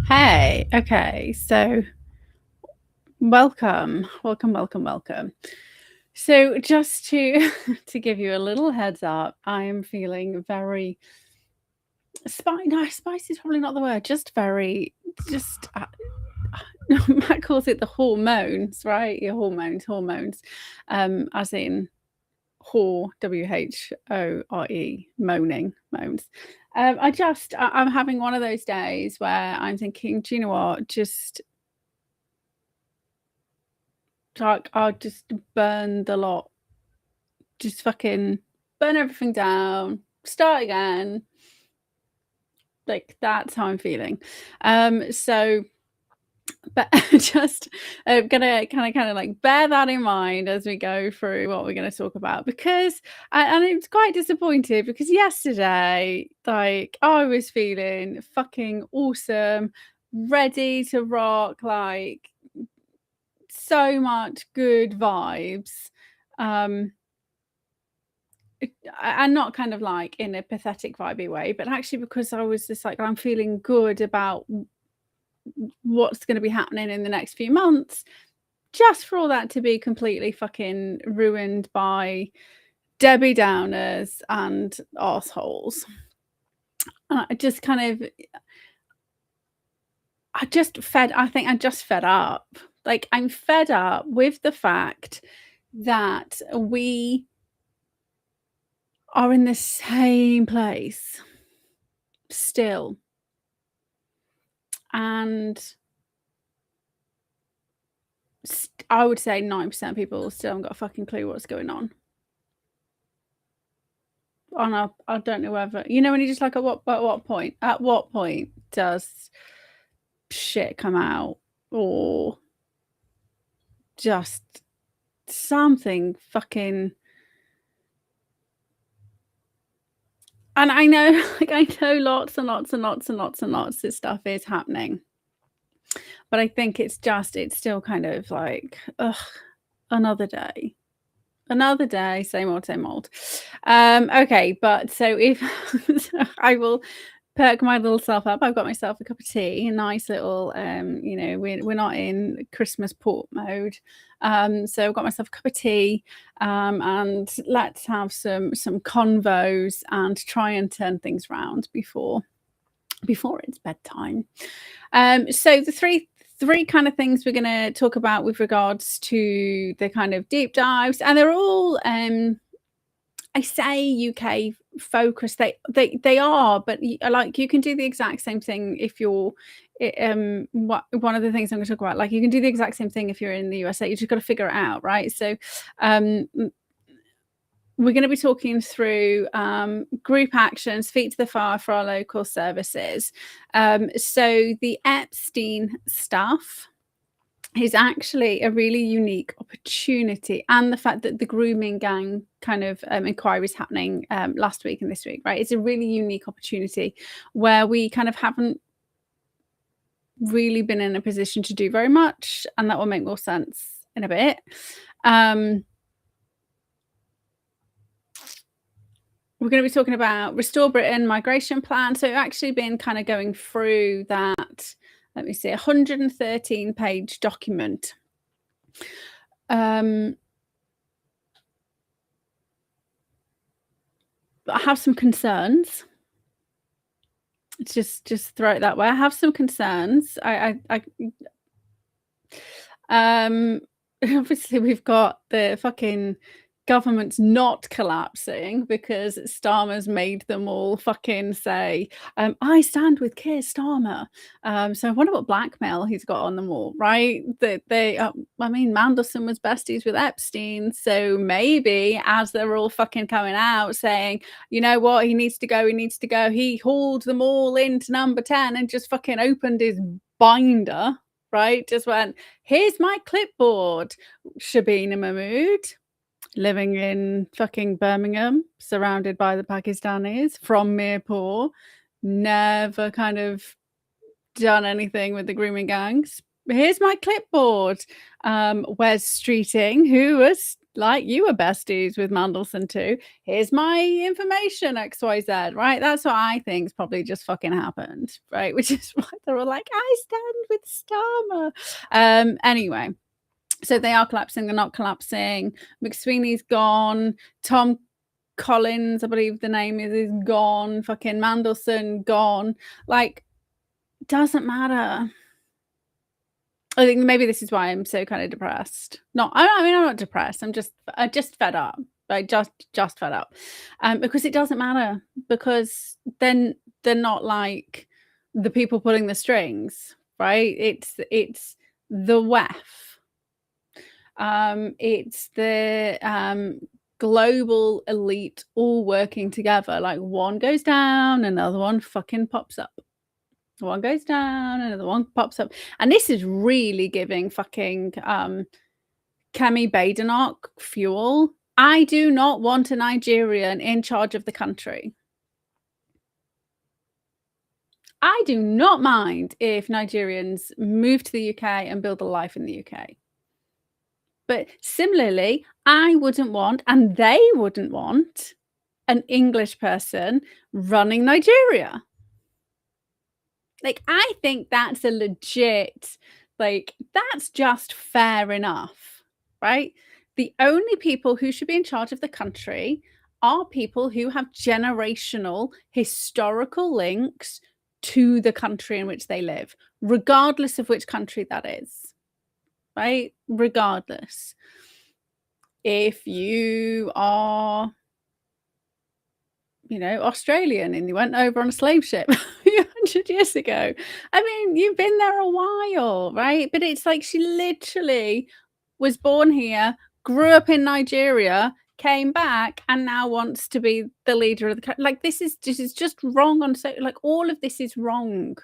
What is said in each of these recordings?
Hey, okay, so welcome. So just to to give you a little heads up, I am feeling very spicy is probably not the word, just very just Matt calls it the hormones, right? Your hormones, as in WHORE, moans. I'm having one of those days where I'm thinking, do you know what? Just like I'll just burn the lot. Just fucking burn everything down, start again. Like that's how I'm feeling. So but just gonna kind of like bear that in mind as we go through what we're going to talk about, because and it's quite disappointed because yesterday like I was feeling fucking awesome, ready to rock, like so much good vibes, and not kind of like in a pathetic vibey way, but actually because I was just like I'm feeling good about what's going to be happening in the next few months, just for all that to be completely fucking ruined by Debbie Downers and arseholes. And I just fed up. Like I'm fed up with the fact that we are in the same place still. And I would say 9% of people still haven't got a fucking clue what's going on. I don't know whether, when you're just like, at what point does shit come out, or just something fucking. And I know, lots and lots of stuff is happening, but I think it's still kind of like, ugh, another day, same old. Okay, but so if I will perk my little self up. I've got myself a cup of tea, a nice little, we're not in Christmas port mode. So I've got myself a cup of tea, and let's have some convos and try and turn things around before it's bedtime. So the three kind of things we're going to talk about with regards to the kind of deep dives, and they're all I say UK focused. They are, but like you can do the exact same thing if you're one of the things I'm going to talk about, like you can do the exact same thing if you're in the USA. You just got to figure it out, right? So we're going to be talking through group actions, feet to the fire for our local services. So the Epstein stuff is actually a really unique opportunity, and the fact that the grooming gang kind of inquiry is happening last week and this week, right? It's a really unique opportunity where we kind of haven't really been in a position to do very much, and that will make more sense in a bit. We're going to be talking about Restore Britain migration plan. So actually been kind of going through that, let me see, 113-page document. But I have some concerns. Just throw it that way. I have some concerns. Obviously we've got the fucking government's not collapsing because Starmer's made them all fucking say, I stand with Keir Starmer. So I wonder what blackmail he's got on them all, right? That they, Mandelson was besties with Epstein. So maybe as they're all fucking coming out saying, you know what, he needs to go, he hauled them all into number 10 and just fucking opened his binder, right? Just went, here's my clipboard. Shabina Mahmood, living in fucking Birmingham, surrounded by the Pakistanis from Mirpur, never kind of done anything with the grooming gangs. Here's my clipboard. Wes Streeting, who was like, you were besties with Mandelson too. Here's my information, XYZ, right? That's what I think's probably just fucking happened, right? Which is why they're all like, I stand with Starmer. Anyway, so they are collapsing, they're not collapsing. McSweeney's gone. Tom Collins, I believe the name is gone. Fucking Mandelson, gone. Like, doesn't matter. I think maybe this is why I'm so kind of depressed. I mean, I'm not depressed. I'm just fed up. Like just fed up. Because it doesn't matter, because then they're not like the people pulling the strings, right? It's the WEF. It's the global elite all working together. Like, one goes down, another one fucking pops up. One goes down, another one pops up. And this is really giving fucking Kemi Badenoch fuel. I do not want a Nigerian in charge of the country. I do not mind if Nigerians move to the UK and build a life in the UK. But similarly, I wouldn't want, and they wouldn't want, an English person running Nigeria. Like, I think that's a legit, like, that's just fair enough, right? The only people who should be in charge of the country are people who have generational historical links to the country in which they live, regardless of which country that is, right? Regardless. If you are, you know, Australian and you went over on a slave ship 100 years ago, I mean, you've been there a while, right? But it's like she literally was born here, grew up in Nigeria, came back, and now wants to be the leader of the country. Like, this is just wrong on so, like, all of this is wrong.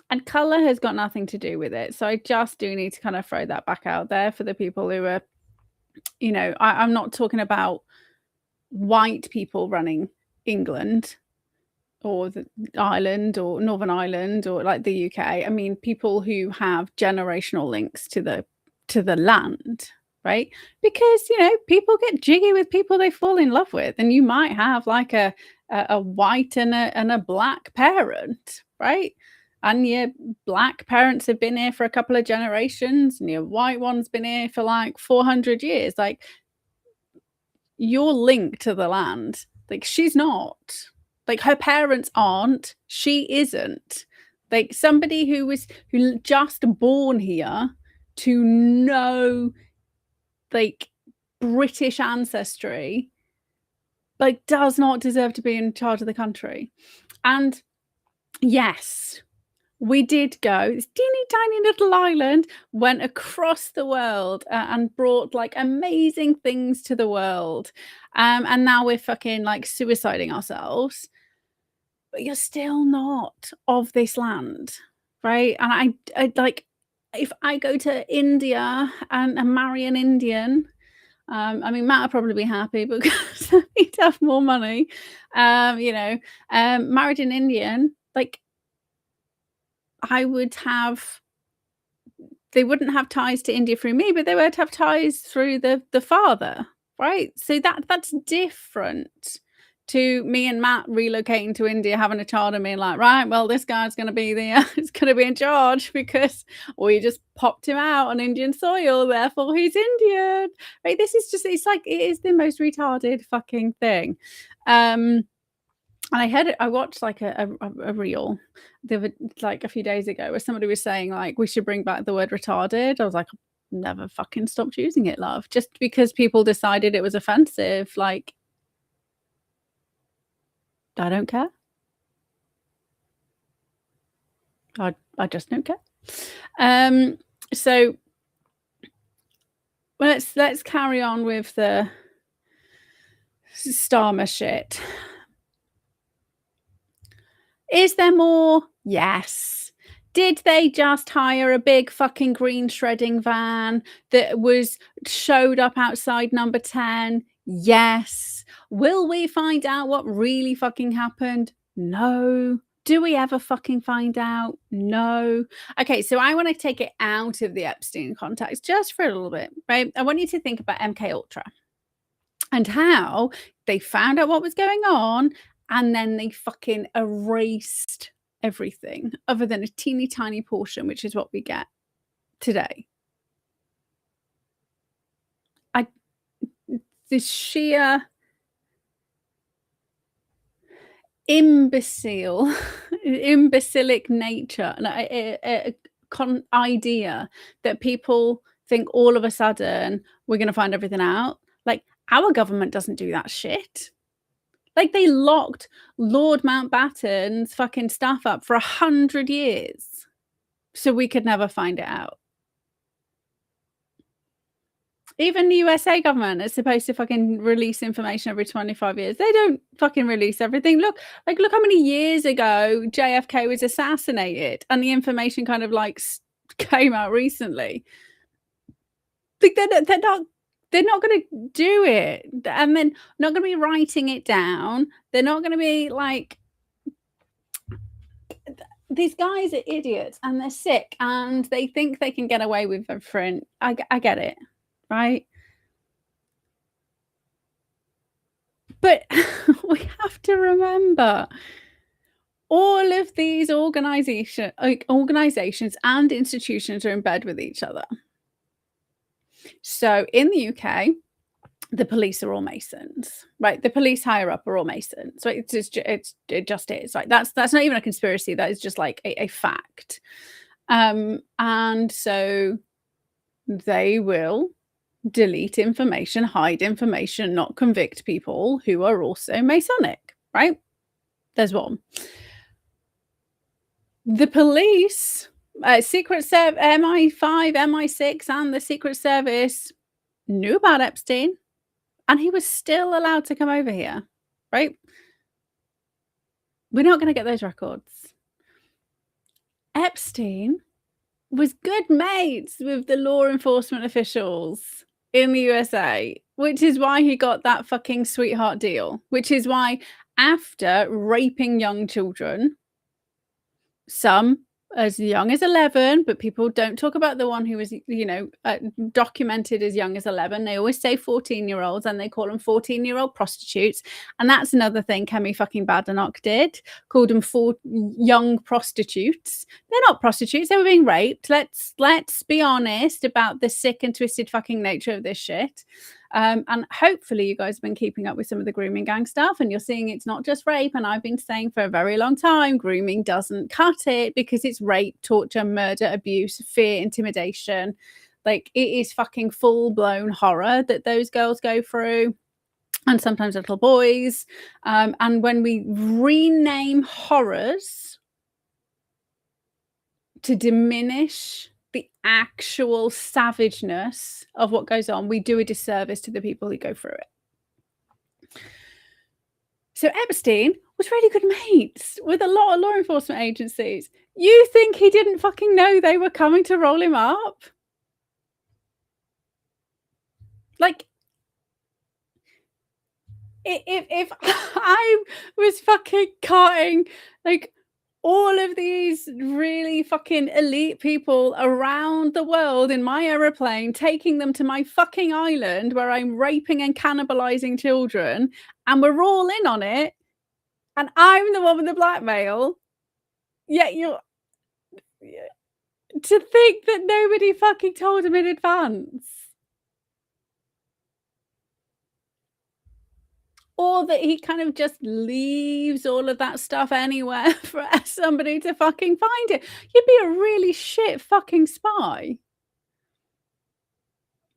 And color has got nothing to do with it. So I just do need to kind of throw that back out there for the people who are, you know, I'm not talking about white people running England or the Ireland or Northern Ireland or like the UK. I mean, people who have generational links to the land, right? Because, you know, people get jiggy with people they fall in love with, and you might have like a white and a black parent, right? And your black parents have been here for a couple of generations, and your white one's been here for like 400 years. Like, you're linked to the land. Like, she's not. Like, her parents aren't. She isn't. Like, somebody who just born here to know, like, British ancestry, like, does not deserve to be in charge of the country. And yes, we did go. This teeny tiny little island went across the world and brought like amazing things to the world. And now we're fucking like suiciding ourselves. But you're still not of this land, right? And I like, if I go to India and marry an Indian, I mean, Matt would probably be happy because he'd have more money. You know, married an Indian, like, I would have, they wouldn't have ties to India through me, but they would have ties through the father, right? So that's different to me and Matt relocating to India, having a child and being like, right, well, this guy's going to be it's going to be in charge because we just popped him out on Indian soil, therefore he's Indian, right? This is just, it's like, it is the most retarded fucking thing. And I watched like a reel like a few days ago where somebody was saying like we should bring back the word retarded. I was like, never fucking stopped using it, love. Just because people decided it was offensive, like, I don't care. I just don't care. So let's carry on with the Starmer shit. Is there more? Yes. Did they just hire a big fucking green shredding van that showed up outside number 10? Yes. Will we find out what really fucking happened? No. Do we ever fucking find out? No. Okay, so I want to take it out of the Epstein context just for a little bit, right? I want you to think about MK Ultra and how they found out what was going on and then they fucking erased everything other than a teeny tiny portion, which is what we get today. The sheer imbecilic nature and idea that people think all of a sudden we're going to find everything out. Like, our government doesn't do that shit. Like, they locked Lord Mountbatten's fucking stuff up for 100 years so we could never find it out. Even the USA government is supposed to fucking release information every 25 years. They don't fucking release everything. Look how many years ago JFK was assassinated and the information kind of like came out recently. Like, they're not going to do it, and then not going to be writing it down. They're not going to be like, these guys are idiots and they're sick and they think they can get away with everything. I get it, right? But we have to remember all of these organizations and institutions are in bed with each other. So in the UK, the police are all Masons, right? The police higher up are all Masons, right? It just is. Like, that's not even a conspiracy. That is just like a fact. And so they will delete information, hide information, not convict people who are also Masonic, right? There's one. The police, Secret Service, MI5, MI6, and the Secret Service knew about Epstein, and he was still allowed to come over here, right? We're not going to get those records. Epstein was good mates with the law enforcement officials in the USA, which is why he got that fucking sweetheart deal, which is why after raping young children, some as young as 11, but people don't talk about the one who was, documented as young as 11. They always say 14-year-olds and they call them 14-year-old prostitutes. And that's another thing Kemi fucking Badenoch did, called them young prostitutes. They're not prostitutes, they were being raped. Let's be honest about the sick and twisted fucking nature of this shit. And hopefully you guys have been keeping up with some of the grooming gang stuff and you're seeing it's not just rape. And I've been saying for a very long time, grooming doesn't cut it because it's rape, torture, murder, abuse, fear, intimidation. Like, it is fucking full-blown horror that those girls go through, and sometimes little boys. And when we rename horrors to diminish the actual savageness of what goes on, we do a disservice to the people who go through it. So Epstein was really good mates with a lot of law enforcement agencies. You think he didn't fucking know they were coming to roll him up? Like, if I was fucking carting like all of these really fucking elite people around the world in my aeroplane, taking them to my fucking island where I'm raping and cannibalizing children, and we're all in on it, and I'm the one with the blackmail, yet to think that nobody fucking told him in advance. Or that he kind of just leaves all of that stuff anywhere for somebody to fucking find it. You'd be a really shit fucking spy.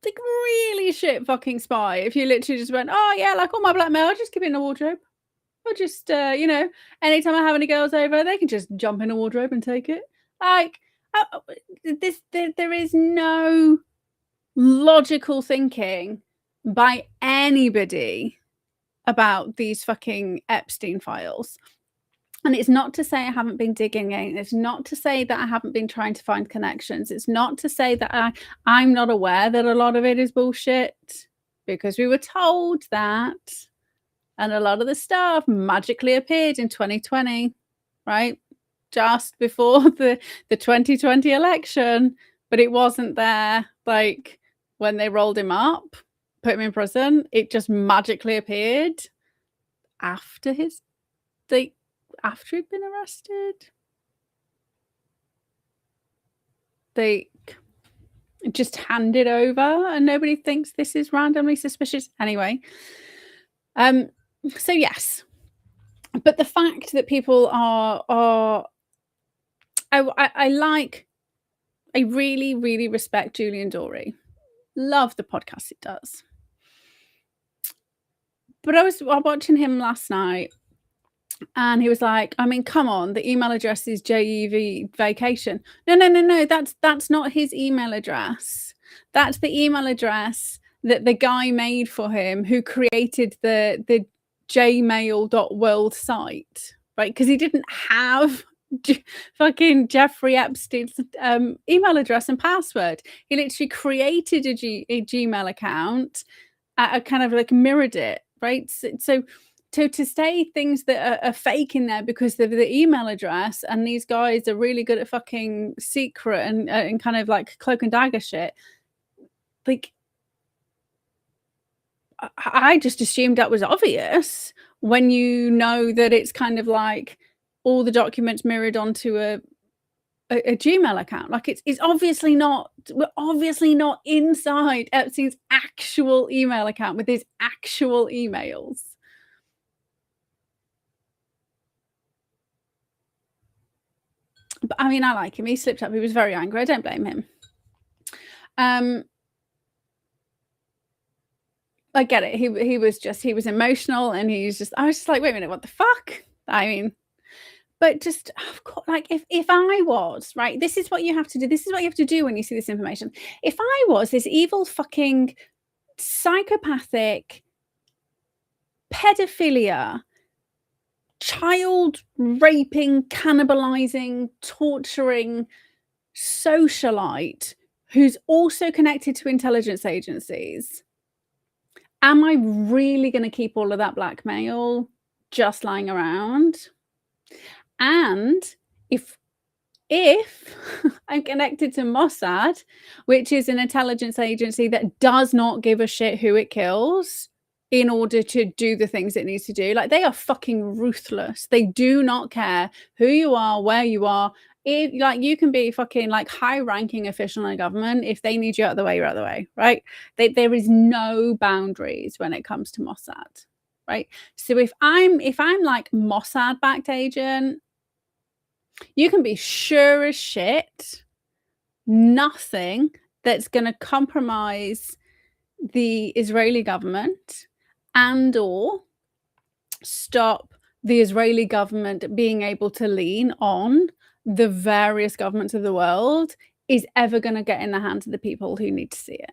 Like, really shit fucking spy if you literally just went, oh yeah, like all my blackmail, I'll just keep it in the wardrobe. Or just, anytime I have any girls over, they can just jump in a wardrobe and take it. Like, there is no logical thinking by anybody about these fucking Epstein files. And it's not to say I haven't been digging in. It's not to say that I haven't been trying to find connections. It's not to say that I'm not aware that a lot of it is bullshit, because we were told that. And a lot of the stuff magically appeared in 2020. right? Just before the 2020 election, but it wasn't there, like, when they rolled him up, put him in prison. It just magically appeared after after he'd been arrested. They just hand it over and nobody thinks this is randomly suspicious. Anyway, so yes. But the fact that people are I really, really respect Julian Dorey. Love the podcast it does. But I was watching him last night and he was like, I mean, come on, the email address is JEV vacation. No, that's not his email address. That's the email address that the guy made for him who created the jmail.world site, right? Because he didn't have fucking Jeffrey Epstein's email address and password. He literally created a Gmail account, kind of like mirrored it, right? So to say things that are fake in there because of the email address, and these guys are really good at fucking secret and kind of like cloak and dagger shit, like I just assumed that was obvious when you know that it's kind of like all the documents mirrored onto a Gmail account. Like it's obviously not, we're obviously not inside Epstein's actual email account with his actual emails. But I mean, I like him. He slipped up. He was very angry. I don't blame him. I get it. He was emotional, and I was just like, wait a minute, what the fuck? I mean, but just, of course, like if I was, right, this is what you have to do. This is what you have to do when you see this information. If I was this evil fucking psychopathic pedophilia, child raping, cannibalizing, torturing socialite who's also connected to intelligence agencies, am I really going to keep all of that blackmail just lying around? And if I'm connected to Mossad, which is an intelligence agency that does not give a shit who it kills in order to do the things it needs to do, like, they are fucking ruthless. They do not care who you are, where you are. If, like, you can be fucking like high-ranking official in a government, if they need you out of the way, you're out of the way, right? There is no boundaries when it comes to Mossad, right? So if I'm like Mossad-backed agent, you can be sure as shit nothing that's going to compromise the Israeli government and or stop the Israeli government being able to lean on the various governments of the world is ever going to get in the hands of the people who need to see it.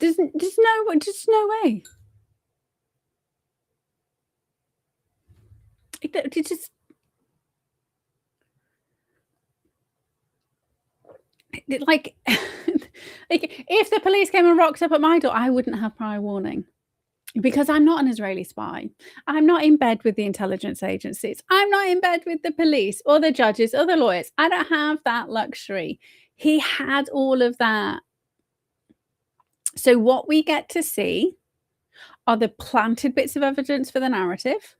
There's no way. It just like if the police came and rocked up at my door, I wouldn't have prior warning, because I'm not an Israeli spy. I'm not in bed with the intelligence agencies. I'm not in bed with the police or the judges or the lawyers. I don't have that luxury. He had all of that. So what we get to see are the planted bits of evidence for the narrative,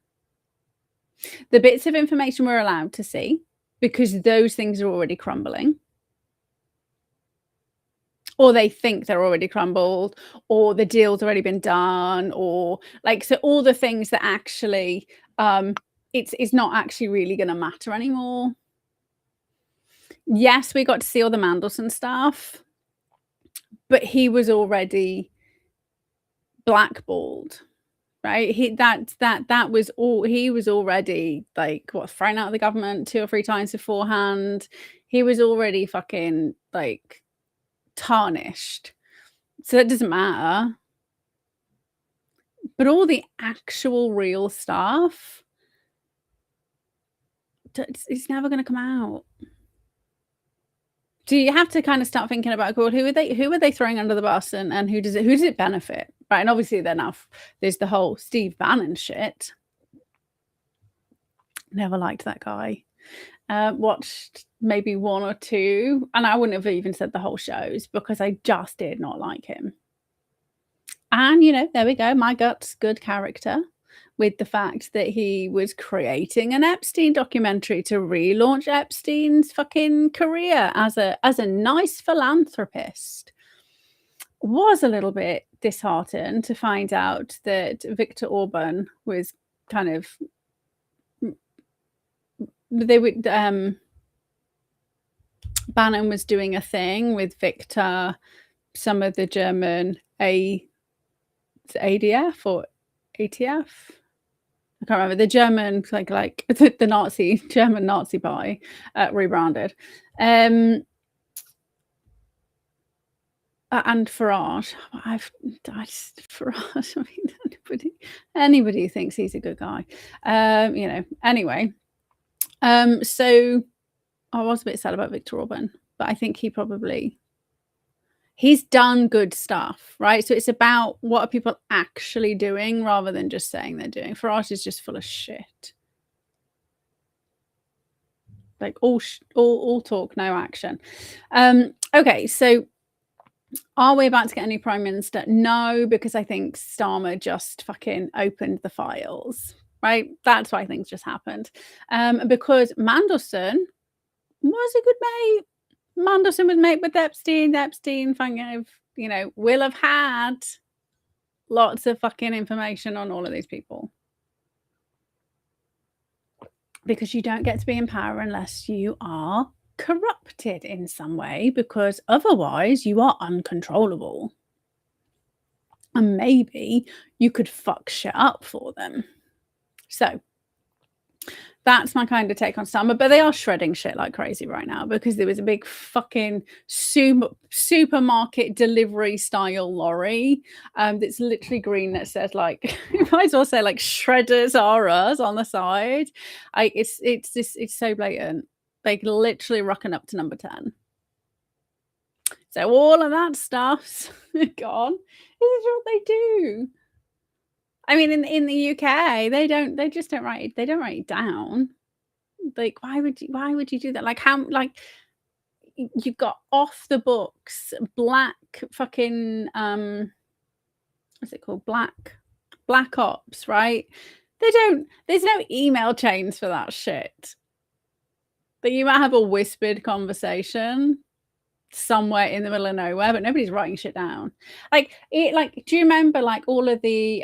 the bits of information we're allowed to see, because those things are already crumbling, or they think they're already crumbled, or the deal's already been done, or like, so all the things that actually it's not actually really going to matter anymore. Yes, we got to see all the Mandelson stuff, but he was already blackballed, right? He was already, like, what, thrown out of the government 2 or 3 times beforehand. He was already fucking like tarnished, so that doesn't matter. But all the actual real stuff, it's never going to come out. Do you have to kind of start thinking about, well, who are they throwing under the bus, and who does it benefit, right? And obviously then there's the whole Steve Bannon shit. Never liked that guy. Watched maybe one or two, and I wouldn't have even said the whole shows because I just did not like him. And there we go, my gut's good character, with the fact that he was creating an Epstein documentary to relaunch Epstein's fucking career as a nice philanthropist. Was a little bit disheartened to find out that Viktor Orban was kind of Bannon was doing a thing with Viktor, some of the German ADF or ATF. I can't remember, the German like the Nazi German Nazi party, rebranded. And Farage, Farage. I mean, anybody who thinks he's a good guy, Anyway, so I was a bit sad about Viktor Orban, but I think he's done good stuff, right? So it's about what are people actually doing rather than just saying they're doing. Farage is just full of shit. Like all talk, no action. Okay, so are we about to get a new prime minister? No, because I think Starmer just fucking opened the files, right? That's why things just happened. Because Mandelson was a good mate. Mandelson was mate with Epstein. Epstein will have had lots of fucking information on all of these people. Because you don't get to be in power unless you are corrupted in some way, because otherwise you are uncontrollable. And maybe you could fuck shit up for them. So that's my kind of take on Starmer, but they are shredding shit like crazy right now because there was a big fucking supermarket delivery style lorry that's literally green that says like, you might as well say like shredders are us on the side. It's so blatant. Like literally rocking up to number 10. So all of that stuff's gone. This is what they do. I mean, in the UK, they just don't write it down. Like, why would you do that? Like, how, like, you've got off the books black fucking what's it called? Black ops, right? There's no email chains for that shit. But you might have a whispered conversation somewhere in the middle of nowhere, but nobody's writing shit down. Do you remember like all of the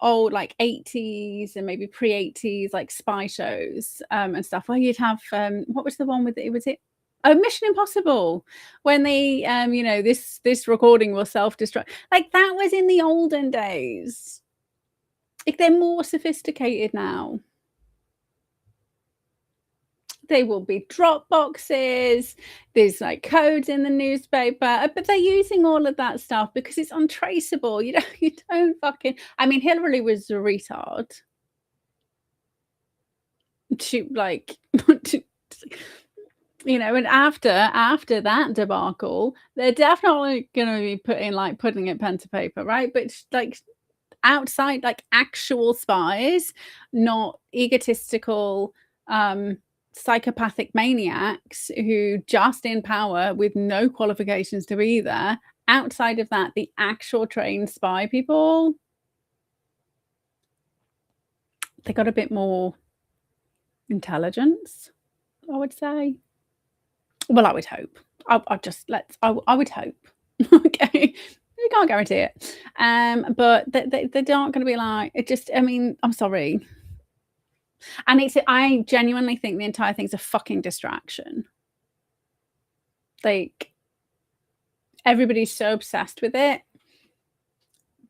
old like 80s and maybe pre-80s like spy shows and stuff where you'd have what was the one with it? Was it Mission Impossible, when they this recording will self-destruct? Like that was in the olden days. Like they're more sophisticated now. They will be drop boxes, there's like codes in the newspaper, but they're using all of that stuff because it's untraceable. You don't fucking, I mean, Hillary was a retard. And after that debacle, they're definitely gonna be putting it pen to paper, right? But like outside, like actual spies, not egotistical psychopathic maniacs who just in power with no qualifications to be there. Outside of that, the actual trained spy people, they got a bit more intelligence, I would say. Well, I would hope. I would hope. Okay, you can't guarantee it. But they aren't going to be like it. Just, I mean, I'm sorry. And I genuinely think the entire thing's a fucking distraction. Like, everybody's so obsessed with it,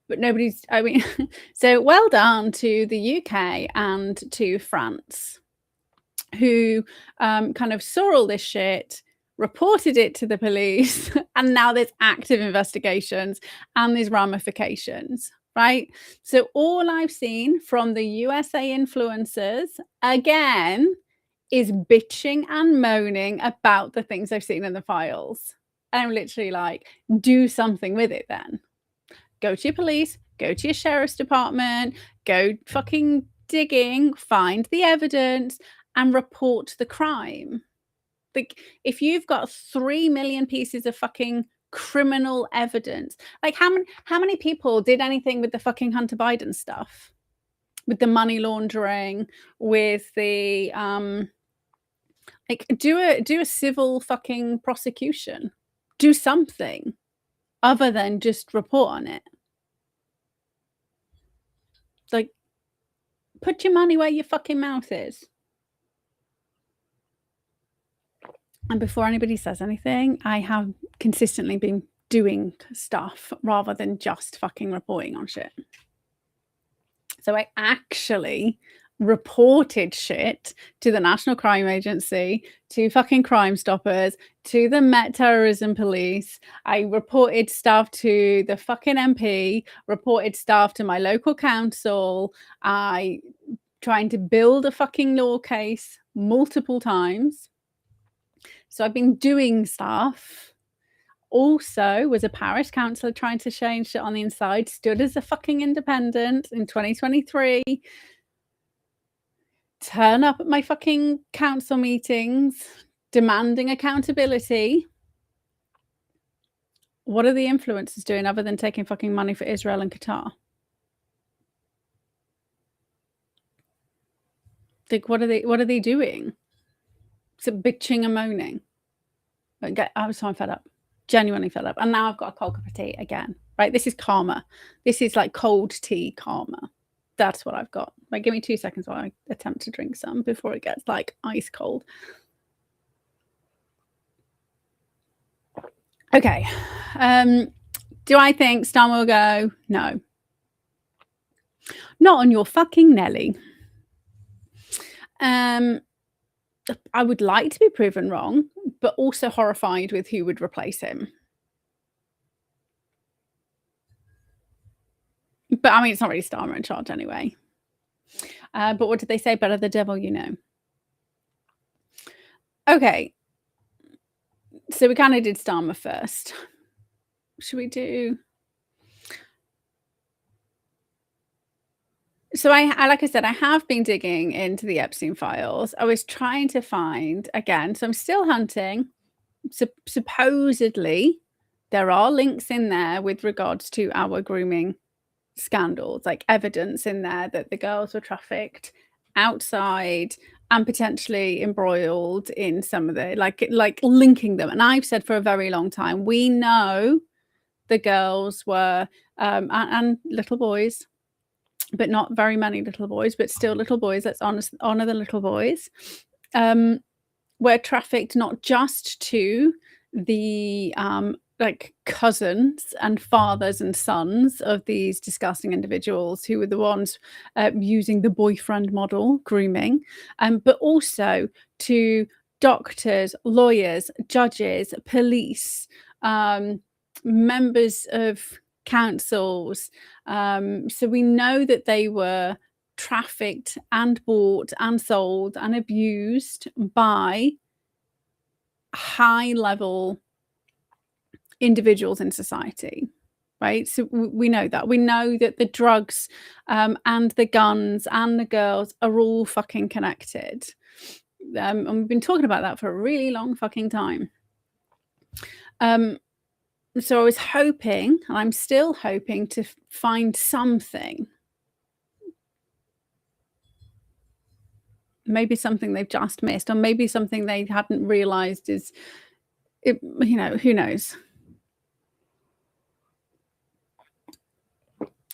but nobody's, I mean, so well done to the UK and to France, who kind of saw all this shit, reported it to the police, and now there's active investigations and there's ramifications. Right. So all I've seen from the USA influencers, again, is bitching and moaning about the things I've seen in the files. And I'm literally like, do something with it then. Go to your police, go to your sheriff's department, go fucking digging, find the evidence, and report the crime. Like, if you've got 3 million pieces of fucking criminal evidence, like how many people did anything with the fucking Hunter Biden stuff? With the money laundering, with the like do a civil fucking prosecution. Do something other than just report on it. Like, put your money where your fucking mouth is. And before anybody says anything, I have consistently been doing stuff rather than just fucking reporting on shit. So I actually reported shit to the National Crime Agency, to fucking Crime Stoppers, to the Met Terrorism Police. I reported stuff to the fucking MP, reported stuff to my local council. I trying to build a fucking law case multiple times. So I've been doing stuff. Also was a parish councillor trying to change shit on the inside, stood as a fucking independent in 2023. Turn up at my fucking council meetings, demanding accountability. What are the influencers doing other than taking fucking money for Israel and Qatar? Like, what are they doing? Is it bitching and moaning? I was so fed up. Genuinely fed up. And now I've got a cold cup of tea again. Right? This is karma. This is like cold tea karma. That's what I've got. Like, give me 2 seconds while I attempt to drink some before it gets like ice cold. Okay. Do I think Starmer will go? No. Not on your fucking Nelly. I would like to be proven wrong, but also horrified with who would replace him. But I mean, it's not really Starmer in charge anyway. But what did they say? Better the devil you know. Okay. So we kind of did Starmer first. Should we do... So I like I said, I have been digging into the Epstein files. I was trying to find, again, so I'm still hunting. Supposedly, there are links in there with regards to our grooming scandals, like evidence in there that the girls were trafficked outside and potentially embroiled in some of the, like linking them. And I've said for a very long time, we know the girls were, and little boys, but not very many little boys, but still little boys, let's honor the little boys, were trafficked not just to the like cousins and fathers and sons of these disgusting individuals who were the ones using the boyfriend model grooming, but also to doctors, lawyers, judges, police, members of councils. So we know that they were trafficked and bought and sold and abused by high level individuals in society, right? So we know that. We know that the drugs and the guns and the girls are all fucking connected. And we've been talking about that for a really long fucking time. So I was hoping, and I'm still hoping, to find something. Maybe something they've just missed, or maybe something they hadn't realized is, you know, who knows?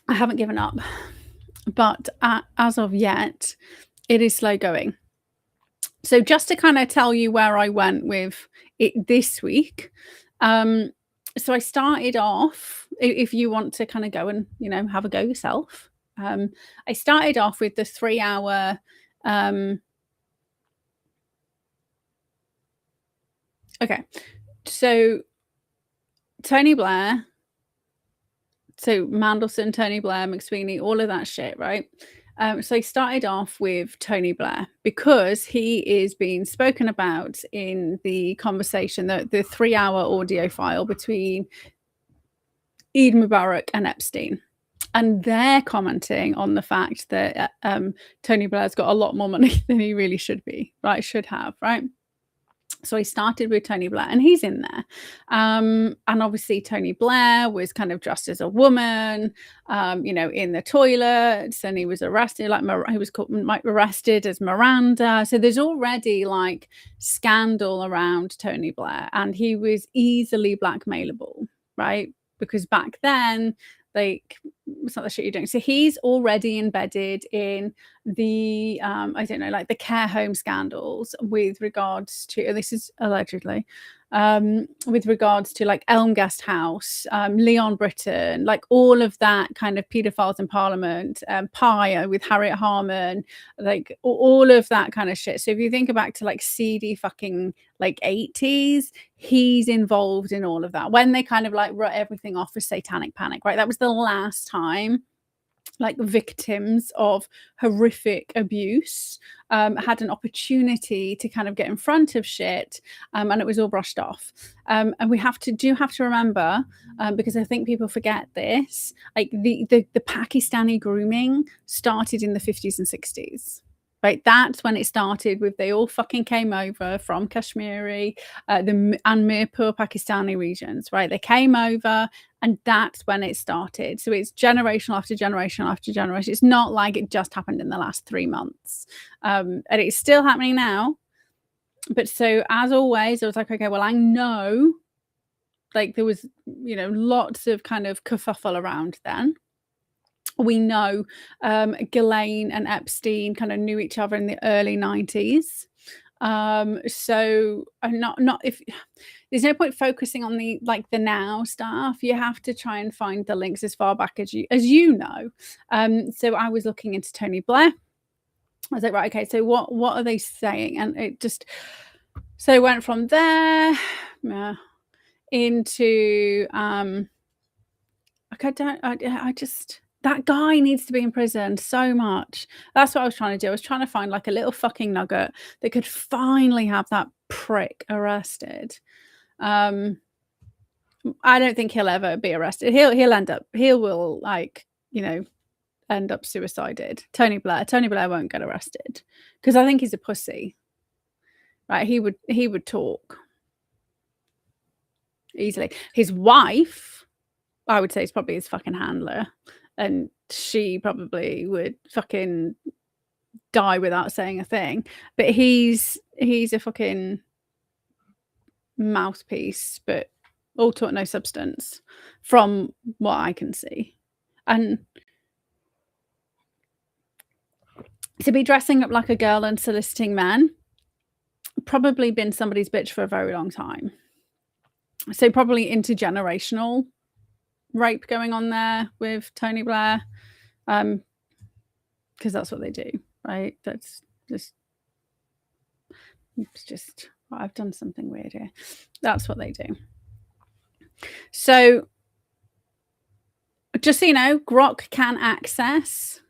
I haven't given up, but as of yet, it is slow going. So just to kind of tell you where I went with it this week. So I started off, if you want to kind of go and, you know, have a go yourself. I started off with the 3-hour, okay. So Tony Blair, so Mandelson, Tony Blair, McSweeney, all of that shit, right? So he started off with Tony Blair because he is being spoken about in the conversation, the 3-hour audio file between Eid Mubarak and Epstein. And they're commenting on the fact that Tony Blair's got a lot more money than he really should be, right? Should have, right? So he started with Tony Blair, and he's in there. And obviously, Tony Blair was kind of dressed as a woman, in the toilets, and he was arrested. He was arrested as Miranda. So there's already like scandal around Tony Blair, and he was easily blackmailable, right? Because back then, like, it's not the shit you're doing. So he's already embedded in the I don't know, like the care home scandals with regards to, this is allegedly, with regards to like Elm Guest House, Leon Britton, like all of that kind of paedophiles in Parliament, Pyre with Harriet Harman, like all of that kind of shit. So if you think back to like seedy fucking like 80s, he's involved in all of that when they kind of like wrote everything off as satanic panic, right? That was the last time like victims of horrific abuse had an opportunity to kind of get in front of shit, and it was all brushed off. And we have to remember, because I think people forget this, like the Pakistani grooming started in the 50s and 60s. Right, that's when it started with, they all fucking came over from Kashmiri, and Mirpur Pakistani regions, right? They came over, and that's when it started. So it's generation after generation after generation. It's not like it just happened in the last 3 months. And it's still happening now. But so as always, I was like, okay, well, I know like there was, lots of kind of kerfuffle around then. We know Ghislaine and Epstein kind of knew each other in the early 90s. So not if there's no point focusing on the now stuff. You have to try and find the links as far back as you know. So I was looking into Tony Blair. I was like, right, okay, so what are they saying? And it just, so it went from there into that guy needs to be in prison so much. That's what I was trying to do. I was trying to find like a little fucking nugget that could finally have that prick arrested. I don't think he'll ever be arrested. He will end up suicided. Tony Blair won't get arrested because I think he's a pussy. Right? He would talk easily. His wife, I would say, is probably his fucking handler. And she probably would fucking die without saying a thing. But he's a fucking mouthpiece, but all talk, no substance, from what I can see. And to be dressing up like a girl and soliciting men, probably been somebody's bitch for a very long time. So probably intergenerational rape going on there with Tony Blair, because that's what they do, right? That's just I've done something weird here. That's what they do. So just so you know, Grok can access.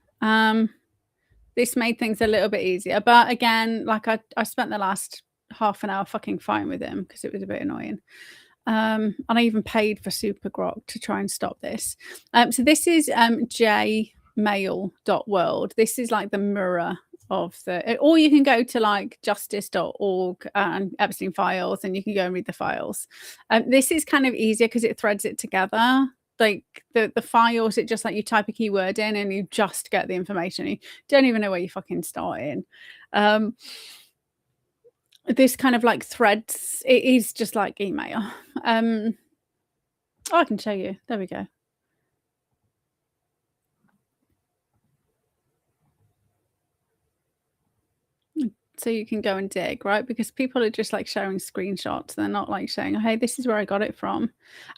This made things a little bit easier, but again, like I spent the last half an hour fucking fighting with him because it was a bit annoying. And I even paid for Super Grok to try and stop this. So this is jmail.world. This is like the mirror of the, or you can go to like justice.org and Epstein files, and you can go and read the files. This is kind of easier because it threads it together. Like the files, it just like you type a keyword in and you just get the information. You don't even know where you fucking start in. This kind of like threads, it is just like email. I can show you. There we go. So you can go and dig, right? Because people are just like sharing screenshots. They're not like saying, hey, this is where I got it from.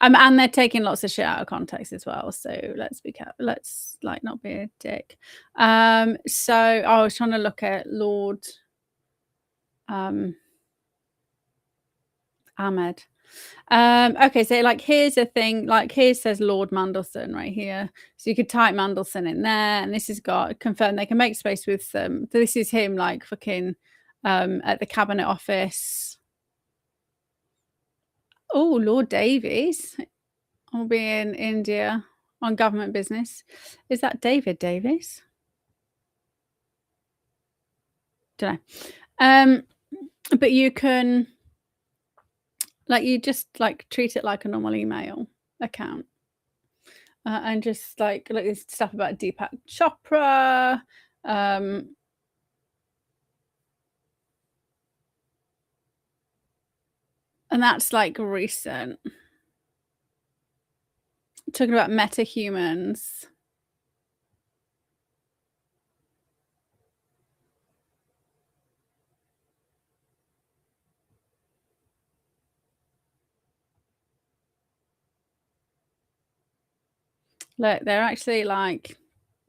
And they're taking lots of shit out of context as well. So let's be careful. Let's like not be a dick. So I was trying to look at Lord Ahmed. Okay, so, like, here's a thing, like, here says Lord Mandelson right here. So you could type Mandelson in there, and this has got confirmed they can make space with this is him, like, fucking, at the Cabinet Office. Oh, Lord Davies will be in India on government business. Is that David Davies? Dunno. But you can, like, you just, like, treat it like a normal email account. And just like this stuff about Deepak Chopra. Um, and that's like recent. Talking about metahumans. Look, they're actually like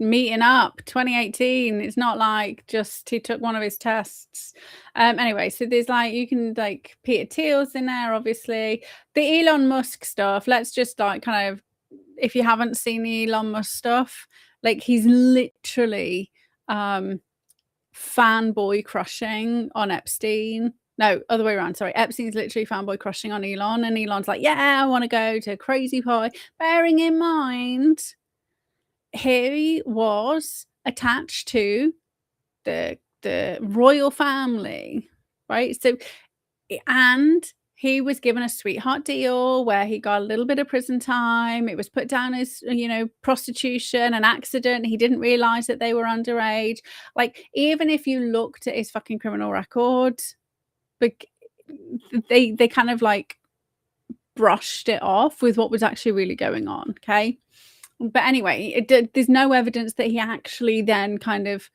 meeting up 2018. It's not like just he took one of his tests. Anyway, so there's like you can like Peter Thiel's in there, obviously. The Elon Musk stuff, let's just like kind of, if you haven't seen the Elon Musk stuff, like he's literally fanboy crushing on Epstein. No, other way around. Sorry. Epstein's literally fanboy crushing on Elon, and Elon's like, yeah, I want to go to Crazy Pie. Bearing in mind, he was attached to the royal family, right? So, and he was given a sweetheart deal where he got a little bit of prison time. It was put down as, prostitution, an accident. He didn't realize that they were underage. Like, even if you looked at his fucking criminal record, they kind of like brushed it off with what was actually really going on. Okay. But anyway, there's no evidence that he actually then kind of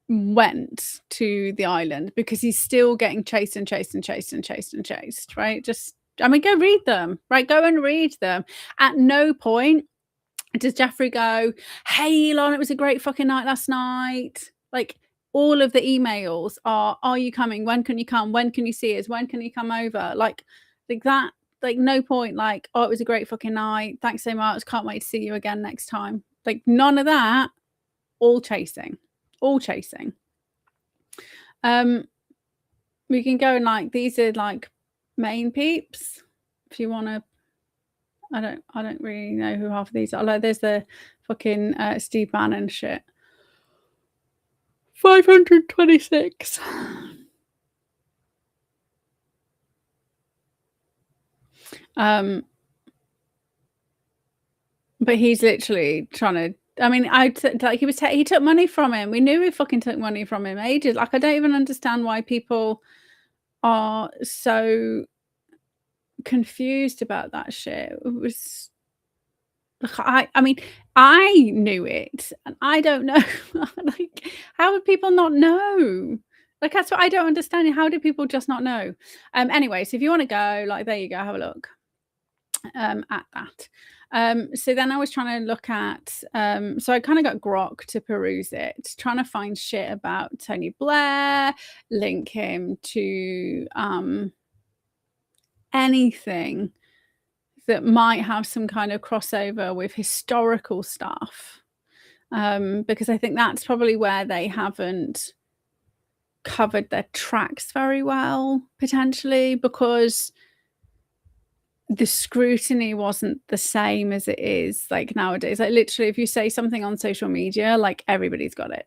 went to the island, because he's still getting chased and chased and chased and chased and chased, right? Just, I mean, go read them, right? Go and read them. At no point does Jeffrey go, hey, Elon, it was a great fucking night last night. Like, all of the emails are you coming? When can you come? When can you see us? When can you come over? Like that, like no point, like, oh, it was a great fucking night. Thanks so much. Can't wait to see you again next time. Like, none of that. All chasing. All chasing. We can go and like, these are like main peeps. If you want to, I don't really know who half of these are. Like, there's the fucking Steve Bannon shit. 526. But he's literally trying to. I mean, like he took money from him. We knew he fucking took money from him ages. Like, I don't even understand why people are so confused about that shit. It was. I mean, I knew it, and I don't know. Like, how would people not know? Like, that's what I don't understand. How do people just not know? Anyway, so if you want to go, like, there you go, have a look at that. So then I was trying to look at, so I kind of got Grok to peruse it, trying to find shit about Tony Blair, link him to anything that might have some kind of crossover with historical stuff, because I think that's probably where they haven't covered their tracks very well, potentially, because the scrutiny wasn't the same as it is like nowadays. Like, literally, if you say something on social media, like, everybody's got it.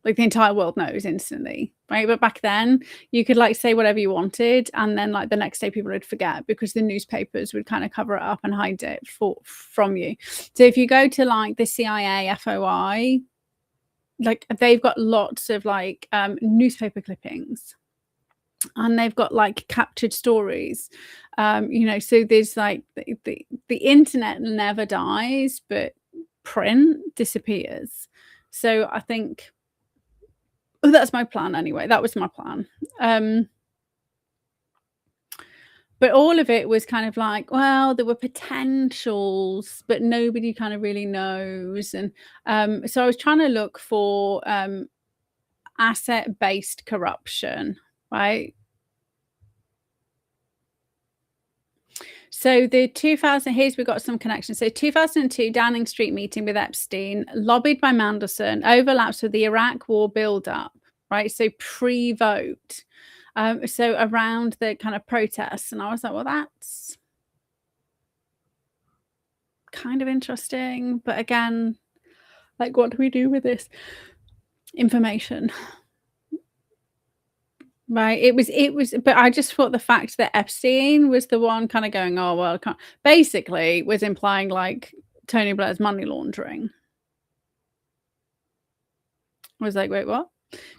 Like, the entire world knows instantly, right? But back then, you could like say whatever you wanted, and then like the next day people would forget, because the newspapers would kind of cover it up and hide it from you. So if you go to like the CIA FOI, like, they've got lots of like newspaper clippings, and they've got like captured stories. So there's like the internet never dies, but print disappears. So I think, that's my plan anyway. That was my plan. But all of it was kind of like, well, there were potentials, but nobody kind of really knows. And so I was trying to look for asset-based corruption, right? So here's we've got some connections. So 2002 Downing Street meeting with Epstein, lobbied by Mandelson, overlaps with the Iraq war buildup, right? So pre-vote. So around the kind of protests. And I was like, well, that's kind of interesting. But again, like, what do we do with this information? Right. It was, but I just thought the fact that Epstein was the one kind of going, oh, well, basically was implying like Tony Blair's money laundering. I was like, wait, what?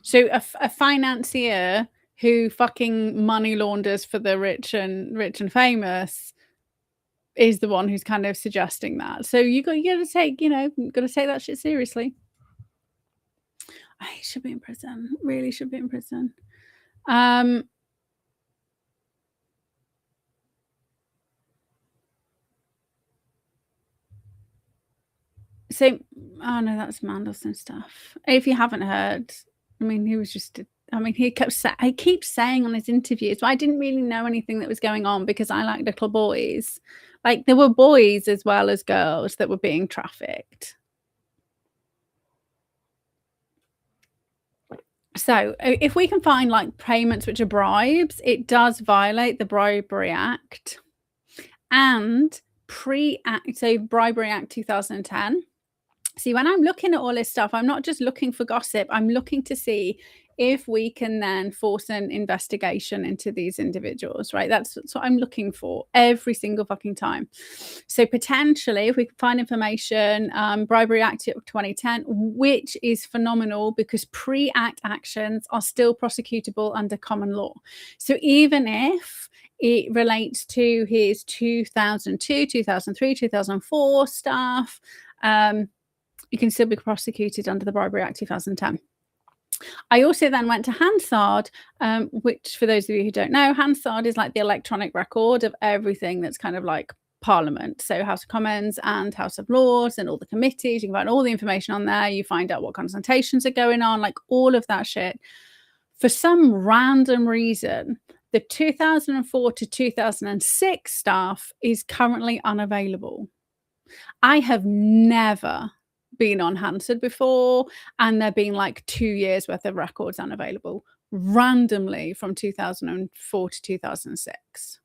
So a financier who fucking money launders for the rich and famous is the one who's kind of suggesting that. So you got to take, got to take that shit seriously. He should be in prison. Really should be in prison. So, oh no, that's Mandelson stuff. If you haven't heard, I mean, he was just. I mean, he keeps saying on his interviews, but I didn't really know anything that was going on because I like little boys. Like there were boys as well as girls that were being trafficked. So if we can find like payments which are bribes, it does violate the Bribery Act and so Bribery Act 2010. See, when I'm looking at all this stuff, I'm not just looking for gossip. I'm looking to see if we can then force an investigation into these individuals, right? That's what I'm looking for every single fucking time. So potentially, if we can find information, Bribery Act of 2010, which is phenomenal because pre-act actions are still prosecutable under common law. So even if it relates to his 2002, 2003, 2004 stuff, you can still be prosecuted under the Bribery Act 2010. I also then went to Hansard, which for those of you who don't know, Hansard is like the electronic record of everything that's kind of like Parliament. So House of Commons and House of Lords and all the committees. You can find all the information on there. You find out what consultations are going on, like all of that shit. For some random reason, the 2004 to 2006 stuff is currently unavailable. I have never been on Hansard before, and there being like 2 years worth of records unavailable randomly from 2004 to 2006.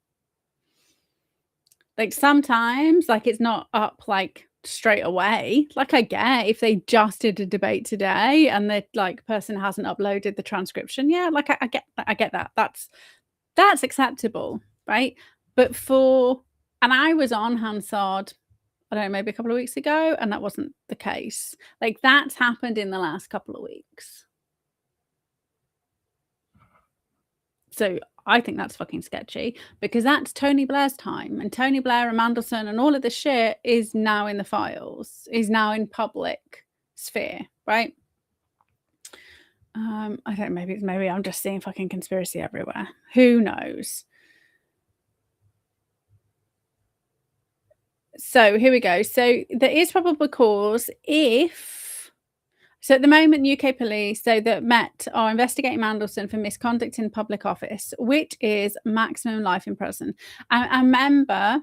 Like sometimes, like it's not up like straight away. Like I get if they just did a debate today and the like person hasn't uploaded the transcription. Yeah, like I get that. That's acceptable, right? But and I was on Hansard, I don't know, maybe a couple of weeks ago, and that wasn't the case. Like that's happened in the last couple of weeks. So I think that's fucking sketchy because that's Tony Blair's time, and Tony Blair and Mandelson and all of the shit is now in the files, is now in public sphere, right? I don't know, maybe I'm just seeing fucking conspiracy everywhere. Who knows? So here we go. So there is probable cause so at the moment, UK police, so that Met are investigating Mandelson for misconduct in public office, which is maximum life in prison. And remember,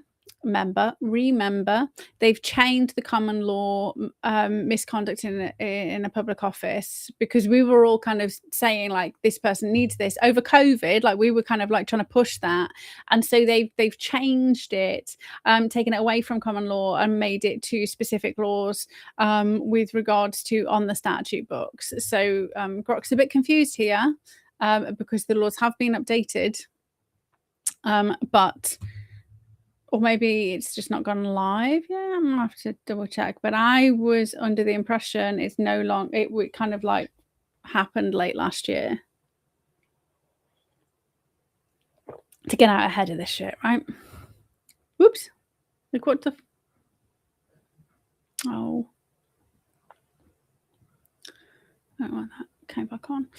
they've changed the common law misconduct in a public office because we were all kind of saying like this person needs this over COVID, like we were kind of like trying to push that, and so they've changed it, taken it away from common law and made it to specific laws with regards to on the statute books. So Grok's a bit confused here because the laws have been updated, but or maybe it's just not gone live. Yeah, I'm gonna have to double check. But I was under the impression it's no longer. It kind of like happened late last year to get out ahead of this shit, right? Whoops! Like what the? Oh, I don't want that. Came back on.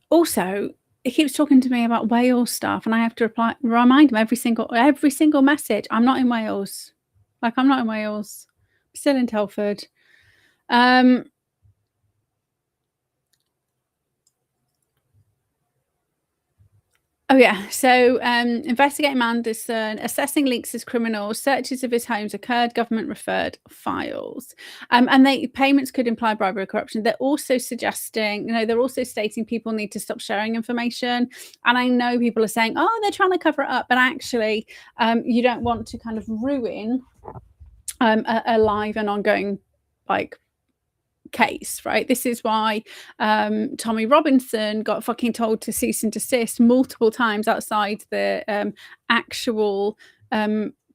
Also, he keeps talking to me about Wales stuff, and I have to remind him every single message. I'm not in Wales. Like I'm not in Wales. I'm still in Telford. Oh, yeah. So, investigating Manderson, assessing leaks as criminals, searches of his homes occurred, government referred files. And payments could imply bribery or corruption. They're also suggesting, they're also stating people need to stop sharing information. And I know people are saying, oh, they're trying to cover it up. But actually, you don't want to kind of ruin a live and ongoing, like, case, right? This is why Tommy Robinson got fucking told to cease and desist multiple times outside the actual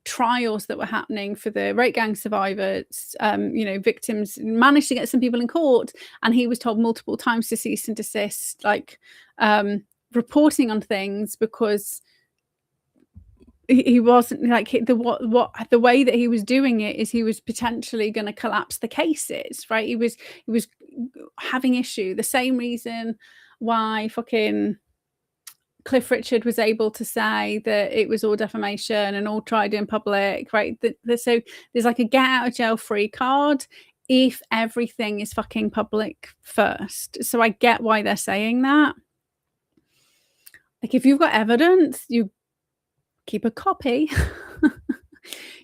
trials that were happening for the rape gang survivors. Victims managed to get some people in court, and he was told multiple times to cease and desist, like reporting on things, because he wasn't, like, the way that he was doing it is he was potentially going to collapse the cases, right? He was having issue. The same reason why fucking Cliff Richard was able to say that it was all defamation and all tried in public, right? So there's like a get out of jail free card if everything is fucking public first. So I get why they're saying that. Like, if you've got evidence, you keep a copy.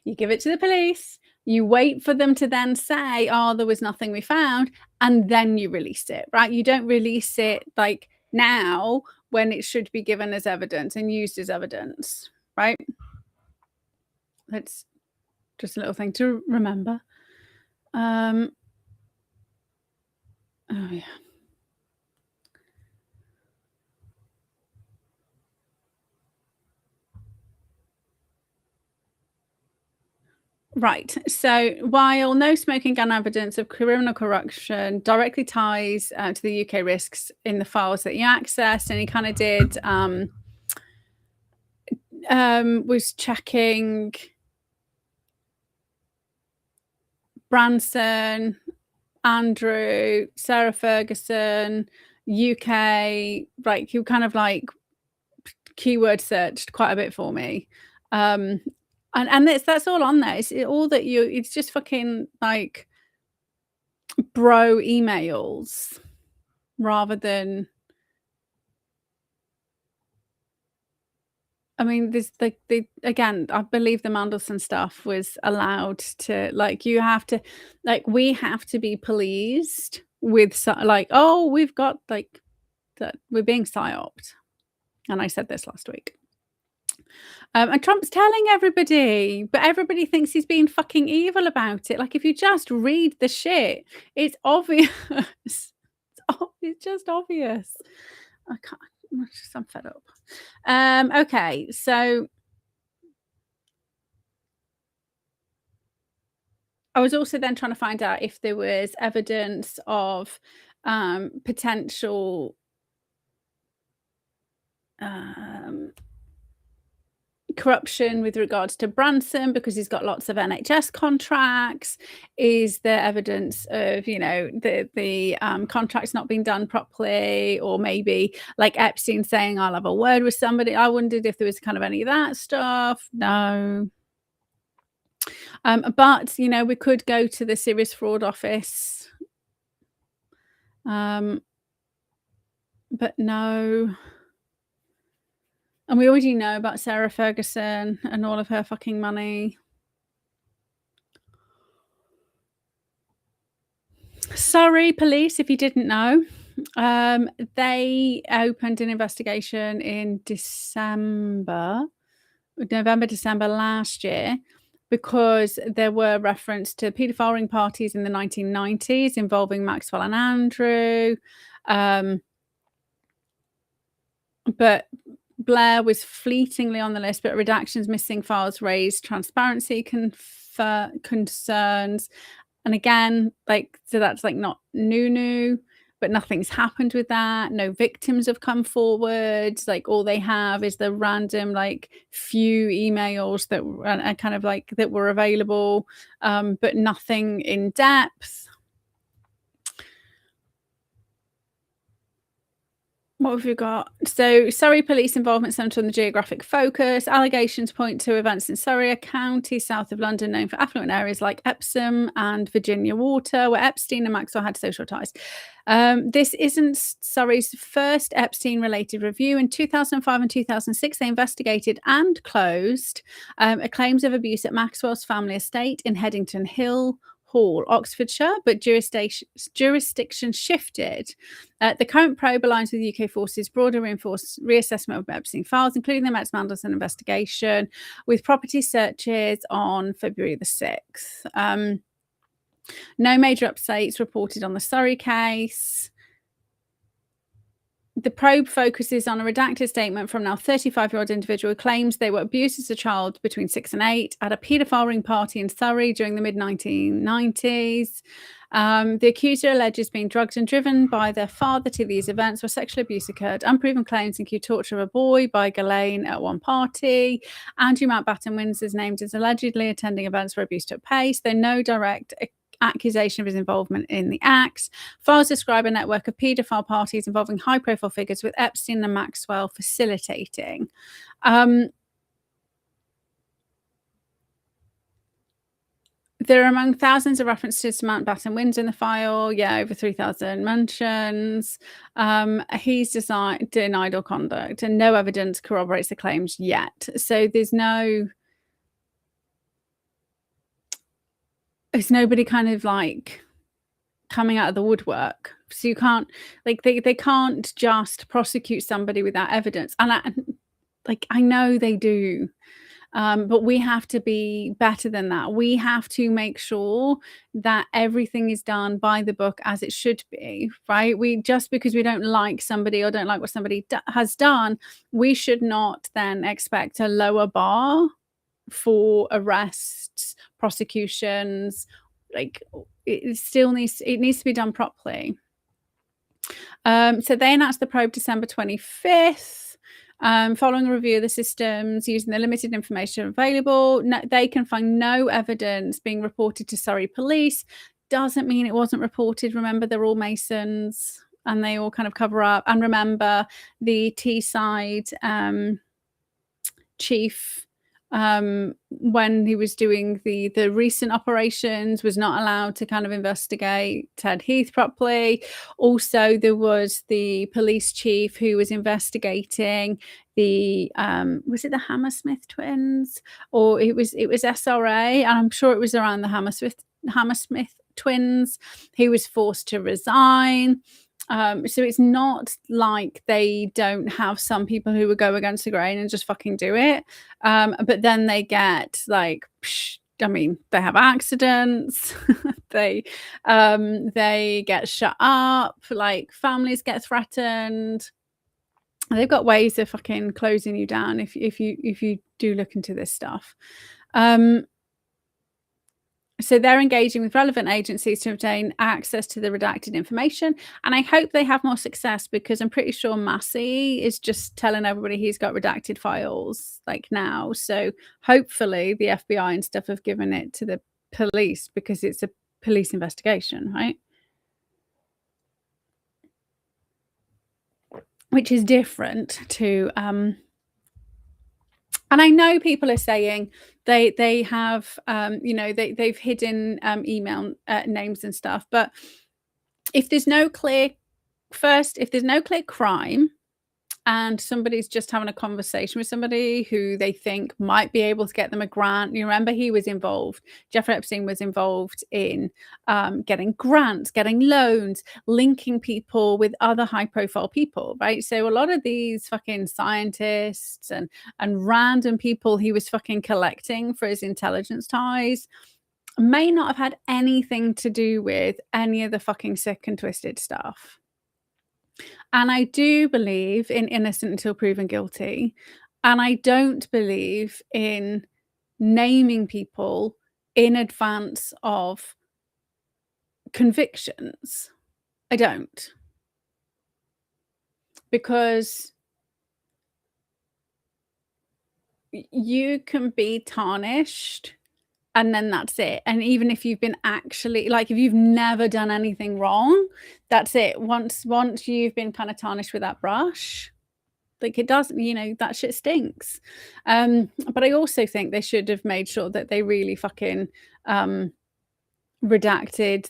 You give it to the police, you wait for them to then say, oh, there was nothing we found, and then you release it, right? You don't release it like now when it should be given as evidence and used as evidence, right? That's just a little thing to remember. Oh yeah. Right. So while no smoking gun evidence of criminal corruption directly ties to the UK risks in the files that you accessed, and he kind of did was checking Branson, Andrew, Sarah Ferguson, UK, like, he kind of like keyword searched quite a bit for me. And that's all on there. It's just fucking like bro emails rather than, I mean, there's again, I believe the Mandelson stuff was allowed to, like, you have to, like, we have to be pleased with, like, oh, we've got, like, that we're being psyoped. And I said this last week. And Trump's telling everybody, but everybody thinks he's being fucking evil about it. Like, if you just read the shit, it's obvious. It's just obvious. I can't. I'm fed up. Okay, so I was also then trying to find out if there was evidence of potential corruption with regards to Branson, because he's got lots of NHS contracts. Is there evidence of, the contracts not being done properly, or maybe like Epstein saying, I'll have a word with somebody? I wondered if there was kind of any of that stuff. No. But we could go to the Serious Fraud Office. But no. And we already know about Sarah Ferguson and all of her fucking money. Sorry, police, if you didn't know. They opened an investigation in November, December last year, because there were reference to paedophile ring parties in the 1990s involving Maxwell and Andrew. But Blair was fleetingly on the list, but redactions, missing files raised transparency concerns. And again, like, so that's like not new, but nothing's happened with that. No victims have come forward. Like, all they have is the random, like, few emails that are kind of like that were available, but nothing in depth. What have you got? So Surrey police involvement centre on the geographic focus. Allegations point to events in Surrey, a county south of London known for affluent areas like Epsom and Virginia Water, where Epstein and Maxwell had social ties. This isn't Surrey's first Epstein-related review. In 2005 and 2006, they investigated and closed claims of abuse at Maxwell's family estate in Headington Hill Hall, Oxfordshire, but jurisdiction shifted. The current probe aligns with UK forces' broader reassessment of Epstein files, including the Met's Mandelson investigation, with property searches on February the 6th. No major updates reported on the Surrey case. The probe focuses on a redacted statement from now 35-year-old individual who claims they were abused as a child between 6 and 8 at a paedophile ring party in Surrey during the mid-1990s. The accuser alleges being drugged and driven by their father to these events where sexual abuse occurred. Unproven claims include torture of a boy by Ghislaine at one party. Andrew Mountbatten Windsor is named as allegedly attending events where abuse took place, though no direct accusation of his involvement in the acts. Files describe a network of paedophile parties involving high-profile figures, with Epstein and Maxwell facilitating. There are among thousands of references to Mountbatten Windsor in the file. Yeah, over 3,000 mentions. He's denied all conduct, and no evidence corroborates the claims yet. So there's nobody kind of like coming out of the woodwork. So you can't, like, they can't just prosecute somebody without evidence. And I know they do. But we have to be better than that. We have to make sure that everything is done by the book as it should be, right? Just because we don't like somebody or don't like what somebody has done, we should not then expect a lower bar for arrests, prosecutions. Like, it needs to be done properly. So they announced the probe December 25th. Following a review of the systems using the limited information available, they can find no evidence being reported to Surrey police. Doesn't mean it wasn't reported. Remember, they're all Masons and they all kind of cover up. And remember, the Teesside chief, when he was doing the recent operations, was not allowed to kind of investigate Ted Heath properly. Also, there was the police chief who was investigating the was it the Hammersmith twins, or it was SRA, and I'm sure it was around the Hammersmith twins. He was forced to resign. So it's not like they don't have some people who would go against the grain and just fucking do it. But then they get like, they have accidents. they get shut up. Like, families get threatened. They've got ways of fucking closing you down if you do look into this stuff. So they're engaging with relevant agencies to obtain access to the redacted information. And I hope they have more success, because I'm pretty sure Massey is just telling everybody he's got redacted files like now. So hopefully the FBI and stuff have given it to the police, because it's a police investigation, right? Which is different to... And I know people are saying they have, they've hidden email names and stuff. But if there's no clear crime, and somebody's just having a conversation with somebody who they think might be able to get them a grant. You remember, he was involved. Jeffrey Epstein was involved in getting grants, getting loans, linking people with other high-profile people, right? So a lot of these fucking scientists and random people he was fucking collecting for his intelligence ties may not have had anything to do with any of the fucking sick and twisted stuff. And I do believe in innocent until proven guilty. And I don't believe in naming people in advance of convictions. I don't. Because you can be tarnished and then that's it. And even if you've been actually like, if you've never done anything wrong, that's it. Once you've been kind of tarnished with that brush, like it doesn't, you know, that shit stinks. But I also think they should have made sure that they really fucking redacted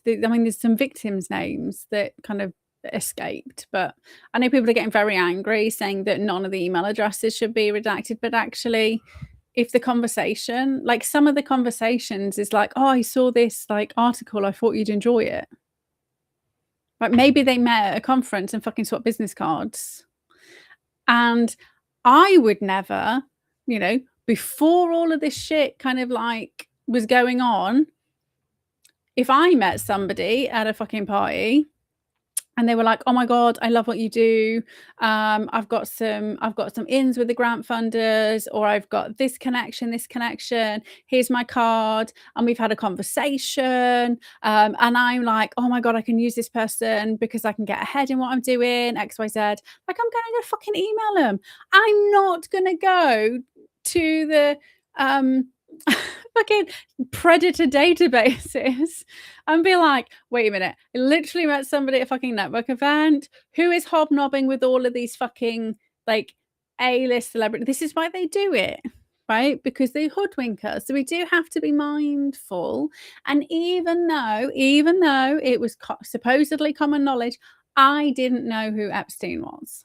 I mean, there's some victims' names that kind of escaped, but I know people are getting very angry saying that none of the email addresses should be redacted, but actually if the conversation, like some of the conversations is like, oh, I saw this like article, I thought you'd enjoy it. Like maybe they met at a conference and fucking swapped business cards. And I would never, you know, before all of this shit kind of like was going on, if I met somebody at a fucking party and they were like, oh my God, I love what you do. I've got some ins with the grant funders, or I've got this connection, here's my card. And we've had a conversation. And I'm like, oh my God, I can use this person because I can get ahead in what I'm doing, X, Y, Z. Like, I'm going to go fucking email them. I'm not going to go to the, fucking predator databases and be like, wait a minute, I literally met somebody at a fucking network event who is hobnobbing with all of these fucking like A-list celebrities. This is why they do it, right? Because they hoodwink us. So we do have to be mindful. And even though it was supposedly common knowledge, I didn't know who Epstein was.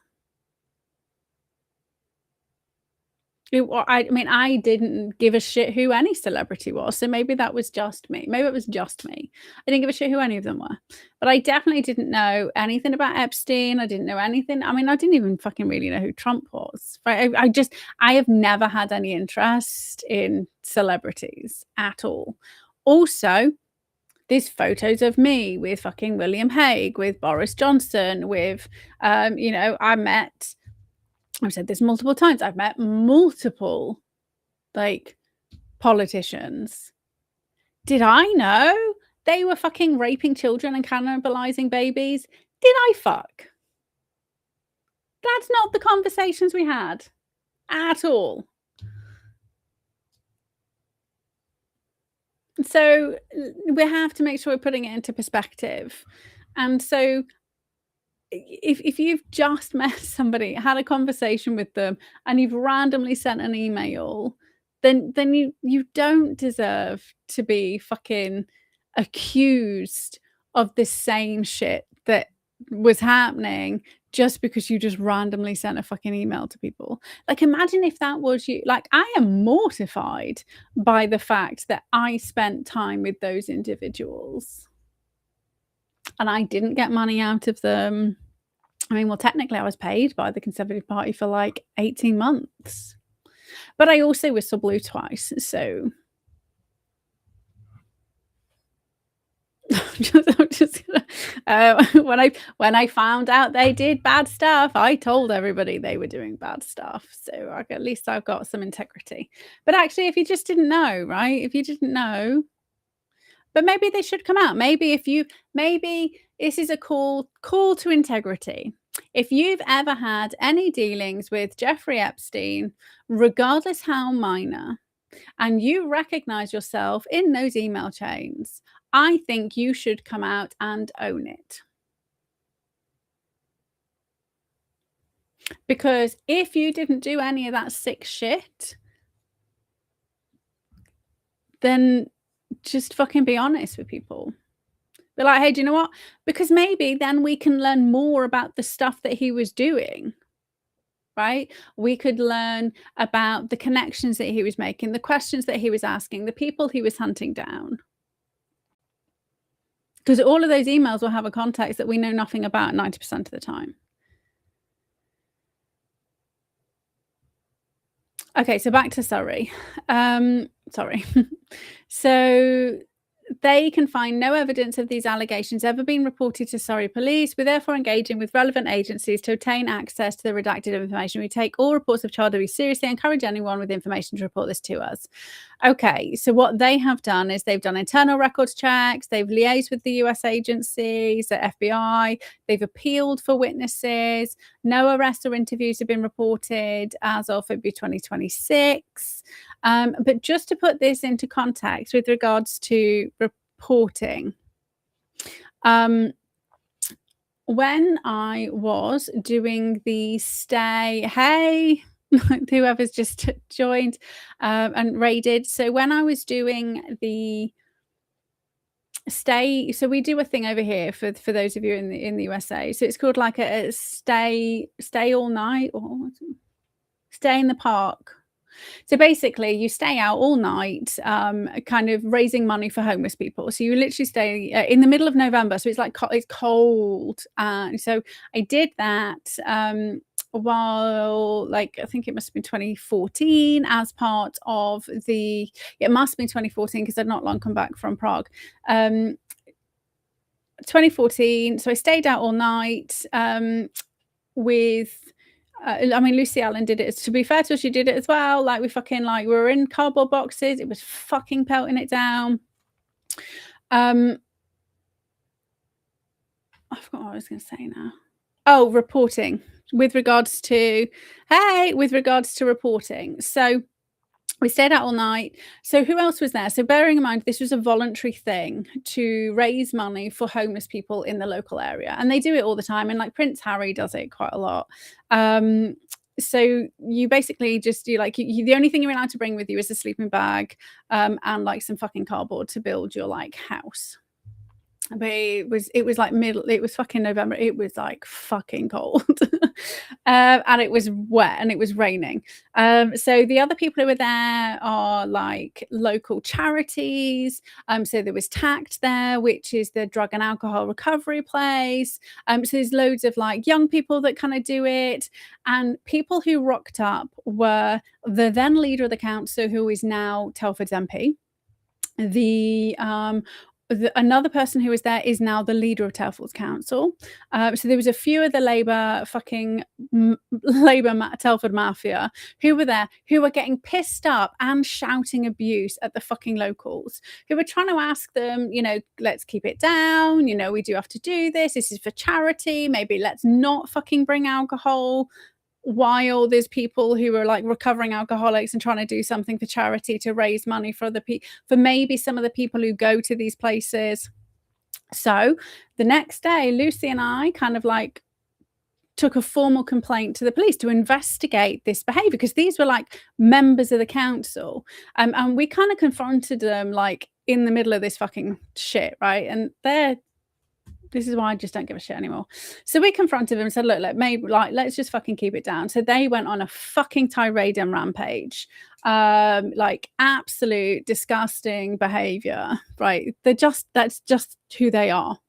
I mean, I didn't give a shit who any celebrity was, so maybe that was just me. Maybe it was just me. I didn't give a shit who any of them were. But I definitely didn't know anything about Epstein. I didn't know anything. I mean, I didn't even fucking really know who Trump was. Right? I have never had any interest in celebrities at all. Also, there's photos of me with fucking William Hague, with Boris Johnson, with, you know, I've said this multiple times. I've met multiple like politicians. Did I know they were fucking raping children and cannibalizing babies? Did I fuck? That's not the conversations we had at all. So we have to make sure we're putting it into perspective. And so if you've just met somebody, had a conversation with them, and you've randomly sent an email, then you don't deserve to be fucking accused of the same shit that was happening just because you just randomly sent a fucking email to people. Like, imagine if that was you. Like, I am mortified by the fact that I spent time with those individuals and I didn't get money out of them. I mean, well, technically I was paid by the Conservative Party for like 18 months, but I also whistle blew twice. So I'm just gonna, when I found out they did bad stuff, I told everybody they were doing bad stuff. So at least I've got some integrity. But actually, if you just didn't know, right? If you didn't know, but maybe they should come out. Maybe this is a call to integrity. If you've ever had any dealings with Jeffrey Epstein, regardless how minor, and you recognize yourself in those email chains, I think you should come out and own it. Because if you didn't do any of that sick shit, then just fucking be honest with people. Be like, hey, do you know what? Because maybe then we can learn more about the stuff that he was doing, right? We could learn about the connections that he was making, the questions that he was asking, the people he was hunting down. Because all of those emails will have a context that we know nothing about 90% of the time. Okay, so back to Surrey. Sorry. So they can find no evidence of these allegations ever being reported to Surrey Police. We're therefore engaging with relevant agencies to obtain access to the redacted information. We take all reports of child abuse seriously and encourage anyone with information to report this to us. Okay, so what they have done is they've done internal records checks, they've liaised with the US agencies, the FBI, they've appealed for witnesses. No arrests or interviews have been reported as of February 2026. But just to put this into context with regards to reporting, when I was doing the stay, hey, whoever's just joined and raided. So when I was doing the stay, so we do a thing over here for those of you in the USA. So it's called like a stay all night, or stay in the park. So basically, you stay out all night, kind of raising money for homeless people. So you literally stay in the middle of November. So it's like it's cold. So I did that while, like, I think it must have been 2014 as part of the, it must have been 2014 because I'd not long come back from Prague. 2014. So I stayed out all night with I mean, Lucy Allen did it. To be fair to her, she did it as well. Like, we were in cardboard boxes. It was fucking pelting it down. I forgot what I was going to say now. Oh, reporting with regards to reporting. So we stayed out all night. So who else was there? So bearing in mind, this was a voluntary thing to raise money for homeless people in the local area. And they do it all the time. And like Prince Harry does it quite a lot. So you basically just do like, the only thing you're allowed to bring with you is a sleeping bag and like some fucking cardboard to build your like house. But it was like it was fucking November. It was like fucking cold. And it was wet and it was raining. So the other people who were there are like local charities. So there was TACT there, which is the drug and alcohol recovery place. So there's loads of like young people that kind of do it. And people who rocked up were the then leader of the council, who is now Telford's MP. Another person who was there is now the leader of Telford's council. So there was a few of the Telford mafia who were there, who were getting pissed up and shouting abuse at the fucking locals, who were trying to ask them, you know, let's keep it down. You know, we do have to do this. This is for charity. Maybe let's not fucking bring alcohol, while there's people who are like recovering alcoholics and trying to do something for charity to raise money for for maybe some of the people who go to these places. So the next day, Lucy and I kind of like took a formal complaint to the police to investigate this behavior, because these were like members of the council. And we kind of confronted them like in the middle of this fucking shit, right? And this is why I just don't give a shit anymore. So we confronted them and said, look, let's just fucking keep it down. So they went on a fucking tirade and rampage, like absolute disgusting behavior, right? That's just who they are.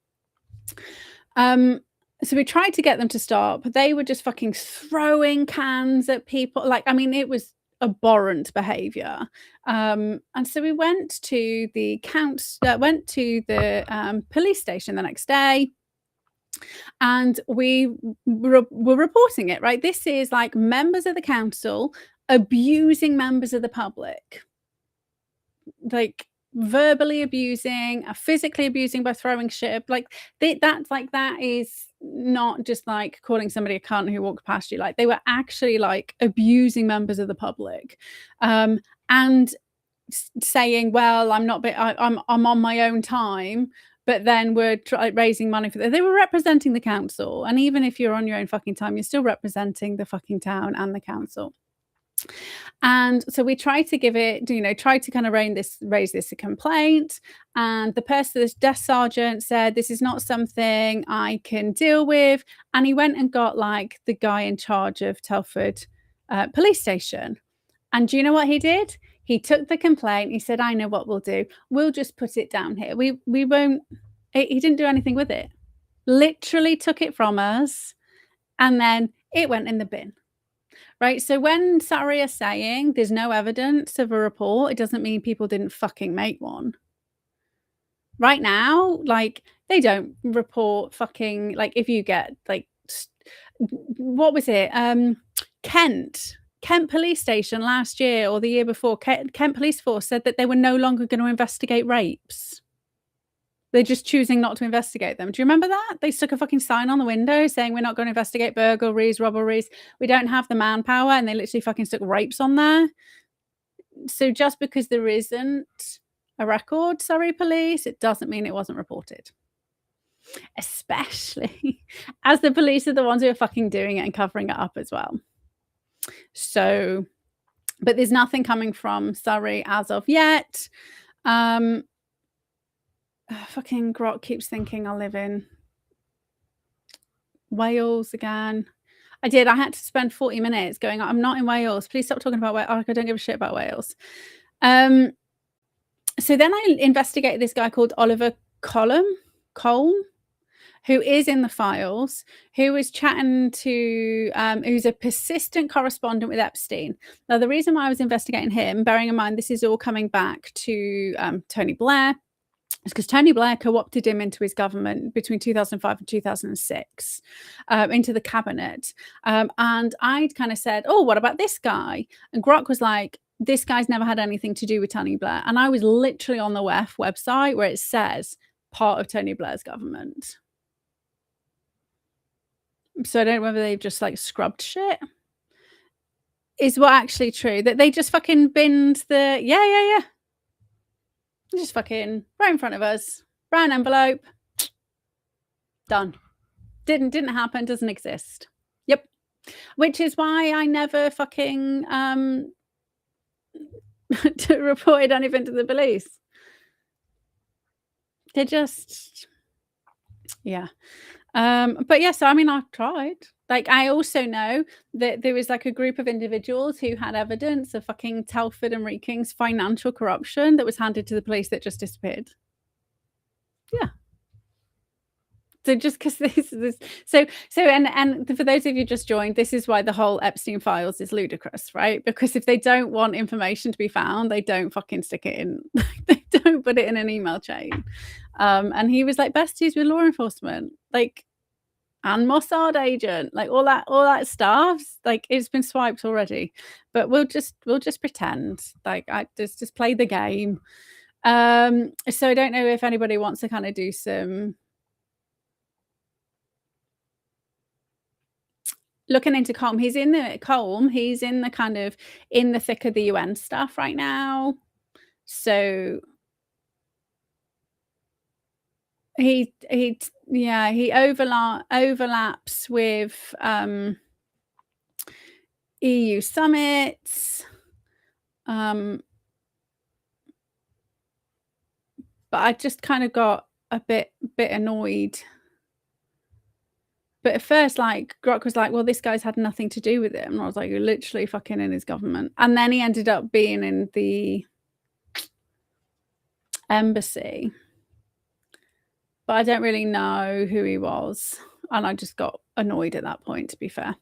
So we tried to get them to stop. They were just fucking throwing cans at people. Like, I mean, it was abhorrent behavior. And so we went to the police station the next day, and we were reporting it, right? This is like members of the council abusing members of the public, like verbally abusing, physically abusing by throwing shit. Like that is not just like calling somebody a cunt who walked past you. Like, they were actually like abusing members of the public, and saying, well, I'm on my own time, but then we're raising money for they were representing the council. And even if you're on your own fucking time, you're still representing the fucking town and the council. And so we tried to kind of raise this a complaint. And the desk sergeant said, this is not something I can deal with. And he went and got like the guy in charge of Telford police station. And do you know what he did? He took the complaint. He said, I know what we'll do. We'll just put it down here. We won't. He didn't do anything with it. Literally took it from us. And then it went in the bin. Right. So when Surrey are saying there's no evidence of a report, it doesn't mean people didn't fucking make one. Right now, like, they don't report fucking, like, if you get, like, what was it? Kent police station last year or the year before, Kent police force said that they were no longer gonna investigate rapes. They're just choosing not to investigate them. Do you remember that? They stuck a fucking sign on the window saying, "We're not gonna investigate burglaries, robberies. We don't have the manpower," and they literally fucking stuck rapes on there. So just because there isn't a record, Surrey police, it doesn't mean it wasn't reported. Especially as the police are the ones who are fucking doing it and covering it up as well. So, but there's nothing coming from Surrey as of yet. Fucking Grok keeps thinking I live in Wales again. I did. I had to spend 40 minutes going, I'm not in Wales. Please stop talking about Wales. I don't give a shit about Wales. So then I investigated this guy called Oliver Colm, who is in the files, who was chatting to, who's a persistent correspondent with Epstein. Now, the reason why I was investigating him, bearing in mind this is all coming back to Tony Blair, is because Tony Blair co-opted him into his government between 2005 and 2006, into the cabinet. And I'd kind of said, oh, what about this guy? And Grok was like, this guy's never had anything to do with Tony Blair. And I was literally on the WEF website where it says part of Tony Blair's government. So I don't know whether they've just like scrubbed shit. Is what actually true that they just fucking binned the yeah. Just fucking right in front of us. Brown envelope. Done. Didn't happen, doesn't exist. Yep. Which is why I never fucking reported anything to the police. They just yeah. But yeah, so I mean I've tried. Like I also know that there was like a group of individuals who had evidence of fucking Telford and Reeking's financial corruption that was handed to the police that just disappeared. Yeah. So just because this so and for those of you just joined, this is why the whole Epstein files is ludicrous, right? Because if they don't want information to be found, they don't fucking stick it in. They don't put it in an email chain. And he was like besties with law enforcement, like and Mossad agent, like all that stuff. Like it's been swiped already, but we'll just pretend like I just play the game. So I don't know if anybody wants to kind of do some looking into Colm. He's in the kind of in the thick of the UN stuff right now. So he overlaps with EU summits. But I just kind of got a bit annoyed. But at first, like, Grok was like, well, this guy's had nothing to do with it. And I was like, you're literally fucking in his government. And then he ended up being in the embassy. But I don't really know who he was. And I just got annoyed at that point, to be fair.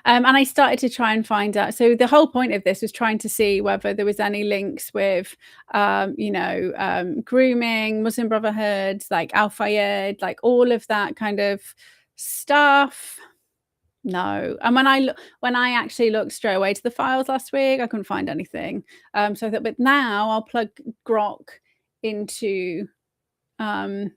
And I started to try and find out. So the whole point of this was trying to see whether there was any links with, grooming, Muslim Brotherhood, like Al Fayed, like all of that kind of stuff. No. And when I actually looked straight away to the files last week, I couldn't find anything. So I thought, but now I'll plug Grok into the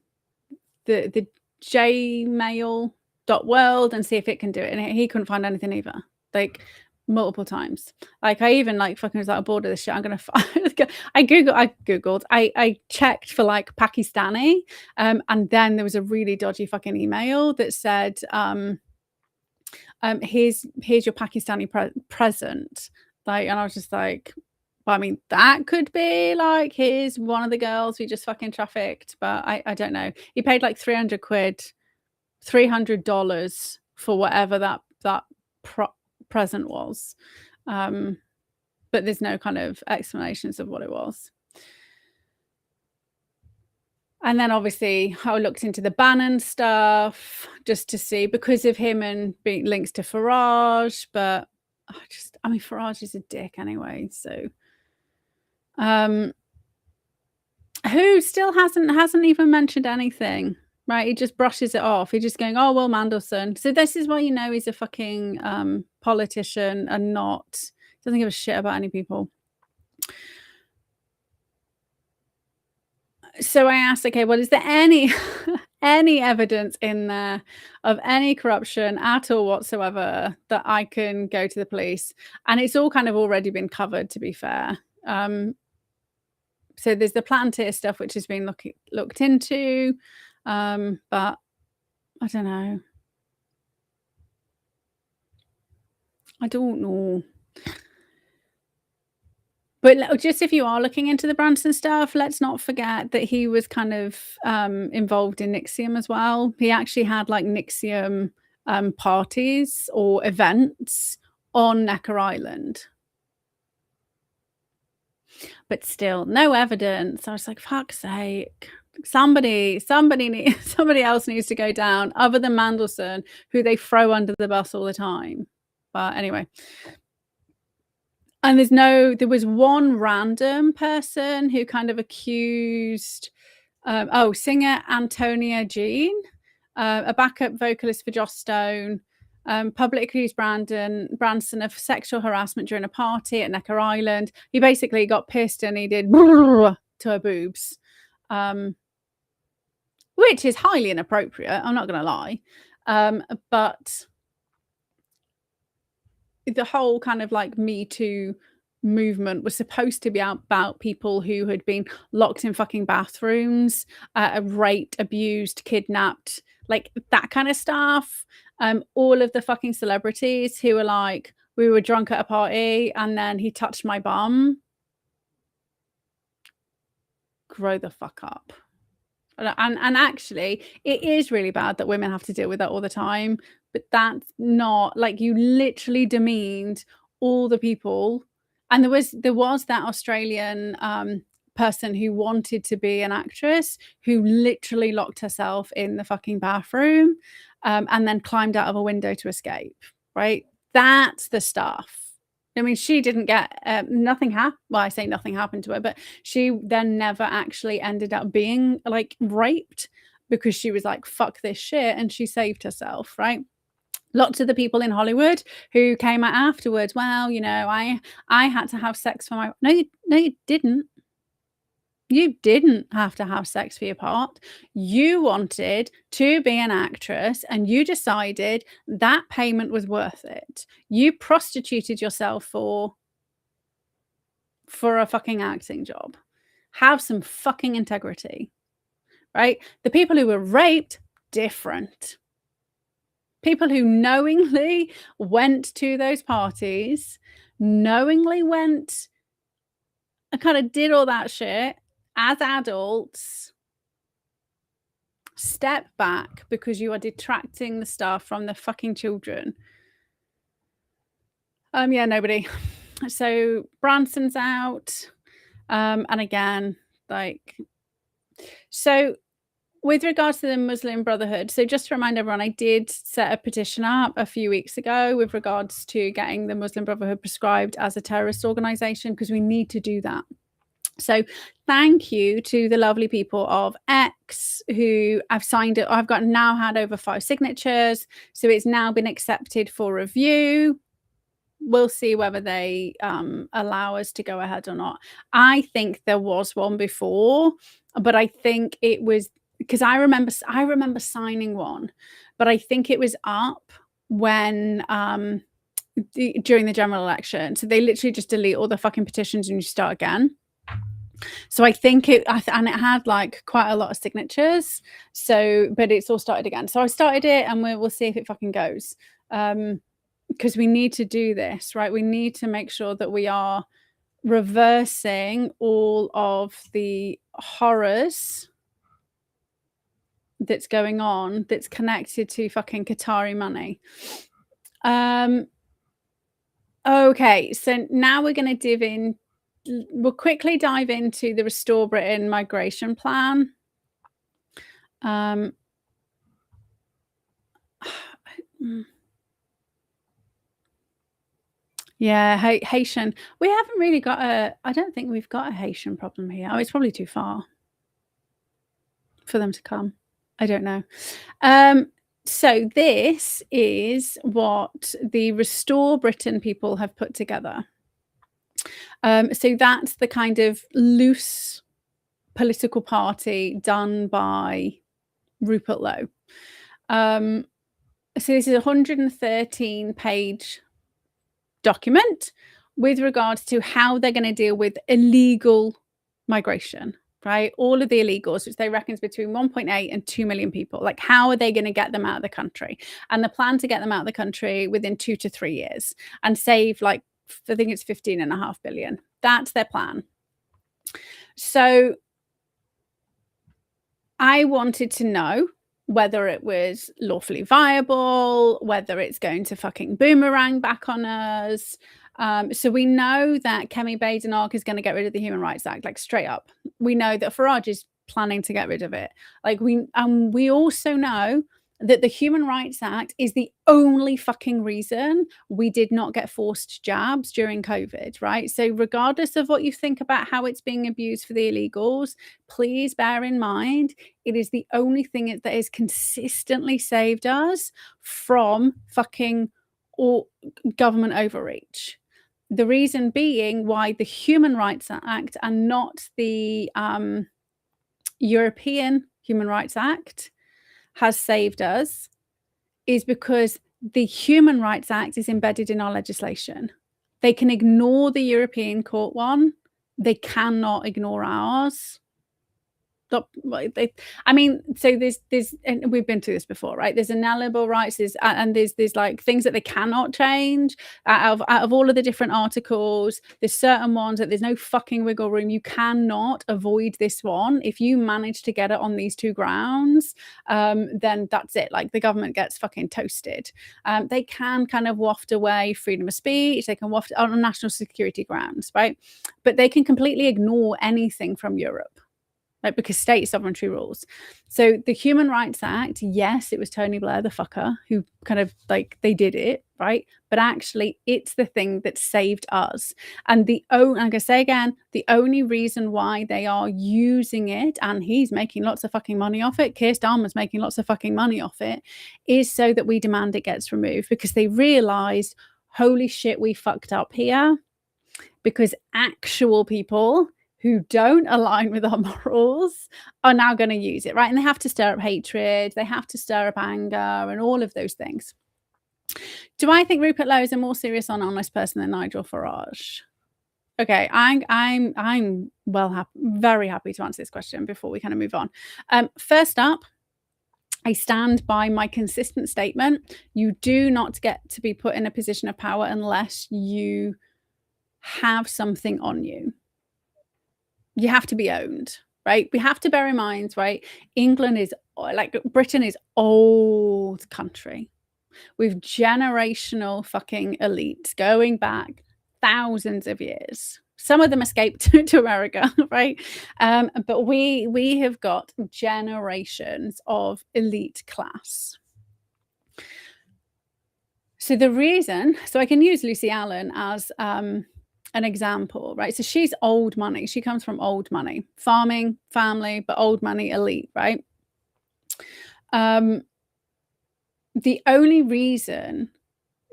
jmail.world and see if it can do it. And he couldn't find anything either. Like multiple times. Like I even like fucking was like bored of this shit. I'm gonna find I googled. I checked for like Pakistani, and then there was a really dodgy fucking email that said, here's your Pakistani present. Like, and I was just like, well, I mean, that could be like, here's one of the girls we just fucking trafficked, but I don't know. He paid like 300 quid, $300 for whatever that present was. But there's no kind of explanations of what it was. And then obviously I looked into the Bannon stuff just to see, because of him and being links to Farage, but I mean, Farage is a dick anyway. So, Who still hasn't even mentioned anything, right? He just brushes it off. He's just going, "Oh, well, Mandelson." So this is why you know he's a fucking, politician and not doesn't give a shit about any people. So I asked, "Okay, well, is there any any evidence in there of any corruption at all whatsoever that I can go to the police?" And it's all kind of already been covered, to be fair. Um, so there's the Plantier stuff, which has been looked into, but I don't know. I don't know. But just if you are looking into the Branson stuff, let's not forget that he was kind of involved in Nixium as well. He actually had like Nixium parties or events on Necker Island. But still, no evidence. I was like, fuck's sake. Somebody else needs to go down other than Mandelson, who they throw under the bus all the time. But anyway, and there was one random person who kind of accused, singer Antonia Jean, a backup vocalist for Joss Stone, publicly accused Branson of sexual harassment during a party at Necker Island. He basically got pissed and he did to her boobs, which is highly inappropriate. I'm not going to lie. But the whole kind of like Me Too movement was supposed to be about people who had been locked in fucking bathrooms, raped, abused, kidnapped, like that kind of stuff. All of the fucking celebrities who were like, we were drunk at a party and then he touched my bum. Grow the fuck up. And actually, it is really bad that women have to deal with that all the time. But that's not like you literally demeaned all the people. And there was that Australian person who wanted to be an actress who literally locked herself in the fucking bathroom and then climbed out of a window to escape. Right? That's the stuff. I mean, she didn't get nothing happened. Well, I say nothing happened to her, but she then never actually ended up being like raped because she was like, fuck this shit. And she saved herself, right? Lots of the people in Hollywood who came out afterwards, well, you know, I had to have sex for my no, you didn't. You didn't have to have sex for your part. You wanted to be an actress and you decided that payment was worth it. You prostituted yourself for a fucking acting job. Have some fucking integrity, right? The people who were raped, different. People who knowingly went to those parties, knowingly went and kind of did all that shit as adults, step back because you are detracting the stuff from the fucking children. Yeah, nobody. So Branson's out. And again, like, so with regards to the Muslim Brotherhood, so just to remind everyone, I did set a petition up a few weeks ago with regards to getting the Muslim Brotherhood prescribed as a terrorist organization because we need to do that. So thank you to the lovely people of X who I've signed it. I've now had over 5 signatures. So it's now been accepted for review. We'll see whether they allow us to go ahead or not. I think there was one before, but I think it was because I remember signing one, but I think it was up when during the general election. So they literally just delete all the fucking petitions and you start again. So I think and it had like quite a lot of signatures. So, but it's all started again. So I started it and we'll see if it fucking goes. Because we need to do this, right? We need to make sure that we are reversing all of the horrors that's going on that's connected to fucking Qatari money. Okay, so now we're going to we'll quickly dive into the Restore Britain migration plan. Yeah, Haitian. We haven't really got I don't think we've got a Haitian problem here. Oh, it's probably too far. for them to come. I don't know. So this is what the Restore Britain people have put together. So that's the kind of loose political party done by Rupert Lowe. So this is a 113-page document with regards to how they're going to deal with illegal migration, right? All of the illegals, which they reckon is between 1.8 and 2 million people. Like, how are they going to get them out of the country? And the plan to get them out of the country within 2 to 3 years and save, like, I think it's 15.5 billion. That's their plan. So I wanted to know whether it was lawfully viable, whether it's going to fucking boomerang back on us. So we know that Kemi Badenoch is going to get rid of the Human Rights Act, like straight up. We know that Farage is planning to get rid of it. Like we also know that the Human Rights Act is the only fucking reason we did not get forced jabs during COVID, right? So regardless of what you think about how it's being abused for the illegals, please bear in mind, it is the only thing that has consistently saved us from fucking government overreach. The reason being why the Human Rights Act and not the European Human Rights Act has saved us is because the Human Rights Act is embedded in our legislation. They can ignore the European Court one. They cannot ignore ours. I mean, so there's, and we've been through this before, right? There's inalienable rights, there's like things that they cannot change out of all of the different articles. There's certain ones that there's no fucking wiggle room. You cannot avoid this one. If you manage to get it on these two grounds, then that's it. Like, the government gets fucking toasted. They can kind of waft away freedom of speech. They can waft on national security grounds, right? But they can completely ignore anything from Europe. Like, because state sovereignty rules. So the Human Rights Act, yes, it was Tony Blair, the fucker, who kind of like, they did it, right? But actually, it's the thing that saved us. And I'm going to say again, the only reason why they are using it, and he's making lots of fucking money off it, Keir Starmer's making lots of fucking money off it, is so that we demand it gets removed, because they realized, holy shit, we fucked up here, because actual people who don't align with our morals are now going to use it, right? And they have to stir up hatred, they have to stir up anger, and all of those things. Do I think Rupert Lowe is a more serious and honest person than Nigel Farage? Okay, I'm very happy to answer this question before we kind of move on. First up, I stand by my consistent statement. You do not get to be put in a position of power unless you have something on you. You have to be owned, right? We have to bear in mind, right? England is, like, Britain is old country with generational fucking elites going back thousands of years. Some of them escaped to America, right? But we have got generations of elite class. So the reason, so I can use Lucy Allen as an example, right? So she's old money. She comes from old money, farming family, but old money elite, right? The only reason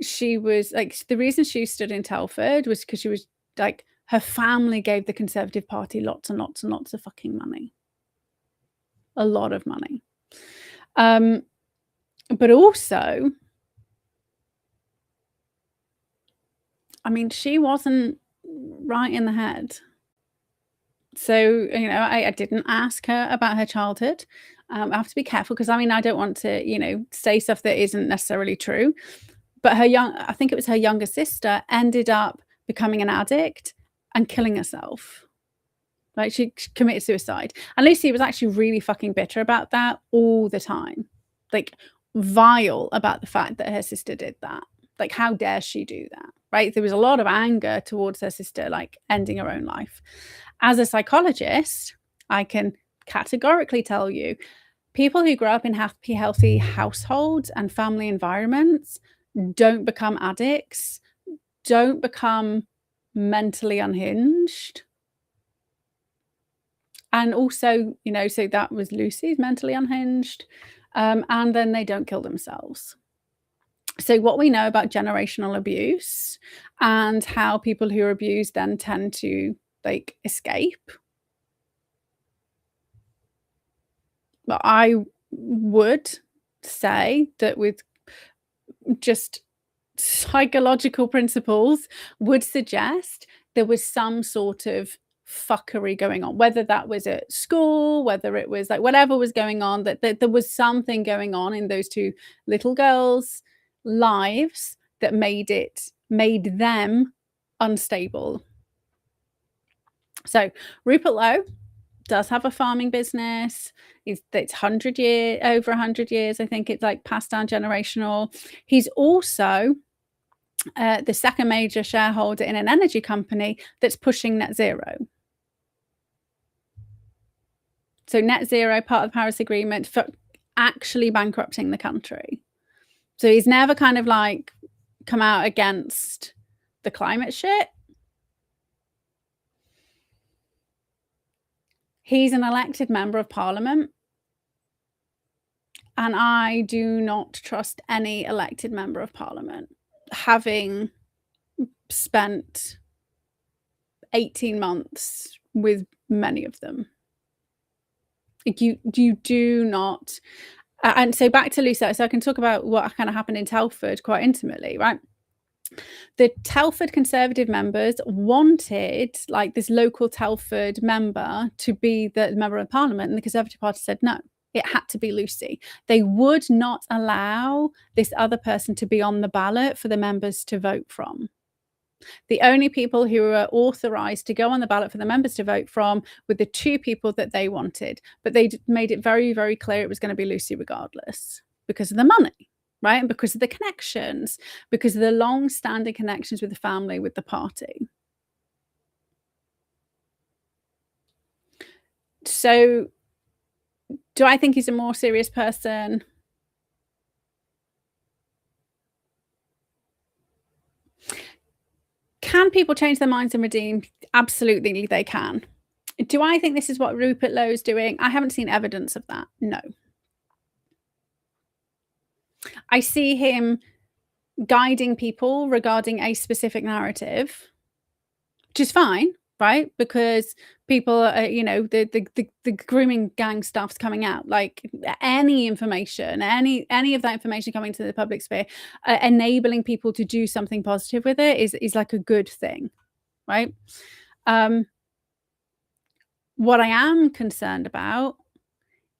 she was like, the reason she stood in Telford was because she was like, her family gave the Conservative Party lots and lots and lots of fucking money. A lot of money. But also, I mean, she wasn't right in the head. So, you know, I didn't ask her about her childhood. I have to be careful because, I mean, I don't want to, you know, say stuff that isn't necessarily true. But I think it was her younger sister ended up becoming an addict and killing herself. Like, she committed suicide. And Lucy was actually really fucking bitter about that all the time. Like, vile about the fact that her sister did that. Like, how dare she do that, right? There was a lot of anger towards her sister, like, ending her own life. As a psychologist, I can categorically tell you, people who grow up in happy, healthy households and family environments don't become addicts, don't become mentally unhinged. And also, you know, so that was Lucy's mentally unhinged, and then they don't kill themselves. So what we know about generational abuse and how people who are abused then tend to, like, escape. But I would say that with just psychological principles would suggest there was some sort of fuckery going on, whether that was at school, whether it was like whatever was going on, that there was something going on in those two little girls' lives that made them unstable. So Rupert Lowe does have a farming business. It's over 100 years. I think it's like passed down generational. He's also the second major shareholder in an energy company that's pushing net zero. So net zero, part of the Paris Agreement, for actually bankrupting the country. So he's never kind of like come out against the climate shit. He's an elected member of parliament. And I do not trust any elected member of parliament, having spent 18 months with many of them. You do not. And so back to Lucy, so I can talk about what kind of happened in Telford quite intimately, right? The Telford Conservative members wanted like this local Telford member to be the member of parliament, and the Conservative Party said no. It had to be Lucy. They would not allow this other person to be on the ballot for the members to vote from. The only people who were authorised to go on the ballot for the members to vote from were the two people that they wanted. But they made it very, very clear it was going to be Lucy regardless, because of the money, right? And because of the connections, because of the long-standing connections with the family, with the party. So do I think he's a more serious person? Can people change their minds and redeem? Absolutely, they can. Do I think this is what Rupert Lowe's doing? I haven't seen evidence of that. No. I see him guiding people regarding a specific narrative, which is fine, right? Because people are, you know, the grooming gang stuff's coming out. Like any information, any of that information coming to the public sphere, enabling people to do something positive with it is like a good thing, right? What I am concerned about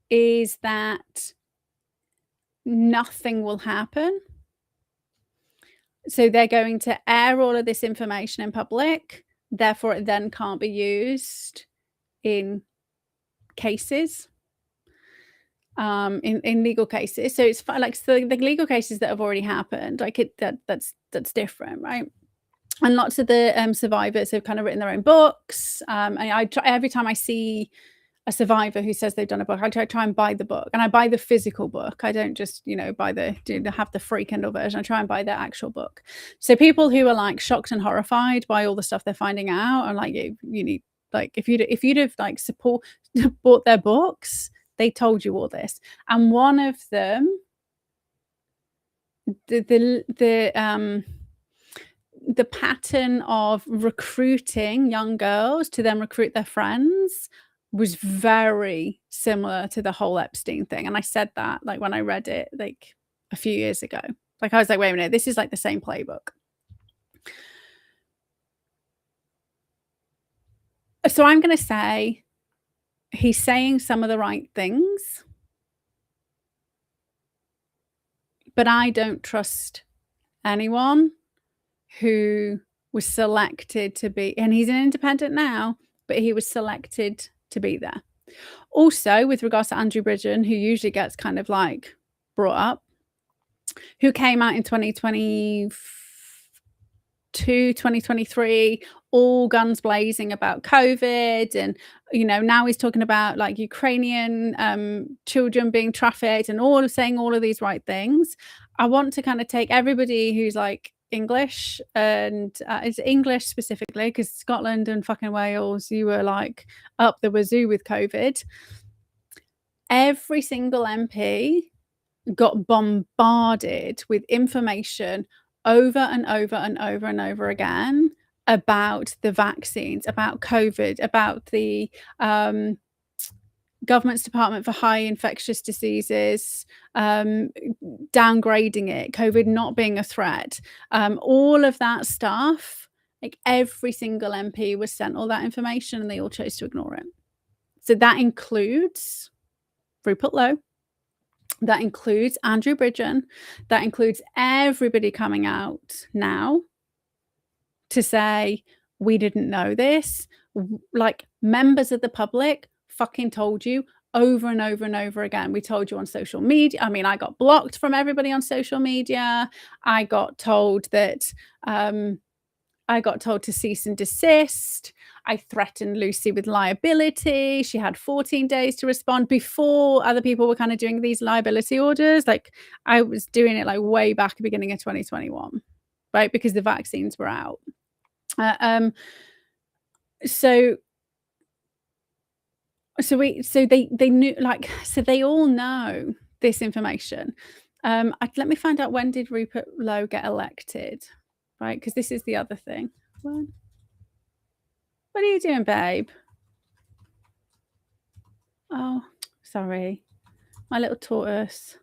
is that nothing will happen. So they're going to air all of this information in public, therefore it then can't be used in cases, in legal cases. So it's like, so the legal cases that have already happened, like that's different, right? And lots of the survivors have kind of written their own books. And I try, every time I see a survivor who says they've done a book, I try and buy the book, and I buy the physical book. I don't just, you know, have the free Kindle version. I try and buy their actual book. So people who are like shocked and horrified by all the stuff they're finding out, are like, you need, like, if you'd have like bought their books, they told you all this. And one of them, the pattern of recruiting young girls to then recruit their friends was very similar to the whole Epstein thing. And I said that like when I read it like a few years ago. Like I was like, wait a minute, this is like the same playbook. So I'm going to say he's saying some of the right things, but I don't trust anyone who was selected to be, and he's an independent now, but he was selected to be there. Also, with regards to Andrew Bridgen, who usually gets kind of like brought up, who came out in 2022, 2023, all guns blazing about COVID, and you know, now he's talking about like Ukrainian children being trafficked, and saying all of these right things. I want to kind of take everybody who's like English, and it's English specifically, because Scotland and fucking Wales, you were like up the wazoo with COVID. Every single MP got bombarded with information over and over and over and over again about the vaccines, about COVID, about the government's Department for High Infectious Diseases downgrading it, COVID not being a threat, all of that stuff. Like every single MP was sent all that information, and they all chose to ignore it. So that includes Rupert Lowe, that includes Andrew Bridgen, that includes everybody coming out now to say, we didn't know this. Like, members of the public fucking told you over and over and over again. We told you on social media. I mean, I got blocked from everybody on social media. I got told that I got told to cease and desist. I threatened Lucy with liability. She had 14 days to respond before other people were kind of doing these liability orders. Like, I was doing it like way back at the beginning of 2021, right? Because the vaccines were out. So they knew, like, so they all know this information. Let me find out, when did Rupert Lowe get elected? Right, because this is the other thing. What are you doing, babe? Oh, sorry. My little tortoise.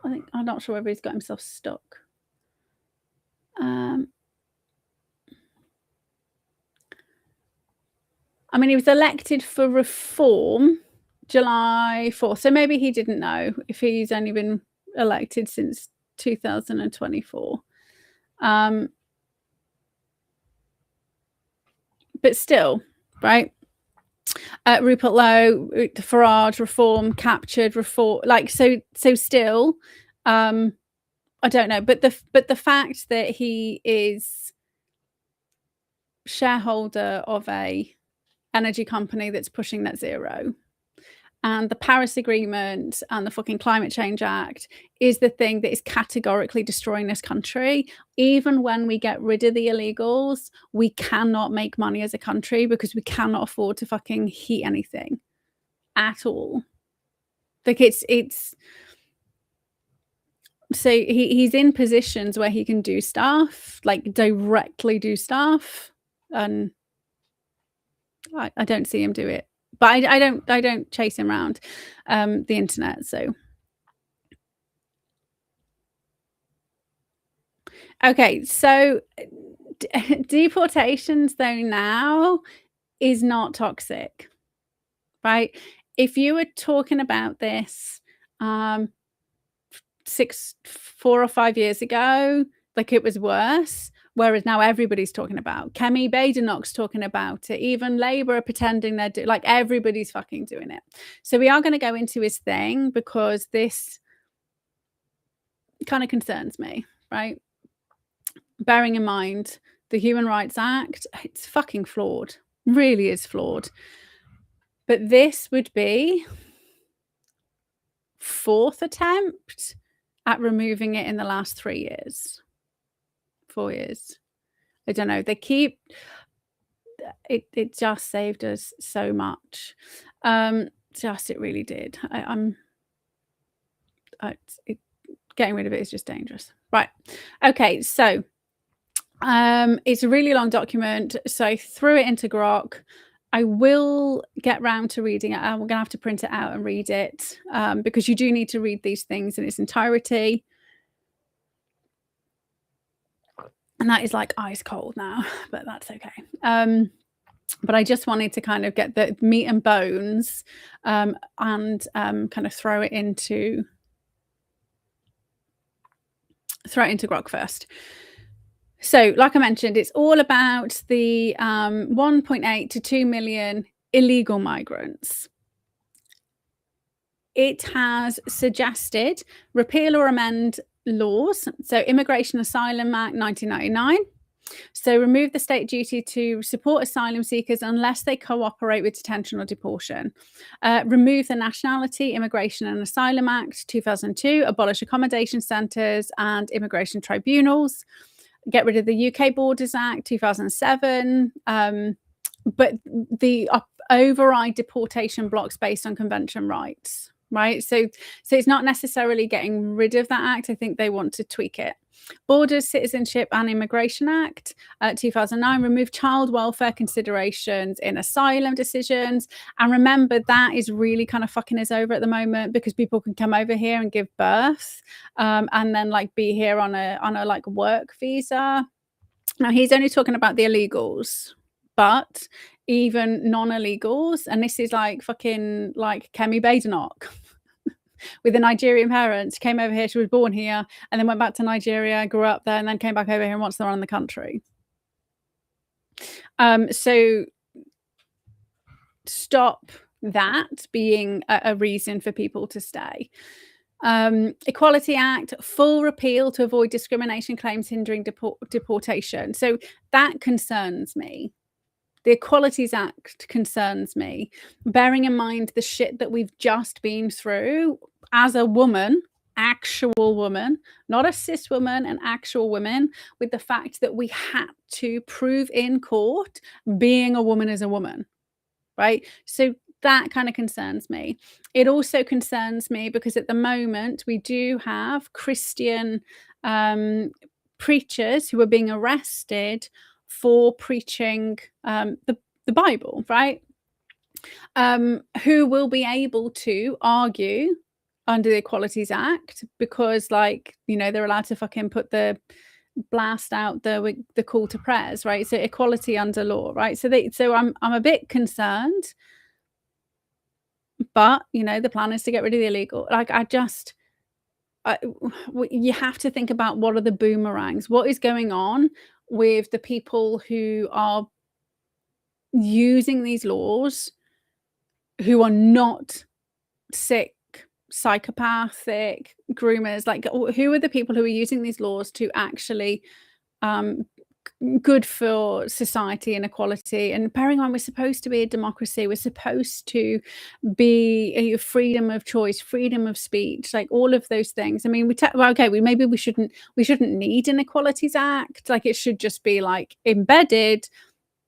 I'm not sure whether he's got himself stuck. I mean, he was elected for Reform July 4th. So maybe he didn't know if he's only been elected since 2024. But still, right? Rupert Lowe, Farage, Reform, captured, Reform, like, so still, I don't know, but the fact that he is shareholder of a energy company that's pushing net zero, and the Paris Agreement and the fucking Climate Change Act is the thing that is categorically destroying this country. Even when we get rid of the illegals, we cannot make money as a country because we cannot afford to fucking heat anything at all. Like, it's so he's in positions where he can do stuff, like directly do stuff, and I don't see him do it. But I don't chase him around the internet. So okay, so deportations though now is not toxic, right? If you were talking about this 4 or 5 years ago, like, it was worse. Whereas now everybody's talking about, Kemi Badenoch's talking about it. Even Labour are pretending they're like, everybody's fucking doing it. So we are going to go into his thing because this kind of concerns me, right? Bearing in mind the Human Rights Act, it's fucking flawed. Really is flawed. But this would be 4th attempt at removing it in the last 3 years. 4 years. I don't know. They keep it just saved us so much. It really did. Getting rid of it is just dangerous. Right. Okay. So it's a really long document. So I threw it into Grok. I will get round to reading it. I'm going to have to print it out and read it because you do need to read these things in its entirety. And that is like ice cold now, but that's okay. But I just wanted to kind of get the meat and bones and kind of throw it into Grok first. So, like I mentioned, it's all about the 1.8 to 2 million illegal migrants. It has suggested repeal or amend laws. So, Immigration Asylum Act 1999, So remove the state duty to support asylum seekers unless they cooperate with detention or deportation. Remove the Nationality, Immigration and Asylum Act 2002. Abolish accommodation centres and immigration tribunals. Get rid of the UK Borders Act 2007. But the override deportation blocks based on convention rights, right? So it's not necessarily getting rid of that act. I think they want to tweak it. Borders, Citizenship and Immigration Act 2009. Remove child welfare considerations in asylum decisions. And remember, that is really kind of fucking us over at the moment, because people can come over here and give birth and then like be here on a like work visa. Now he's only talking about the illegals, but even non-illegals, and this is like fucking like Kemi Badenoch with the Nigerian parents, came over here, she was born here, and then went back to Nigeria, grew up there, and then came back over here and wants to run the country. So stop that being a reason for people to stay. Equality Act, full repeal to avoid discrimination claims hindering deportation. So that concerns me. The Equalities Act concerns me, bearing in mind the shit that we've just been through as a woman, actual woman, not a cis woman, an actual woman, with the fact that we had to prove in court being a woman is a woman, right? So that kind of concerns me. It also concerns me because at the moment we do have Christian preachers who are being arrested for preaching the Bible, right? Who will be able to argue under the Equalities Act because, like, you know, they're allowed to fucking put the blast out the call to prayers, right? So equality under law, right? So I'm a bit concerned, but you know, the plan is to get rid of the illegal. Like, you have to think about what are the boomerangs, what is going on with the people who are using these laws, who are not sick, psychopathic, groomers. Like, who are the people who are using these laws to actually good for society and equality? And bearing in mind, we're supposed to be a democracy, we're supposed to be a freedom of choice, freedom of speech, like all of those things. I mean, we shouldn't need an Equalities Act, like it should just be like embedded,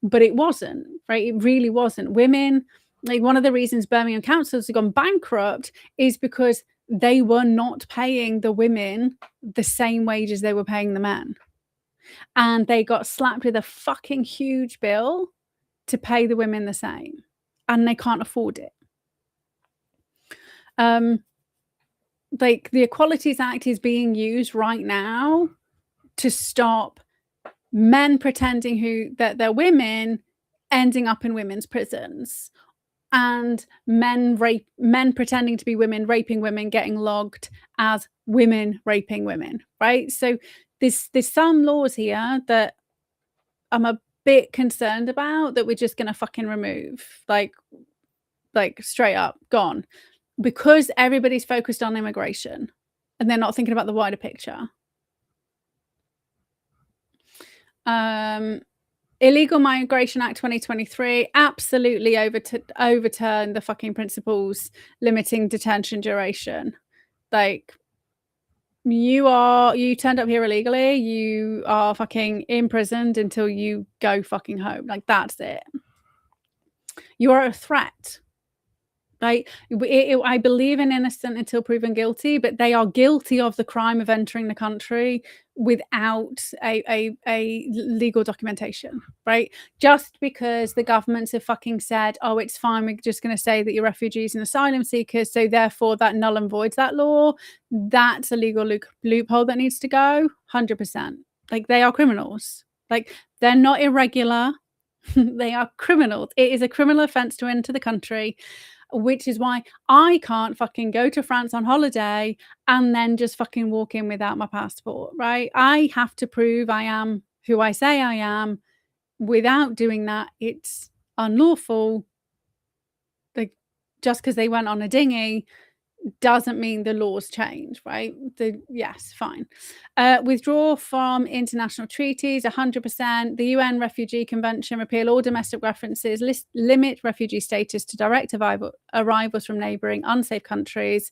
but it wasn't, right? It really wasn't. Women, like, one of the reasons Birmingham councils have gone bankrupt is because they were not paying the women the same wages they were paying the men. And they got slapped with a fucking huge bill to pay the women the same. And they can't afford it. Like, the Equalities Act is being used right now to stop men pretending that they're women ending up in women's prisons, and men pretending to be women, raping women, getting logged as women raping women, right? So there's some laws here that I'm a bit concerned about that we're just gonna fucking remove, like straight up gone, because everybody's focused on immigration and they're not thinking about the wider picture. Illegal Migration Act 2023 absolutely overturned the fucking principles limiting detention duration. Like, you turned up here illegally, you are fucking imprisoned until you go fucking home. Like, that's it. You are a threat. Right? I believe in innocent until proven guilty, but they are guilty of the crime of entering the country without a legal documentation, right? Just because the governments have fucking said, oh, it's fine, we're just going to say that you're refugees and asylum seekers, so therefore that null and voids that law. That's a legal loophole that needs to go, 100%. Like, they are criminals. Like, they're not irregular. They are criminals. It is a criminal offense to enter the country, which is why I can't fucking go to France on holiday and then just fucking walk in without my passport, right? I have to prove I am who I say I am. Without doing that, it's unlawful. Like, just because they went on a dinghy doesn't mean the laws change, right? Yes, fine. Withdraw from international treaties, 100%. The UN Refugee Convention, repeal all domestic references, limit refugee status to direct arrivals from neighbouring unsafe countries.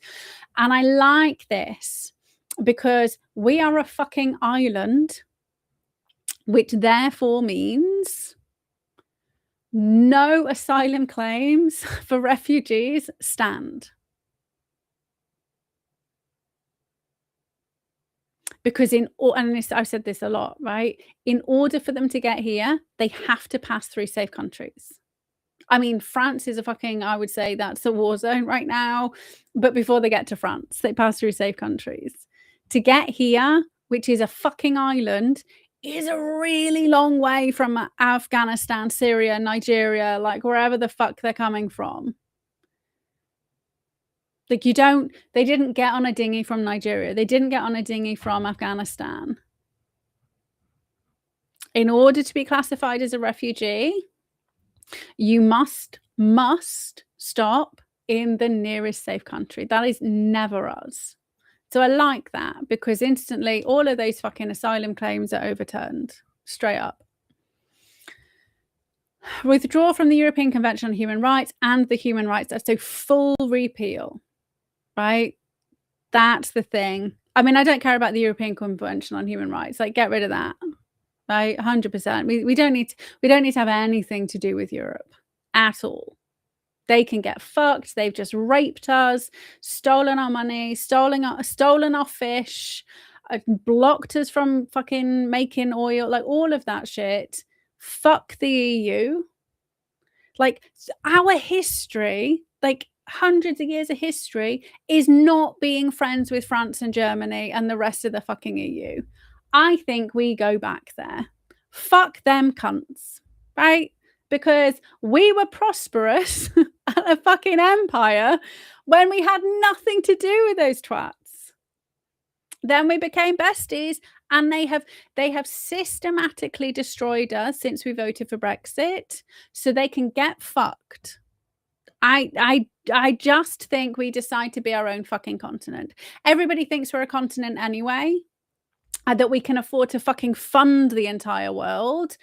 And I like this because we are a fucking island, which therefore means no asylum claims for refugees stand. Because I've said this a lot, right? In order for them to get here, they have to pass through safe countries. I mean, France is I would say that's a war zone right now. But before they get to France, they pass through safe countries. To get here, which is a fucking island, is a really long way from Afghanistan, Syria, Nigeria, like wherever the fuck they're coming from. Like they didn't get on a dinghy from Nigeria. They didn't get on a dinghy from Afghanistan. In order to be classified as a refugee, you must stop in the nearest safe country. That is never us. So I like that because instantly all of those fucking asylum claims are overturned straight up. Withdraw from the European Convention on Human Rights and the Human Rights Act. So full repeal. Right? That's the thing. I mean, I don't care about the European Convention on Human Rights. Like, get rid of that. Right? 100%. We don't need to have anything to do with Europe at all. They can get fucked. They've just raped us, stolen our money, stolen our fish, blocked us from fucking making oil, like all of that shit. Fuck the EU. Like, our history, like hundreds of years of history, is not being friends with France and Germany and the rest of the fucking EU. I think we go back there. Fuck them cunts, right? Because we were prosperous at a fucking empire when we had nothing to do with those twats. Then we became besties, and they have systematically destroyed us since we voted for Brexit, so they can get fucked. I just think we decide to be our own fucking continent. Everybody thinks we're a continent anyway, that we can afford to fucking fund the entire world.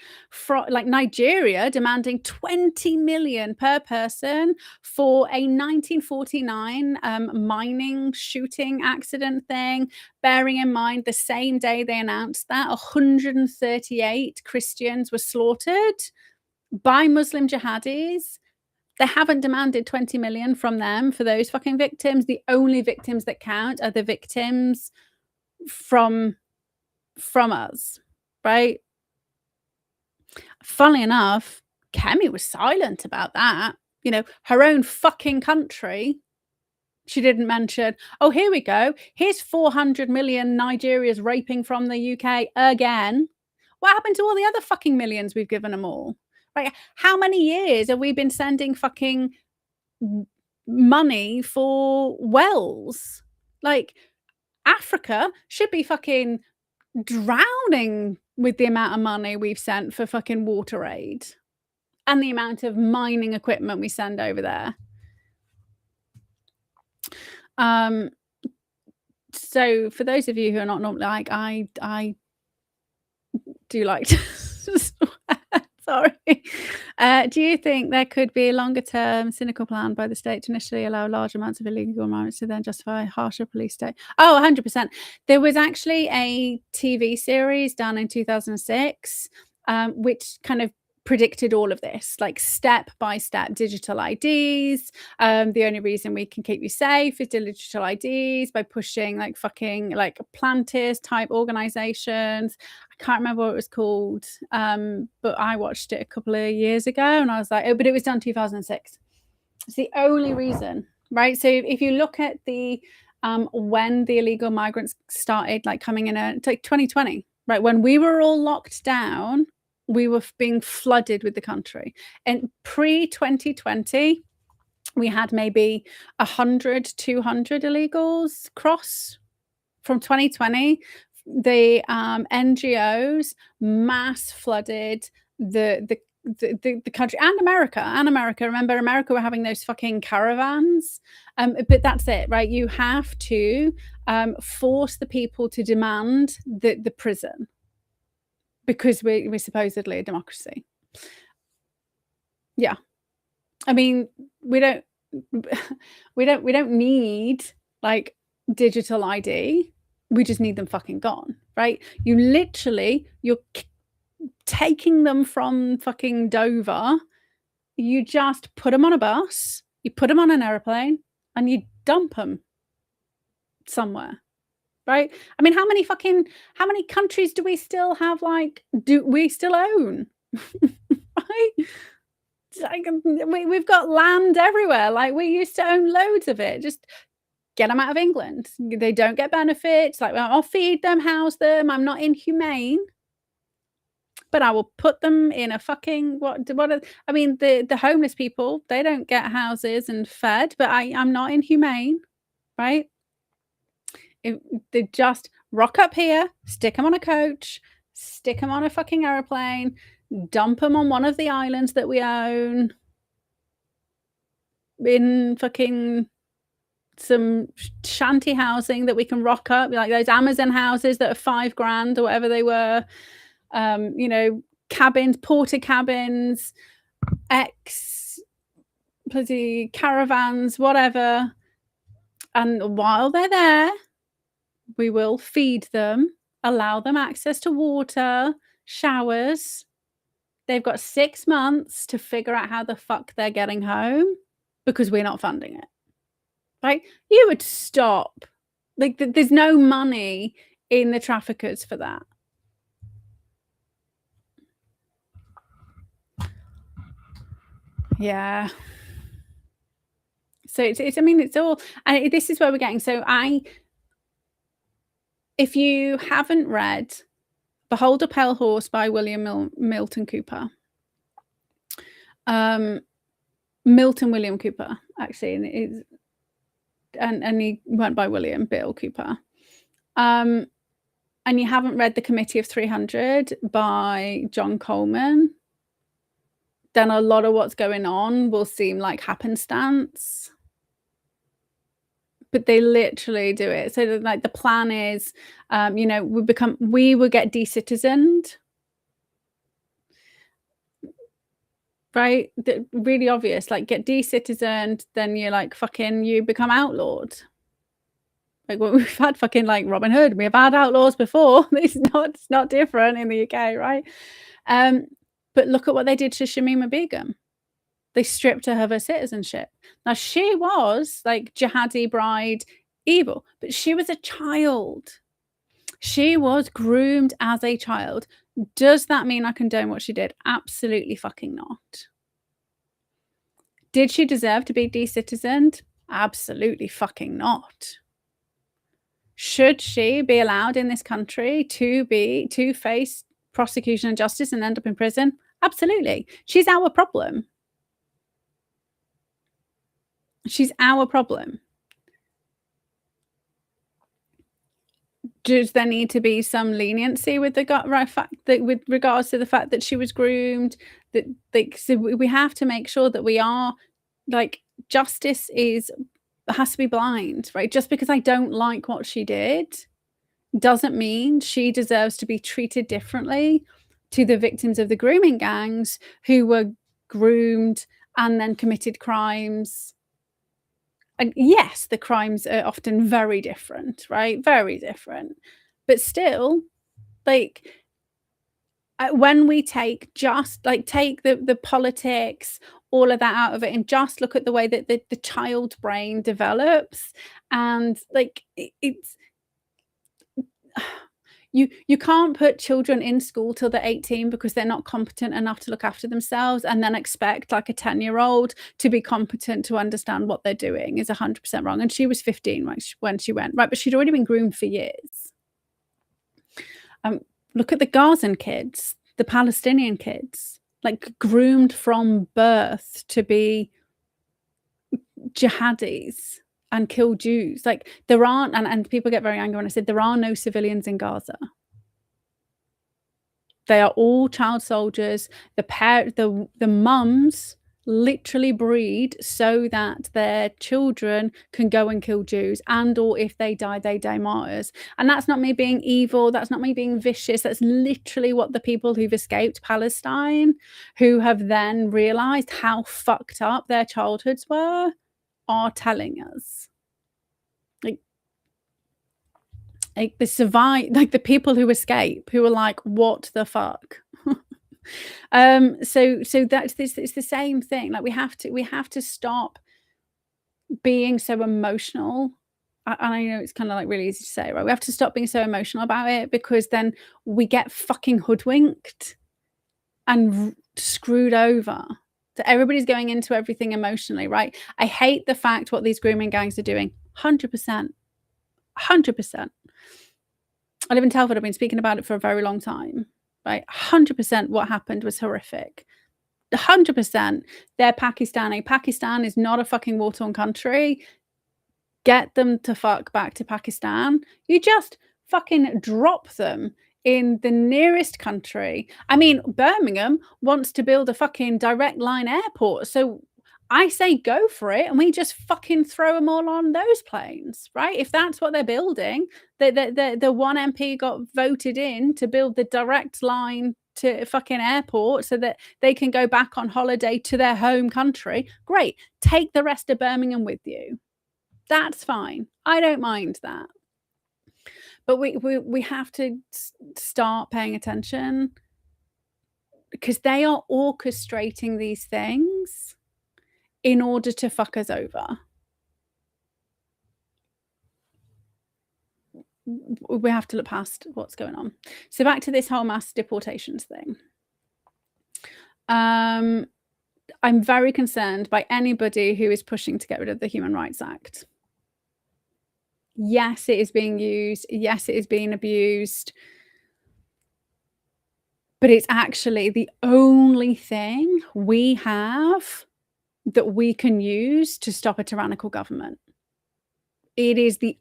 Like Nigeria demanding 20 million per person for a 1949 mining shooting accident thing, bearing in mind the same day they announced that 138 Christians were slaughtered by Muslim jihadis. They haven't demanded 20 million from them for those fucking victims. The only victims that count are the victims from us, right? Funnily enough, Kemi was silent about that. You know, her own fucking country. She didn't mention, oh, here we go. Here's 400 million Nigerians raping from the UK again. What happened to all the other fucking millions we've given them all? Like, how many years have we been sending fucking money for wells? Like, Africa should be fucking drowning with the amount of money we've sent for fucking water aid and the amount of mining equipment we send over there. So for those of you who are not normally like, I do like to sorry. Do you think there could be a longer term cynical plan by the state to initially allow large amounts of illegal migrants to then justify a harsher police state? Oh, 100%. There was actually a TV series done in 2006, which kind of predicted all of this, like step by step digital IDs. The only reason we can keep you safe is digital IDs by pushing like fucking like plantist type organizations. I can't remember what it was called, but I watched it a couple of years ago and I was like, oh, but it was done 2006. It's the only reason, right? So if you look at the when the illegal migrants started like coming in, it's like 2020, right? When we were all locked down, we were being flooded with the country. And pre-2020, we had maybe 100, 200 illegals cross. From 2020, the NGOs mass flooded the the country and America. Remember, America were having those fucking caravans. But that's it, right? You have to force the people to demand the prison because we're supposedly a democracy. Yeah, I mean, we don't need like digital ID. We just need them fucking gone, right? You're taking them from fucking Dover. You just put them on a bus, you put them on an airplane, and you dump them somewhere, right? I mean, how many countries do we still have? Like, do we still own? Right? Like, we've got land everywhere. Like, we used to own loads of it. Just get them out of England. They don't get benefits. Like, I'll feed them, house them. I'm not inhumane, but I will put them in a fucking I mean, the homeless people, they don't get houses and fed, but I'm not inhumane, right? They just rock up here, stick them on a coach, stick them on a fucking airplane, dump them on one of the islands that we own in fucking some shanty housing that we can rock up, like those Amazon houses that are $5,000 or whatever they were. You know, cabins, porta cabins, bloody caravans, whatever. And while they're there, we will feed them, allow them access to water, showers. They've got 6 months to figure out how the fuck they're getting home because we're not funding it. Right? You would stop. Like, there's no money in the traffickers for that. Yeah. So I mean, it's all, and this is where we're getting. So if you haven't read Behold a Pale Horse by William Milton Cooper, Milton William Cooper, actually, and he went by William Bill Cooper. And you haven't read The Committee of 300 by John Coleman, then a lot of what's going on will seem like happenstance. But they literally do it. So like the plan is, you know, we will get decitizened. Right? Really obvious, like get decitizened, then you're like fucking, you become outlawed. Like, well, we've had fucking like Robin Hood, we have had outlaws before. It's not different in the UK, right? But look at what they did to Shamima Begum. They stripped her of her citizenship. Now, she was like jihadi bride evil, but she was a child. She was groomed as a child. Does that mean I condone what she did? Absolutely fucking not. Did she deserve to be decitizened? Absolutely fucking not. Should she be allowed in this country to face prosecution and justice and end up in prison? Absolutely. She's our problem. She's our problem. Does there need to be some leniency with with regards to the fact that she was groomed? So we have to make sure that we are like, justice has to be blind, right? Just because I don't like what she did doesn't mean she deserves to be treated differently to the victims of the grooming gangs who were groomed and then committed crimes. And yes, the crimes are often very different, right? Very different. But still, like, when we take the politics, all of that out of it, and just look at the way that the child brain develops, and like it's you can't put children in school till they're 18 because they're not competent enough to look after themselves, and then expect like a 10-year-old to be competent to understand what they're doing is 100% wrong. And she was 15 when she went, right? But she'd already been groomed for years. Look at the Gazan kids, the Palestinian kids, like groomed from birth to be jihadis and kill Jews. Like, there aren't, and people get very angry when I said there are no civilians in Gaza. They are all child soldiers. The mums literally breed so that their children can go and kill Jews, and or if they die martyrs. And that's not me being evil, that's not me being vicious, that's literally what the people who've escaped Palestine, who have then realized how fucked up their childhoods were, are telling us. Like the people who escape, who are like, what the fuck? So that's this, it's the same thing. Like we have to stop being so emotional. And I know it's kind of like really easy to say, right? We have to stop being so emotional about it, because then we get fucking hoodwinked and screwed over. So everybody's going into everything emotionally, right? I hate the fact what these grooming gangs are doing. 100%. I live in Telford. I've been speaking about it for a very long time, right? 100% what happened was horrific. 100% they're Pakistani. Pakistan is not a fucking war-torn country. Get them to fuck back to Pakistan. You just fucking drop them in the nearest country. I mean, Birmingham wants to build a fucking direct line airport. So I say go for it, and we just fucking throw them all on those planes, right? If that's what they're building, the one MP got voted in to build the direct line to fucking airport so that they can go back on holiday to their home country. Great. Take the rest of Birmingham with you. That's fine. I don't mind that. But we have to start paying attention, because they are orchestrating these things in order to fuck us over. We have to look past what's going on. So back to this whole mass deportations thing. I'm very concerned by anybody who is pushing to get rid of the Human Rights Act. Yes, it is being used. Yes, it is being abused. But it's actually the only thing we have that we can use to stop a tyrannical government. It is the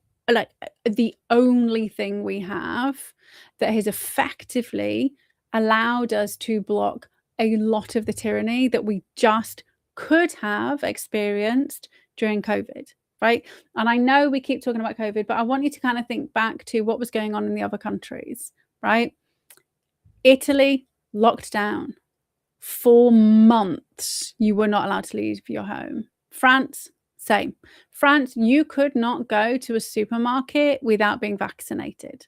only thing we have that has effectively allowed us to block a lot of the tyranny that we just could have experienced during COVID, right? And I know we keep talking about COVID, but I want you to kind of think back to what was going on in the other countries, right? Italy locked down for months. You were not allowed to leave your home. France, same. France, you could not go to a supermarket without being vaccinated.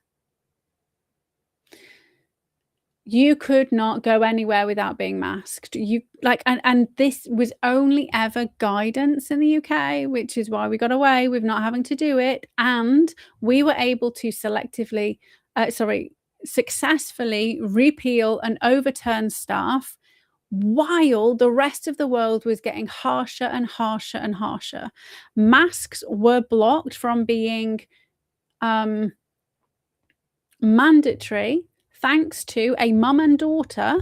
You could not go anywhere without being masked. And this was only ever guidance in the UK, which is why we got away with not having to do it. And we were able to successfully repeal and overturn stuff while the rest of the world was getting harsher and harsher and harsher. Masks were blocked from being mandatory, thanks to a mum and daughter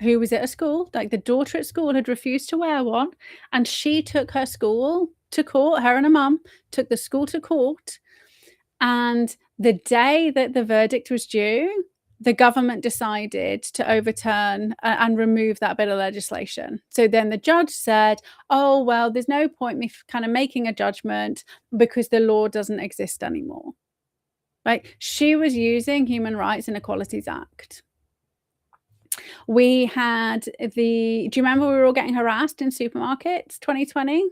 who was at a school. Like, the daughter at school had refused to wear one, and she took her school to court. Her and her mum took the school to court, and the day that the verdict was due, the government decided to overturn and remove that bit of legislation. So then the judge said, oh, well, there's no point me kind of making a judgment because the law doesn't exist anymore. Right? She was using Human Rights and Equalities Act. We had do you remember we were all getting harassed in supermarkets 2020?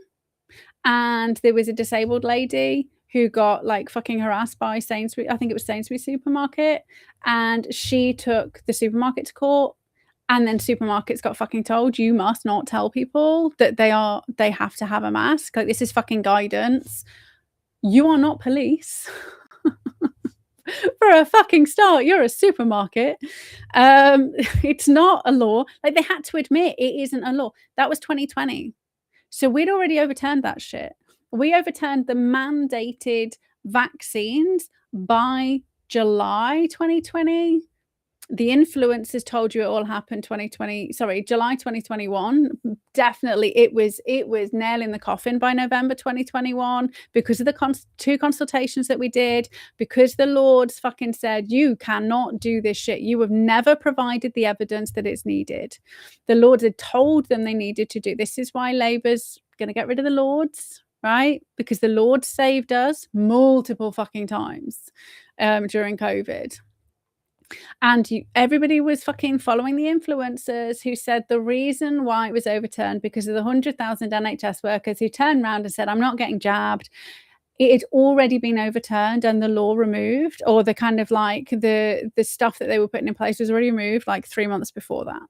And there was a disabled lady who got like fucking harassed by Sainsbury's. I think it was Sainsbury's supermarket. And she took the supermarket to court. And then supermarkets got fucking told, you must not tell people that they have to have a mask. Like, this is fucking guidance. You are not police. For a fucking start, you're a supermarket. It's not a law. Like, they had to admit it isn't a law. That was 2020. So we'd already overturned that shit. We overturned the mandated vaccines by July 2020. The influencers told you it all happened July 2021. Definitely it was nail in the coffin by November 2021 because of the 2 consultations that we did, because the Lords fucking said, you cannot do this shit. You have never provided the evidence that it's needed. The Lords had told them they needed to do. This is why Labour's going to get rid of the Lords, right? Because the Lords saved us multiple fucking times during COVID. And everybody was fucking following the influencers who said the reason why it was overturned because of the 100,000 NHS workers who turned around and said, I'm not getting jabbed. It had already been overturned and the law removed, or the kind of like the stuff that they were putting in place was already removed like 3 months before that,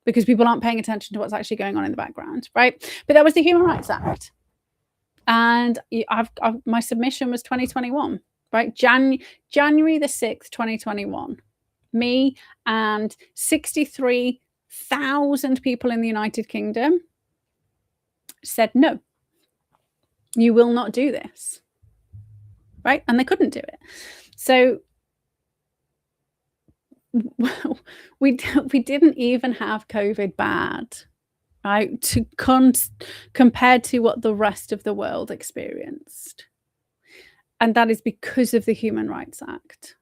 because people aren't paying attention to what's actually going on in the background, right? But that was the Human Rights Act. And my submission was 2021, right? January the 6th, 2021. Me and 63,000 people in the United Kingdom said, no, you will not do this, right? And they couldn't do it. So we didn't even have COVID bad, right? Compared to what the rest of the world experienced. And that is because of the Human Rights Act.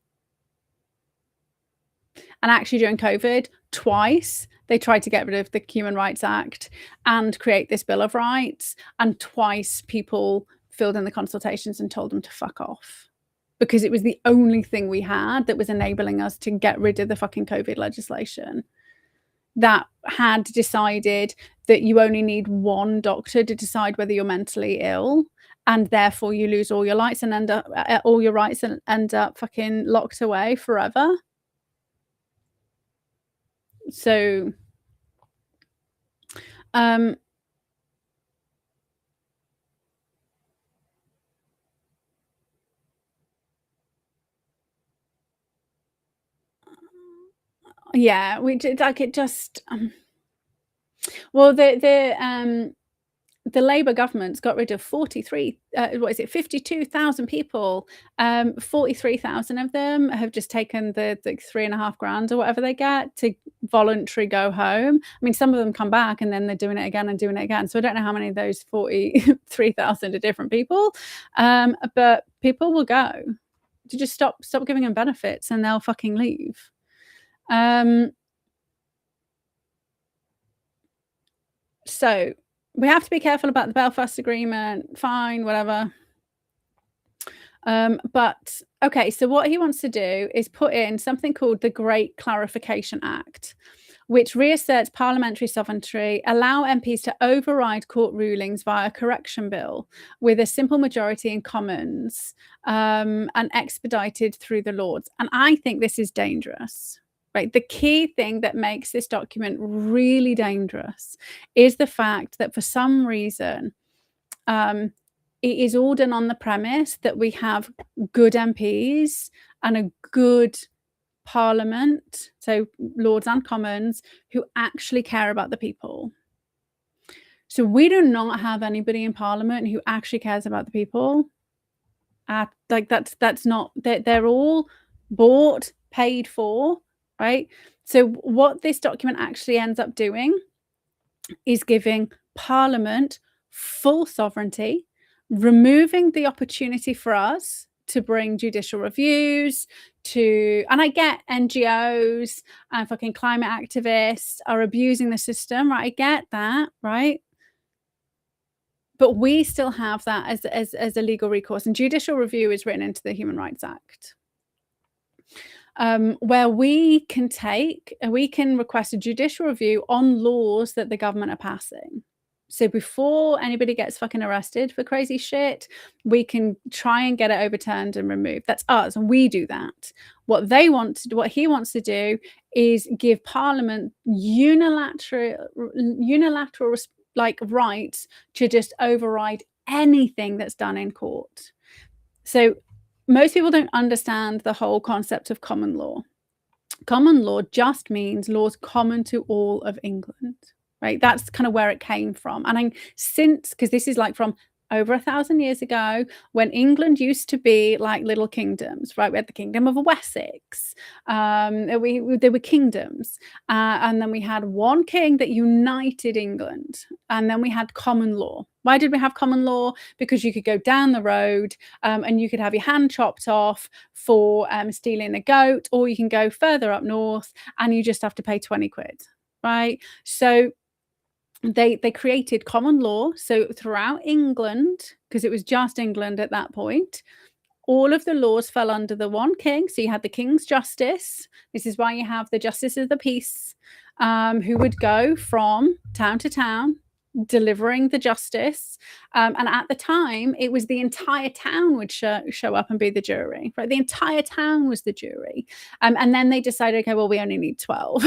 And actually during COVID, twice they tried to get rid of the Human Rights Act and create this Bill of Rights. And twice people filled in the consultations and told them to fuck off, because it was the only thing we had that was enabling us to get rid of the fucking COVID legislation that had decided that you only need one doctor to decide whether you're mentally ill, and therefore you lose all your rights and end up fucking locked away forever. So yeah, we did, like, it just well, the Labour government's got rid of 52,000 people. 43,000 of them have just taken the 3.5 grand or whatever they get to voluntary go home. I mean, some of them come back and then they're doing it again and doing it again. So I don't know how many of those 43,000 are different people, but people will go. To just stop giving them benefits and they'll fucking leave. So we have to be careful about the Belfast Agreement. Fine, whatever. But okay, so what he wants to do is put in something called the Great Clarification Act, which reasserts parliamentary sovereignty, allow MPs to override court rulings via a correction bill with a simple majority in Commons, and expedited through the Lords. And I think this is dangerous. Right. The key thing that makes this document really dangerous is the fact that for some reason it is all done on the premise that we have good MPs and a good Parliament, so Lords and Commons, who actually care about the people. So we do not have anybody in Parliament who actually cares about the people. Like that's not, they're all bought, paid for. Right. So what this document actually ends up doing is giving Parliament full sovereignty, removing the opportunity for us to bring judicial reviews and I get NGOs and fucking climate activists are abusing the system, right? I get that, right? But we still have that as a legal recourse, and judicial review is written into the Human Rights Act. Where we can request a judicial review on laws that the government are passing. So before anybody gets fucking arrested for crazy shit, we can try and get it overturned and removed. That's us, and we do that. What he wants to do is give Parliament unilateral like rights to just override anything that's done in court. So most people don't understand the whole concept of common law. Common law just means laws common to all of England, right? That's kind of where it came from. And because this is like from over 1,000 years ago, when England used to be like little kingdoms, right? We had the Kingdom of Wessex. There were kingdoms, and then we had one king that united England, and then we had common law. Why did we have common law? Because you could go down the road, and you could have your hand chopped off for stealing a goat, or you can go further up north, and you just have to pay 20 quid, right? So they created common law. So throughout England, because it was just England at that point, all of the laws fell under the one king. So you had the King's Justice. This is why you have the Justice of the Peace, who would go from town to town delivering the justice. And at the time, it was the entire town would show up and be the jury, right? The entire town was the jury. And then they decided, okay, well, we only need 12.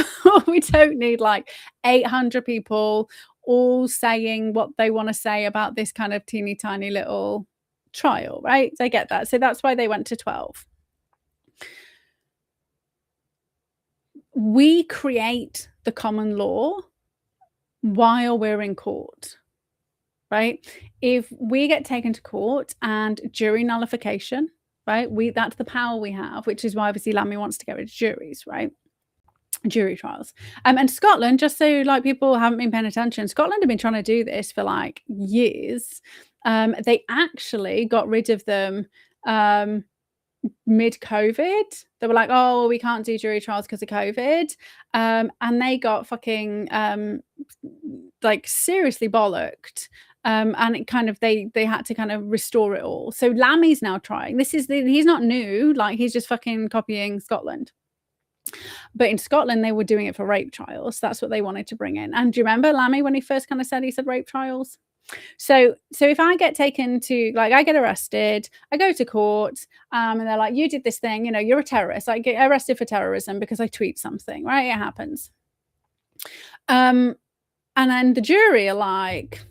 We don't need like 800 people all saying what they want to say about this kind of teeny tiny little trial, right? I get that. So that's why they went to 12. We create the common law while we're in court, right? If we get taken to court and jury nullification, right? That's the power we have, which is why obviously Lammy wants to get rid of juries, right? Jury trials. And Scotland, just so like people haven't been paying attention, Scotland have been trying to do this for like years. They actually got rid of them mid-COVID. They were like, oh, we can't do jury trials because of COVID. And they got fucking like seriously bollocked. And it kind of they had to kind of restore it all. So Lammy's now trying. He's not new, like he's just fucking copying Scotland. But in Scotland, they were doing it for rape trials. That's what they wanted to bring in. And do you remember Lammy when he first kind of said rape trials? So if I get taken to, like, I get arrested, I go to court, and they're like, you did this thing, you know, you're a terrorist. I get arrested for terrorism because I tweet something, right? It happens. And then the jury are like,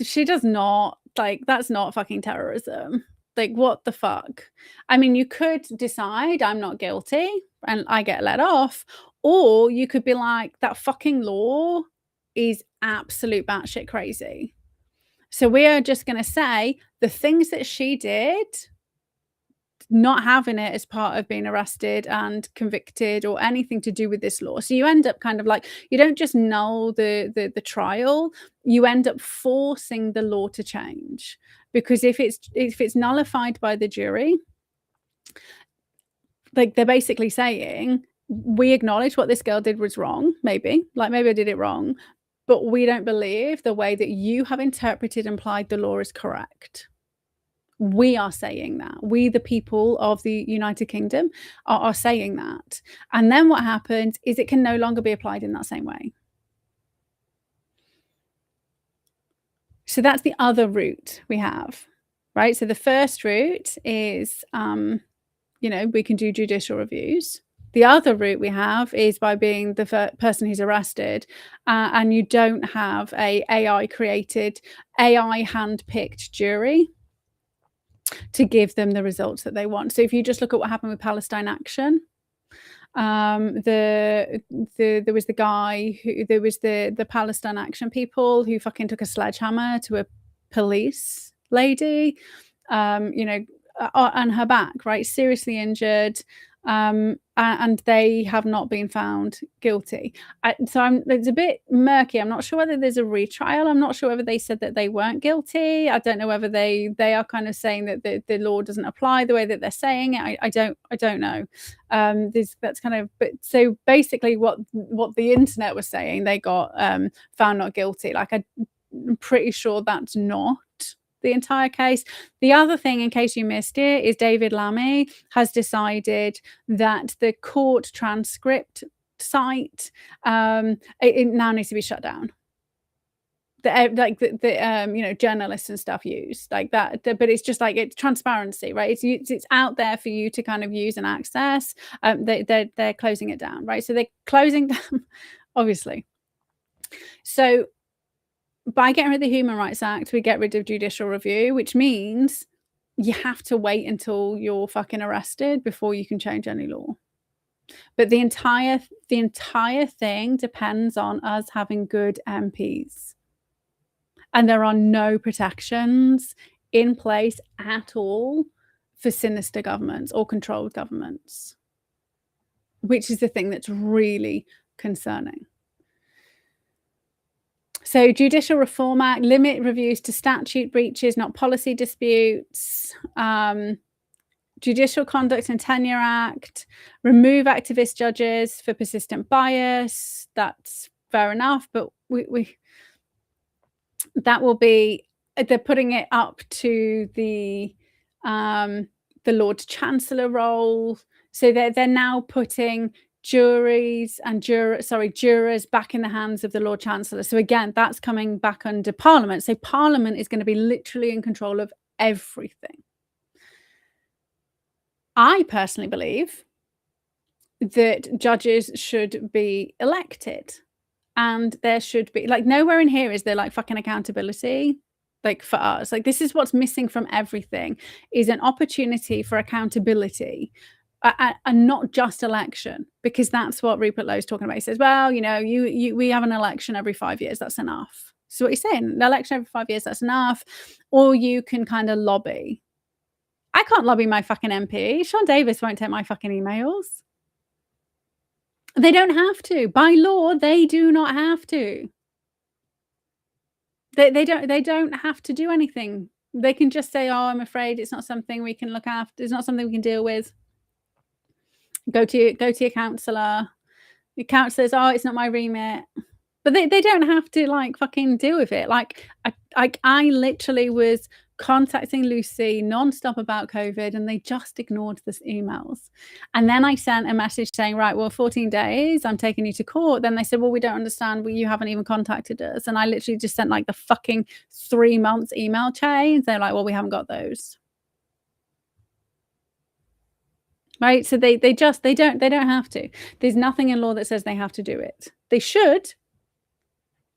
she does not, like, that's not fucking terrorism. Like, what the fuck? I mean, you could decide I'm not guilty and I get let off, or you could be like, that fucking law is absolute batshit crazy. So we are just going to say the things that she did, not having it as part of being arrested and convicted or anything to do with this law. So you end up kind of like, you don't just null the trial, you end up forcing the law to change. Because if it's nullified by the jury, like they're basically saying, we acknowledge what this girl did was wrong, maybe I did it wrong, but we don't believe the way that you have interpreted and applied the law is correct. We are saying that. We, the people of the United Kingdom, are saying that. And then what happens is it can no longer be applied in that same way. So that's the other route we have, right? So the first route is, you know, we can do judicial reviews. The other route we have is by being the person who's arrested, and you don't have a AI-created, AI-handpicked jury to give them the results that they want. So if you just look at what happened with Palestine Action, there was the guy who, there was the Palestine Action people who fucking took a sledgehammer to a police lady, you know, on her back, right? Seriously injured. And they have not been found guilty. So it's a bit murky. I'm not sure whether there's a retrial. I'm not sure whether they said that they weren't guilty. I don't know whether they are kind of saying that the law doesn't apply the way that they're saying it. I don't know. That's kind of, but so basically what the internet was saying, they got found not guilty. Like I'm pretty sure that's not the entire case. The other thing, in case you missed it, is David Lammy has decided that the court transcript site it now needs to be shut down. The you know, journalists and stuff use like that, but it's just like, it's transparency, right? It's out there for you to kind of use and access. They're closing it down, right? So they're closing down, obviously. So by getting rid of the Human Rights Act, we get rid of judicial review, which means you have to wait until you're fucking arrested before you can change any law. But the entire thing depends on us having good MPs. And there are no protections in place at all for sinister governments or controlled governments, which is the thing that's really concerning. So Judicial Reform Act, limit reviews to statute breaches, not policy disputes. Judicial Conduct and Tenure Act, remove activist judges for persistent bias. That's fair enough, but that will be, they're putting it up to the Lord Chancellor role. So they're now putting jurors back in the hands of the Lord Chancellor. So again, that's coming back under Parliament. So Parliament is going to be literally in control of everything. I personally believe that judges should be elected, and there should be, like, nowhere in here is there like fucking accountability, like, for us. Like, this is what's missing from everything, is an opportunity for accountability, and not just election, because that's what Rupert Lowe's talking about. He says, well, you know, we have an election every 5 years, that's enough. So what he's saying, an election every 5 years, that's enough. Or you can kind of lobby. I can't lobby my fucking MP. Sean Davis won't take my fucking emails. They don't have to. By law, they do not have to. They don't have to do anything. They can just say, oh, I'm afraid it's not something we can look after. It's not something we can deal with. Go to your counsellor. Your counsellor says, oh, it's not my remit. But they don't have to like fucking deal with it. Like I literally was contacting Lucy non-stop about COVID, and they just ignored the emails. And then I sent a message saying, right, well, 14 days, I'm taking you to court. Then they said, well, we don't understand. Well, you haven't even contacted us. And I literally just sent like the fucking 3 months email chains. They're like, well, we haven't got those. Right. So they don't have to. There's nothing in law that says they have to do it. They should.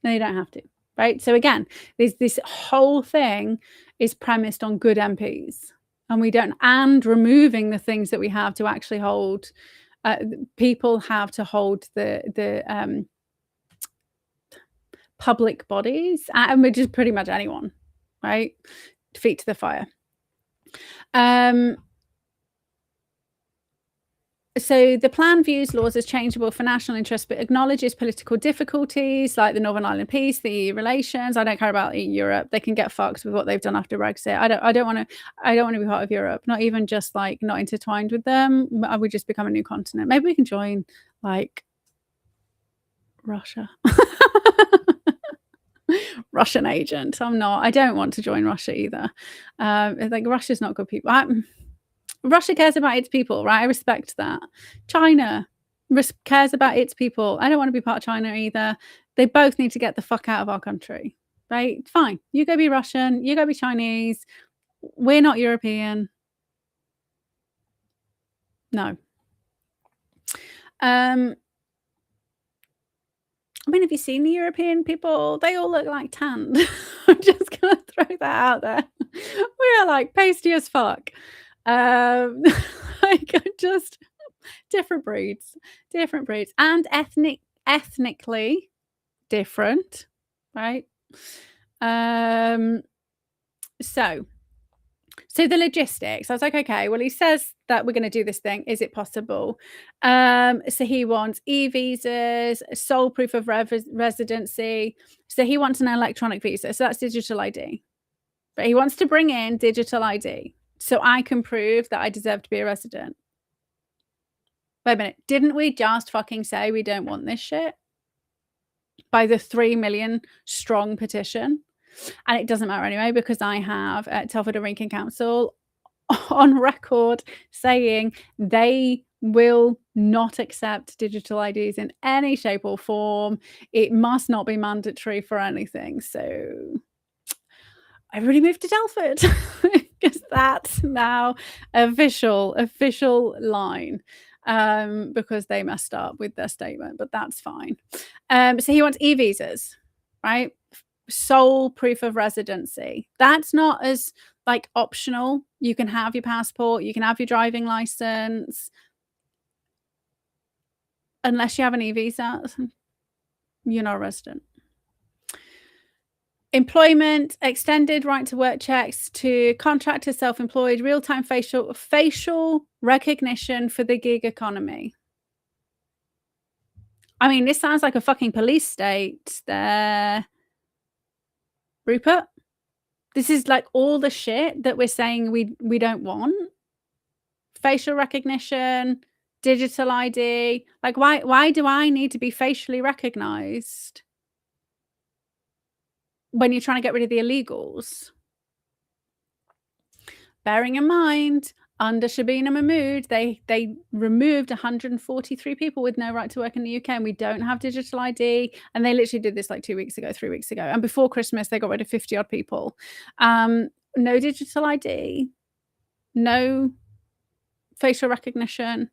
No, you don't have to. Right. So again, this whole thing is premised on good MPs, and removing the things that we have to actually hold. People have to hold the public bodies, and which is pretty much anyone, right? Feet to the fire. So the plan views laws as changeable for national interest, but acknowledges political difficulties like the Northern Ireland peace, the EU relations. I don't care about Europe. They can get fucked with what they've done after Brexit. I don't want to be part of Europe. Not even just like not intertwined with them. I would just become a new continent. Maybe we can join like Russia. Russian agent. I don't want to join Russia either. Like, Russia's not good people. Russia cares about its people, right? I respect that. China cares about its people. I don't want to be part of China either. They both need to get the fuck out of our country, right? Fine. You go be Russian. You go be Chinese. We're not European. No. I mean, have you seen the European people? They all look like tanned. I'm just going to throw that out there. We are like pasty as fuck. Like, just different breeds, and ethnically different, right? So the logistics, I was like, okay, well, he says that we're going to do this thing. Is it possible? So he wants e-visas, sole proof of residency. So he wants an electronic visa. So that's digital ID. But he wants to bring in digital ID so I can prove that I deserve to be a resident. Wait a minute. Didn't we just fucking say we don't want this shit? By the 3 million strong petition? And it doesn't matter anyway, because I have Telford and Wrekin Council on record saying they will not accept digital IDs in any shape or form. It must not be mandatory for anything. So I really moved to Telford because that's now official line, because they messed up with their statement, but that's fine. So he wants e-visas, right? Sole proof of residency. That's not as like optional. You can have your passport, you can have your driving license. Unless you have an e-visa, you're not a resident. Employment, extended right to work checks to contractors, self-employed, real-time facial recognition for the gig economy. I mean, this sounds like a fucking police state there, Rupert. This is like all the shit that we're saying we don't want. Facial recognition, digital ID. Like, why do I need to be facially recognized when you're trying to get rid of the illegals? Bearing in mind, under Shabina Mahmood, they removed 143 people with no right to work in the UK, and we don't have digital ID. And they literally did this like 2 weeks ago, 3 weeks ago. And before Christmas, they got rid of 50 odd people. No digital ID, no facial recognition,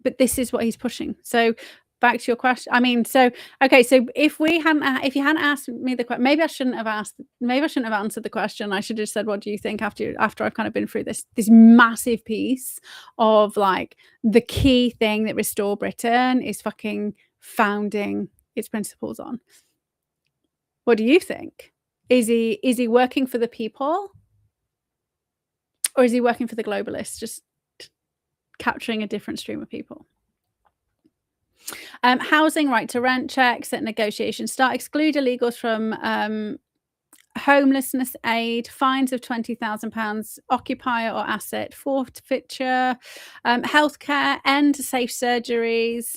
but this is what he's pushing. So back to your question. I mean, so okay, so if you hadn't asked me the question, maybe I shouldn't have answered the question. I should have said, what do you think, after I've kind of been through this massive piece of like the key thing that Restore Britain is fucking founding its principles on. What do you think? Is he working for the people, or is he working for the globalists, just capturing a different stream of people? Housing, right to rent checks at negotiation start, exclude illegals from homelessness aid, fines of £20,000, occupier or asset forfeiture, healthcare, end safe surgeries,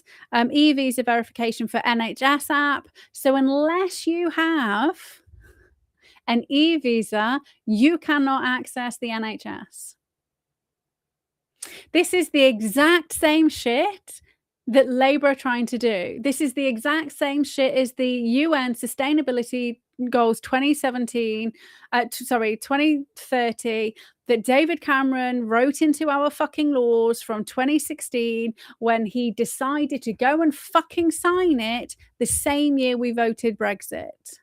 e-visa verification for NHS app. So unless you have an e-visa, you cannot access the NHS. This is the exact same shit that Labour are trying to do. This is the exact same shit as the UN Sustainability Goals 2030 that David Cameron wrote into our fucking laws from 2016 when he decided to go and fucking sign it the same year we voted Brexit.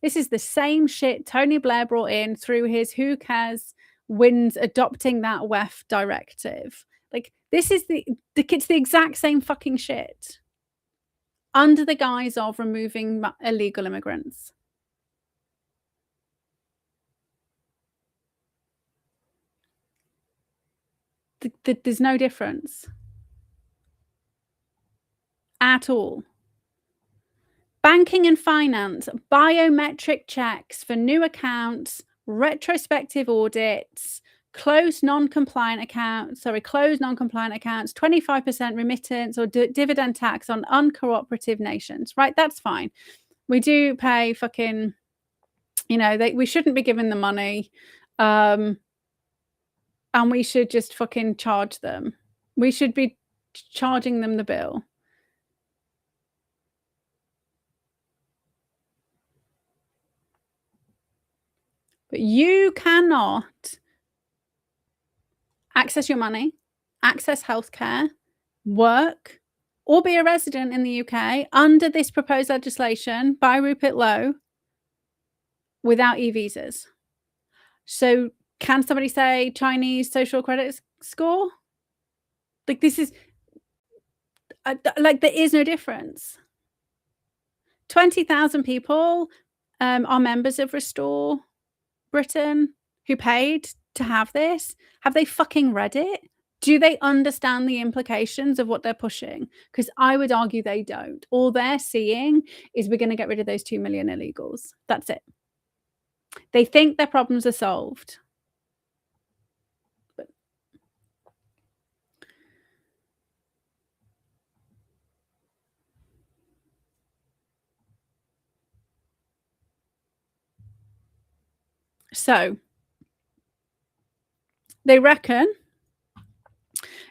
This is the same shit Tony Blair brought in through his Who Cares wins adopting that WEF directive. Like, this is it's the exact same fucking shit under the guise of removing illegal immigrants. There's no difference at all. Banking and finance, biometric checks for new accounts, retrospective audits, closed non-compliant accounts, 25% remittance or dividend tax on uncooperative nations, right? That's fine. We do pay fucking, we shouldn't be giving the money, and we should just fucking charge them. We should be charging them the bill. But you cannot access your money, access healthcare, work, or be a resident in the UK under this proposed legislation by Rupert Lowe without e-visas. So can somebody say Chinese social credit score? Like, this is like, there is no difference. 20,000 people are members of Restore Britain who paid to have this. Have they fucking read it? Do they understand the implications of what they're pushing? Because I would argue they don't. All they're seeing is we're going to get rid of those 2 million illegals. That's it. They think their problems are solved. But so they reckon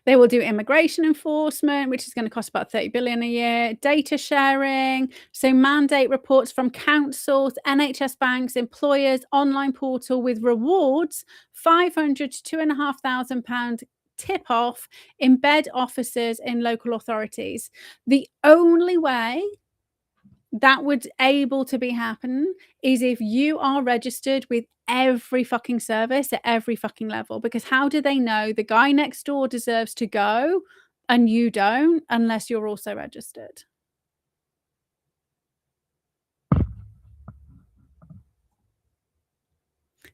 they will do immigration enforcement, which is going to cost about 30 billion a year, data sharing, so mandate reports from councils, NHS banks, employers, online portal with rewards, £500 to £2,500 tip off, embed officers in local authorities. The only way that would able to be happen is if you are registered with every fucking service at every fucking level, because how do they know the guy next door deserves to go and you don't unless you're also registered?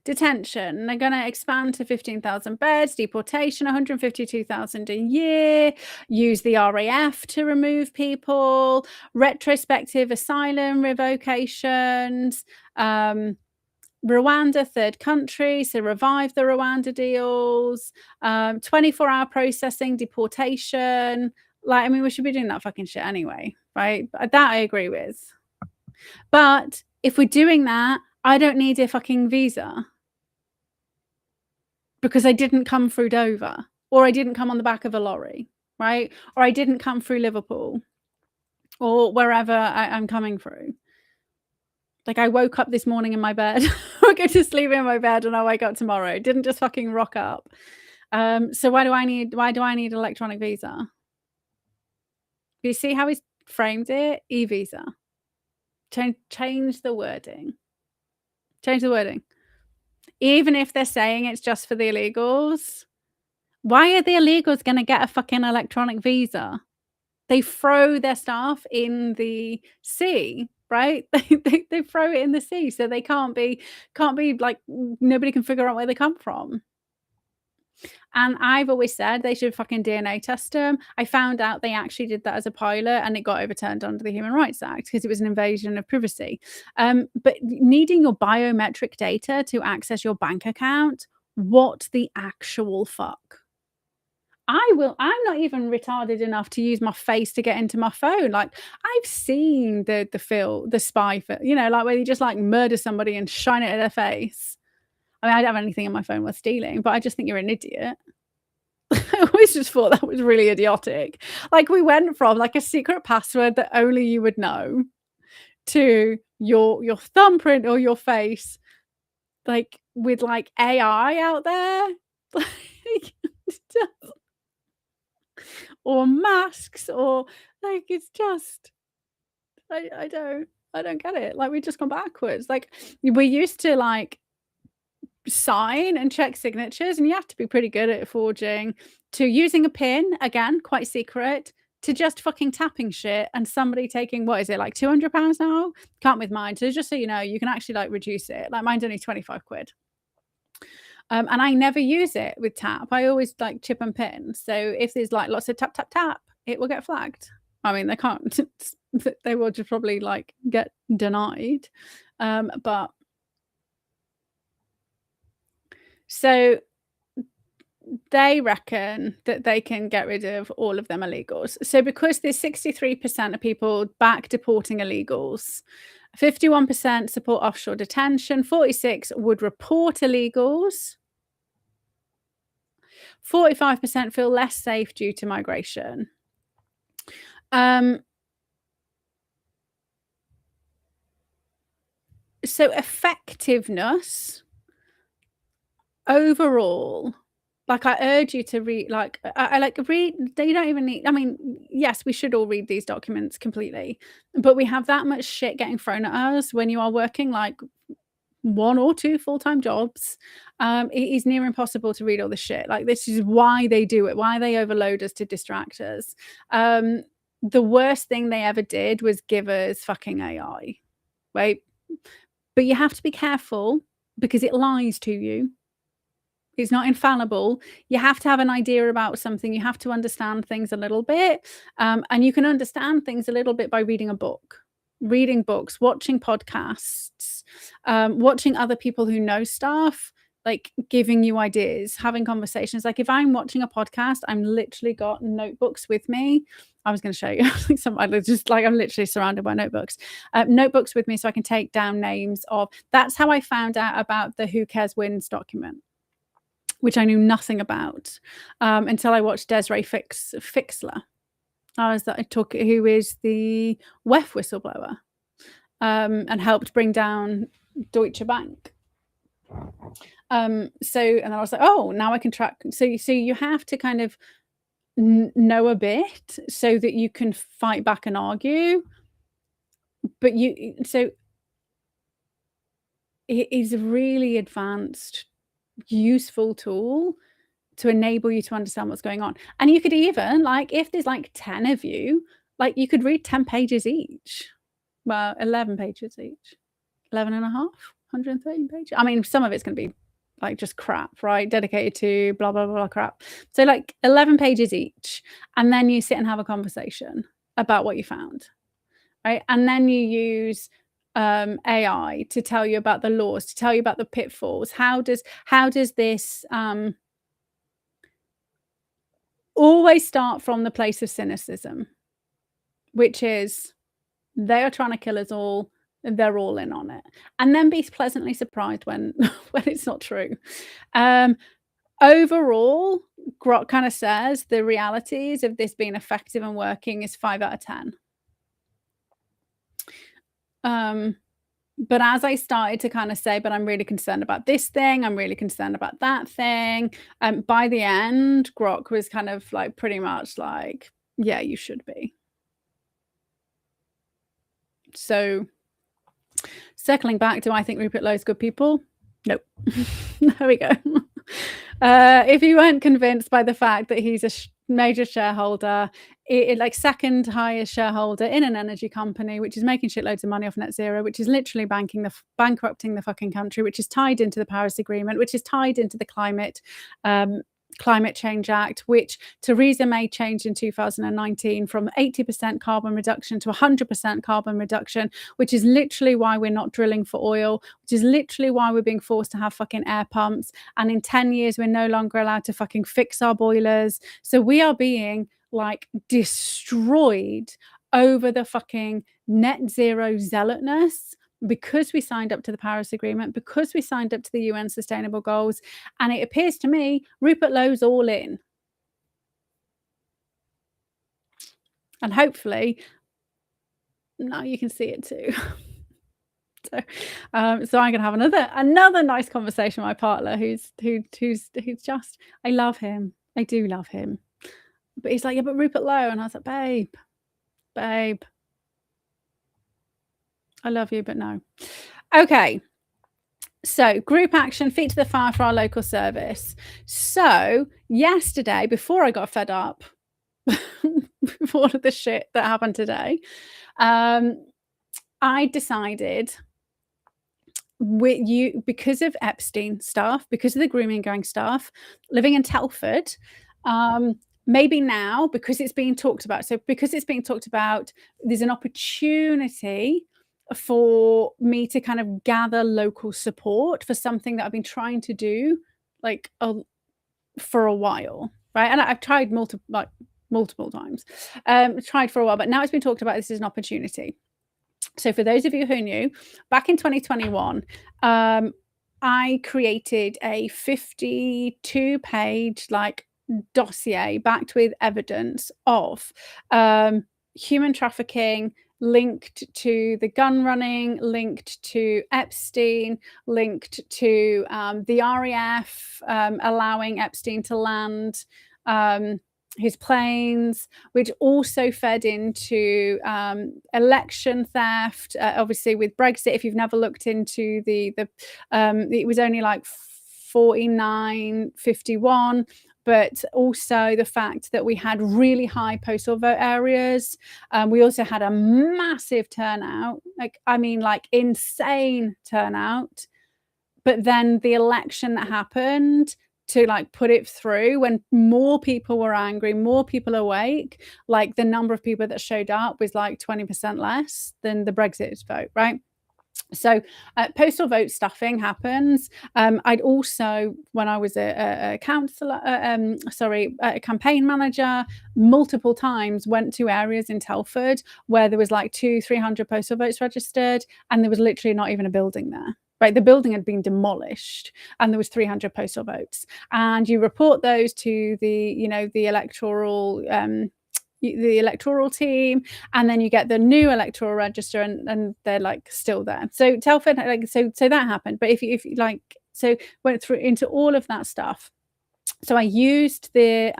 Detention, they're going to expand to 15,000 beds. Deportation, 152,000 a year. Use the RAF to remove people. Retrospective asylum revocations. Rwanda, third country, so revive the Rwanda deals. 24-hour processing, deportation. Like, I mean, we should be doing that fucking shit anyway, right? That I agree with. But if we're doing that, I don't need a fucking visa because I didn't come through Dover, or I didn't come on the back of a lorry, right? Or I didn't come through Liverpool or wherever I'm coming through. Like, I woke up this morning in my bed. I go to sleep in my bed and I wake up tomorrow. Didn't just fucking rock up. So why do I need electronic visa? Do you see how he's framed it? E-visa. Change the wording. Change the wording. Even if they're saying it's just for the illegals, why are the illegals going to get a fucking electronic visa? They throw their stuff in the sea, right? They throw it in the sea, so they can't be like, nobody can figure out where they come from. And I've always said they should fucking DNA test them. I found out they actually did that as a pilot and it got overturned under the Human Rights Act because it was an invasion of privacy. But needing your biometric data to access your bank account, what the actual fuck? I'm not even retarded enough to use my face to get into my phone. Like, I've seen the spy film, you know, like where you just like murder somebody and shine it at their face. I mean, I don't have anything in my phone worth stealing, but I just think you're an idiot. I always just thought that was really idiotic. Like, we went from like a secret password that only you would know to your thumbprint or your face, like with like AI out there, like, or masks, or like, it's just, I don't get it. Like, we've just gone backwards. Like, we used to like sign and check signatures, and you have to be pretty good at forging, to using a pin, again, quite secret, to just fucking tapping shit and somebody taking, what is it, like £200 now? Can't with mine. So just so you know, you can actually like reduce it. Like, mine's only 25 quid. And I never use it with tap. I always like chip and pin. So if there's like lots of tap, tap, tap, it will get flagged. I mean, they can't, they will just probably like get denied. But so they reckon that they can get rid of all of them illegals. So because there's 63% of people back deporting illegals, 51% support offshore detention, 46 would report illegals, 45% feel less safe due to migration. So effectiveness overall, like, I urge you to read, like, I like read, you don't even need, I mean, yes, we should all read these documents completely, but we have that much shit getting thrown at us when you are working like 1 or 2 full-time jobs. It is near impossible to read all the shit. Like, this is why they do it, why they overload us to distract us. The worst thing they ever did was give us fucking AI, right? But you have to be careful because it lies to you. It's not infallible. You have to have an idea about something. You have to understand things a little bit. And you can understand things a little bit by reading a book, reading books, watching podcasts, watching other people who know stuff, like giving you ideas, having conversations. Like, if I'm watching a podcast, I'm literally got notebooks with me. I was going to show you I'm literally surrounded by notebooks. Notebooks with me so I can take down names of. That's how I found out about the Who Cares Wins document, which I knew nothing about until I watched Desiree Fixler. Who is the WEF whistleblower, and helped bring down Deutsche Bank. And then I was like, oh, now I can track. So you have to kind of know a bit so that you can fight back and argue. But so it is a really advanced, useful tool to enable you to understand what's going on. And you could even, like, if there's like 10 of you, like, you could read 10 pages each. Well, 11 pages each. 11 and a half. 113 pages. I mean, some of it's going to be like just crap, right? Dedicated to blah, blah, blah crap. So like 11 pages each. And then you sit and have a conversation about what you found, right? And then you use AI to tell you about the laws, to tell you about the pitfalls. How does this always start from the place of cynicism, which is they are trying to kill us all. They're all in on it, and then be pleasantly surprised when when it's not true. Overall, Grok kind of says the realities of this being effective and working is 5 out of 10. But as I started to kind of say, but I'm really concerned about this thing, I'm really concerned about that thing. By the end, Grok was kind of like pretty much like, yeah, you should be. So circling back, do I think Rupert Lowe's good people? Nope. There we go. If you weren't convinced by the fact that he's a major shareholder, like second highest shareholder in an energy company, which is making shitloads of money off net zero, which is literally bankrupting the fucking country, which is tied into the Paris Agreement, which is tied into the Climate Change Act, which Theresa May changed in 2019 from 80% carbon reduction to 100% carbon reduction, which is literally why we're not drilling for oil, which is literally why we're being forced to have fucking air pumps. And in 10 years, we're no longer allowed to fucking fix our boilers. So we are being like destroyed over the fucking net zero zealotness because we signed up to the Paris Agreement, because we signed up to the UN Sustainable Goals. And it appears to me Rupert Lowe's all in. And hopefully now you can see it too. So I'm gonna have another nice conversation with my partner who's just, I love him. I do love him. But he's like, yeah, but Rupert Lowe. And I was like, babe, I love you, but no. Okay. So group action, feet to the fire for our local service. So yesterday, before I got fed up with all of the shit that happened today, I decided because of Epstein stuff, because of the grooming gang stuff, living in Telford, maybe now, because it's being talked about. So because it's being talked about, there's an opportunity for me to kind of gather local support for something that I've been trying to do like for a while, right? And I've tried multiple times, tried for a while, but now it's been talked about. This is an opportunity. So for those of you who knew, back in 2021, I created a 52-page like dossier backed with evidence of human trafficking linked to the gun running, linked to Epstein, linked to the RAF allowing Epstein to land his planes, which also fed into election theft. Obviously, with Brexit, if you've never looked into it was only like 49-51. But also the fact that we had really high postal vote areas. We also had a massive turnout, like insane turnout. But then the election that happened to like put it through, when more people were angry, more people awake, like the number of people that showed up was like 20% less than the Brexit vote, right? So postal vote stuffing happens. I'd also, when I was a councillor, a campaign manager, multiple times went to areas in Telford where there was like 200-300 postal votes registered, and there was literally not even a building there. Right, the building had been demolished, and there was 300 postal votes. And you report those to the electoral team, and then you get the new electoral register, and they're like still there. So Telford, so that happened. But if you went through into all of that stuff. So I used the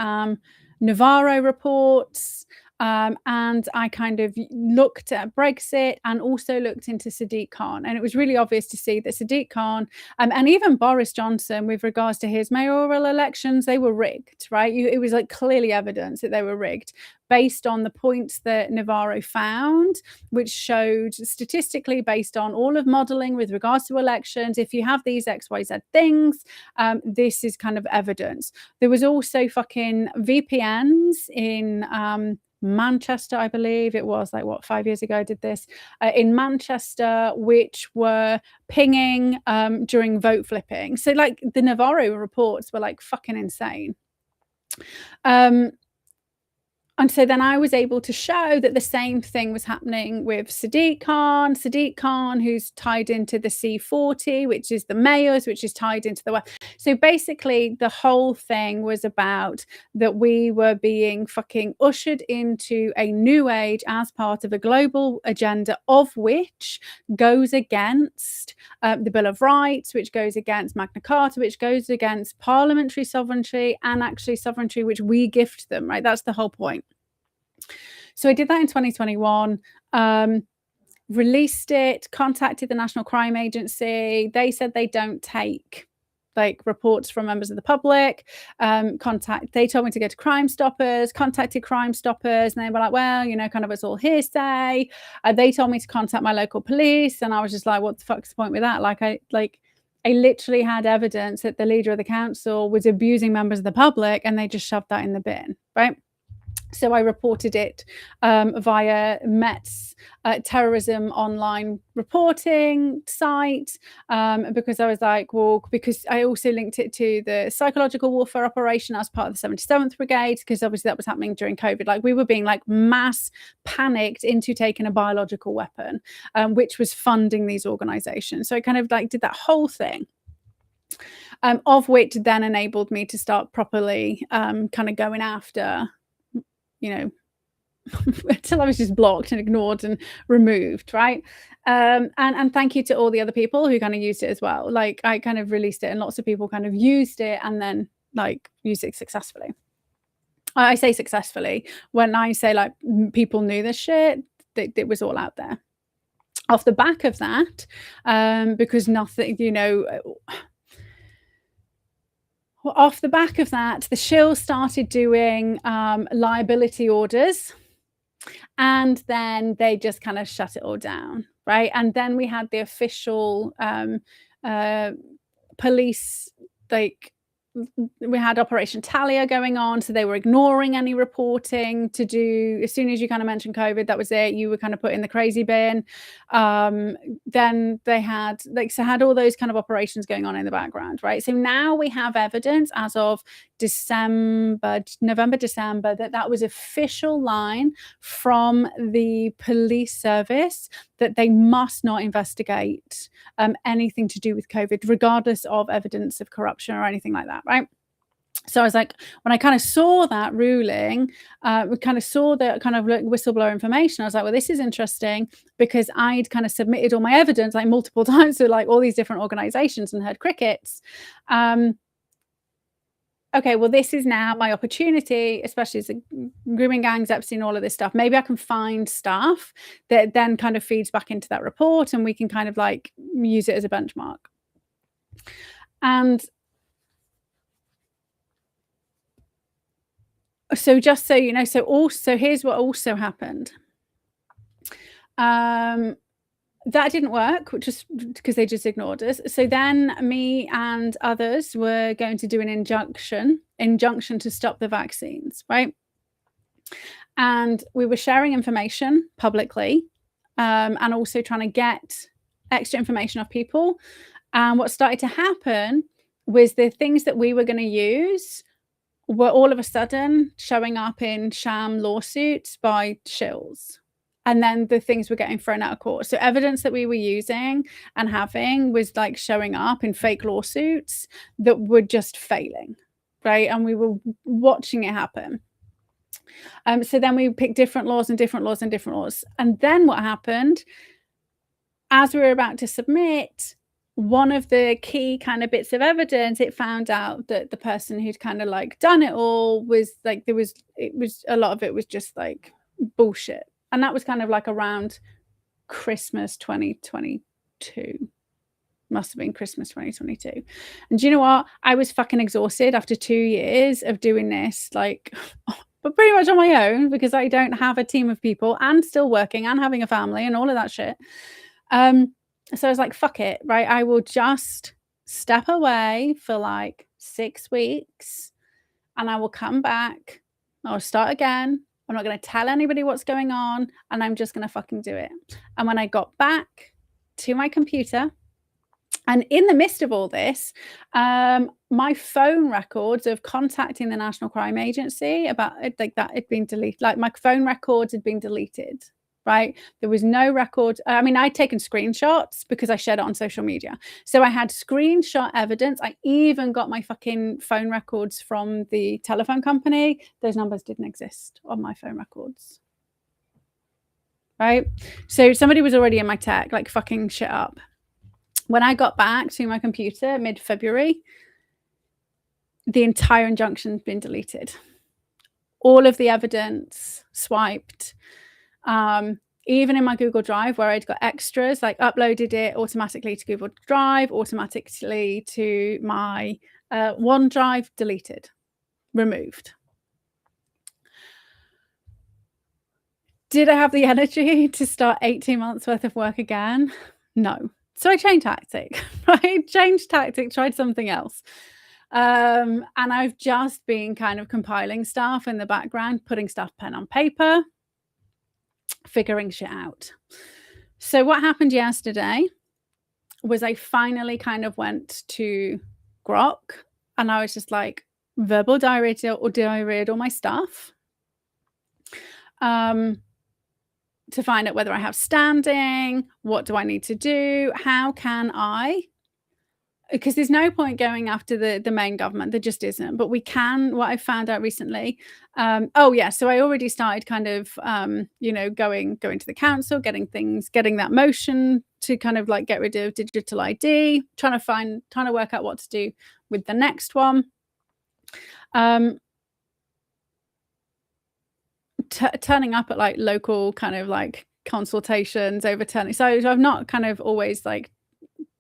Navarro reports. And I kind of looked at Brexit and also looked into Sadiq Khan. And it was really obvious to see that Sadiq Khan and even Boris Johnson, with regards to his mayoral elections, they were rigged, right? It was like clearly evidence that they were rigged based on the points that Navarro found, which showed statistically, based on all of modeling with regards to elections, if you have these XYZ things, this is kind of evidence. There was also fucking VPNs in Manchester, I believe it was, like, what, 5 years ago I did this, in Manchester, which were pinging during vote flipping. So, like, the Navarro reports were, like, fucking insane. And so then I was able to show that the same thing was happening with Sadiq Khan, who's tied into the C40, which is the mayors, which is tied into the West. So basically, the whole thing was about that we were being fucking ushered into a new age as part of a global agenda, of which goes against the Bill of Rights, which goes against Magna Carta, which goes against parliamentary sovereignty and actually sovereignty which we gift them, right? That's the whole point. So I did that in 2021, released it, contacted the National Crime Agency. They said they don't take, like, reports from members of the public. They told me to go to Crime Stoppers, contacted Crime Stoppers, and they were like, well, you know, kind of it's all hearsay. They told me to contact my local police, and I was just like, what the fuck's the point with that? I literally had evidence that the leader of the council was abusing members of the public, and they just shoved that in the bin, right? So I reported it via Met's terrorism online reporting site, because I was like, well, because I also linked it to the psychological warfare operation as part of the 77th Brigade, because obviously that was happening during COVID. Like, we were being like mass panicked into taking a biological weapon, which was funding these organizations. So I kind of like did that whole thing. Of which then enabled me to start properly kind of going after, you know, until I was just blocked and ignored and removed, right? And thank you to all the other people who kind of used it as well. Like, I kind of released it and lots of people kind of used it and then like used it successfully. I say successfully when I say like people knew this shit, it was all out there. Off the back of that, because nothing, you know, off the back of that, the shill started doing liability orders, and then they just kind of shut it all down, right? And then we had the official police, like, we had Operation Talia going on, so they were ignoring any reporting to do. As soon as you kind of mentioned COVID, that was it. You were kind of put in the crazy bin. Then they had had all those kind of operations going on in the background, right? So now we have evidence as of November, December, that was official line from the police service that they must not investigate anything to do with COVID, regardless of evidence of corruption or anything like that, right? So I was like, when I kind of saw that ruling, we kind of saw the kind of whistleblower information, I was like, well, this is interesting, because I'd kind of submitted all my evidence like multiple times to like all these different organizations and heard crickets. Okay, well, this is now my opportunity, especially as grooming gangs, Epstein, all of this stuff. Maybe I can find stuff that then kind of feeds back into that report, and we can kind of like use it as a benchmark. And so just so you know, so here's what also happened. That didn't work, which is because they just ignored us. So then me and others were going to do an injunction to stop the vaccines, right? And we were sharing information publicly, and also trying to get extra information off people. And what started to happen was the things that we were going to use were all of a sudden showing up in sham lawsuits by shills. And then the things were getting thrown out of court. So evidence that we were using and having was like showing up in fake lawsuits that were just failing, right? And we were watching it happen. So then we picked different laws and different laws and different laws. And then what happened, as we were about to submit one of the key kind of bits of evidence, it found out that the person who'd kind of like done it all was like, a lot of it was just like bullshit. And that was kind of like around Christmas 2022. Must have been Christmas 2022. And do you know what? I was fucking exhausted after 2 years of doing this, like, but pretty much on my own, because I don't have a team of people and still working and having a family and all of that shit. So I was like, fuck it, right? I will just step away for like 6 weeks and I will come back. I'll start again. I'm not going to tell anybody what's going on and I'm just going to fucking do it. And when I got back to my computer, and in the midst of all this, my phone records of contacting the National Crime Agency about it, like that had been deleted. Like my phone records had been deleted, right? There was no record. I mean, I'd taken screenshots because I shared it on social media. So I had screenshot evidence. I even got my fucking phone records from the telephone company. Those numbers didn't exist on my phone records. Right? So somebody was already in my tech, like fucking shit up. When I got back to my computer mid-February, the entire injunction had been deleted. All of the evidence swiped. Even in my Google Drive, where I'd got extras, like uploaded it automatically to Google Drive, automatically to my OneDrive, deleted, removed. Did I have the energy to start 18 months worth of work again? No. So I changed tactic, right? Changed tactic, tried something else. And I've just been kind of compiling stuff in the background, putting stuff pen on paper, figuring shit out. So what happened yesterday was I finally kind of went to Grok and I was just like verbal diarrheaed all my stuff. To find out whether I have standing, what do I need to do, how can I, because there's no point going after the main government, there just isn't, but we can, what I found out recently, so I already started kind of, going to the council, getting that motion to kind of like get rid of digital ID, trying to work out what to do with the next one. Turning up at like local kind of like consultations, overturning. So I've not kind of always like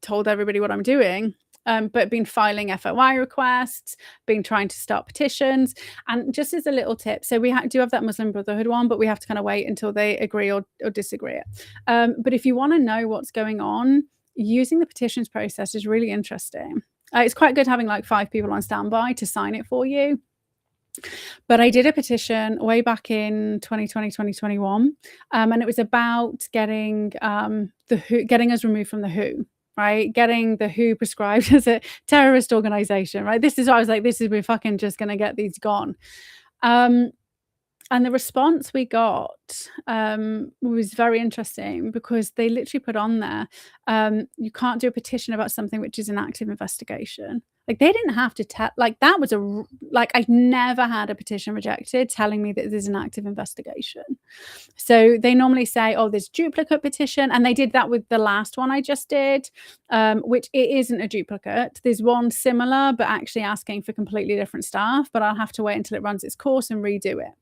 told everybody what I'm doing, but been filing FOI requests, been trying to start petitions. And just as a little tip, so we do have that Muslim Brotherhood one, but we have to kind of wait until they agree or disagree it. But if you want to know what's going on, using the petitions process is really interesting. It's quite good having like 5 people on standby to sign it for you. But I did a petition way back in 2020, 2021, and it was about getting getting us removed from the WHO, right? Getting the WHO prescribed as a terrorist organization, right? This is what I was like, we're fucking just going to get these gone. And the response we got was very interesting because they literally put on there, you can't do a petition about something which is an active investigation. Like they didn't have to tell, like that was I've never had a petition rejected telling me that there's an active investigation. So they normally say, oh, there's duplicate petition. And they did that with the last one I just did, which it isn't a duplicate. There's one similar, but actually asking for completely different stuff, but I'll have to wait until it runs its course and redo it.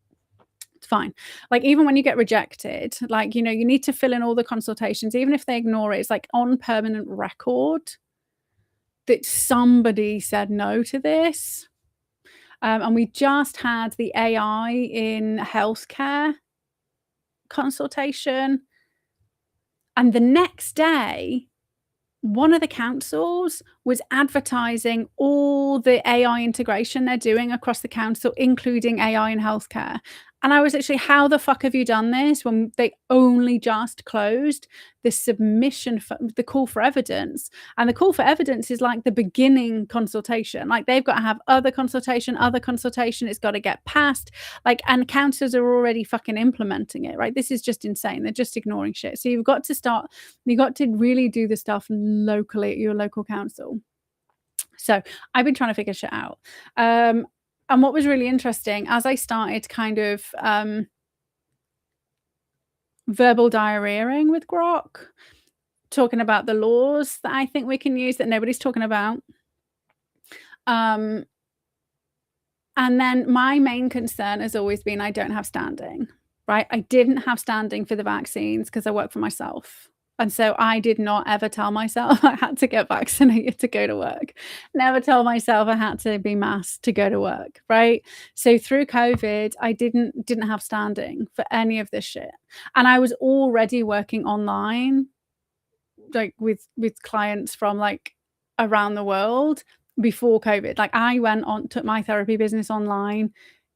It's fine. Like even when you get rejected, like, you need to fill in all the consultations, even if they ignore it, it's like on permanent record that somebody said no to this. And we just had the AI in healthcare consultation. And the next day, one of the councils was advertising all the AI integration they're doing across the council, including AI in healthcare. And I was actually, how the fuck have you done this when they only just closed the submission for the call for evidence? And the call for evidence is like the beginning consultation. Like they've got to have other consultation. It's got to get passed. Like, and councils are already fucking implementing it, right? This is just insane. They're just ignoring shit. So you've got to really do the stuff locally at your local council. So I've been trying to figure shit out. And what was really interesting, as I started kind of verbal diarrheaing with Grok, talking about the laws that I think we can use that nobody's talking about. And then my main concern has always been I don't have standing. right? I didn't have standing for the vaccines because I work for myself. And so I did not ever tell myself I had to get vaccinated to go to work. Never told myself I had to be masked to go to work, right? So through COVID, I didn't have standing for any of this shit. And I was already working online, like with clients from like around the world before COVID. Like I took my therapy business online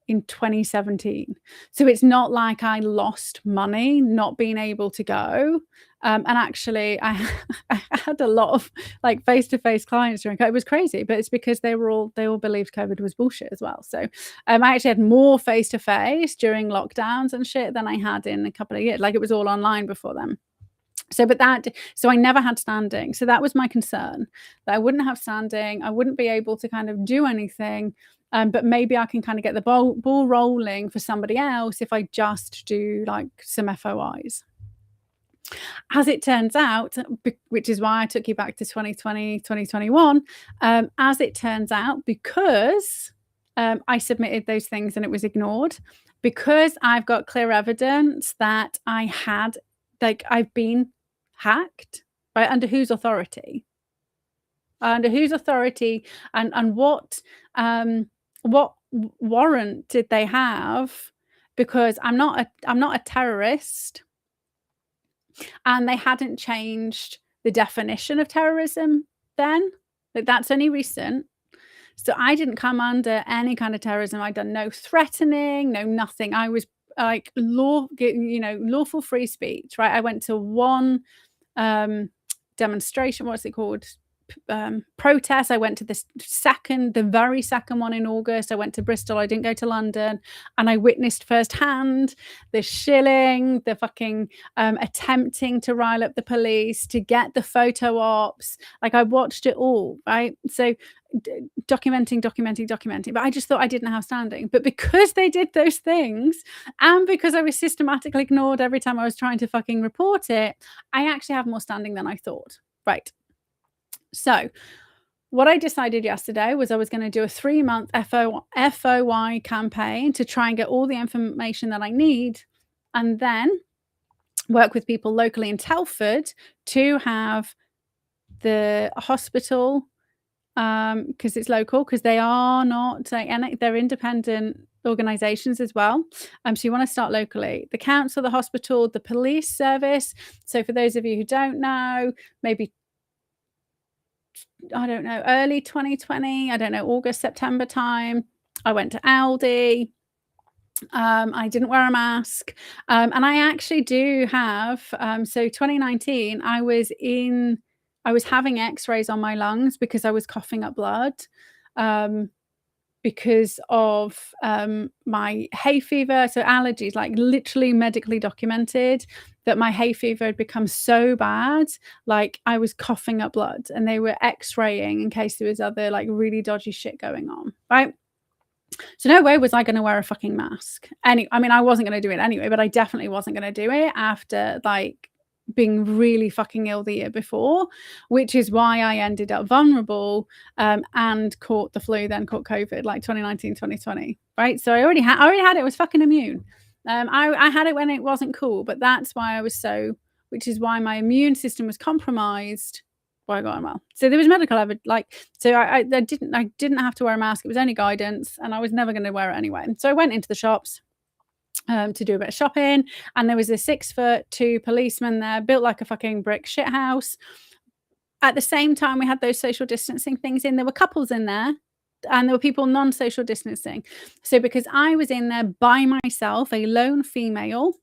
in 2017. So it's not like I lost money not being able to go. And actually, I had a lot of like face-to-face clients during COVID. It was crazy, but it's because they all believed COVID was bullshit as well. So I actually had more face-to-face during lockdowns and shit than I had in a couple of years. Like it was all online before then. So I never had standing. So that was my concern, that I wouldn't have standing. I wouldn't be able to kind of do anything. But maybe I can kind of get the ball rolling for somebody else if I just do like some FOIs. As it turns out, which is why I took you back to 2020, 2021, as it turns out, because I submitted those things and it was ignored, because I've got clear evidence that I've been hacked, right? Under whose authority? Under whose authority, and what warrant did they have? Because I'm not a terrorist, and they hadn't changed the definition of terrorism then. Like that's only recent. So I didn't come under any kind of terrorism. I'd done no threatening, no nothing. I was like lawful free speech, right? I went to one demonstration, what's it called? Protest. I went to the very second one in August. I went to Bristol. I didn't go to London, and I witnessed firsthand the shilling, the fucking attempting to rile up the police, to get the photo ops. Like I watched it all, right? So documenting, but I just thought I didn't have standing. But because they did those things, and because I was systematically ignored every time I was trying to fucking report it, I actually have more standing than I thought, right? So what I decided yesterday was I was going to do a 3-month FOI campaign to try and get all the information that I need, and then work with people locally in Telford to have the hospital, because it's local, because they are not like, they're independent organizations as well. So you want to start locally. The council, the hospital, the police service. So for those of you who don't know, maybe I don't know, early 2020, I don't know, August, September time, I went to Aldi. I didn't wear a mask. And I actually do have, so 2019, I was having x-rays on my lungs because I was coughing up blood, because of my hay fever. So allergies, like literally medically documented that my hay fever had become so bad, like I was coughing up blood, and they were x-raying in case there was other like really dodgy shit going on, right? So no way was I going to wear a fucking mask. I mean, I wasn't going to do it anyway, but I definitely wasn't going to do it after like being really fucking ill the year before, which is why I ended up vulnerable, and caught the flu, then caught COVID, like 2019, 2020, right? So I already had it. I was fucking immune. I had it when it wasn't cool, but that's why I was which is why my immune system was compromised. I got unwell. So there was medical evidence, so I didn't have to wear a mask. It was only guidance, and I was never going to wear it anyway. So I went into the shops to do a bit of shopping, and there was a 6'2" policeman there, built like a fucking brick shit house. At the same time, we had those social distancing things in. There were couples in there, and there were people non-social distancing. So because I was in there by myself, a lone female,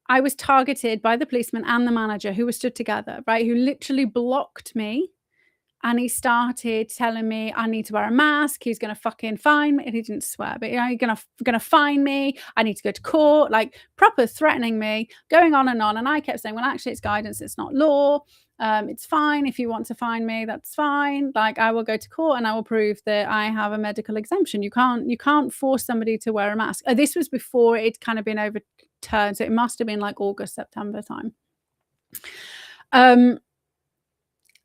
I was targeted by the policeman and the manager, who were stood together, right? Who literally blocked me, and he started telling me I need to wear a mask. He's going to fucking fine me. And he didn't swear, but you're going to fine me. I need to go to court, like proper threatening me, going on. And I kept saying, well, actually it's guidance. It's not law. It's fine. If you want to fine me, that's fine. Like I will go to court and I will prove that I have a medical exemption. You can't force somebody to wear a mask. This was before it'd kind of been overturned. So it must have been like August, September time.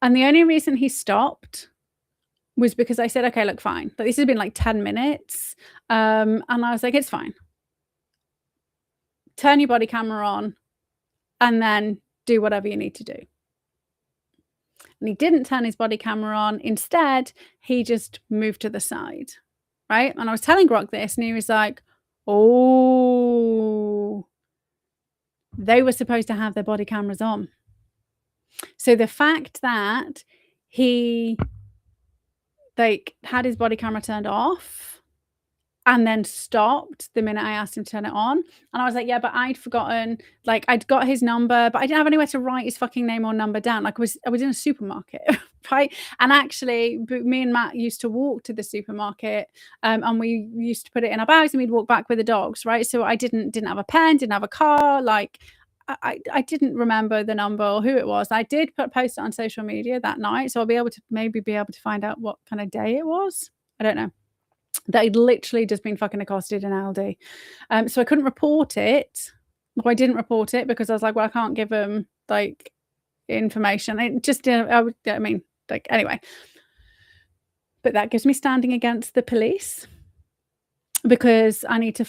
And the only reason he stopped was because I said, okay, look, fine. But this has been like 10 minutes. And I was like, it's fine. turn your body camera on, and then do whatever you need to do. And he didn't turn his body camera on. Instead, he just moved to the side, right? And I was telling Grok this, and he was like, oh, they were supposed to have their body cameras on. So the fact that he had his body camera turned off and then stopped the minute I asked him to turn it on. And I was like, yeah, but I'd forgotten, I'd got his number, but I didn't have anywhere to write his fucking name or number down. I was in a supermarket, right? And actually, me and Matt used to walk to the supermarket, and we used to put it in our bags, and we'd walk back with the dogs, right? So I didn't have a pen, didn't have a car, I didn't remember the number or who it was. I did post it on social media that night, so I'll be able to find out what kind of day it was. I don't know. They'd literally just been fucking accosted in Aldi. So I couldn't report it. Well, I didn't report it because I was like, well, I can't give them information. It just, anyway. But that gives me standing against the police because I need to,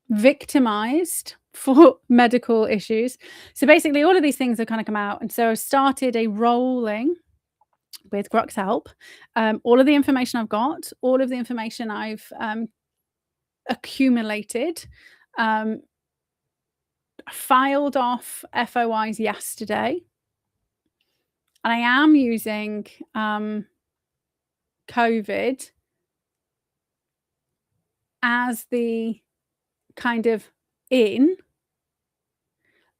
victimized for medical issues. So basically all of these things have kind of come out. And so I started a rolling with Grok's help, all of the information I've got, all of the information I've accumulated, filed off FOIs yesterday, and I am using COVID as the kind of in,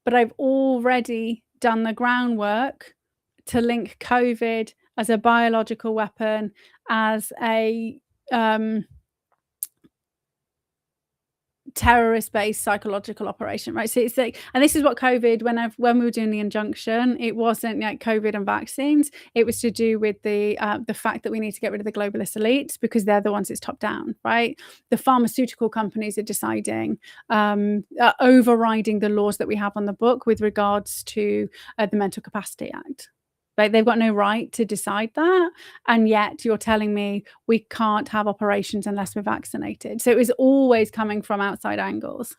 but I've already done the groundwork to link COVID as a biological weapon, as a terrorist-based psychological operation, right? So it's and this is what COVID, when we were doing the injunction, it wasn't like COVID and vaccines. It was to do with the fact that we need to get rid of the globalist elites because they're the ones that's top down, right? The pharmaceutical companies are deciding, overriding the laws that we have on the book with regards to the Mental Capacity Act. They've got no right to decide that, and yet you're telling me we can't have operations unless we're vaccinated. So it was always coming from outside angles.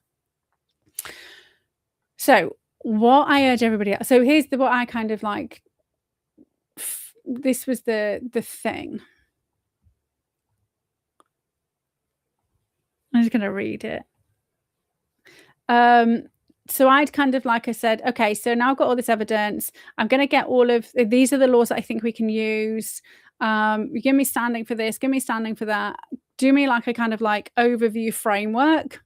So what I urge everybody, so here's what I kind of this was the thing. I'm just going to read it. So I'd kind of I said, okay, so now I've got all this evidence. I'm going to get all of these are the laws that I think we can use. Give me standing for this, give me standing for that. Do me a kind of overview framework.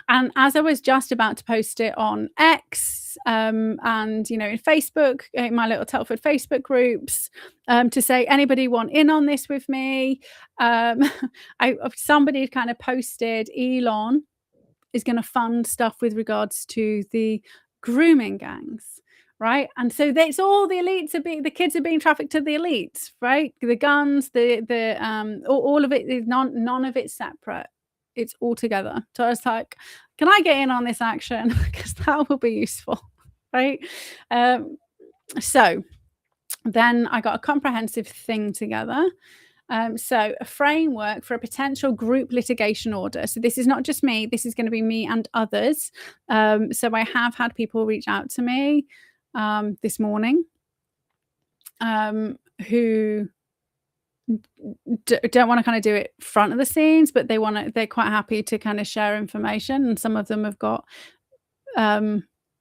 And as I was just about to post it on X, and in Facebook, my little Telford Facebook groups, to say anybody want in on this with me, somebody kind of posted Elon is going to fund stuff with regards to the grooming gangs, right? And so it's all the elites the kids are being trafficked to the elites, right? The guns, all of it is none of it's separate. It's all together. So I was like, can I get in on this action? Because that will be useful, right? So then I got a comprehensive thing together. So a framework for a potential group litigation order. So this is not just me, this is going to be me and others. So I have had people reach out to me this morning who don't want to kind of do it front of the scenes, but they're quite happy to kind of share information. And some of them have got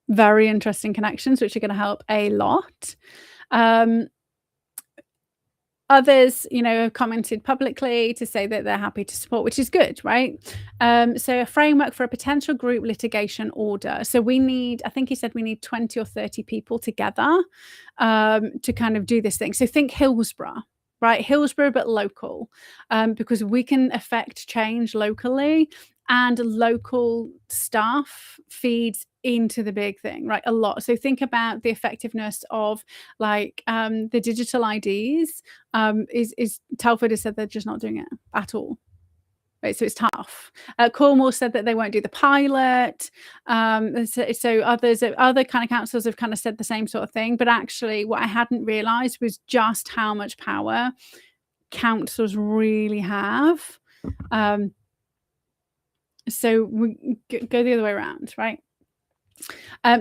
very interesting connections, which are going to help a lot. Others, have commented publicly to say that they're happy to support, which is good, right? So a framework for a potential group litigation order. So I think he said we need 20 or 30 people together to kind of do this thing. So think Hillsborough, right? Hillsborough, but local, because we can affect change locally, and local staff feeds into the big thing, right? A lot. So think about the effectiveness of the digital IDs. Is Telford has said they're just not doing it at all. Right, so it's tough. Cornwall said that they won't do the pilot. So other kind of councils have kind of said the same sort of thing. But actually, what I hadn't realised was just how much power councils really have. So we go the other way around, right?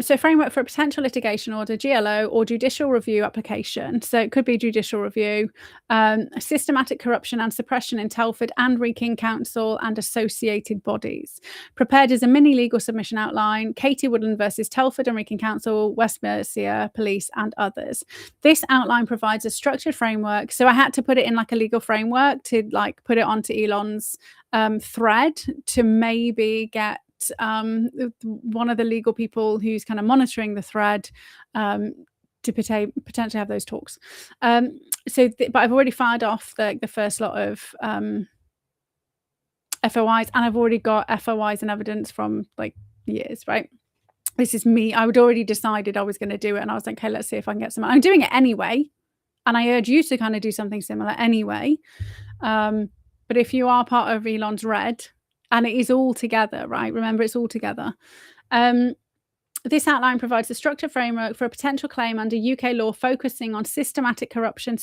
So framework for a potential litigation order, GLO, or judicial review application. So it could be judicial review, systematic corruption and suppression in Telford and Wrekin Council and associated bodies. Prepared as a mini legal submission outline, Katie Woodland versus Telford and Wrekin Council, West Mercia Police and others. This outline provides a structured framework. So I had to put it in like a legal framework to like put it onto Elon's thread to maybe get one of the legal people who's kind of monitoring the thread to potentially have those talks. But I've already fired off the first lot of FOIs, and I've already got FOIs and evidence from like years, right? This is me. I would already decided I was going to do it, and I was like, okay, let's see if I can get some. I'm doing it anyway, and I urge you to kind of do something similar anyway. But if you are part of Elon's Red, and it is all together, right? Remember, it's all together. This outline provides a structured framework for a potential claim under UK law focusing on systematic corruption,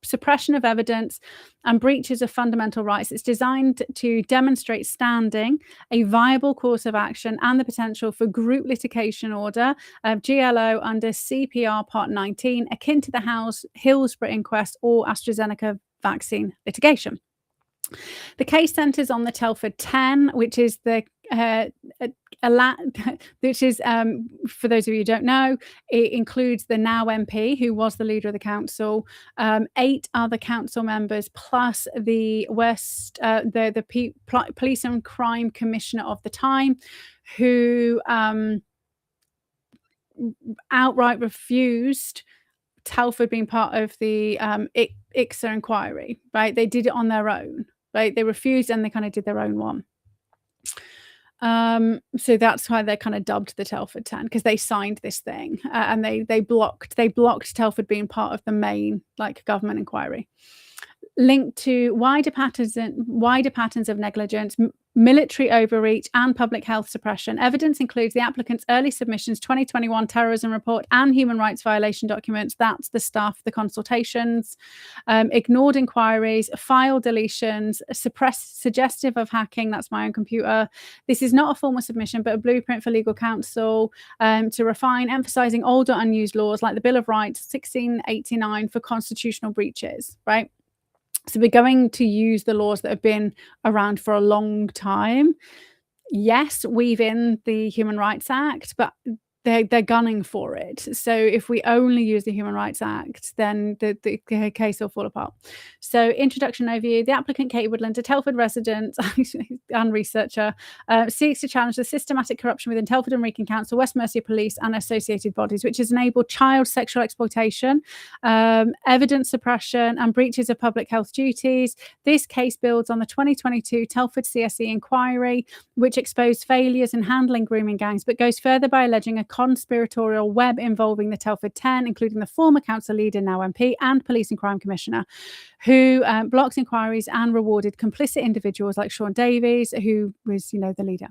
suppression of evidence, and breaches of fundamental rights. It's designed to demonstrate standing, a viable course of action, and the potential for group litigation order of GLO under CPR Part 19, akin to the Hillsborough inquest or AstraZeneca vaccine litigation. The case centres on the Telford 10, which is the which is for those of you who don't know, it includes the now MP who was the leader of the council, 8 other council members plus the police and crime commissioner of the time, who outright refused Telford being part of the ICSA inquiry, right? They did it on their own, right? They refused and they kind of did their own one. So that's why they're kind of dubbed the Telford 10, because they signed this thing and they blocked Telford being part of the main like government inquiry. Linked to wider patterns of negligence, military overreach, and public health suppression. Evidence includes the applicant's early submissions, 2021 terrorism report, and human rights violation documents. That's the stuff, the consultations, ignored inquiries, file deletions, suggestive of hacking. That's my own computer. This is not a formal submission, but a blueprint for legal counsel to refine, emphasizing older unused laws like the Bill of Rights, 1689, for constitutional breaches, right? So we're going to use the laws that have been around for a long time. Yes, weave in the Human Rights Act, but they're gunning for it. So if we only use the Human Rights Act, then the case will fall apart. So introduction overview. The applicant, Katie Woodland, a Telford resident and researcher, seeks to challenge the systematic corruption within Telford and Wrekin Council, West Mercia Police and associated bodies, which has enabled child sexual exploitation, evidence suppression, and breaches of public health duties. This case builds on the 2022 Telford CSE inquiry, which exposed failures in handling grooming gangs, but goes further by alleging a conspiratorial web involving the Telford 10, including the former council leader, now MP, and police and crime commissioner, who blocked inquiries and rewarded complicit individuals like Sean Davies, who was, the leader.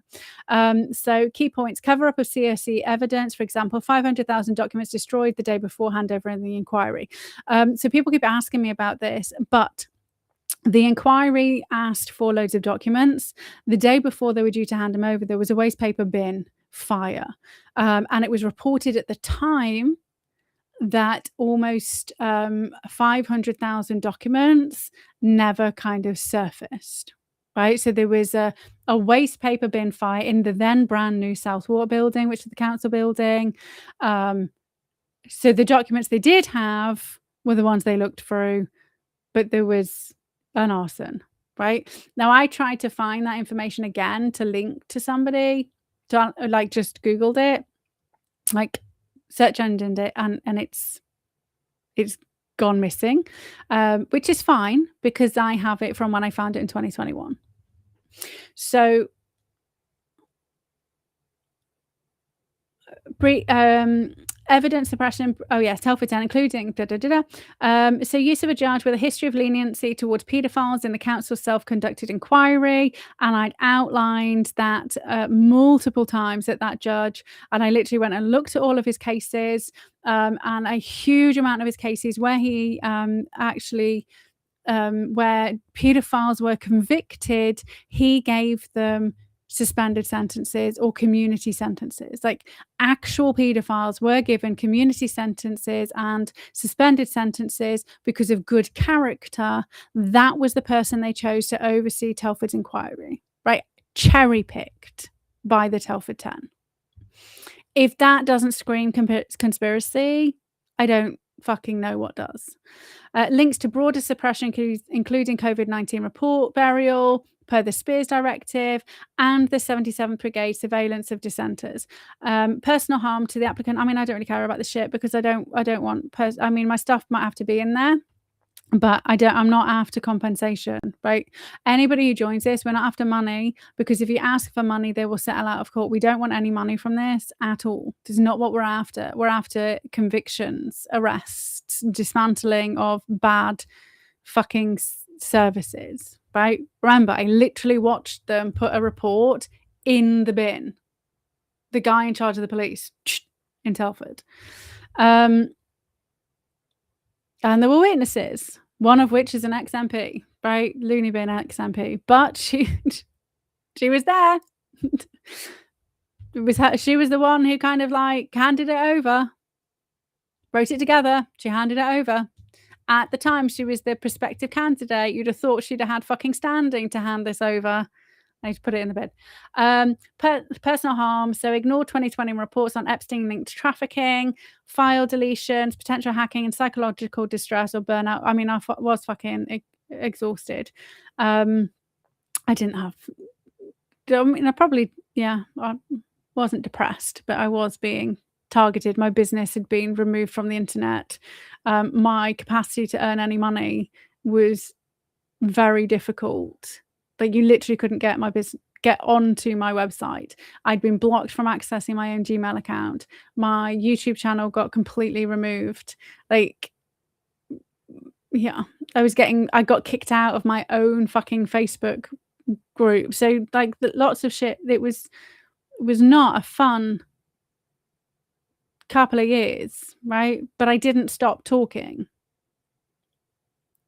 So key points: cover-up of CSE evidence, for example, 500,000 documents destroyed the day before handover in the inquiry. So people keep asking me about this, but the inquiry asked for loads of documents. The day before they were due to hand them over, there was a waste paper bin fire. And it was reported at the time that almost 500,000 documents never kind of surfaced, right? So there was a waste paper bin fire in the then brand new Southwater building, which is the council building. So the documents they did have were the ones they looked through, but there was an arson, right? Now I tried to find that information again to link to somebody, like just Googled it, like search engined it, and it's gone missing, which is fine because I have it from when I found it in 2021. So evidence suppression. Oh yes, Telford 10, including so use of a judge with a history of leniency towards paedophiles in the council's self-conducted inquiry, and I'd outlined that multiple times that judge, and I literally went and looked at all of his cases, and a huge amount of his cases where he actually where paedophiles were convicted, he gave them suspended sentences or community sentences. Like, actual paedophiles were given community sentences and suspended sentences because of good character. That was the person they chose to oversee Telford's inquiry, right? Cherry-picked by the Telford 10. If that doesn't scream conspiracy, I don't fucking know what does. Links to broader suppression, including COVID-19 report burial, per the Spears Directive, and the 77th Brigade surveillance of dissenters. Personal harm to the applicant. I mean, I don't really care about the shit because I don't want. I mean, my stuff might have to be in there, but I'm not after compensation, right? Anybody who joins this, we're not after money, because if you ask for money, they will settle out of court. We don't want any money from this at all. This is not what we're after. We're after convictions, arrests, dismantling of bad fucking services, right? Remember, I literally watched them put a report in the bin. The guy in charge of the police in Telford. And there were witnesses, one of which is an ex-MP, right? Looney bin ex-MP. But she was there. She was the one who kind of like handed it over, wrote it together. She handed it over. At the time, she was the prospective candidate. You'd have thought she'd have had fucking standing to hand this over. I need to put it in the bed. Personal harm. So ignore 2020 reports on Epstein-linked trafficking, file deletions, potential hacking, and psychological distress or burnout. I mean, I was fucking exhausted. I didn't have. I mean, I wasn't depressed, but I was being targeted. My business had been removed from the internet. My capacity to earn any money was very difficult. Like, you literally couldn't get onto my website. I'd been blocked from accessing my own Gmail account. My YouTube channel got completely removed. Like, yeah, I got kicked out of my own fucking Facebook group. So like, lots of shit. It was not a fun couple of years, right? But I didn't stop talking.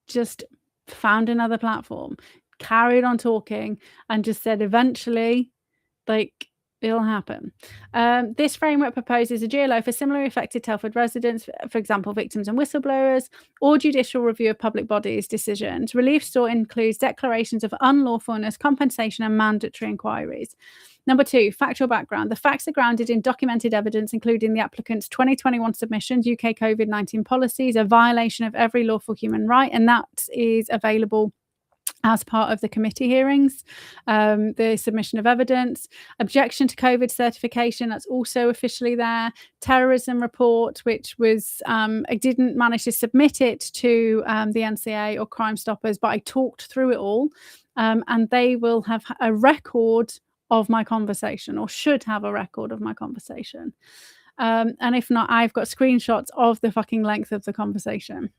Just found another platform, carried on talking, and just said eventually, like, it'll happen. This framework proposes a GLO for similarly affected Telford residents, for example, victims and whistleblowers, or judicial review of public bodies' decisions. Relief sought includes declarations of unlawfulness, compensation, and mandatory inquiries. Number 2, factual background. The facts are grounded in documented evidence, including the applicant's 2021 submissions, UK COVID-19 policies, a violation of every lawful human right, and that is available as part of the committee hearings. The submission of evidence, objection to COVID certification, that's also officially there. Terrorism report, which was, I didn't manage to submit it to the NCA or Crime Stoppers, but I talked through it all, and they will have a record of my conversation, or should have a record of my conversation. And if not, I've got screenshots of the fucking length of the conversation.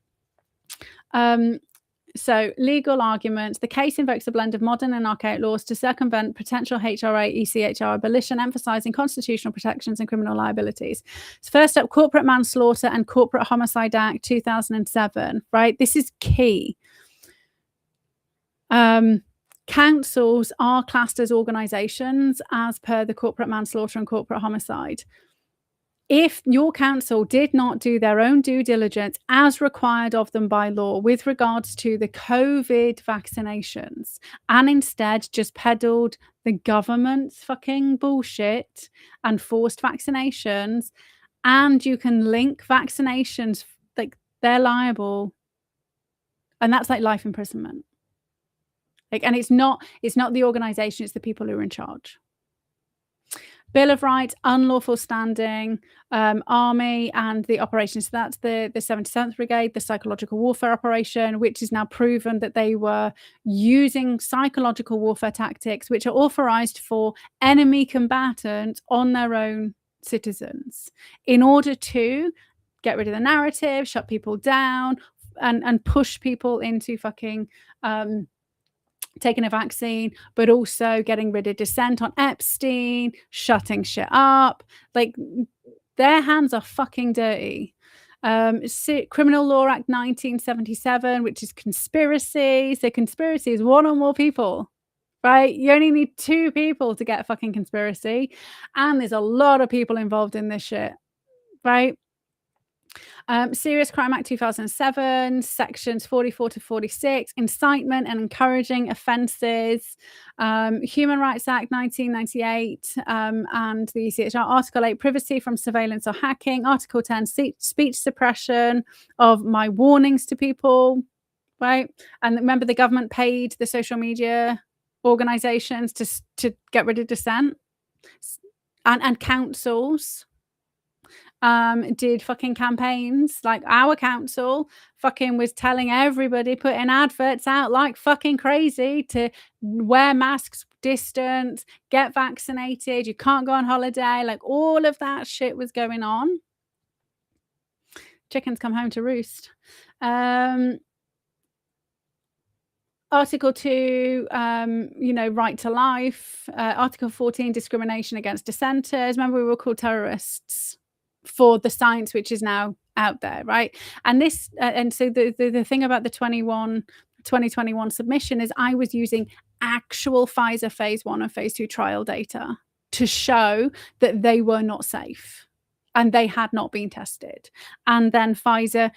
So, legal arguments. The case invokes a blend of modern and archaic laws to circumvent potential HRA, ECHR abolition, emphasising constitutional protections and criminal liabilities. So first up, Corporate Manslaughter and Corporate Homicide Act 2007, right? This is key. Councils are classed as organisations as per the Corporate Manslaughter and Corporate Homicide. If your council did not do their own due diligence as required of them by law with regards to the COVID vaccinations, and instead just peddled the government's fucking bullshit and forced vaccinations, and you can link vaccinations, like, they're liable. And that's like life imprisonment. Like, and it's not the organisation, it's the people who are in charge. Bill of Rights, unlawful standing, army and the operations. So that's the 77th Brigade, the psychological warfare operation, which is now proven that they were using psychological warfare tactics, which are authorised for enemy combatants on their own citizens, in order to get rid of the narrative, shut people down, and push people into fucking taking a vaccine, but also getting rid of dissent on Epstein, shutting shit up. Like, their hands are fucking dirty. Criminal Law Act 1977, which is conspiracy. So conspiracy is one or more people right? You only need 2 people to get a fucking conspiracy, and there's a lot of people involved in this shit, right? Serious Crime Act 2007, sections 44 to 46, incitement and encouraging offences. Human Rights Act 1998, and the ECHR Article 8, privacy from surveillance or hacking. Article 10, speech suppression of my warnings to people, right? And remember, the government paid the social media organizations to get rid of dissent, and councils did fucking campaigns. Like our council fucking was telling everybody, putting adverts out like fucking crazy to wear masks, distance, get vaccinated, you can't go on holiday. Like all of that shit was going on. Chickens come home to roost. Article 2, right to life. Article 14, discrimination against dissenters. Remember, we were called terrorists for the science which is now out there, right? And this, and so the thing about the 2021 submission is I was using actual Pfizer phase 1 and phase 2 trial data to show that they were not safe and they had not been tested. And then Pfizer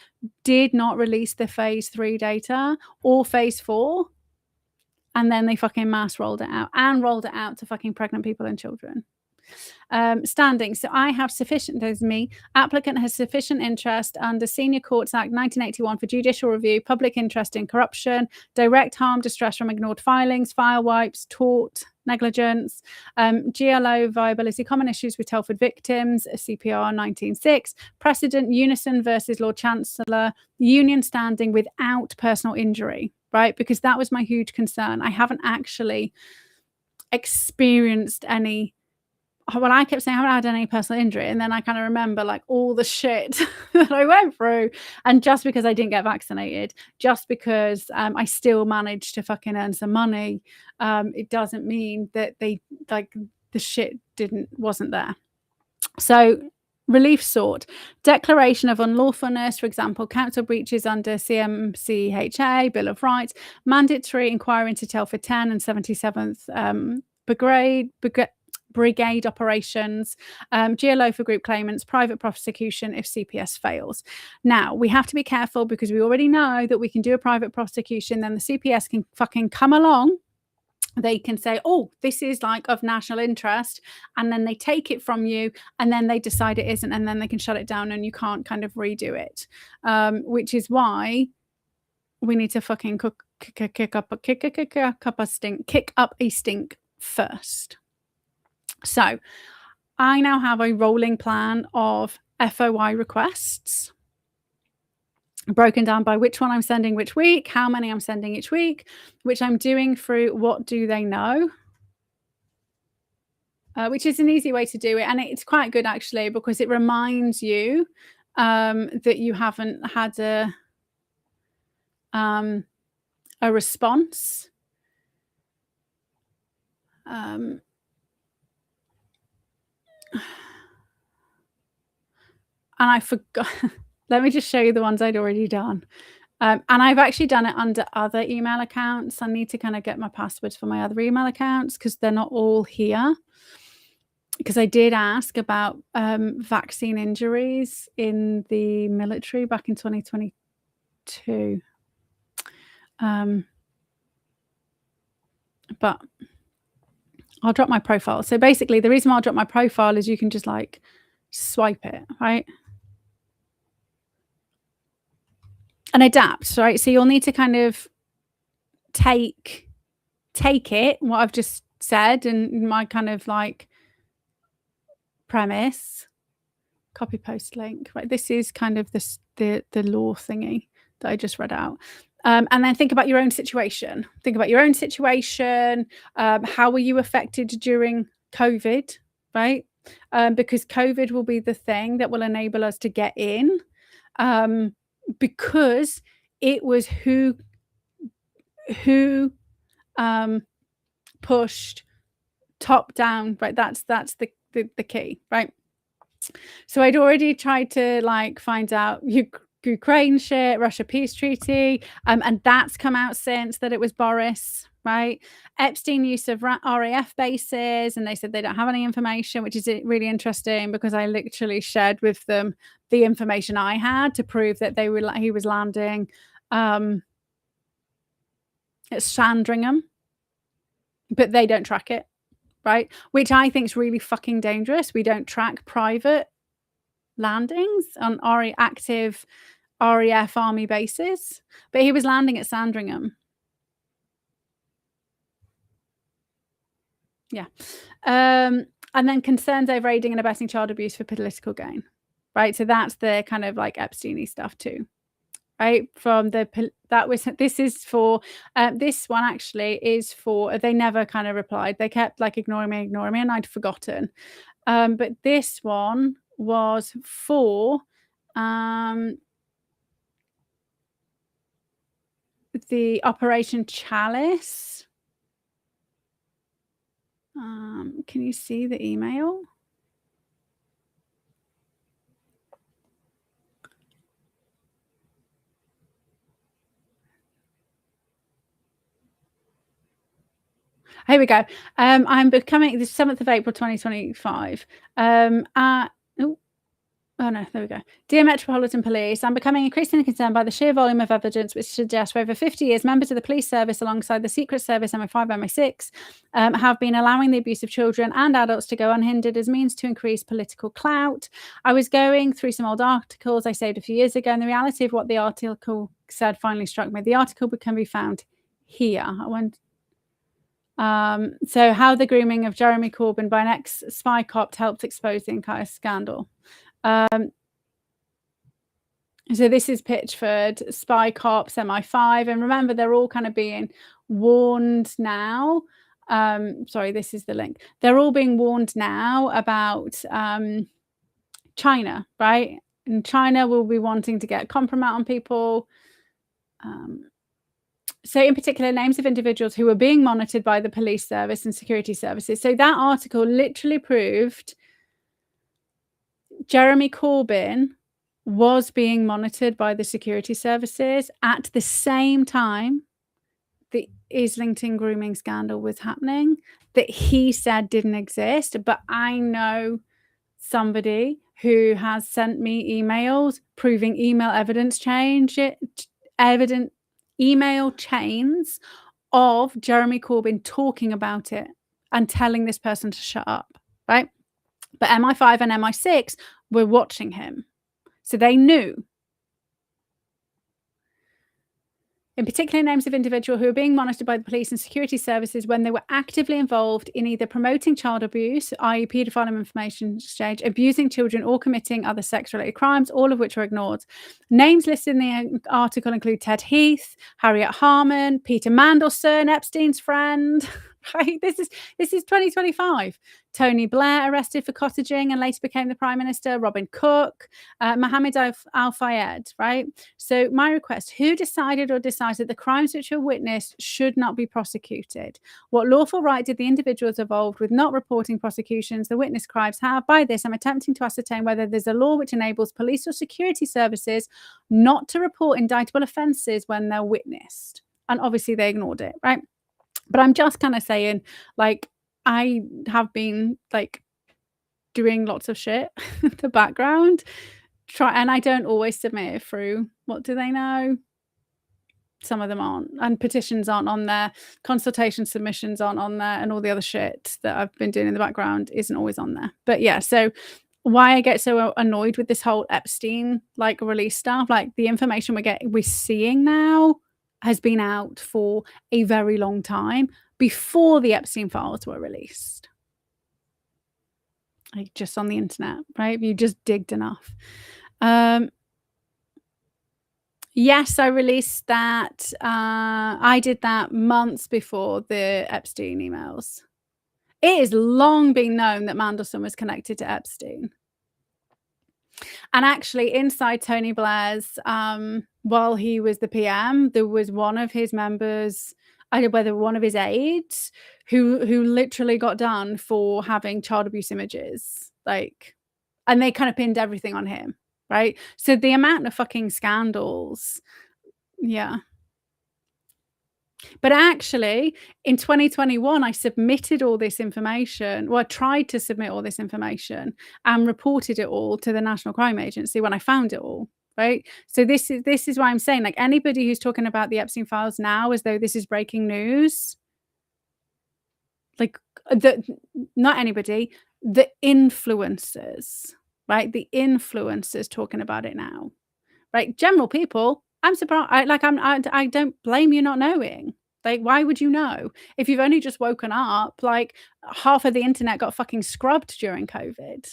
did not release the phase 3 data or phase 4. And then they fucking mass rolled it out to fucking pregnant people and children. Standing. So I have sufficient, there's me, applicant has sufficient interest under Senior Courts Act 1981 for judicial review, public interest in corruption, direct harm, distress from ignored filings, file wipes, tort, negligence, GLO viability, common issues with Telford victims, CPR 19.6, precedent, Unison versus Lord Chancellor, union standing without personal injury, right? Because that was my huge concern. I haven't actually experienced any. Well, I kept saying I haven't had any personal injury, and then I kind of remember like all the shit that I went through, and just because I didn't get vaccinated, just because I still managed to fucking earn some money, it doesn't mean that they like the shit wasn't there. So relief sought, declaration of unlawfulness, for example, council breaches under CMCHA, Bill of Rights, mandatory inquiry into Telford 10 and 77th Brigade operations, GLO for group claimants, private prosecution if CPS fails. Now, we have to be careful because we already know that we can do a private prosecution, then the CPS can fucking come along. They can say, oh, this is like of national interest, and then they take it from you, and then they decide it isn't, and then they can shut it down and you can't kind of redo it, which is why we need to fucking kick up a stink first. So I now have a rolling plan of FOI requests broken down by which one I'm sending which week, how many I'm sending each week, which I'm doing through What Do They Know, which is an easy way to do it. And it's quite good actually, because it reminds you that you haven't had a response. And I forgot. Let me just show you the ones I'd already done. And I've actually done it under other email accounts. I need to kind of get my passwords for my other email accounts because they're not all here. Because I did ask about vaccine injuries in the military back in 2022. But I'll drop my profile. So basically, the reason why I'll drop my profile is you can just like swipe it, right? And adapt, right? So you'll need to kind of take it, what I've just said, and my kind of like premise, copy paste link, right? This is kind of the law thingy that I just read out. And then think about your own situation. Think about your own situation. How were you affected during COVID, right? Because COVID will be the thing that will enable us to get in. Because it was who pushed top down, right? That's the key, right? So I'd already tried to like find out Ukraine shit, Russia peace treaty, and that's come out since that it was Boris, right? Epstein use of RAF bases, and they said they don't have any information, which is really interesting because I literally shared with them the information I had to prove that he was landing at Sandringham, but they don't track it, right? Which I think is really fucking dangerous. We don't track private landings on active RAF army bases, but he was landing at Sandringham. Yeah. And then concerns over aiding and abetting child abuse for political gain, right? So that's the kind of like Epstein-y stuff too, right? From the this is for this one actually is for they never kind of replied. They kept like ignoring me, and I'd forgotten. But this one was for the Operation Chalice. Can you see the email? Here we go. I'm becoming the 7th of April 2025. Oh no, there we go. Dear Metropolitan Police, I'm becoming increasingly concerned by the sheer volume of evidence which suggests for over 50 years members of the police service alongside the Secret Service MI5, MI6 have been allowing the abuse of children and adults to go unhindered as means to increase political clout. I was going through some old articles I saved a few years ago, and the reality of what the article said finally struck me. The article can be found here. So how the grooming of Jeremy Corbyn by an ex-spy cop helped expose the entire scandal. So this is Pitchford, spy cops, MI5, and remember they're all kind of being warned now. Sorry, this is the link. They're all being warned now about China, right? And China will be wanting to get compromise on people. So in particular, names of individuals who were being monitored by the police service and security services. So that article literally proved Jeremy Corbyn was being monitored by the security services at the same time the Islington grooming scandal was happening, that he said didn't exist. But I know somebody who has sent me emails proving email chains of Jeremy Corbyn talking about it and telling this person to shut up, right? But MI5 and MI6 were watching him, so they knew. In particular, names of individuals who were being monitored by the police and security services when they were actively involved in either promoting child abuse, i.e. paedophile information exchange, abusing children, or committing other sex-related crimes, all of which were ignored. Names listed in the article include Ted Heath, Harriet Harman, Peter Mandelson, Epstein's friend. Right? This is 2025. Tony Blair arrested for cottaging and later became the Prime Minister. Robin Cook, Mohammed Al-Fayed, right? So my request, who decided that the crimes which were witnessed should not be prosecuted? What lawful right did the individuals involved with not reporting prosecutions the witness crimes have? By this, I'm attempting to ascertain whether there's a law which enables police or security services not to report indictable offences when they're witnessed. And obviously they ignored it, right? But I'm just kind of saying, like, I have been like doing lots of shit in the background, and I don't always submit it through. What do they know? Some of them aren't, and petitions aren't on there, consultation submissions aren't on there, and all the other shit that I've been doing in the background isn't always on there. But yeah, so why I get so annoyed with this whole Epstein like release stuff, like the information we're seeing now has been out for a very long time before the Epstein files were released. Like just on the internet, right? If you just digged enough. Yes, I released that. I did that months before the Epstein emails. It has long been known that Mandelson was connected to Epstein. And actually, inside Tony Blair's, while he was the PM, there was one of his members, I don't know whether one of his aides, who literally got done for having child abuse images, like, and they kind of pinned everything on him, right? So the amount of fucking scandals, yeah. But actually, in 2021, I submitted all this information. Well, I tried to submit all this information and reported it all to the National Crime Agency when I found it all, right? So this is why I'm saying, like, anybody who's talking about the Epstein files now as though this is breaking news, like, the not anybody, the influencers, right? The influencers talking about it now, right? General people, I'm surprised. I don't blame you not knowing. Like, why would you know? If you've only just woken up, like, half of the internet got fucking scrubbed during COVID.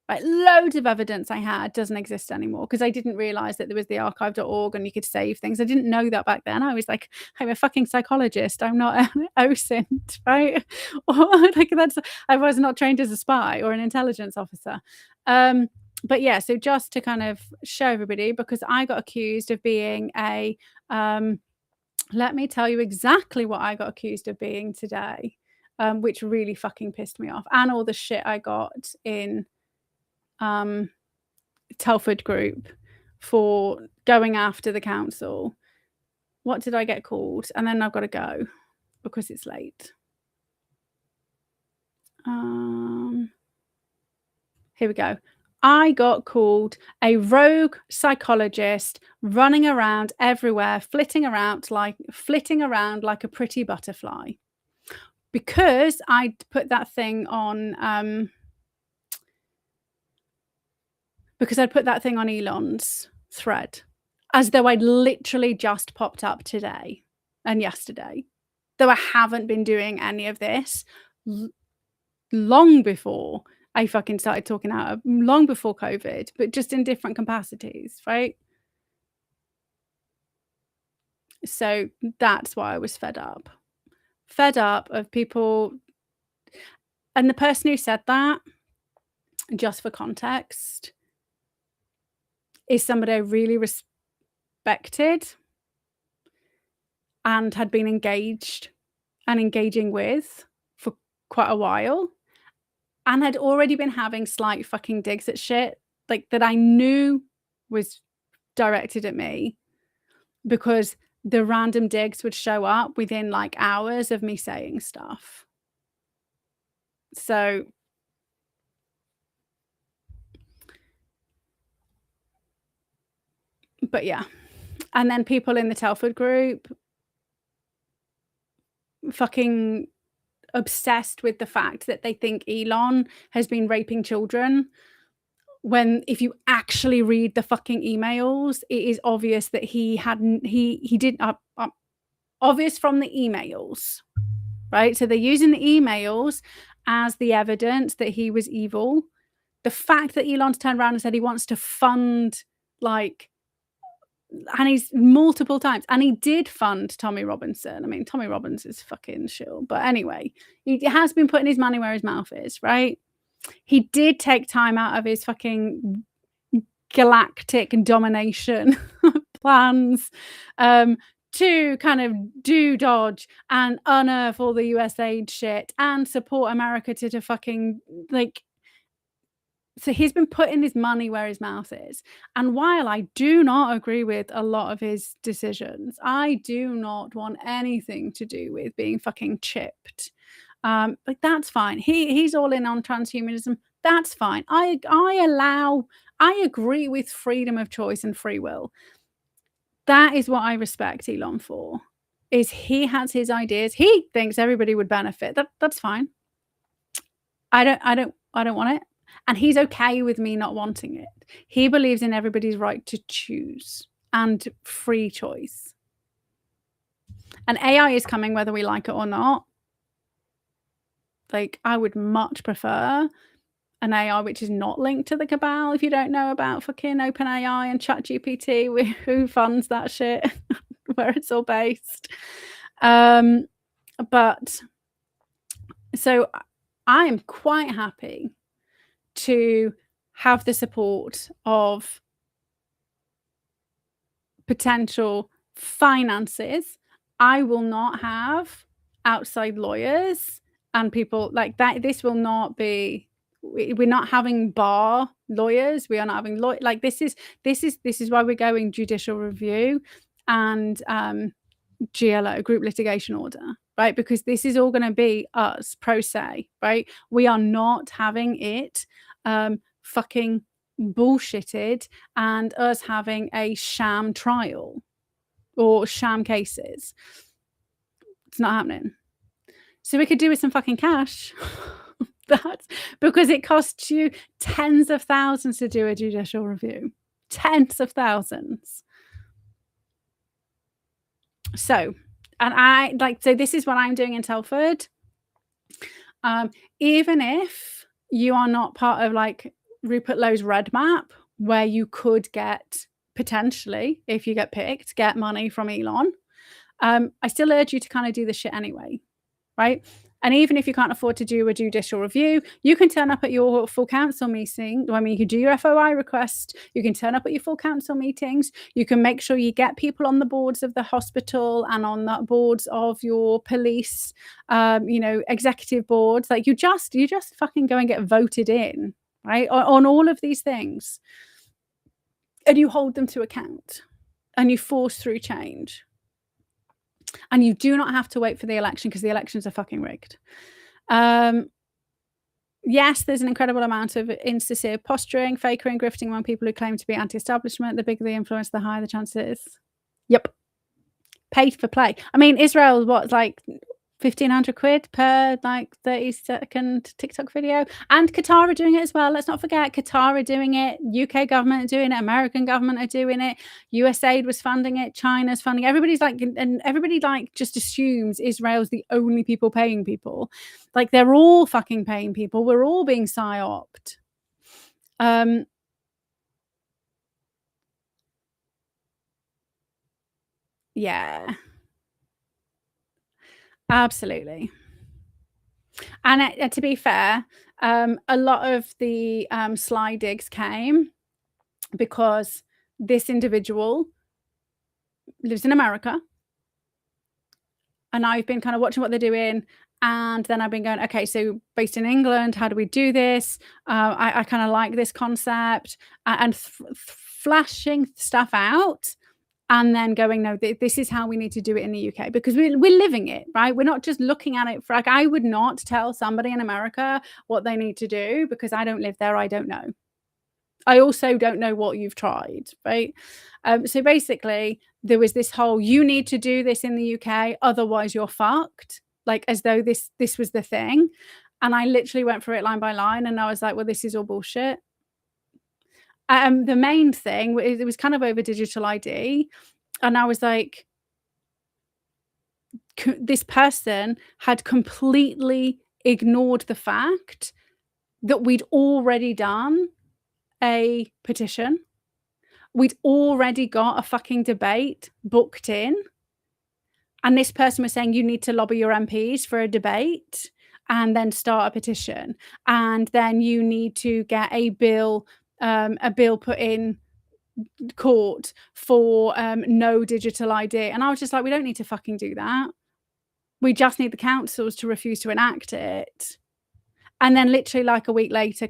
Like, loads of evidence I had doesn't exist anymore because I didn't realize that there was the archive.org and you could save things. I didn't know that back then. I was like, I'm a fucking psychologist. I'm not an OSINT, right? Or like I was not trained as a spy or an intelligence officer. But yeah, so just to kind of show everybody, because I got accused of being a let me tell you exactly what I got accused of being today, which really fucking pissed me off, and all the shit I got in Telford Group for going after the council. What did I get called? And then I've got to go because it's late. Here we go. I got called a rogue psychologist running around everywhere, flitting around like a pretty butterfly, because I put that thing on Elon's thread, as though I'd literally just popped up today and yesterday, though I haven't been doing any of this long before I fucking started talking out, long before COVID, but just in different capacities, right? So that's why I was fed up of people. And the person who said that, just for context, is somebody I really respected and had been engaged and engaging with for quite a while, and had already been having slight fucking digs at shit, like, that I knew was directed at me, because the random digs would show up within like hours of me saying stuff. So but yeah. And then people in the Telford group fucking obsessed with the fact that they think Elon has been raping children, when if you actually read the fucking emails, it is obvious that he did obvious from the emails, right? So they're using the emails as the evidence that he was evil. The fact that Elon's turned around and said he wants to fund, like, and he's multiple times, and he did fund Tommy Robinson. I mean, Tommy Robinson is fucking shill, but anyway, he has been putting his money where his mouth is, right? He did take time out of his fucking galactic domination plans to kind of do dodge and unearth all the US aid shit and support America to fucking, like, so he's been putting his money where his mouth is. And while I do not agree with a lot of his decisions, I do not want anything to do with being fucking chipped. Like, that's fine. He's all in on transhumanism. That's fine. I agree with freedom of choice and free will. That is what I respect Elon for. Is he has his ideas. He thinks everybody would benefit. That's fine. I don't want it. And he's okay with me not wanting it. He believes in everybody's right to choose and free choice. And AI is coming whether we like it or not. Like, I would much prefer an AI which is not linked to the cabal. If you don't know about fucking OpenAI and ChatGPT, who funds that shit, where it's all based. But so I am quite happy to have the support of potential finances. I will not have outside lawyers and people like that. This will not be, we're not having bar lawyers. We are not having this is why we're going judicial review. And GLO, group litigation order, right? Because this is all going to be us pro se, right? We are not having it fucking bullshitted and us having a sham trial or sham cases. It's not happening. So we could do with some fucking cash. That's because it costs you tens of thousands to do a judicial review. Tens of thousands. So, and so this is what I'm doing in Telford. Even if you are not part of like Rupert Lowe's red map, where you could get potentially, if you get picked, get money from Elon, I still urge you to kind of do this shit anyway, right? And even if you can't afford to do a judicial review, you can turn up at your full council meeting. I mean, you can do your FOI request. You can turn up at your full council meetings. You can make sure you get people on the boards of the hospital and on the boards of your police, executive boards. Like you just fucking go and get voted in, right? On all of these things. And you hold them to account and you force through change. And you do not have to wait for the election because the elections are fucking rigged. Yes, there's an incredible amount of insincere posturing, fakery, and grifting among people who claim to be anti-establishment. The bigger the influence, the higher the chances. Yep. Paid for play. I mean, Israel, what, like 1,500 quid per like 30-second TikTok video, and Qatar are doing it as well. Let's not forget, Qatar are doing it, UK government are doing it, American government are doing it, USAID was funding it, China's funding it. Everybody's like, and everybody like just assumes Israel's the only people paying people. Like they're all fucking paying people. We're all being psyoped. Yeah. Absolutely. And to be fair, a lot of the sly digs came because this individual lives in America, and I've been kind of watching what they're doing, and then I've been going, okay, so based in England, how do we do this? I kind of like this concept, and flashing stuff out. And then going, no, this is how we need to do it in the UK because we're living it, right? We're not just looking at it for like, I would not tell somebody in America what they need to do because I don't live there. I don't know. I also don't know what you've tried, right? So basically, there was this whole, you need to do this in the UK, otherwise you're fucked. Like as though this was the thing. And I literally went through it line by line and I was like, well, this is all bullshit. The main thing, it was kind of over digital ID. And I was like, this person had completely ignored the fact that we'd already done a petition. We'd already got a fucking debate booked in. And this person was saying, you need to lobby your MPs for a debate and then start a petition. And then you need to get a bill put in court for no digital ID. And I was just like, we don't need to fucking do that. We just need the councils to refuse to enact it. And then literally like a week later,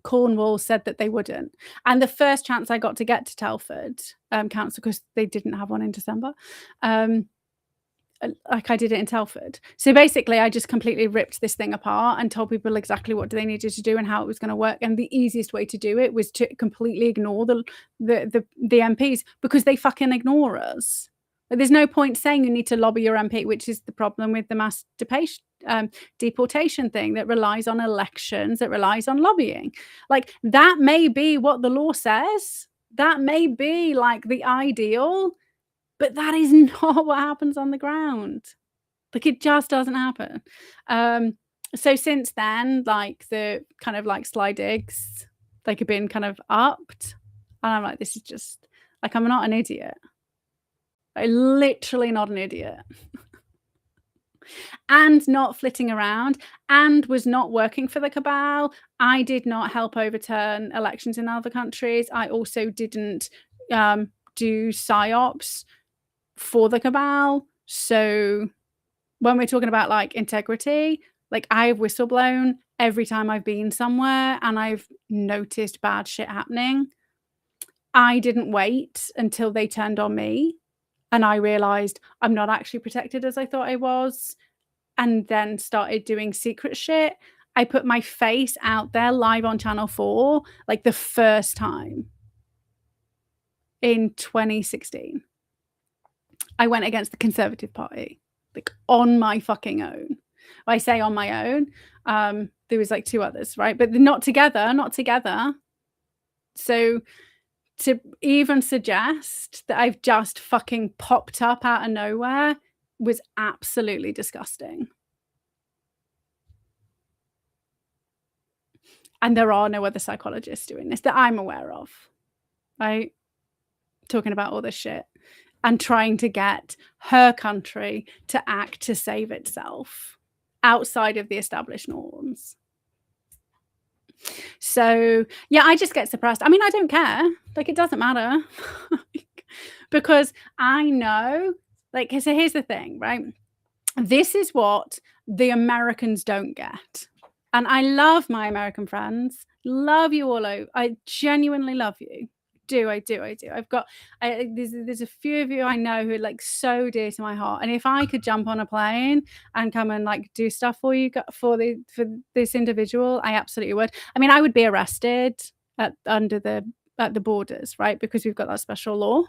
Cornwall said that they wouldn't. And the first chance I got to get to Telford council, because they didn't have one in December, like I did it in Telford. So basically I just completely ripped this thing apart and told people exactly what they needed to do and how it was going to work. And the easiest way to do it was to completely ignore the MPs because they fucking ignore us. But there's no point saying you need to lobby your MP, which is the problem with the mass deportation thing that relies on elections, that relies on lobbying. Like that may be what the law says. That may be like the ideal, but that is not what happens on the ground. Like it just doesn't happen. So since then, like the kind of like sly digs, like have been kind of upped. And I'm like, this is just like, I'm not an idiot. I'm literally not an idiot. And not flitting around, and was not working for the cabal. I did not help overturn elections in other countries. I also didn't do psyops for the cabal. So when we're talking about like integrity, like I've whistleblown every time I've been somewhere and I've noticed bad shit happening. I didn't wait until they turned on me. And I realized I'm not actually protected as I thought I was, and then started doing secret shit. I put my face out there live on Channel 4, like the first time in 2016. I went against the Conservative Party, like on my fucking own. I say on my own. There was like 2 others, right? But not together, not together. So to even suggest that I've just fucking popped up out of nowhere was absolutely disgusting. And there are no other psychologists doing this that I'm aware of, right? Talking about all this shit and trying to get her country to act to save itself outside of the established norms. So, yeah, I just get suppressed. I mean, I don't care. Like, it doesn't matter. Because I know, like, so here's the thing, right? This is what the Americans don't get. And I love my American friends. Love you all. I genuinely love you. I do. I've got there's a few of you I know who are like so dear to my heart. And if I could jump on a plane and come and like do stuff for you for this individual, I absolutely would. I mean, I would be arrested at the borders, right? Because we've got that special law.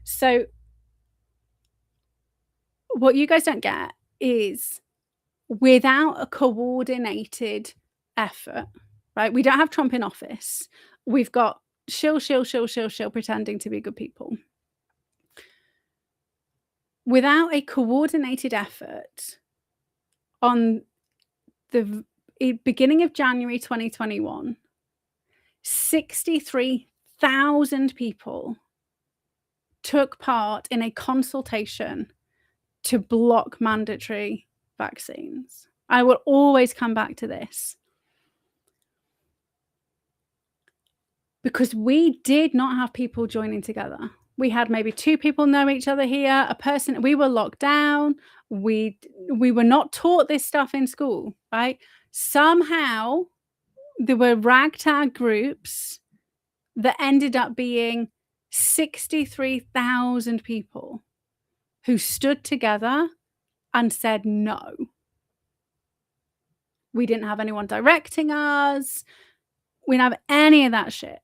So what you guys don't get is, without a coordinated effort, right? We don't have Trump in office. We've got shill pretending to be good people. Without a coordinated effort on the beginning of January 2021, 63,000 people took part in a consultation to block mandatory vaccines. I will always come back to this. Because we did not have people joining together. We had maybe 2 people know each other here, a person, we were locked down. We were not taught this stuff in school, right? Somehow there were ragtag groups that ended up being 63,000 people who stood together and said no. We didn't have anyone directing us. We didn't have any of that shit.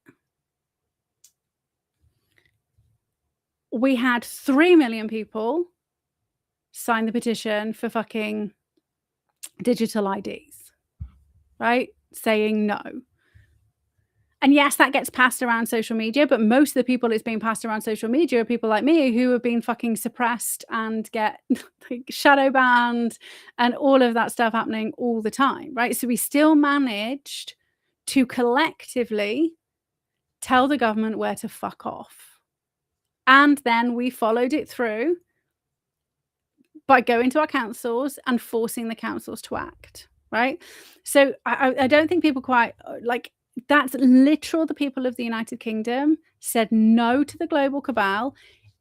We had 3 million people sign the petition for fucking digital IDs, right? Saying no. And yes, that gets passed around social media, but most of the people it's being passed around social media are people like me who have been fucking suppressed and get like shadow banned and all of that stuff happening all the time, right? So we still managed to collectively tell the government where to fuck off. And then we followed it through by going to our councils and forcing the councils to act, right? So I don't think people quite like, that's literal. The people of the United Kingdom said no to the global cabal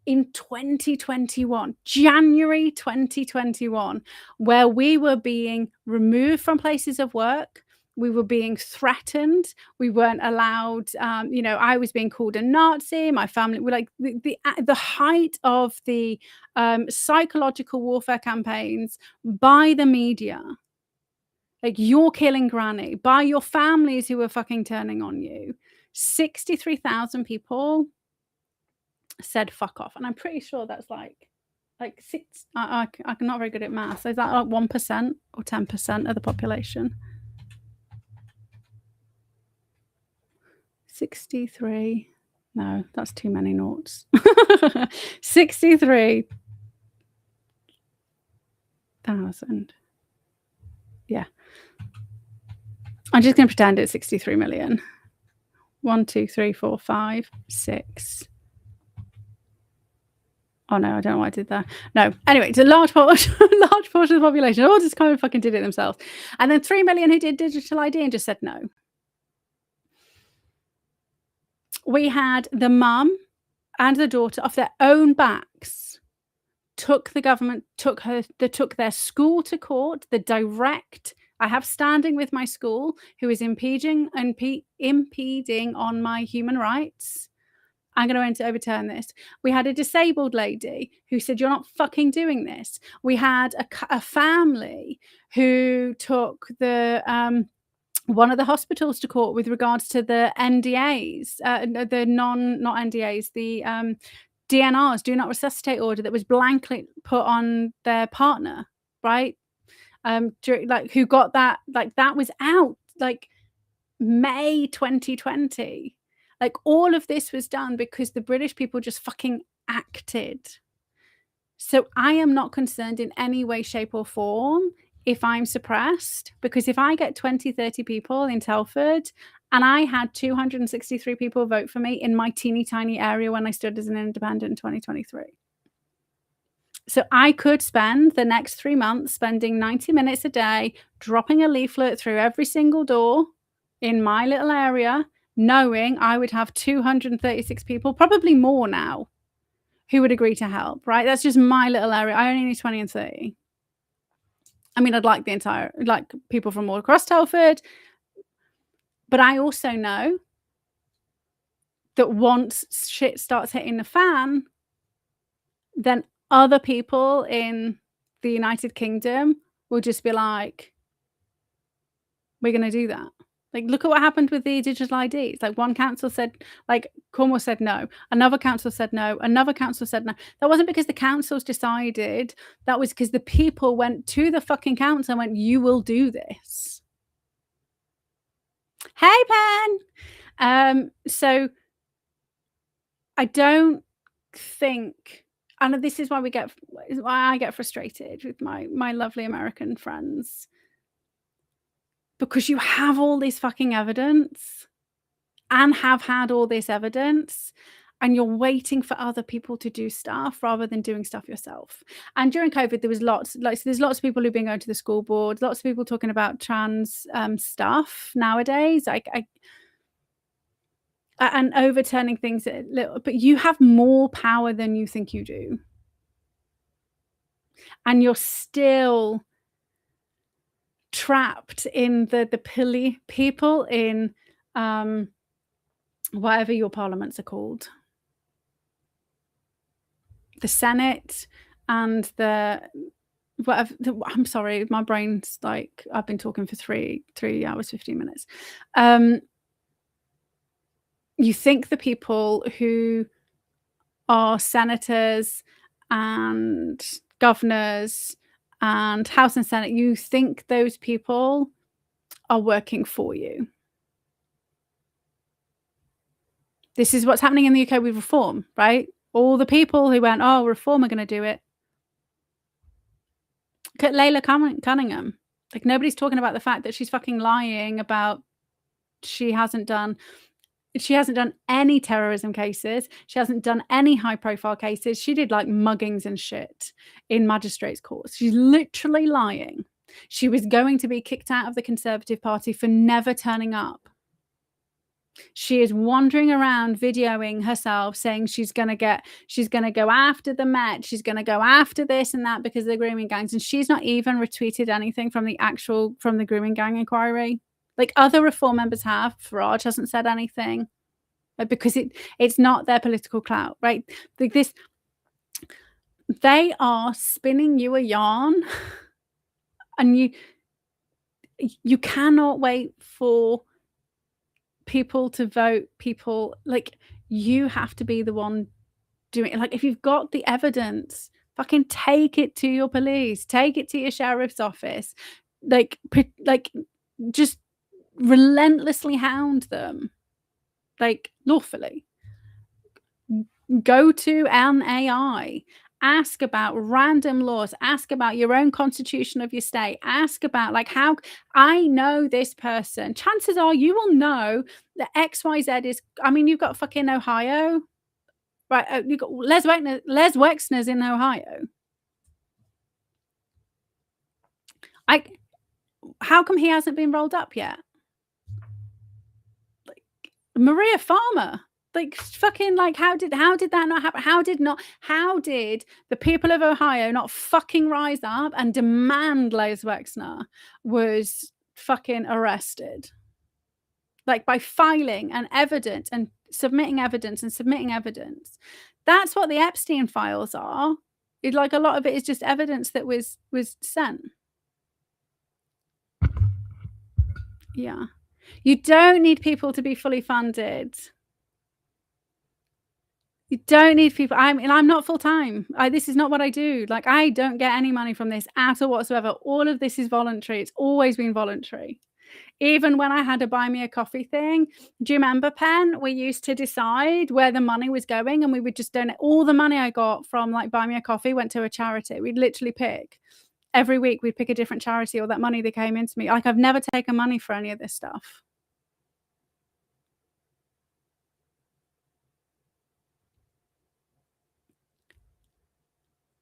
in 2021, January 2021, where we were being removed from places of work. We were being threatened. We weren't allowed, I was being called a Nazi. My family were like the height of the psychological warfare campaigns by the media. Like, you're killing granny, by your families who are fucking turning on you. 63,000 people said fuck off. And I'm pretty sure that's like 6, I'm not very good at math. Is that like 1% or 10% of the population? 63. No, that's too many noughts. 63,000. Yeah. I'm just going to pretend it's 63 million. 1, 2, 3, 4, 5, 6. Oh no, I don't know why I did that. No. Anyway, it's a large portion of the population all just kind of fucking did it themselves. And then 3 million who did digital ID and just said no. We had the mum and the daughter off their own backs took their school to court. I have standing with my school who is impeding on my human rights. I'm going to overturn this. We had a disabled lady who said, you're not fucking doing this. We had a family who took the one of the hospitals to court with regards to the NDAs, the not NDAs, the DNRs, do not resuscitate order, that was blankly put on their partner, right? Like, who got that, like, that was out like May 2020. Like, all of this was done because the British people just fucking acted. So I am not concerned in any way, shape or form if I'm suppressed, because if I get 20, 30 people in Telford, and I had 263 people vote for me in my teeny tiny area when I stood as an independent in 2023. So I could spend the next 3 months spending 90 minutes a day, dropping a leaflet through every single door in my little area, knowing I would have 236 people, probably more now, who would agree to help, right? That's just my little area. I only need 20 and 30. I mean, I'd like like people from all across Telford, but I also know that once shit starts hitting the fan, then other people in the United Kingdom will just be like, we're going to do that. Like, look at what happened with the digital IDs. Like, one council said, like, Cornwall said no. Another council said no. Another council said no. That wasn't because the councils decided. That was because the people went to the fucking council and went, you will do this. Hey, Pen. So I don't think, and this is why I get frustrated with my lovely American friends, because you have all this fucking evidence and have had all this evidence, and you're waiting for other people to do stuff rather than doing stuff yourself. And during COVID, there was lots, like, so there's lots of people who've been going to the school board, lots of people talking about trans stuff nowadays, and overturning things a little, but you have more power than you think you do. And you're still trapped in the people in whatever your parliaments are called, the Senate and the whatever. I'm sorry, my brain's like, I've been talking for 3 hours 15 minutes. You think the people who are senators and governors and House and Senate, you think those people are working for you. This is what's happening in the UK with reform, right? All the people who went, oh, reform are going to do it. Look at Layla Cunningham. Like, nobody's talking about the fact that she's fucking lying about she hasn't done any terrorism cases. She hasn't done any high profile cases. She did like muggings and shit in magistrates' courts. She's literally lying. She was going to be kicked out of the Conservative Party for never turning up. She is wandering around videoing herself saying she's going to go after the Met. She's going to go after this and that because of the grooming gangs. And she's not even retweeted anything from the grooming gang inquiry. Like other reform members have. Farage hasn't said anything, because it's not their political clout, right? Like this, they are spinning you a yarn, and you cannot wait for people to vote. People, like, you have to be the one doing it. Like, if you've got the evidence, fucking take it to your police, take it to your sheriff's office, like just relentlessly hound them, like, lawfully. Go to an AI, ask about random laws, ask about your own constitution of your state, ask about, like, how I know this person. Chances are you will know that XYZ is, I mean, you've got fucking Ohio, right? You've got Les Wexner's in Ohio. How come he hasn't been rolled up yet? Like, Maria Farmer. Like, fucking, like, how did that not happen? How did the people of Ohio not fucking rise up and demand Les Wexner was fucking arrested? like by filing and evidence and submitting evidence and submitting evidence. That's what the Epstein files are. Like a lot of it is just evidence that was sent. Yeah. You don't need people to be fully funded. You don't need people. I'm not full time. This is not what I do. Like, I don't get any money from this at all whatsoever. All of this is voluntary. It's always been voluntary. Even when I had a buy me a coffee thing, do you remember, Pen? We used to decide where the money was going, and we would just donate. All the money I got from like buy me a coffee went to a charity. We'd literally pick every week. We'd pick a different charity, or that money that came into me. Like, I've never taken money for any of this stuff.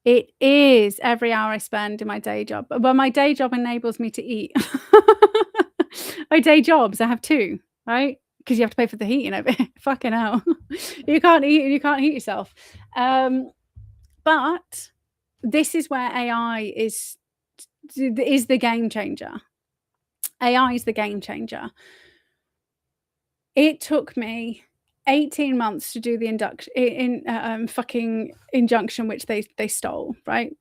It is every hour I spend in my day job. But my day job enables me to eat. My day jobs, I have 2, right? Because you have to pay for the heating of it. Fucking hell. You can't eat and you can't heat yourself. But this is where AI is the game changer. AI is the game changer. It took me 18 months to do the fucking injunction, which they stole, right?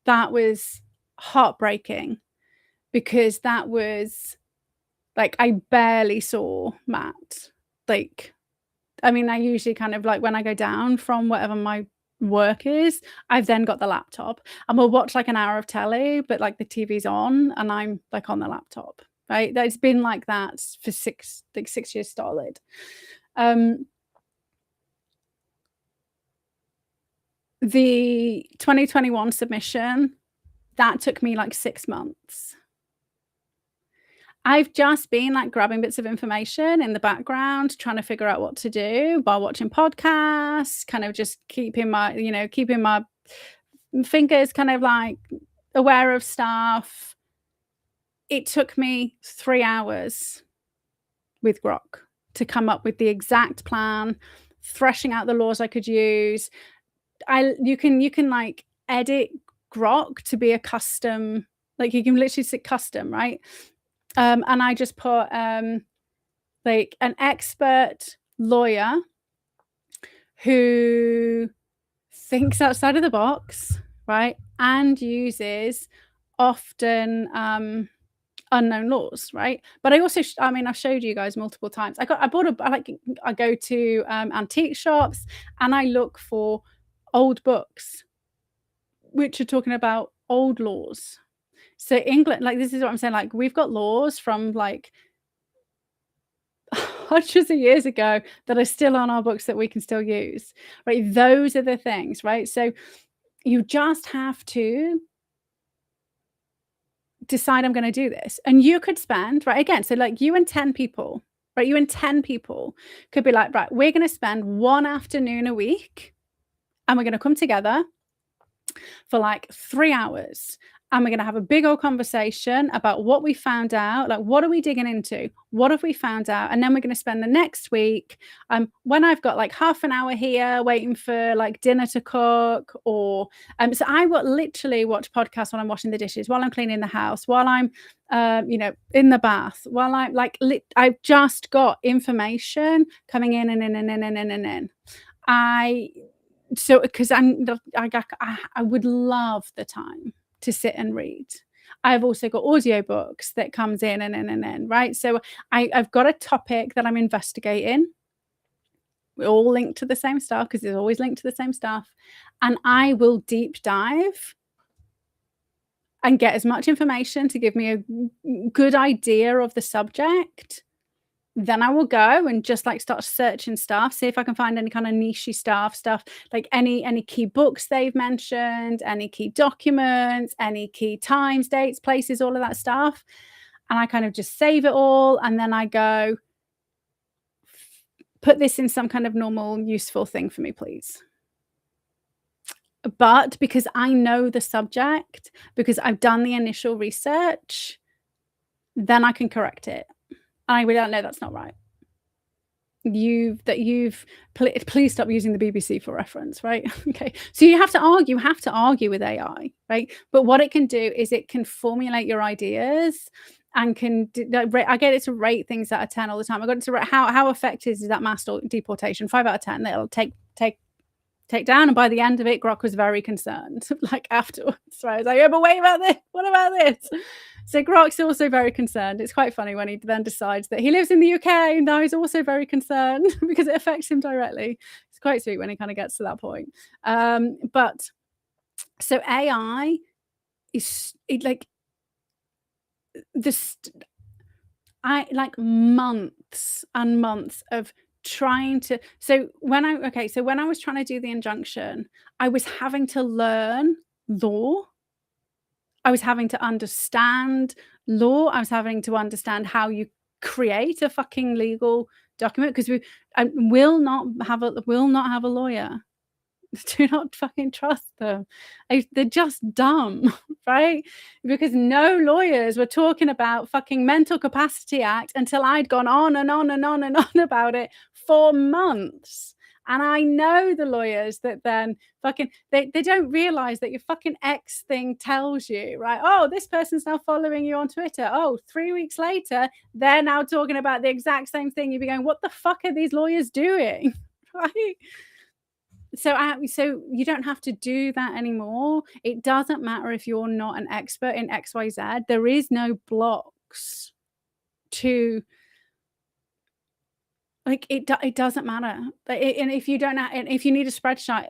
That was heartbreaking, because that was like, I barely saw Matt. Like, I mean, I usually kind of like, when I go down from whatever my work is, I've then got the laptop and we'll watch like an hour of telly, but like the TV's on and I'm like on the laptop, right? It's been like that for 6 years solid. The 2021 submission, that took me like 6 months. I've just been like grabbing bits of information in the background, trying to figure out what to do while watching podcasts, kind of just keeping my fingers kind of like aware of stuff. It took me 3 hours with Grok to come up with the exact plan, threshing out the laws I could use. You can like edit Grok to be a custom, like you can literally sit custom, right? And I just put like an expert lawyer who thinks outside of the box, right? And uses often unknown laws, right? But I also, I've showed you guys multiple times. I go to antique shops and I look for old books which are talking about old laws. So England, like, this is what I'm saying, like, we've got laws from like hundreds of years ago that are still on our books that we can still use, right? Those are the things, right? So you just have to decide, I'm going to do this. And you could spend, right, again, so like you and 10 people, right? You and 10 people could be like, right, we're going to spend 1 afternoon a week and we're going to come together for like 3 hours. And we're going to have a big old conversation about what we found out. Like, what are we digging into? What have we found out? And then we're going to spend the next week, when I've got like half an hour here waiting for like dinner to cook, or so I will literally watch podcasts while I'm washing the dishes, while I'm cleaning the house, while I'm in the bath, while I'm like I've just got information coming in and in. Because I would love the time to sit and read. I've also got audiobooks that comes in and right? So I've got a topic that I'm investigating. We're all linked to the same stuff, because it's always linked to the same stuff. And I will deep dive and get as much information to give me a good idea of the subject. Then I will go and just like start searching stuff, see if I can find any kind of niche stuff, like any key books they've mentioned, any key documents, any key times, dates, places, all of that stuff. And I kind of just save it all. And then I go, put this in some kind of normal, useful thing for me, please. But because I know the subject, because I've done the initial research, then I can correct it. We don't know that's not right. Please stop using the BBC for reference, right? Okay. So you have to argue with AI, right? But what it can do is it can formulate your ideas and can I get it to rate things out of 10 all the time. I got it to rate how effective is that mass deportation? 5 out of 10. That'll take down, and by the end of it, Grok was very concerned. Like afterwards, right? I was like, "Yeah, but wait about this. What about this?" So Grok's also very concerned. It's quite funny when he then decides that he lives in the UK, and now he's also very concerned because it affects him directly. It's quite sweet when he kind of gets to that point. But so AI is like this. I like months and months of trying to when I was trying to do the injunction, I was having to learn law. I was having to understand law. I was having to understand how you create a fucking legal document because I will not have a lawyer. Do not fucking trust them. They're just dumb, right? Because no lawyers were talking about fucking Mental Capacity Act until I'd gone on and on and on and on about it for months. And I know the lawyers that then fucking they don't realize that your fucking X thing tells you, right? Oh, this person's now following you on Twitter. Oh, 3 weeks later, they're now talking about the exact same thing. You'd be going, what the fuck are these lawyers doing? Right? So you don't have to do that anymore. It doesn't matter if you're not an expert in XYZ. There is no blocks to like it doesn't matter. And if you don't and if you need a spreadsheet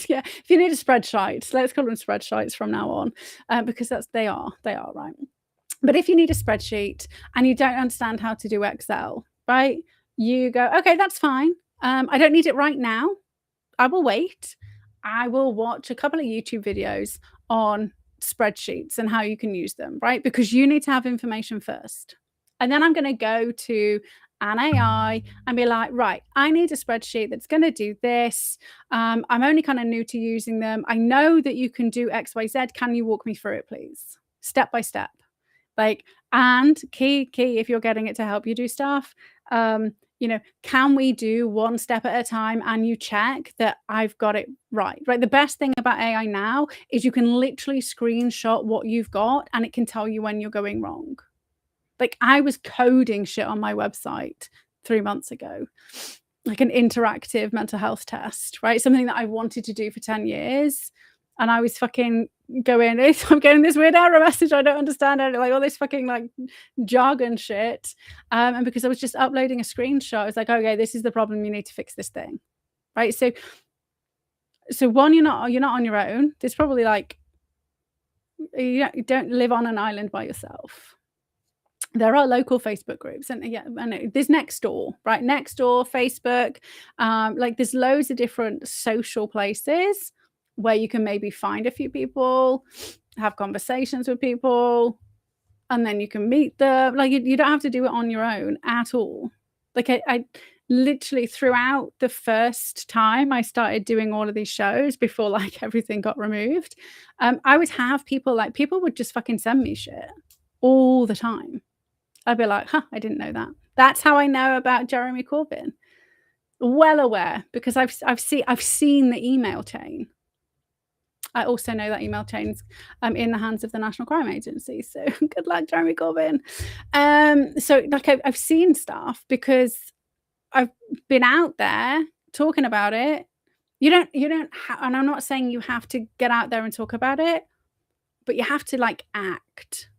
yeah, if you need a spreadsheet, let's call them spreadsheets from now on, because they are right. But if you need a spreadsheet and you don't understand how to do Excel, right? You go, okay, that's fine. I don't need it right now. I will wait. I will watch a couple of YouTube videos on spreadsheets and how you can use them, right? Because you need to have information first. And then I'm going to go to an AI and be like, right, I need a spreadsheet that's going to do this. I'm only kind of new to using them. I know that you can do XYZ. Can you walk me through it, please? Step by step. Like, and key, if you're getting it to help you do stuff, can we do one step at a time and you check that I've got it right? Right. The best thing about AI now is you can literally screenshot what you've got and it can tell you when you're going wrong. Like I was coding shit on my website 3 months ago, like an interactive mental health test, right? Something that I wanted to do for 10 years. And I was fucking going, I'm getting this weird error message. I don't understand it. Like all this fucking like jargon shit. And because I was just uploading a screenshot, I was like, okay, this is the problem. You need to fix this thing. Right. So one, you're not on your own. There's probably like, you don't live on an island by yourself. There are local Facebook groups and there's Nextdoor, right? Nextdoor, Facebook, like there's loads of different social places where you can maybe find a few people, have conversations with people, and then you can meet them. Like you don't have to do it on your own at all. Like I literally throughout the first time I started doing all of these shows before like everything got removed, I would have people would just fucking send me shit all the time. I'd be like, I didn't know that. That's how I know about Jeremy Corbyn. Well aware because I've seen the email chain. I also know that email chain's in the hands of the National Crime Agency. So good luck, Jeremy Corbyn. So like I've seen stuff because I've been out there talking about it. You don't and I'm not saying you have to get out there and talk about it, but you have to like act.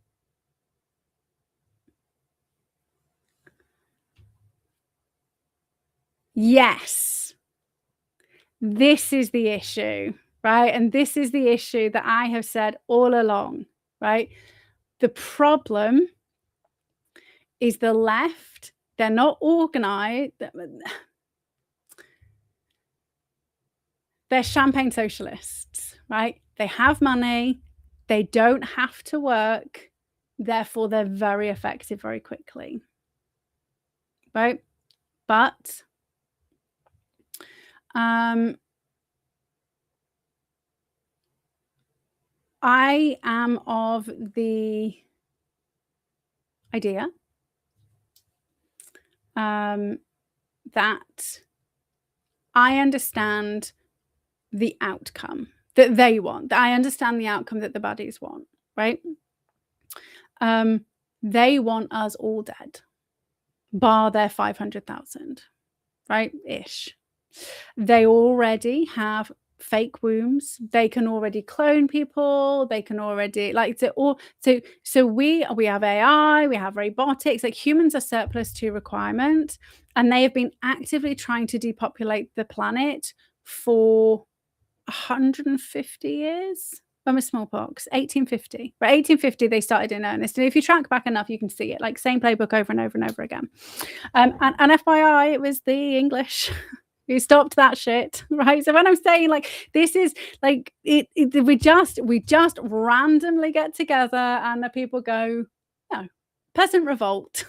Yes. This is the issue. Right? And this is the issue that I have said all along, right? The problem is the left, they're not organized. They're champagne socialists, right? They have money. They don't have to work. Therefore, they're very effective very quickly, right? But I am of the idea that I understand the outcome that they want. I understand the outcome that the baddies want, right? They want us all dead, bar their 500,000, right? Ish. They already have fake wombs. They can already clone people. They can already so we have AI, we have robotics. Like, humans are surplus to requirement, and they have been actively trying to depopulate the planet for 150 years. When was smallpox? 1850. Right, 1850 they started in earnest. And if you track back enough, you can see it. Like, same playbook over and over and over again. And FYI, it was the English who stopped that shit, right? So when I'm saying, like, this is like we just randomly get together and the people go, no, peasant revolt.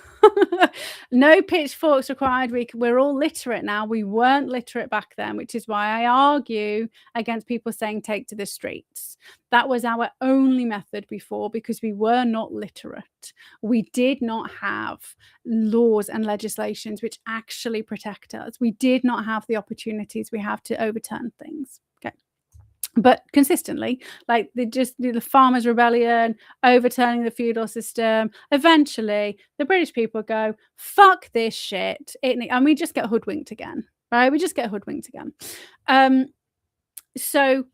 No pitchforks required. We're all literate now. We weren't literate back then, which is why I argue against people saying take to the streets. That was our only method before, because we were not literate. We did not have laws and legislations which actually protect us. We did not have the opportunities we have to overturn things. Okay. But consistently, like the farmers' rebellion, overturning the feudal system, eventually the British people go, fuck this shit. And we just get hoodwinked again, right? We just get hoodwinked again. So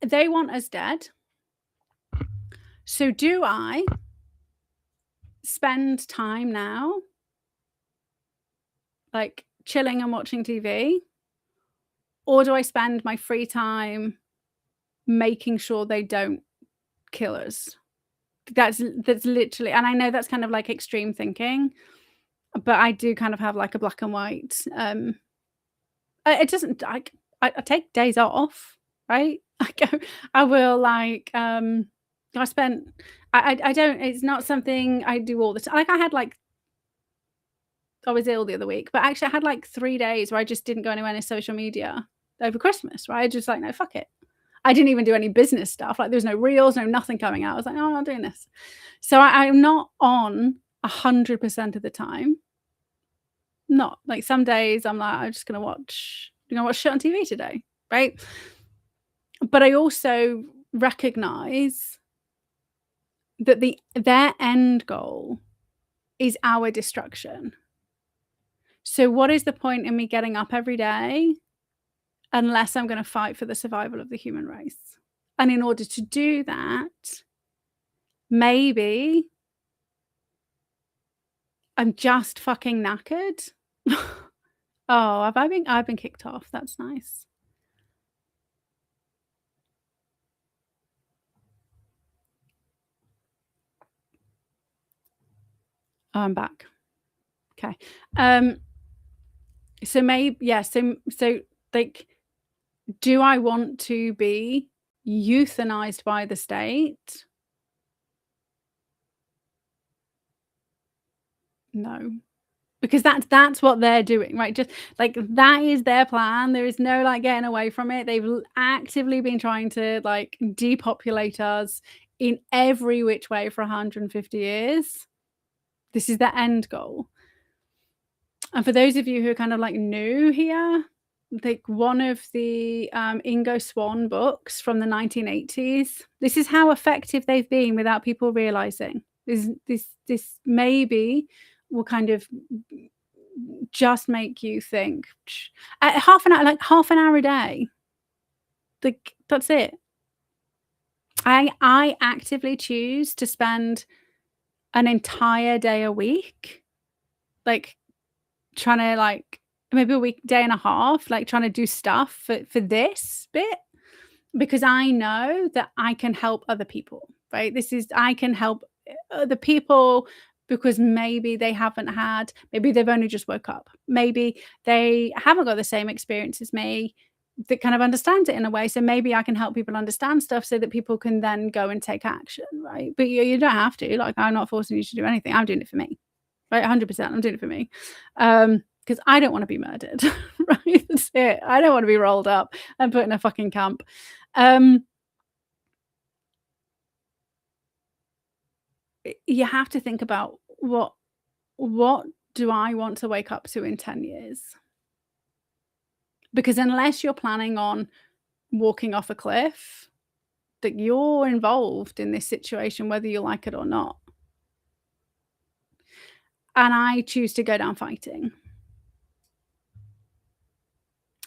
they want us dead. So do I spend time now, like, chilling and watching TV? Or do I spend my free time making sure they don't kill us? That's literally, and I know that's kind of like extreme thinking, but I do kind of have like a black and white. It doesn't like I take days off, right? I will like I don't, it's not something I do all the time. Like, I was ill the other week, but actually I had like 3 days where I just didn't go anywhere near social media over Christmas, right? I just like, no, fuck it. I didn't even do any business stuff. Like, there's no reels, no nothing coming out. I was like, no, I'm not doing this. So I'm not on 100% of the time. Not like, some days I'm like, I'm just gonna watch shit on TV today, right? But I also recognize that their end goal is our destruction. So what is the point in me getting up every day unless I'm going to fight for the survival of the human race? And in order to do that, maybe I'm just fucking knackered. Oh, I've been kicked off. That's nice. Oh, I'm back. Okay. So maybe, yeah, so like, do I want to be euthanized by the state? No. Because that's what they're doing, right? Just like, that is their plan. There is no like getting away from it. They've actively been trying to like depopulate us in every which way for 150 years. This is their end goal. And for those of you who are kind of like new here, like, one of the Ingo Swann books from the 1980s, this is how effective they've been without people realizing. This maybe will kind of just make you think. Half an hour a day, like, that's it. I actively choose to spend an entire day a week, like, trying to, like, maybe a day and a half, like, trying to do stuff for this bit, because I know that I can help other people, right? I can help other people because maybe they've only just woke up. Maybe they haven't got the same experience as me, that kind of understands it in a way. So maybe I can help people understand stuff so that people can then go and take action, right? But you don't have to. Like, I'm not forcing you to do anything. I'm doing it for me, right? 100%. I'm doing it for me. Because I don't want to be murdered, right? That's it. I don't want to be rolled up and put in a fucking camp. You have to think about what do I want to wake up to in 10 years? Because unless you're planning on walking off a cliff, that you're involved in this situation, whether you like it or not. And I choose to go down fighting.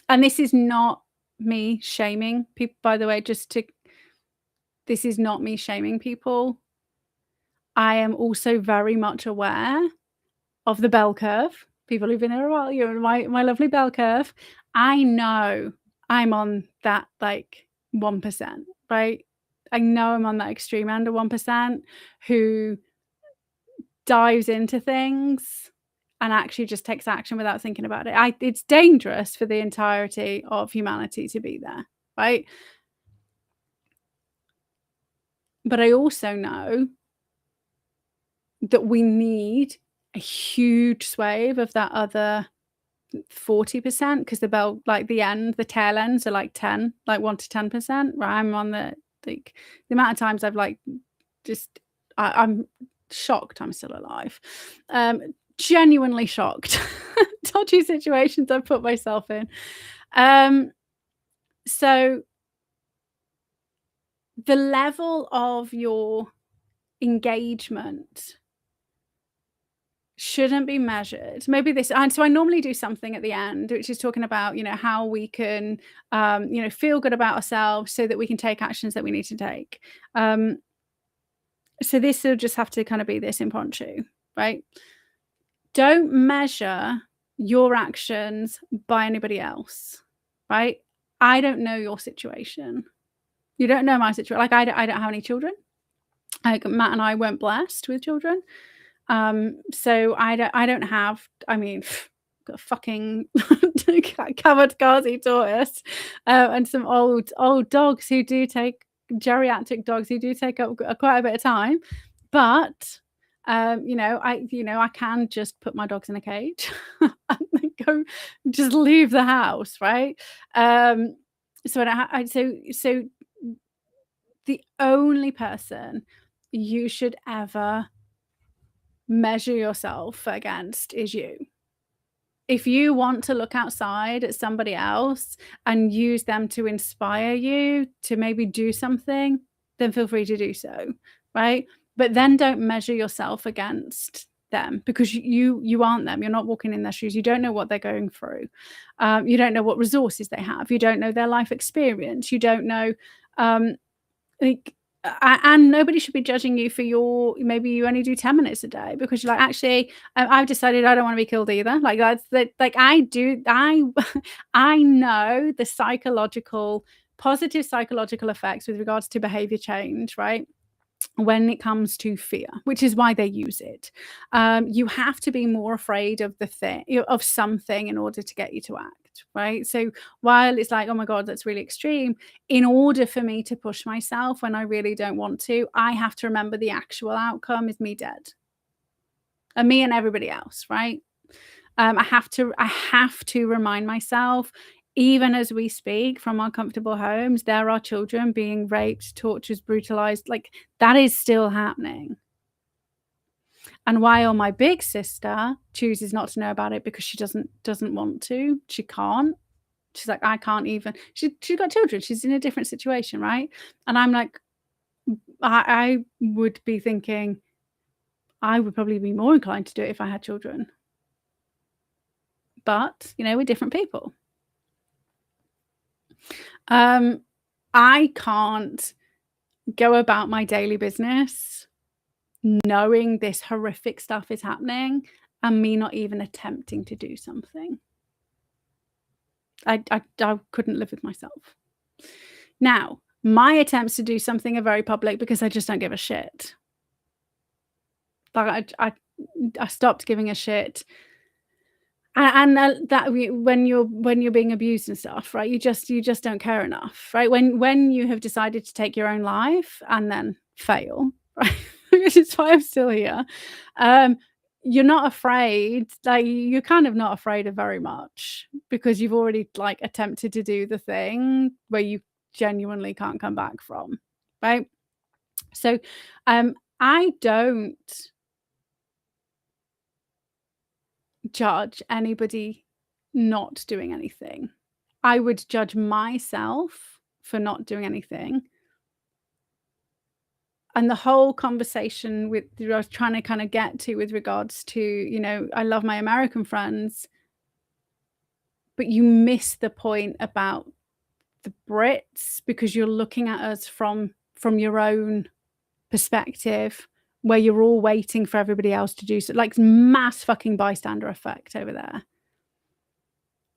And this is not me shaming people, by the way, this is not me shaming people. I am also very much aware of the bell curve. People who've been here a while, you're in my lovely bell curve. I know I'm on that, like, 1%, right? I know I'm on that extreme end of 1% who dives into things and actually just takes action without thinking about it. It's dangerous for the entirety of humanity to be there, right? But I also know that we need a huge swathe of that other 40%, because the tail ends are like 10, like 1 to 10%, right? I'm on the amount of times I've I'm shocked I'm still alive. Genuinely shocked. Dodgy situations I've put myself in. So the level of your engagement shouldn't be measured. And so I normally do something at the end, which is talking about, how we can, feel good about ourselves so that we can take actions that we need to take. So this will just have to kind of be this impromptu, right? Don't measure your actions by anybody else, right? I don't know your situation. You don't know my situation. Like, I don't have any children. Like, Matt and I weren't blessed with children. So I don't have, got a fucking covered Gazi tortoise, and some old dogs who do take geriatric dogs who do take up quite a bit of time. But I can just put my dogs in a cage and then go just leave the house, right? So the only person you should ever measure yourself against is you. If you want to look outside at somebody else and use them to inspire you to maybe do something, then feel free to do so, right? But then don't measure yourself against them, because you aren't them. You're not walking in their shoes. You don't know what they're going through. You don't know what resources they have. You don't know their life experience. You don't know, and nobody should be judging you for maybe you only do 10 minutes a day, because you're like, actually, I've decided I don't want to be killed either. Like, I know the positive psychological effects with regards to behavior change, right? When it comes to fear, which is why they use it. You have to be more afraid of of something in order to get you to act, right? So while it's like, oh my God, that's really extreme, in order for me to push myself when I really don't want to, I have to remember the actual outcome is me dead. And me and everybody else, right? I have to remind myself, even as we speak from our comfortable homes, there are children being raped, tortured, brutalized. Like, that is still happening. And while my big sister chooses not to know about it because she doesn't want to, she can't. She's like, I can't even. She's got children. She's in a different situation, right? And I'm like, I would be thinking, I would probably be more inclined to do it if I had children. But, we're different people. I can't go about my daily business knowing this horrific stuff is happening and me not even attempting to do something. I couldn't live with myself. Now, my attempts to do something are very public because I just don't give a shit. Like, I stopped giving a shit. And that when you're being abused and stuff, right? You just don't care enough, right? When you have decided to take your own life and then fail, right? Which is why I'm still here. You're not afraid. Like, you're kind of not afraid of very much, because you've already, like, attempted to do the thing where you genuinely can't come back from, right? So, I don't judge anybody not doing anything. I would judge myself for not doing anything. And the whole conversation with I was trying to kind of get to with regards to, you know, I love my American friends, but you miss the point about the Brits because you're looking at us from your own perspective, where you're all waiting for everybody else to do so, like mass fucking bystander effect over there.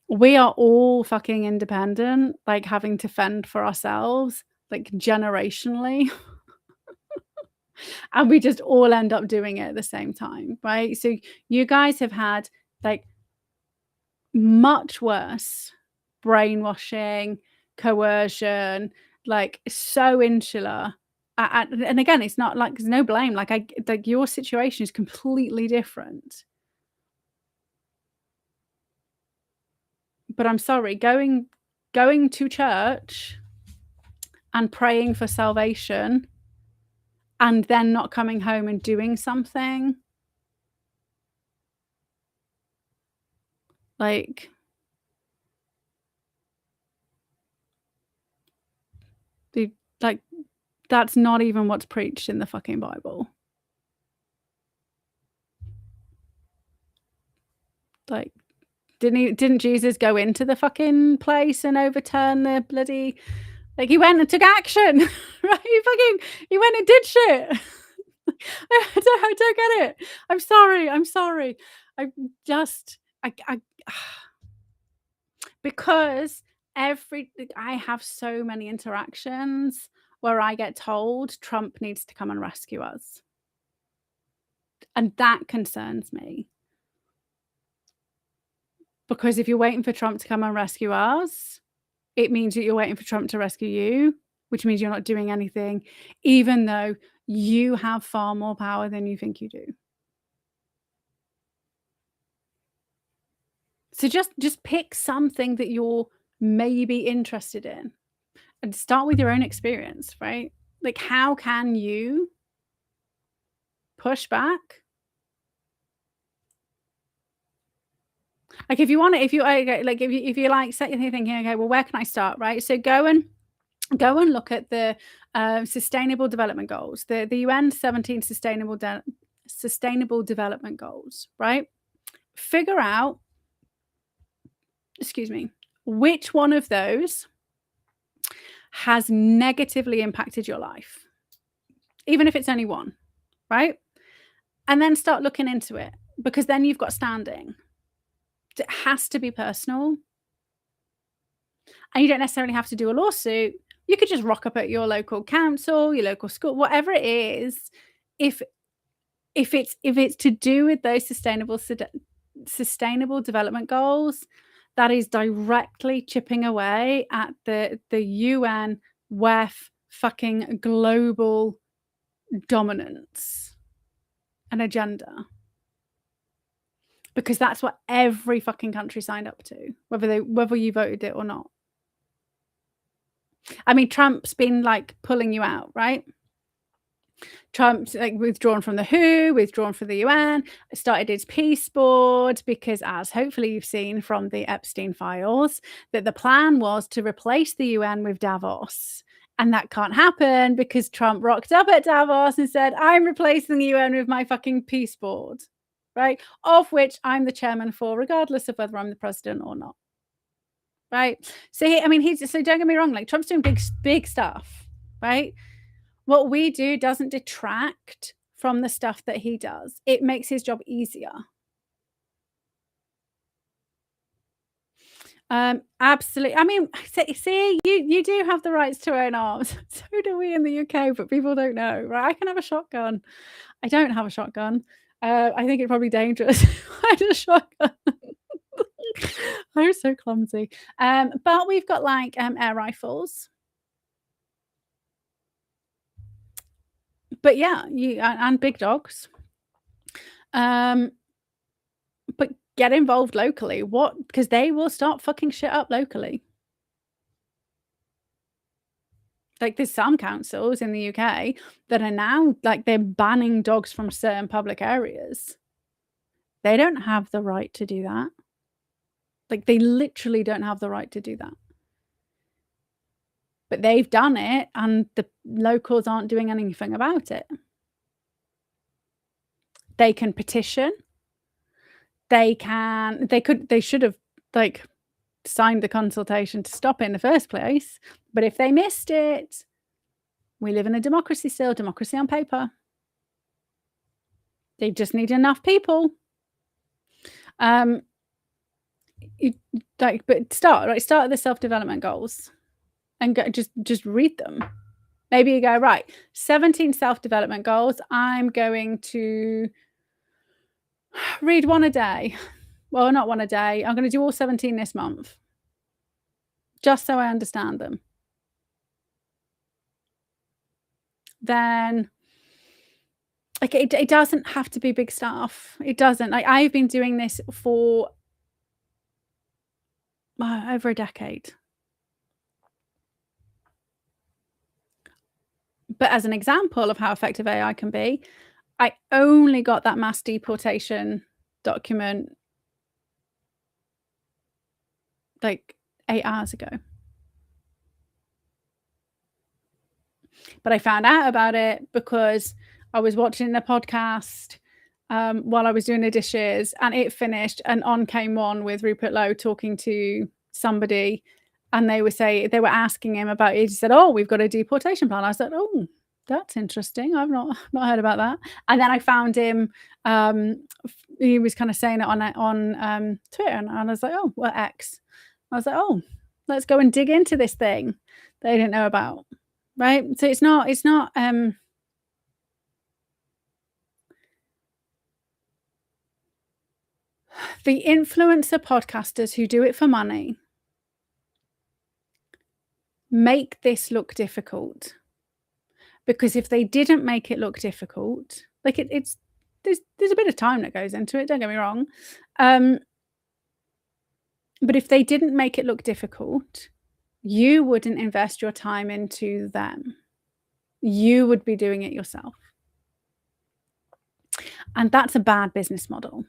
We are all fucking independent, like having to fend for ourselves, like generationally. And we just all end up doing it at the same time, right? So you guys have had like much worse brainwashing, coercion, like so insular. And again, it's not like there's no blame. Like your situation is completely different. But I'm sorry, going to church and praying for salvation and then not coming home and doing something, like like that's not even what's preached in the fucking Bible. Like, didn't Jesus go into the fucking place and overturn the bloody, like he went and took action, right? He went and did shit. I don't get it. I'm sorry. I just I because I have so many interactions where I get told Trump needs to come and rescue us. And that concerns me. Because if you're waiting for Trump to come and rescue us, it means that you're waiting for Trump to rescue you, which means you're not doing anything, even though you have far more power than you think you do. So just pick something that you're maybe interested in and start with your own experience, right? Like, how can you push back? Like, if you want to, if you like you're thinking, okay, well, where can I start, right? So go and look at the Sustainable Development Goals, the UN 17 Sustainable Development Goals, right? Figure out, which one of those has negatively impacted your life, even if it's only one, right? And then start looking into it, because then you've got standing. It has to be personal. And you don't necessarily have to do a lawsuit. You could just rock up at your local council, your local school, whatever it is. If it's to do with those sustainable development goals, that is directly chipping away at the UN WEF fucking global dominance and agenda. Because that's what every fucking country signed up to, whether you voted it or not. I mean, Trump's been like pulling you out, right? Trump's like withdrawn from the WHO, withdrawn from the UN, started his peace board because, as hopefully you've seen from the Epstein files, that the plan was to replace the UN with Davos. And that can't happen because Trump rocked up at Davos and said, I'm replacing the UN with my fucking peace board, right? Of which I'm the chairman for, regardless of whether I'm the president or not. Right. So so don't get me wrong, like Trump's doing big stuff, right? What we do doesn't detract from the stuff that he does. It makes his job easier. Absolutely. I mean, see, you do have the rights to own arms. So do we in the UK, but people don't know, right? I can have a shotgun. I don't have a shotgun. I think it's probably dangerous. I had a shotgun. I'm so clumsy. But we've got like air rifles. But yeah, and big dogs. But get involved locally. Because they will start fucking shit up locally. Like there's some councils in the UK that are now like they're banning dogs from certain public areas. They don't have the right to do that. Like they literally don't have the right to do that. but they've done it and the locals aren't doing anything about it. They can petition. They should have, like, signed the consultation to stop it in the first place, but if they missed it, we live in a democracy still, democracy on paper. They just need enough people. But start at the self-development goals and go, just read them. Maybe you go, right, 17 self-development goals. I'm going to read one a day. Well, not one a day. I'm going to do all 17 this month, just so I understand them. Then, like, it doesn't have to be big stuff. It doesn't. Like, I've been doing this for over a decade. But as an example of how effective AI can be, I only got that mass deportation document like 8 hours ago. But I found out about it because I was watching the podcast while I was doing the dishes, and it finished, and on came one with Rupert Lowe talking to somebody, and they were asking him about it. He said, "Oh, we've got a deportation plan." I said, "Oh, that's interesting. I've not heard about that." And then I found him. He was kind of saying it on Twitter, and I was like, "Oh, well, X." I was like, "Oh, let's go and dig into this thing they didn't know about." Right? So it's not the influencer podcasters who do it for money make this look difficult, because if they didn't make it look difficult, like there's a bit of time that goes into it, don't get me wrong, but if they didn't make it look difficult, you wouldn't invest your time into them. You would be doing it yourself, and that's a bad business model.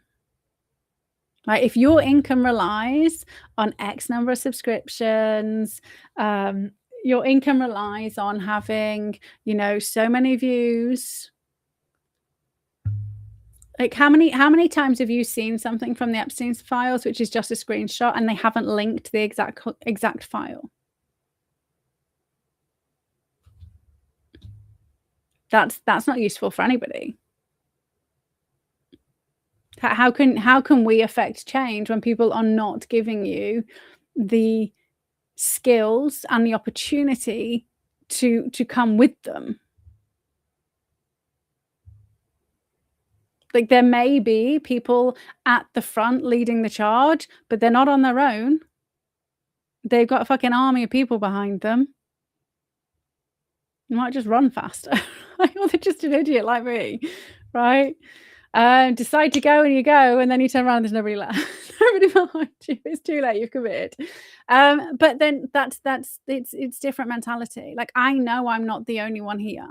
Right? If your income relies on X number of subscriptions, your income relies on having, so many views. Like, how many times have you seen something from the Epstein files, which is just a screenshot, and they haven't linked the exact file? That's not useful for anybody. How can we affect change when people are not giving you the skills and the opportunity to come with them? Like, there may be people at the front leading the charge, but they're not on their own. They've got a fucking army of people behind them. You might just run faster. Or they're just an idiot like me, right? Decide to go and you go, and then you turn around and there's nobody left. Nobody behind you. It's too late, you've committed. But then it's different mentality. Like, I know I'm not the only one here,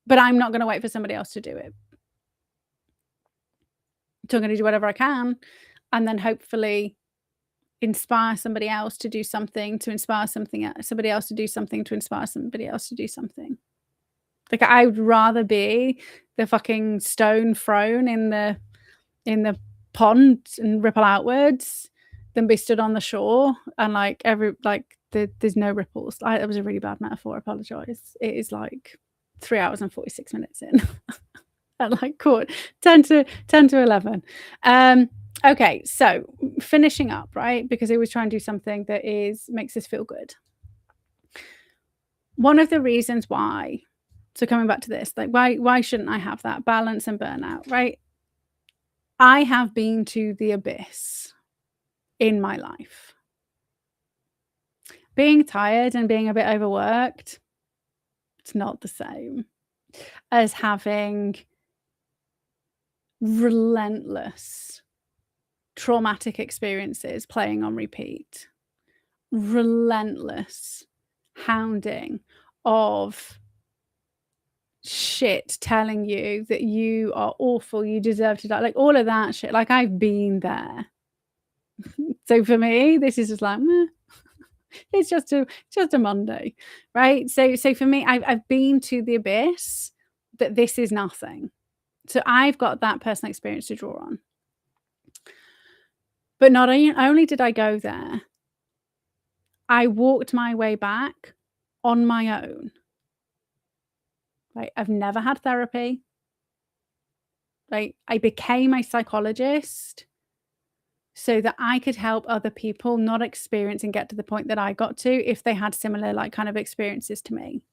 but I'm not gonna wait for somebody else to do it. So I'm gonna do whatever I can, and then hopefully inspire somebody else to do something, to inspire somebody else to do something, to inspire somebody else to do something. Like, I would rather be the fucking stone thrown in the pond and ripple outwards than be stood on the shore and there's no ripples. That was a really bad metaphor. I apologize. It is like 3 hours and 46 minutes in. At like 10 to 11. Okay, so finishing up, right? Because I was trying to do something that makes us feel good. One of the reasons why, so coming back to this, like, why shouldn't I have that balance and burnout, right? I have been to the abyss in my life. Being tired and being a bit overworked, it's not the same as having relentless traumatic experiences playing on repeat, relentless hounding of shit telling you that you are awful, you deserve to die, like all of that shit. Like, I've been there. So for me, this is just like, meh. It's just a Monday, right? So for me, I've been to the abyss, but this is nothing. So I've got that personal experience to draw on. But not only did I go there, I walked my way back on my own. Right? I've never had therapy. Right? I became a psychologist so that I could help other people not experience and get to the point that I got to if they had similar like kind of experiences to me.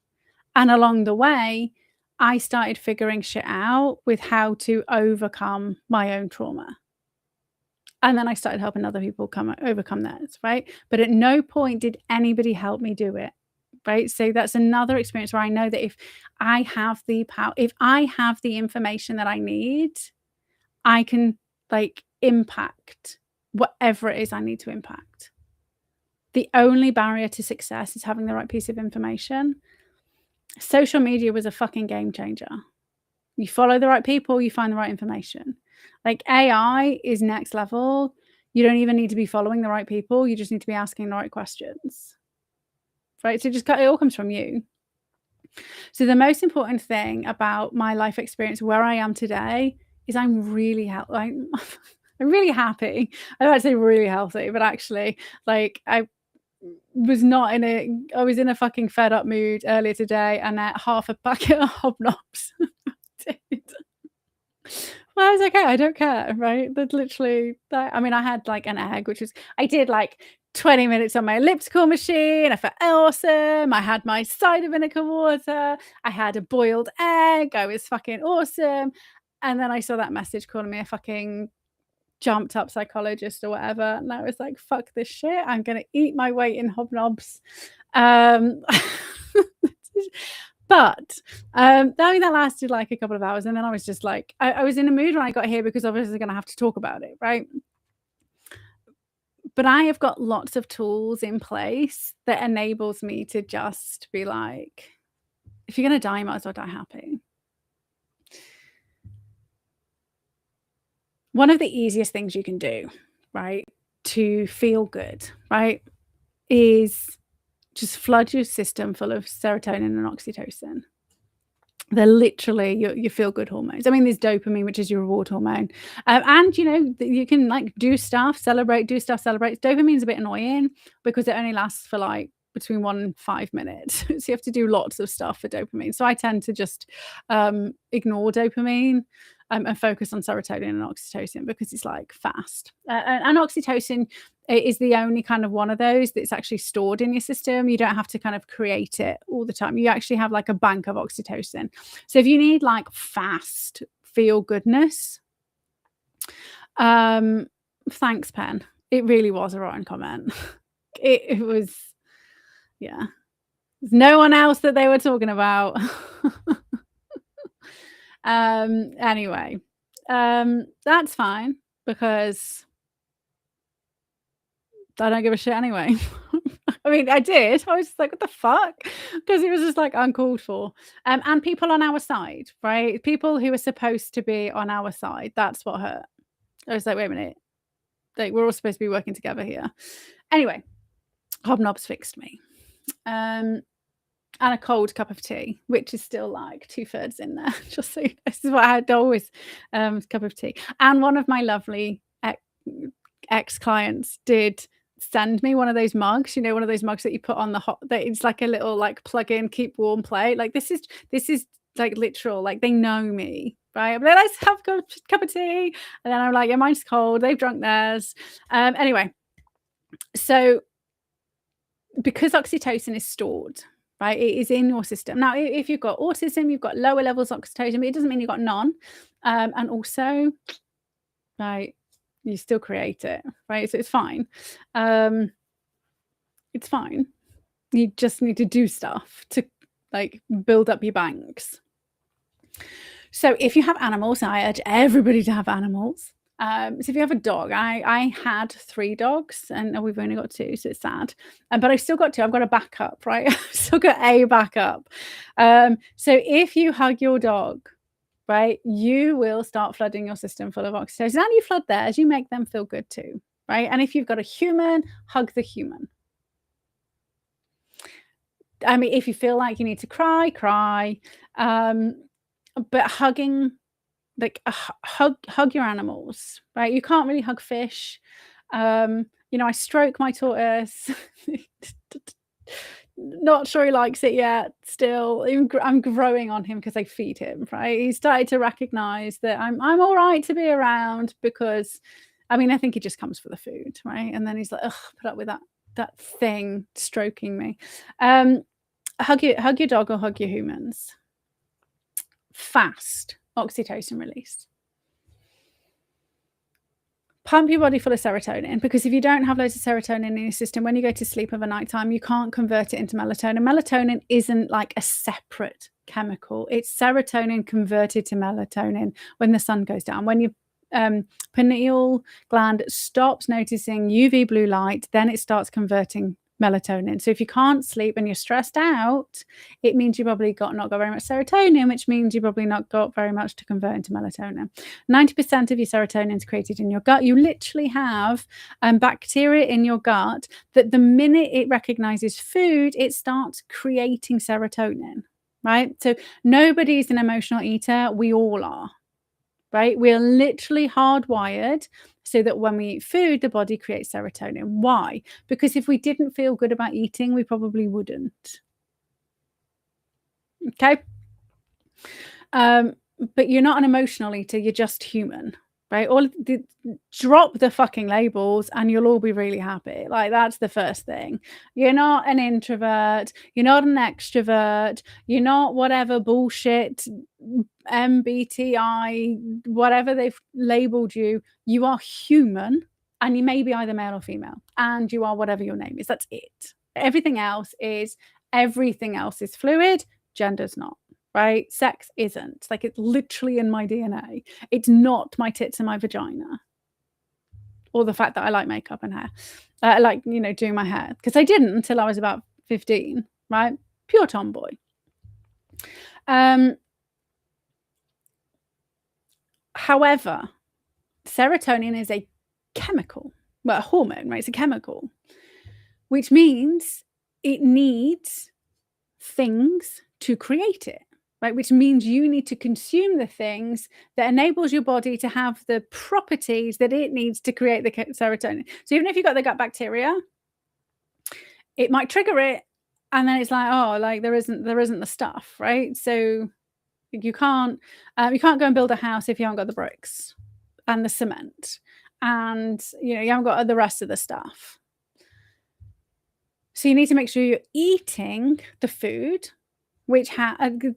And along the way, I started figuring shit out with how to overcome my own trauma. And then I started helping other people overcome theirs, right? But at no point did anybody help me do it, right? So that's another experience where I know that if I have the power, if I have the information that I need, I can like impact whatever it is I need to impact. The only barrier to success is having the right piece of information. Social media was a fucking game changer. You follow the right people, you find the right information. Like AI is next level. You don't even need to be following the right people. You just need to be asking the right questions. Right? So it all comes from you. So the most important thing about my life experience, where I am today, is I'm really I'm really happy. I don't say really healthy, but actually, like I was in a fucking fed up mood earlier today and ate half a packet of hobnobs. Well, I was like, okay, I don't care, right? That's literally that. I mean, I had like an egg, I did like 20 minutes on my elliptical machine. I felt awesome. I had my cider vinegar water. I had a boiled egg. I was fucking awesome. And then I saw that message calling me a fucking jumped up psychologist or whatever. And I was like, fuck this shit. I'm going to eat my weight in hobnobs. But I mean, that lasted like a couple of hours. And then I was just like, I was in a mood when I got here because obviously going to have to talk about it, right? But I have got lots of tools in place that enables me to just be like, if you're going to die, you might as well die happy. One of the easiest things you can do, right, to feel good, right, is just flood your system full of serotonin and oxytocin. They're literally your feel-good hormones. I mean, there's dopamine, which is your reward hormone. And, you know, you can, like, do stuff, celebrate, do stuff, celebrate. Dopamine's a bit annoying because it only lasts for, like, between 1 and 5 minutes. So you have to do lots of stuff for dopamine. So I tend to just ignore dopamine and focus on serotonin and oxytocin because it's, like, fast. And oxytocin is the only kind of one of those that's actually stored in your system. You don't have to kind of create it all the time. You actually have like a bank of oxytocin. So if you need like fast feel goodness, thanks, Pen. It really was a rotten comment. It was, yeah. There's no one else that they were talking about. Anyway, that's fine because I don't give a shit anyway. I mean, I did. I was just like, what the fuck? Because it was just like uncalled for. And people on our side, right? People who are supposed to be on our side. That's what hurt. I was like, wait a minute. Like, we're all supposed to be working together here. Anyway, hobnobs fixed me. And a cold cup of tea, which is still like 2/3 in there. Just so this is what I had always cup of tea. And one of my lovely ex-clients did send me one of those mugs, you know, one of those mugs that you put on the hot, that it's like a little like plug in, keep warm plate. Like this is like literal, like they know me, right? I'm like, let's have a cup of tea. And then I'm like, yeah, mine's cold. They've drunk theirs. Anyway, so because oxytocin is stored, right? It is in your system. Now, if you've got autism, you've got lower levels of oxytocin, but it doesn't mean you've got none. And also, right, you still create it, right? So it's fine. It's fine. You just need to do stuff to like build up your banks. So if you have animals, I urge everybody to have animals. So if you have a dog, I had 3 dogs and we've only got 2, so it's sad. But I've still got 2. I've got a backup, right? I've still got a backup. So if you hug your dog, right, you will start flooding your system full of oxytocin. And you flood theirs, you make them feel good too, right? And if you've got a human, hug the human. I mean, if you feel like you need to cry, cry. But hugging, like, hug your animals, right? You can't really hug fish. You know, I stroke my tortoise. Not sure he likes it yet, still. I'm growing on him because I feed him, right? He started to recognize that I'm all right to be around because, I mean, I think he just comes for the food, right? And then he's like, ugh, put up with that thing stroking me. Hug your dog or hug your humans. Fast oxytocin release. Pump your body full of serotonin, because if you don't have loads of serotonin in your system, when you go to sleep over night time, you can't convert it into melatonin. Melatonin isn't like a separate chemical. It's serotonin converted to melatonin when the sun goes down. When your pineal gland stops noticing UV blue light, then it starts converting melatonin. So if you can't sleep and you're stressed out, it means you probably not got very much serotonin, which means you probably not got very much to convert into melatonin. 90% of your serotonin is created in your gut. You literally have bacteria in your gut that the minute it recognizes food, it starts creating serotonin, right? So nobody's an emotional eater. We all are, right? We're literally hardwired so that when we eat food, the body creates serotonin. Why? Because if we didn't feel good about eating, we probably wouldn't. Okay? But you're not an emotional eater, you're just human, right? Drop the fucking labels and you'll all be really happy. Like, that's the first thing. You're not an introvert, you're not an extrovert, you're not whatever bullshit MBTI, whatever they've labeled you. You are human, and you may be either male or female, and you are whatever your name is. That's it. Everything else is fluid. Gender's not, right? Sex isn't. Like, it's literally in my DNA. It's not my tits and my vagina, or the fact that I like makeup and hair. I like, you know, doing my hair, because I didn't until I was about 15, right? Pure tomboy. However, serotonin is a chemical, well, a hormone, right? It's a chemical, which means it needs things to create it, right? Which means you need to consume the things that enables your body to have the properties that it needs to create the serotonin. So even if you've got the gut bacteria, it might trigger it, and then it's like, oh, like there isn't the stuff, right? So you can't go and build a house if you haven't got the bricks and the cement, and you know, you haven't got the rest of the stuff. So you need to make sure you're eating the food, which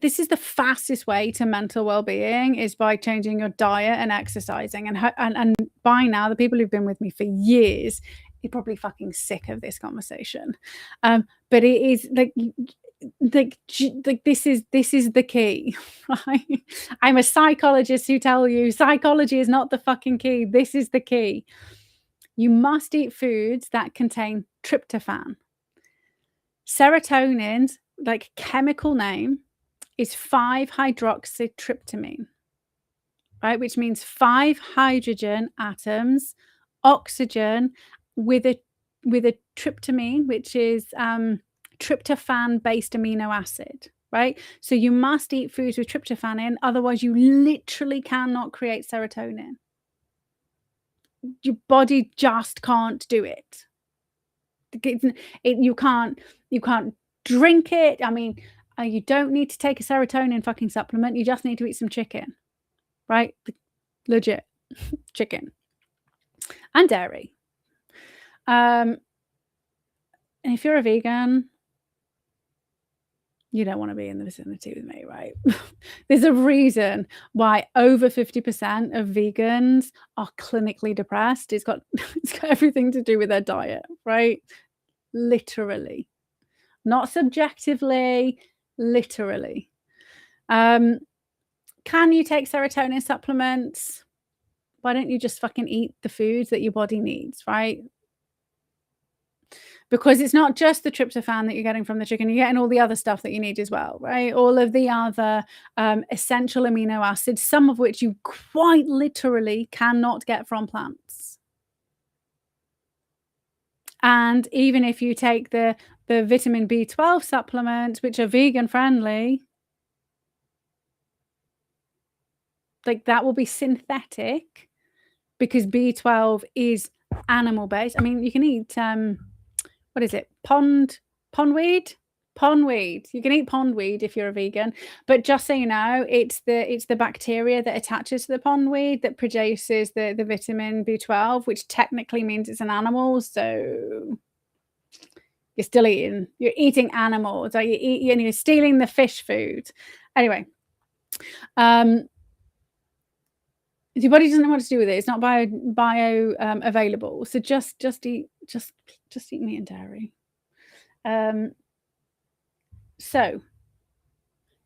this is the fastest way to mental well-being, is by changing your diet and exercising. And by now, the people who've been with me for years, you're probably fucking sick of this conversation. But it is like this is the key, right? I'm a psychologist who tell you psychology is not the fucking key. This is the key. You must eat foods that contain tryptophan. Serotonin's like chemical name is 5-hydroxytryptamine, right? Which means 5 hydrogen atoms, oxygen with a tryptamine, which is tryptophan-based amino acid, right? So you must eat foods with tryptophan in, otherwise you literally cannot create serotonin. Your body just can't do it. You can't drink it. I mean, you don't need to take a serotonin fucking supplement. You just need to eat some chicken, right? Legit chicken and dairy. And if you're a vegan, you don't want to be in the vicinity with me, right? There's a reason why over 50% of vegans are clinically depressed. It's got everything to do with their diet, right? Literally. Not subjectively, literally. Can you take serotonin supplements? Why don't you just fucking eat the foods that your body needs, right? Because it's not just the tryptophan that you're getting from the chicken, you're getting all the other stuff that you need as well, right? All of the other essential amino acids, some of which you quite literally cannot get from plants. And even if you take the vitamin B12 supplements, which are vegan friendly, like that will be synthetic because B12 is animal based. I mean, you can eat what is it? Pondweed? Pondweed. You can eat pondweed if you're a vegan, but just so you know, it's the bacteria that attaches to the pondweed that produces the vitamin B12, which technically means it's an animal. So you're still eating. You're eating animals. Like you're stealing the fish food. Anyway, your body doesn't know what to do with it. It's not bio available. So just eat meat and dairy. So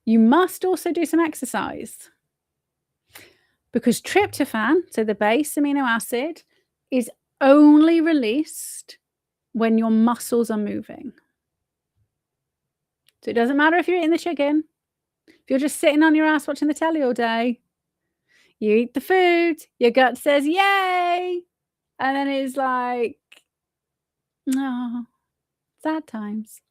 you must also do some exercise because tryptophan, so the base amino acid, is only released when your muscles are moving. So it doesn't matter if you're eating the chicken. If you're just sitting on your ass watching the telly all day, you eat the food, your gut says, yay. And then it's like, oh, sad times.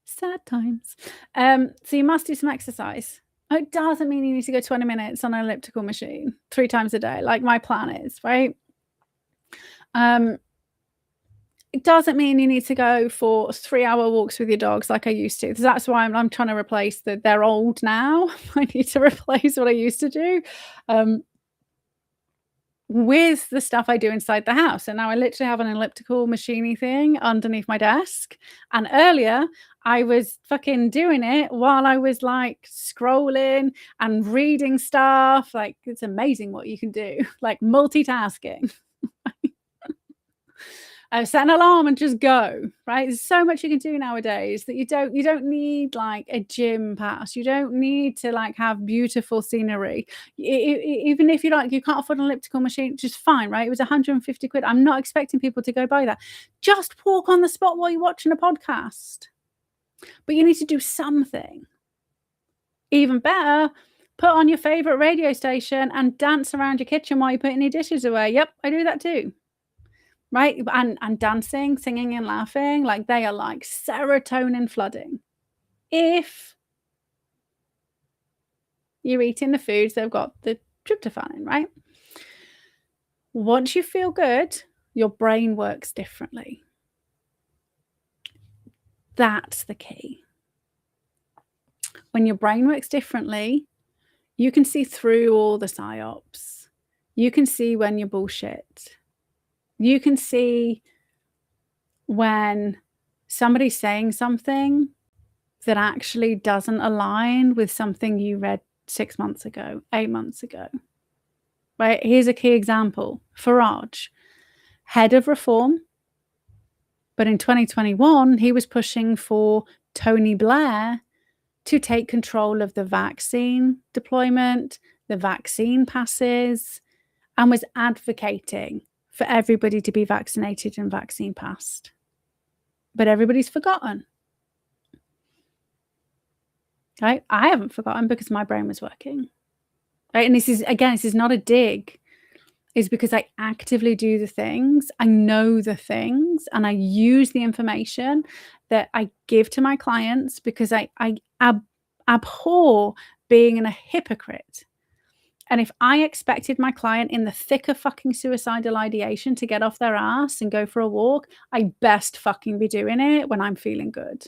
Sad times. So you must do some exercise. It doesn't mean you need to go 20 minutes on an elliptical machine 3 times a day, like my plan is, right? It doesn't mean you need to go for 3-hour walks with your dogs like I used to. That's why I'm trying to replace they're old now. I need to replace what I used to do with the stuff I do inside the house. And now I literally have an elliptical machiney thing underneath my desk. And earlier I was fucking doing it while I was like scrolling and reading stuff. Like it's amazing what you can do, like multitasking. Set an alarm and just go, right? There's so much you can do nowadays that you don't need like a gym pass. You don't need to like have beautiful scenery. Even if you can't afford an elliptical machine, just fine, right? It was 150 quid. I'm not expecting people to go buy that. Just walk on the spot while you're watching a podcast. But you need to do something. Even better, put on your favorite radio station and dance around your kitchen while you're putting your dishes away. Yep, I do that too. Right? And dancing, singing and laughing, like they are like serotonin flooding. If you're eating the foods that have got the tryptophan in, right? Once you feel good, your brain works differently. That's the key. When your brain works differently, you can see through all the psyops. You can see when you're bullshit. You can see when somebody's saying something that actually doesn't align with something you read 6 months ago, 8 months ago. Right? Here's a key example. Farage, head of reform, but in 2021, he was pushing for Tony Blair to take control of the vaccine deployment, the vaccine passes, and was advocating for everybody to be vaccinated and vaccine passed. But everybody's forgotten. Right? I haven't forgotten because my brain was working. Right? And this is not a dig. It's because I actively do the things, I know the things, and I use the information that I give to my clients because I abhor being a hypocrite. And if I expected my client in the thick of fucking suicidal ideation to get off their ass and go for a walk, I best fucking be doing it when I'm feeling good.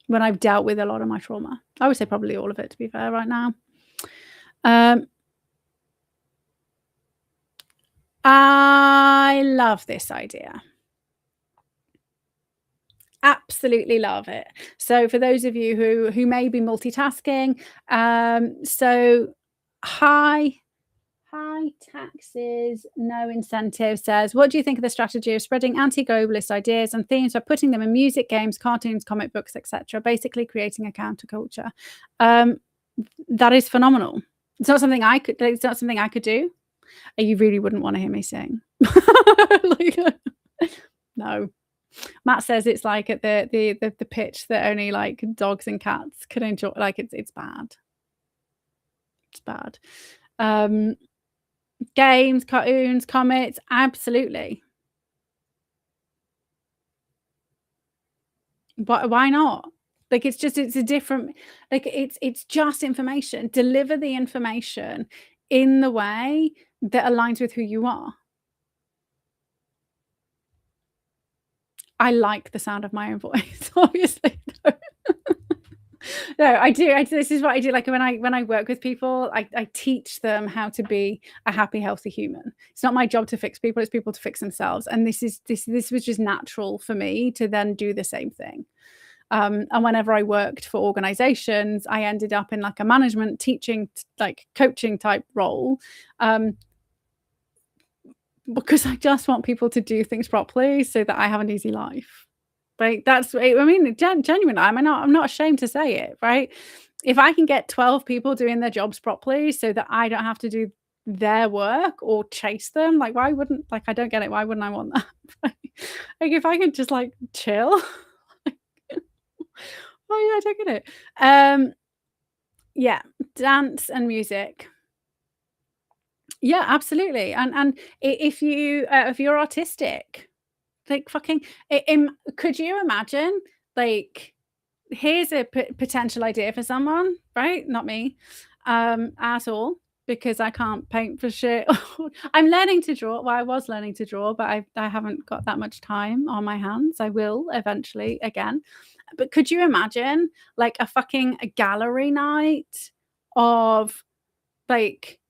When I've dealt with a lot of my trauma. I would say probably all of it, to be fair, right now. I love this idea. Absolutely love it. So for those of you who may be multitasking, so high taxes, no incentive says, what do you think of the strategy of spreading anti-globalist ideas and themes by putting them in music, games, cartoons, comic books, etc., basically creating a counterculture? That is phenomenal. It's not something I could do. You really wouldn't want to hear me sing. No. Matt says it's like at the pitch that only like dogs and cats can enjoy. Like it's bad. It's bad. Games, cartoons, comics, absolutely. Why not? Like, it's a different, like, it's just information. Deliver the information in the way that aligns with who you are. I like the sound of my own voice, obviously. No, I do, this is what I do, like, when I work with people, I teach them how to be a happy, healthy human. It's not my job to fix people, it's people to fix themselves, and this was just natural for me to then do the same thing. And whenever I worked for organizations, I ended up in, like, a management, teaching, like, coaching type role, because I just want people to do things properly so that I have an easy life. Like, that's, I mean, genuinely, I'm not ashamed to say it, right? If I can get 12 people doing their jobs properly so that I don't have to do their work or chase them, like, why wouldn't, like, I don't get it, why wouldn't I want that? Like, if I could just, like, chill, why, I don't get it. Yeah, dance and music. Yeah, absolutely, and if you're artistic, like, fucking, could you imagine, like, here's a potential idea for someone, right? Not me, at all, because I can't paint for shit. I'm learning to draw. Well, I was learning to draw, but I haven't got that much time on my hands. I will eventually again. But could you imagine, like, a gallery night of, like,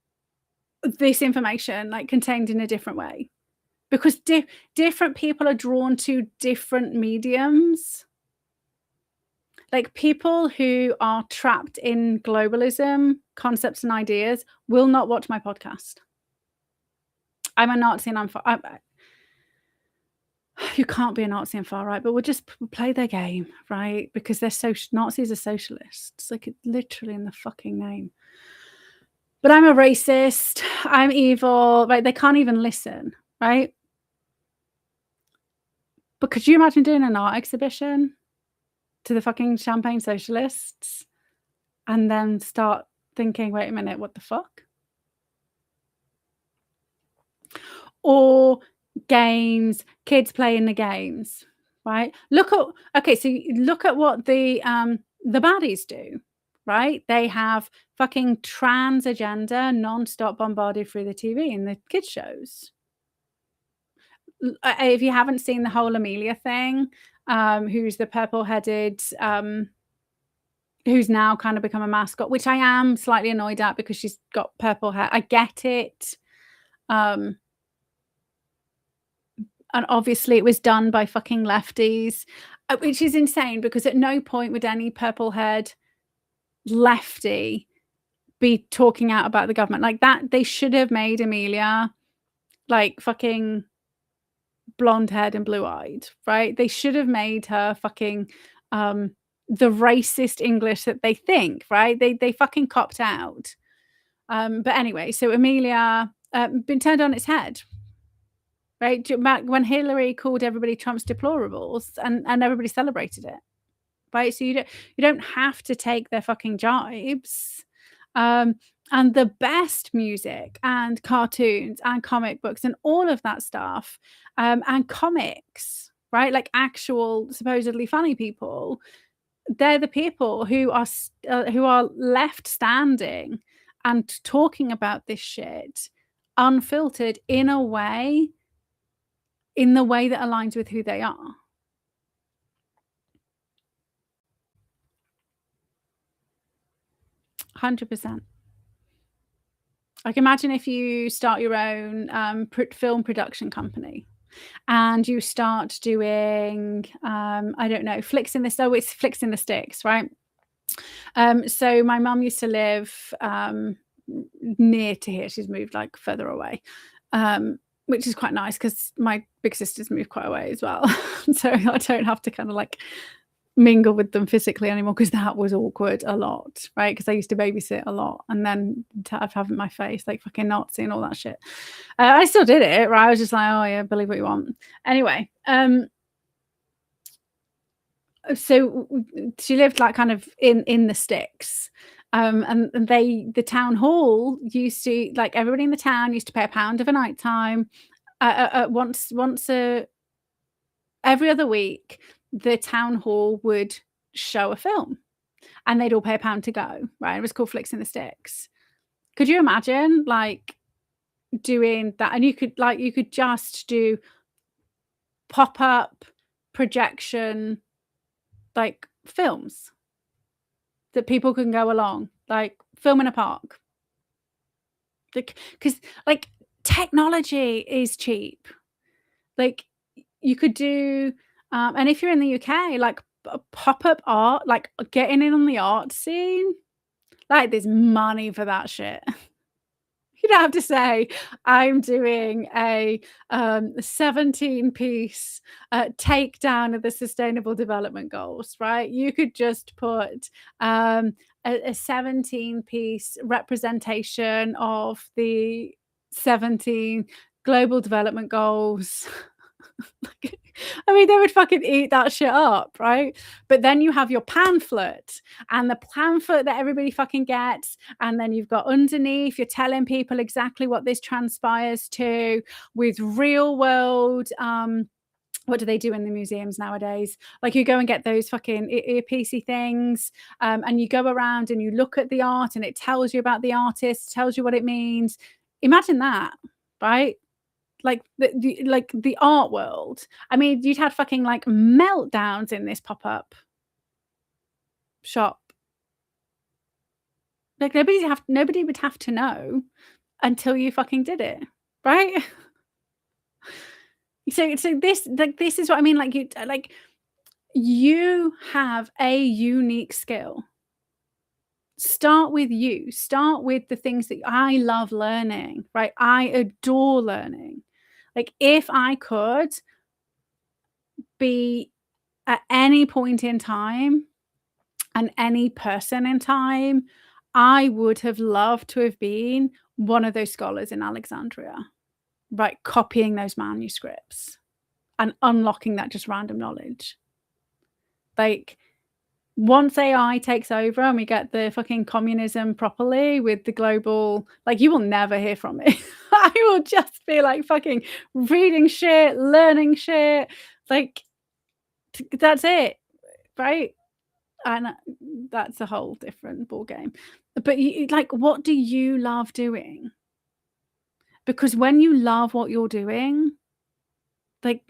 this information, like, contained in a different way? Because different people are drawn to different mediums. Like, people who are trapped in globalism, concepts and ideas will not watch my podcast. I'm a Nazi and you can't be a Nazi and far right, but we'll just play their game, right? Because they're Nazis are socialists, like, it's literally in the fucking name. But I'm a racist, I'm evil, right? They can't even listen, right? But could you imagine doing an art exhibition to the fucking champagne socialists and then start thinking, "Wait a minute, what the fuck?" Or games, kids playing the games, right? So look at what the baddies do, right? They have fucking trans agenda non-stop bombarded through the TV in the kids shows. If you haven't seen the whole Amelia thing, who's the purple-headed, who's now kind of become a mascot, which I am slightly annoyed at because she's got purple hair. I get it. And obviously it was done by fucking lefties, which is insane because at no point would any purple-haired lefty be talking out about the government like that. They should have made Amelia, like, fucking blonde-haired and blue-eyed, right? They should have made her fucking, the racist English that they think, right? They fucking copped out. But anyway, so Amelia, been turned on its head, right? When Hillary called everybody Trump's deplorables and everybody celebrated it, right? So you don't have to take their fucking jibes. And the best music and cartoons and comic books and all of that stuff, and comics, right? Like, actual supposedly funny people, they're the people who are left standing and talking about this shit unfiltered in the way that aligns with who they are. 100%. Like, imagine if you start your own film production company and you start doing, I don't know, flicks in the sticks, right? So my mum used to live near to here. She's moved, like, further away, which is quite nice because my big sister's moved quite away as well. So I don't have to kind of, like, mingle with them physically anymore because that was awkward a lot, right? Because I used to babysit a lot and then to have my face like fucking Nazi and all that shit. I still did it, right? I was just like, oh yeah, believe what you want. Anyway, so she lived, like, kind of in the sticks, And the town hall used to, like, everybody in the town used to pay £1 of a night time. Once every other week, the town hall would show a film, and they'd all pay £1 to go, right? It was called Flicks in the Sticks. Could you imagine, like, doing that? And you could just do pop-up projection, like, films that people can go along, like film in a park. Like, 'cause, like, technology is cheap. Like, you could do, and if you're in the UK, like, pop-up art, like, getting in on the art scene, like, there's money for that shit. You don't have to say, "I'm doing a 17-piece takedown of the Sustainable Development Goals," right? You could just put a 17-piece representation of the 17 Global Development Goals. Like, I mean, they would fucking eat that shit up, right? But then you have your pamphlet, and the pamphlet that everybody fucking gets, and then you've got underneath, you're telling people exactly what this transpires to with real world, what do they do in the museums nowadays? Like, you go and get those fucking earpiecey things, and you go around and you look at the art, and it tells you about the artist, tells you what it means. Imagine that, right? Like the art world. I mean, you'd had fucking, like, meltdowns in this pop-up shop. Like, nobody would have to know until you fucking did it, right? So this, like, this is what I mean, like, you have a unique skill. Start with you. Start with the things that I love learning, right? I adore learning. Like, if I could be at any point in time and any person in time, I would have loved to have been one of those scholars in Alexandria, right? Copying those manuscripts and unlocking that just random knowledge. Like, once AI takes over and we get the fucking communism properly with the global, like, you will never hear from me. I will just be, like, fucking reading shit, learning shit, like, that's it, right? And that's a whole different ball game. But you, like, what do you love doing? Because when you love what you're doing, like,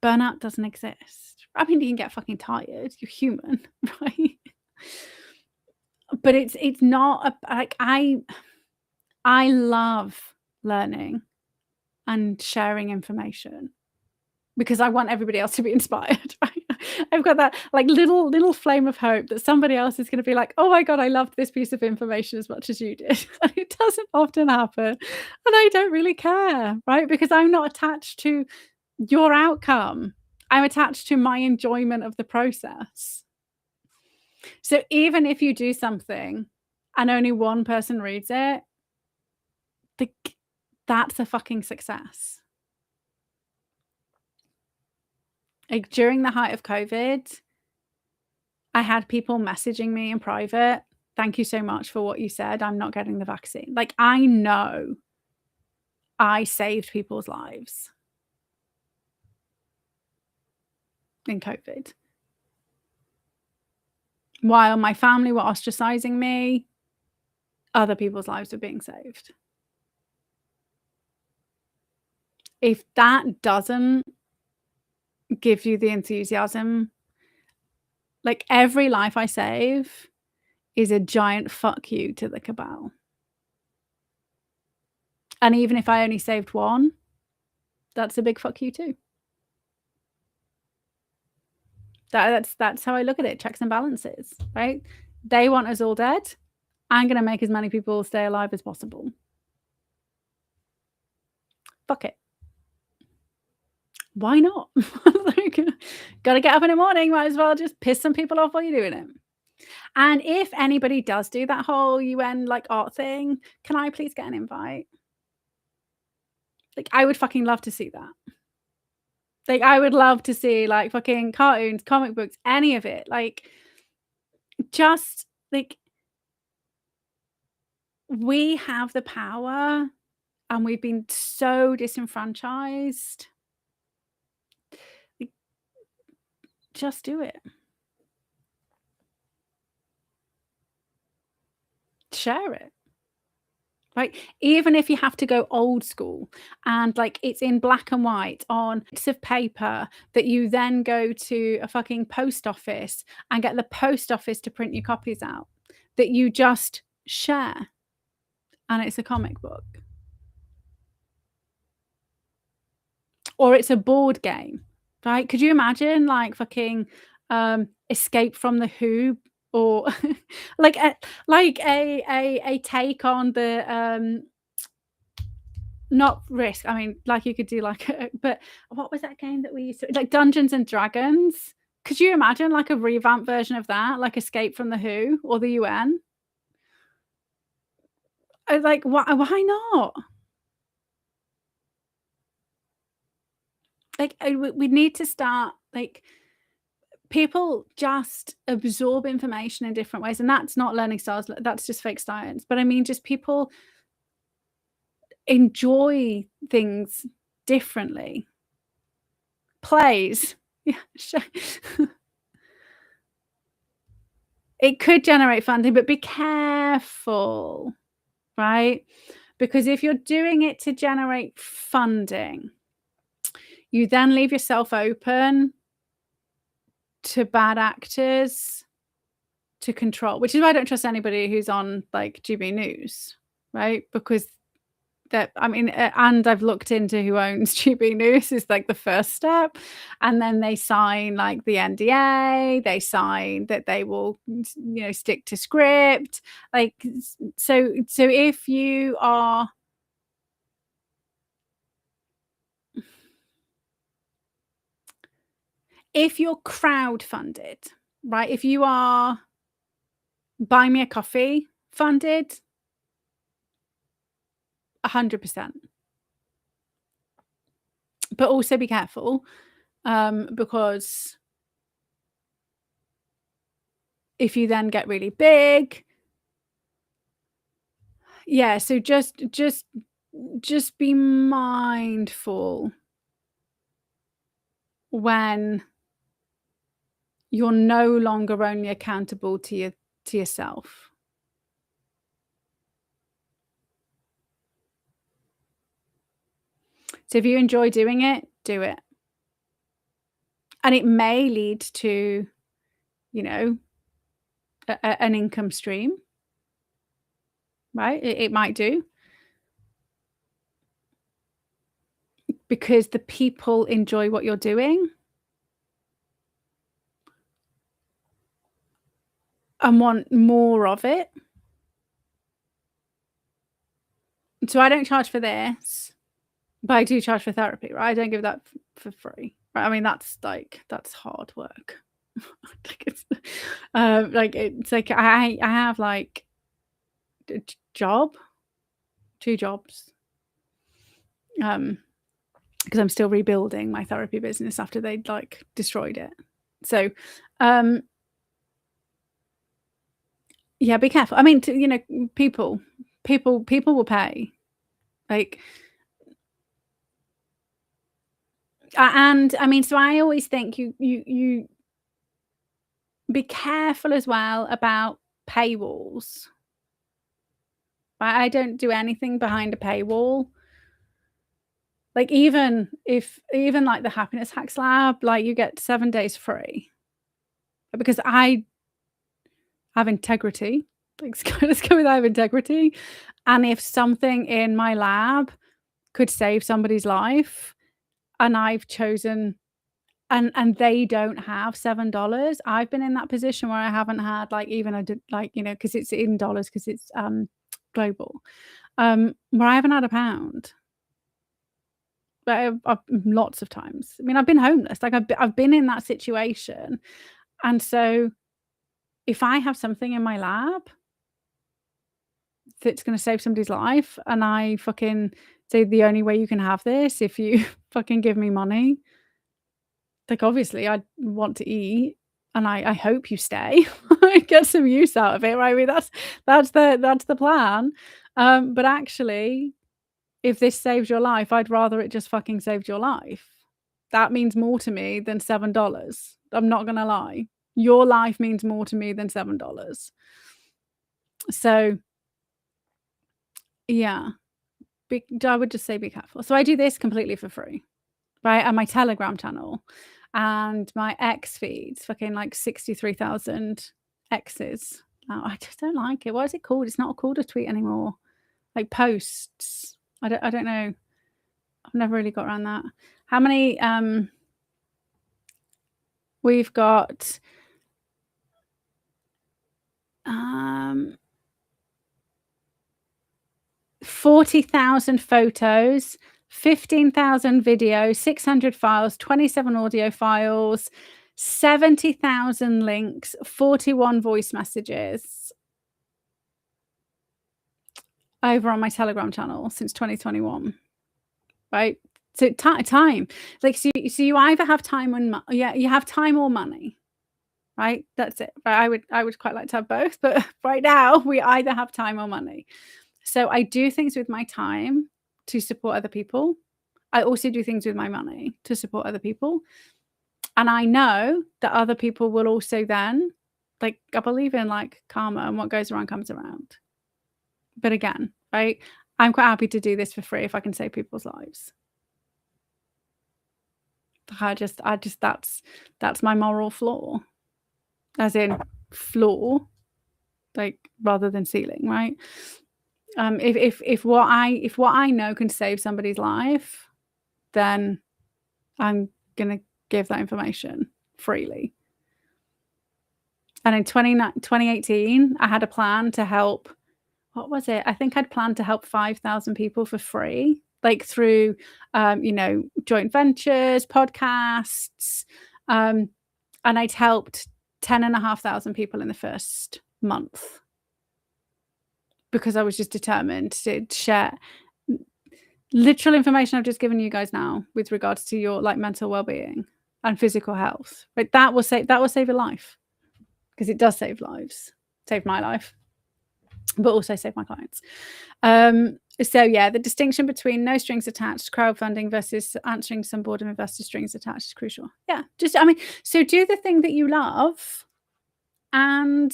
burnout doesn't exist. I mean, you can get fucking tired. You're human, right? But it's not a, like, I love learning and sharing information because I want everybody else to be inspired, right? I've got that, like, little flame of hope that somebody else is gonna be like, "Oh my god, I loved this piece of information as much as you did." And it doesn't often happen, and I don't really care, right? Because I'm not attached to your outcome. I'm attached to my enjoyment of the process. So even if you do something and only one person reads it, the that's a fucking success. Like, during the height of COVID, I had people messaging me in private, "Thank you so much for what you said. I'm not getting the vaccine." Like, I know I saved people's lives in COVID. While my family were ostracizing me, other people's lives were being saved. If that doesn't give you the enthusiasm, like, every life I save is a giant fuck you to the cabal. And even if I only saved one, that's a big fuck you too. That's how I look at it, checks and balances, right? They want us all dead. I'm gonna make as many people stay alive as possible. Fuck it. Why not? Like, gotta get up in the morning, might as well just piss some people off while you're doing it. And if anybody does do that whole UN, like, art thing, can I please get an invite? Like, I would fucking love to see that. Like, I would love to see, like, fucking cartoons, comic books, any of it. Like, just, like, we have the power and we've been so disenfranchised. Like, just do it. Share it. Right? Even if you have to go old school and like it's in black and white on bits of paper that you then go to a fucking post office and get the post office to print your copies out, that you just share, and it's a comic book. Or it's a board game, right? Could you imagine like fucking Escape from the Who, or like a take on the not Risk. I mean, like you could do like but what was that game that we used to like, Dungeons and Dragons? Could you imagine like a revamped version of that, like Escape from the Who or the UN? Like why not? Like we need to start like people just absorb information in different ways, and that's not learning styles, that's just fake science. But I mean, just people enjoy things differently. Plays. Yeah, sure. It could generate funding, but be careful, right? Because if you're doing it to generate funding, you then leave yourself open to bad actors to control, which is why I don't trust anybody who's on like GB News, right? Because that, I mean, and I've looked into who owns GB News is like the first step, and then they sign like the NDA, they sign that they will, you know, stick to script, like so if you are if you're crowdfunded, right? If you are Buy Me a Coffee funded, 100%. But also be careful, because if you then get really big, yeah, so just be mindful when you're no longer only accountable to yourself. So if you enjoy doing it, do it. And it may lead to, you know, an income stream, right? It might do. Because the people enjoy what you're doing and want more of it. So I don't charge for this, but I do charge for therapy, right? I don't give that for free, right? I mean, that's hard work. Like it's like I have like a job, 2 jobs, because I'm still rebuilding my therapy business after they'd like destroyed it. So, yeah, be careful. I mean, you know, people will pay. Like, and I mean, so I always think you be careful as well about paywalls. I don't do anything behind a paywall. Like even like the Happiness Hacks Lab, like you get 7 days free. Because I have integrity. Like, let's go with I have integrity. And if something in my lab could save somebody's life and I've chosen and they don't have $7, I've been in that position where I haven't had like even a like, you know, because it's in dollars, because it's global, where I haven't had a pound. But I've lots of times. I mean, I've been homeless. Like I've been in that situation, and so if I have something in my lab that's going to save somebody's life, and I fucking say the only way you can have this if you fucking give me money, like obviously I want to eat. and I hope you stay, get some use out of it, right? I mean, that's the plan. But actually, if this saves your life, I'd rather it just fucking saved your life. That means more to me than $7. I'm not gonna lie. Your life means more to me than $7. So, yeah, I would just say be careful. So I do this completely for free, right? And my Telegram channel and my X feeds, fucking like 63,000 X's. Now, I just don't like it. What is it called? It's not called a tweet anymore. Like posts. I don't know. I've never really got around that. How many we've got 40,000 photos, 15,000 videos, 600 files, 27 audio files, 70,000 links, 41 voice messages over on my Telegram channel since 2021, right? So time, like, so you either have time and you have time or money, right? That's it. I would quite like to have both, but right now we either have time or money. So I do things with my time to support other people. I also do things with my money to support other people. And I know that other people will also then, like, I believe in like karma, and what goes around comes around. But again, right, I'm quite happy to do this for free if I can save people's lives. I just that's my moral flaw, as in floor, like, rather than ceiling, right? If what I know can save somebody's life, then I'm gonna give that information freely. And in 2018, I had a plan to help, what was it? I think I'd planned to help 5,000 people for free, like through, joint ventures, podcasts. And I'd helped 10,500 people in the first month because I was just determined to share literal information I've just given you guys now with regards to your like mental well-being and physical health. Right? That will save a life, because it does save lives. Save my life, but also save my clients. So yeah, the distinction between no strings attached crowdfunding versus answering some boredom investor strings attached is crucial. Yeah, so do the thing that you love, and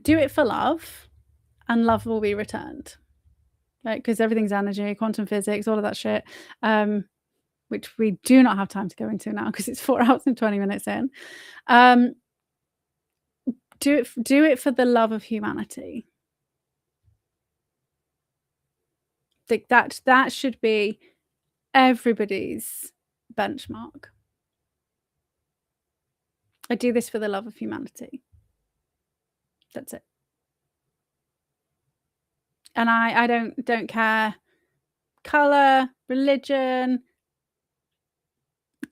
do it for love, and love will be returned, right? Because everything's energy, quantum physics, all of that shit, which we do not have time to go into now because it's 4 hours and 20 minutes in. Do it for the love of humanity. Like that should be everybody's benchmark. I do this for the love of humanity. That's it. And I don't care color, religion.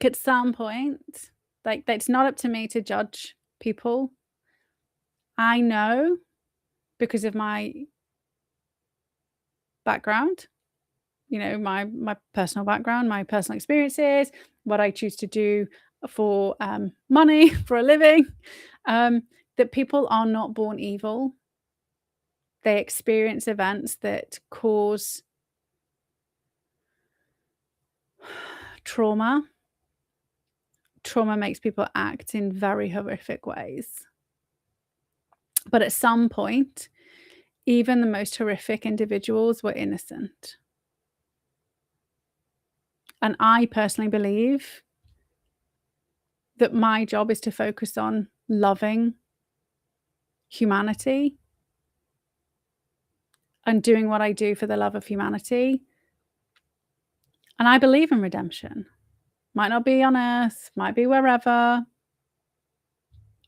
At some point, like, it's not up to me to judge people. I know, because of my background, my personal background, my personal experiences, what I choose to do for money, for a living, that people are not born evil. They experience events that cause trauma. Trauma makes people act in very horrific ways. But at some point, even the most horrific individuals were innocent. And I personally believe that my job is to focus on loving humanity and doing what I do for the love of humanity. And I believe in redemption. Might not be on Earth, might be wherever.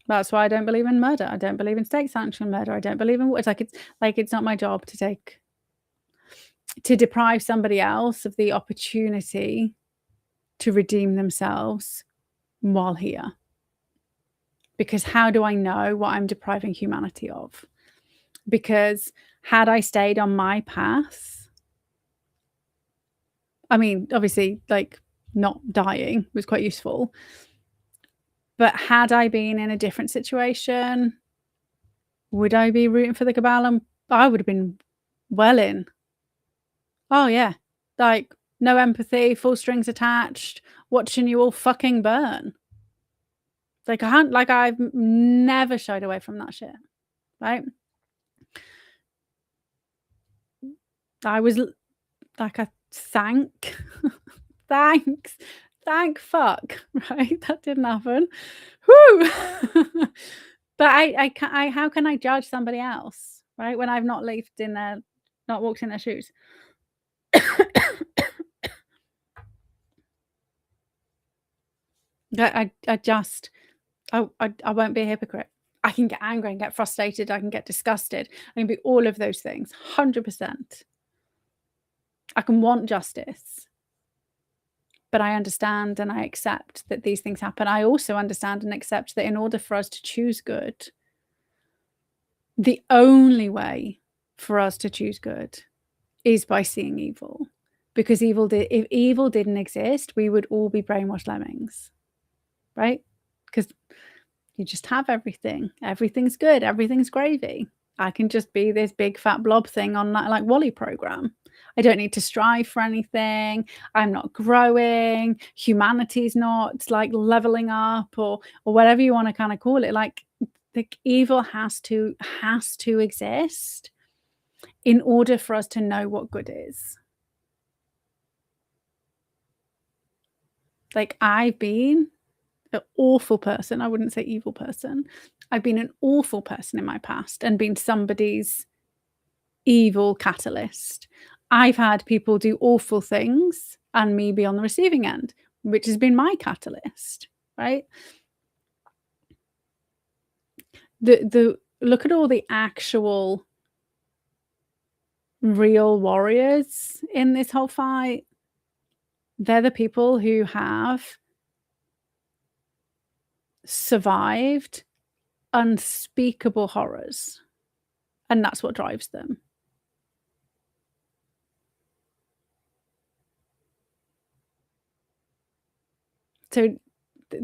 That's why I don't believe in murder. I don't believe in state-sanctioned murder. I don't believe in it's not my job to deprive somebody else of the opportunity to redeem themselves while here. Because how do I know what I'm depriving humanity of? Because had I stayed on my path, I mean, obviously, like, not dying was quite useful. But had I been in a different situation, would I be rooting for the cabal? And I would have been well in. Oh, yeah. Like, no empathy, full strings attached, watching you all fucking burn. Like, I've never shied away from that shit, right? I was like, thank fuck, right? That didn't happen. Whoo! But how can I judge somebody else, right? When I've not lived in their, not walked in their shoes. I won't be a hypocrite. I can get angry and get frustrated. I can get disgusted. I can be all of those things, 100%. I can want justice. But I understand and I accept that these things happen. I also understand and accept that in order for us to choose good, the only way for us to choose good is by seeing evil. Because if evil didn't exist, we would all be brainwashed lemmings, right? Because you just have everything. Everything's good. Everything's gravy. I can just be this big fat blob thing on that like Wally program. I don't need to strive for anything. I'm not growing. Humanity's not like leveling up or whatever you want to kind of call it. Like the evil has to exist in order for us to know what good is. Like I've been an awful person. I wouldn't say evil person. I've been an awful person in my past and been somebody's evil catalyst. I've had people do awful things and me be on the receiving end, which has been my catalyst, right? The look at all the actual real warriors in this whole fight. They're the people who have survived unspeakable horrors, and that's what drives them. So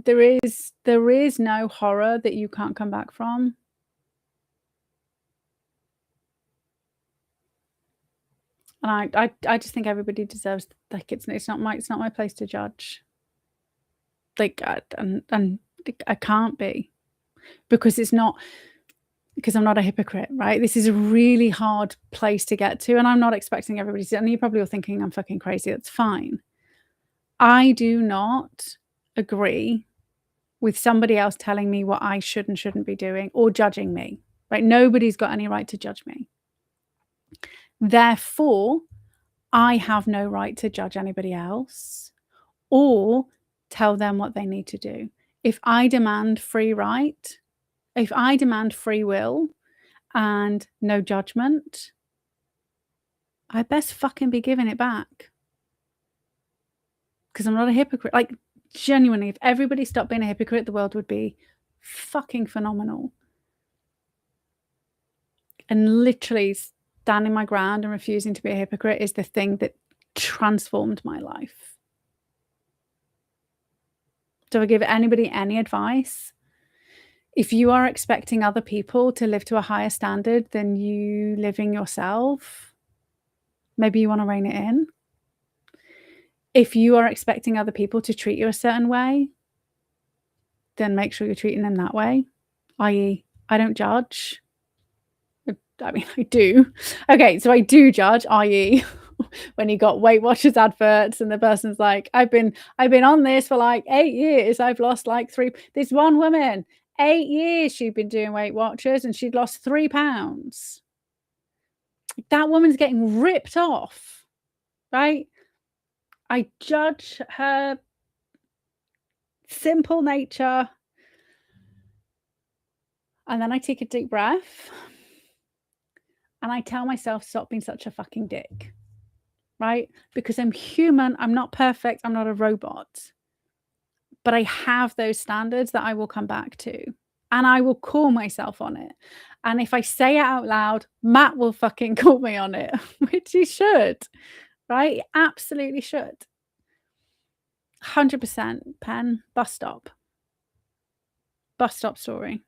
there is no horror that you can't come back from. And I just think everybody deserves, like, it's not my place to judge. Like, and I can't be, because I'm not a hypocrite, right? This is a really hard place to get to, and I'm not expecting everybody to, and you're probably all thinking I'm fucking crazy. That's fine. I do not agree with somebody else telling me what I should and shouldn't be doing or judging me, right? Nobody's got any right to judge me. Therefore, I have no right to judge anybody else or tell them what they need to do. If I demand free right, if I demand free will and no judgment, I best fucking be giving it back. Because I'm not a hypocrite. Like, genuinely, if everybody stopped being a hypocrite, the world would be fucking phenomenal. And literally standing my ground and refusing to be a hypocrite is the thing that transformed my life. Do I give anybody any advice? If you are expecting other people to live to a higher standard than you living yourself, maybe you want to rein it in. If you are expecting other people to treat you a certain way, then make sure you're treating them that way, i.e., I don't judge. I mean, I do. Okay, so I do judge, i.e., when you got Weight Watchers adverts and the person's like, I've been on this for like 8 years. I've lost like 3. This one woman, 8 years she'd been doing Weight Watchers and she'd lost 3 pounds. That woman's getting ripped off, right? I judge her simple nature. And then I take a deep breath and I tell myself, stop being such a fucking dick, right? Because I'm human. I'm not perfect. I'm not a robot. But I have those standards that I will come back to. And I will call myself on it. And if I say it out loud, Matt will fucking call me on it, which he should, right? He absolutely should. 100% pen, bus stop. Bus stop story.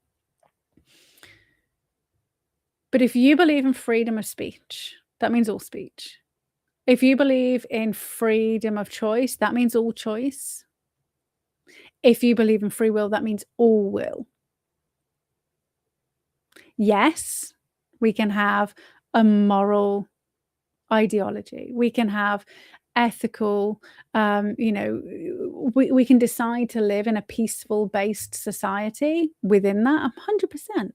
But if you believe in freedom of speech, that means all speech. If you believe in freedom of choice, that means all choice. If you believe in free will, that means all will. Yes, we can have a moral ideology. We can have ethical, we can decide to live in a peaceful based society within that 100%.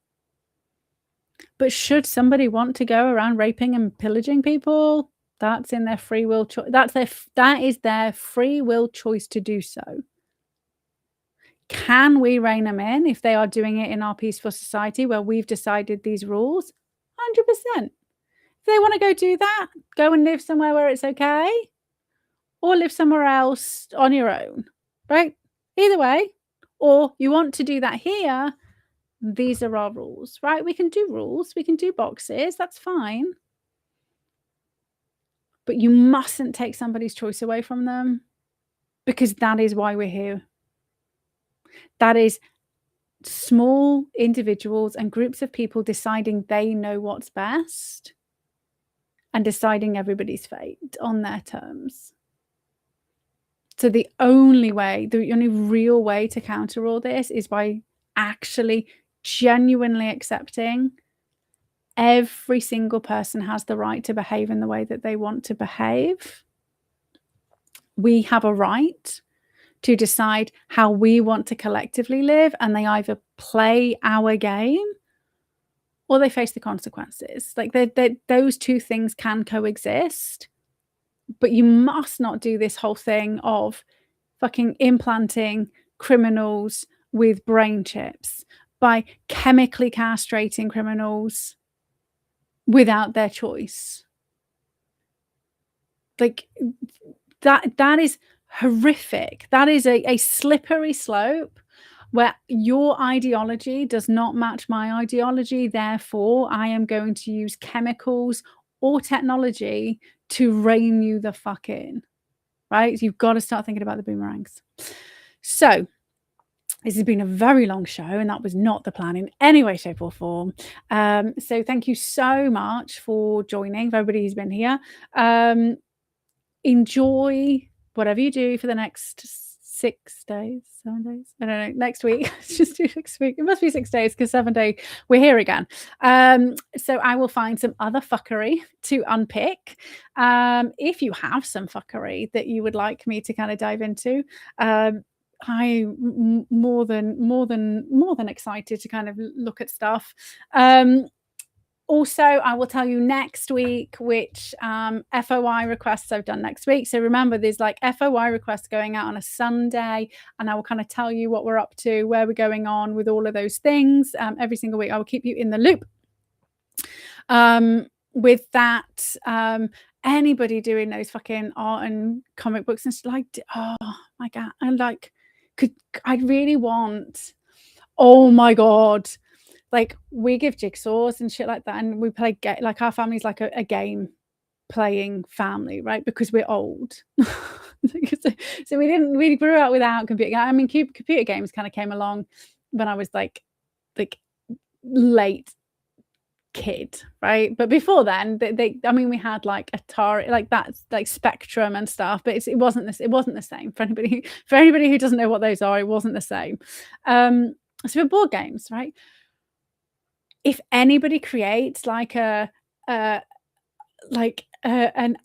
But should somebody want to go around raping and pillaging people, that's in their free will choice. That is their free will choice to do so. Can we rein them in if they are doing it in our peaceful society where we've decided these rules? 100%. If they want to go do that, go and live somewhere where it's okay, or live somewhere else on your own, right? Either way. Or you want to do that here, these are our rules, right? We can do rules, we can do boxes, that's fine. But you mustn't take somebody's choice away from them, because that is why we're here. That is small individuals and groups of people deciding they know what's best and deciding everybody's fate on their terms. So the only real way to counter all this is by actually genuinely accepting every single person has the right to behave in the way that they want to behave. We have a right to decide how we want to collectively live, and they either play our game or they face the consequences. Like those two things can coexist, but you must not do this whole thing of fucking implanting criminals with brain chips, by chemically castrating criminals without their choice. Like that is horrific. That is a slippery slope where your ideology does not match my ideology. Therefore, I am going to use chemicals or technology to rein you the fuck in, right? You've got to start thinking about the boomerangs. So this has been a very long show, and that was not the plan in any way, shape, or form. So thank you so much for joining, for everybody who's been here. Enjoy whatever you do for the next 6 days, 7 days. I don't know. Next week. Let's just do next week. It must be 6 days because 7 day we're here again. So I will find some other fuckery to unpick. If you have some fuckery that you would like me to kind of dive into, I'm more than excited to kind of look at stuff. Also, I will tell you next week which FOI requests I've done next week. So remember, there's like FOI requests going out on a Sunday, and I will kind of tell you what we're up to, where we're going on with all of those things every single week. I will keep you in the loop. With that, anybody doing those fucking art and comic books and stuff, like, oh my God, I really want, oh my God, like we give jigsaws and shit like that, and we play like our family's like a game playing family, right? Because we're old. So we grew up without computer. I mean, computer games kind of came along when I was like late kid, right? But before then, I mean, we had like Atari, like that's like Spectrum and stuff, but it wasn't the same for anybody who doesn't know what those are. It wasn't the same. So for board games, right? If anybody creates like an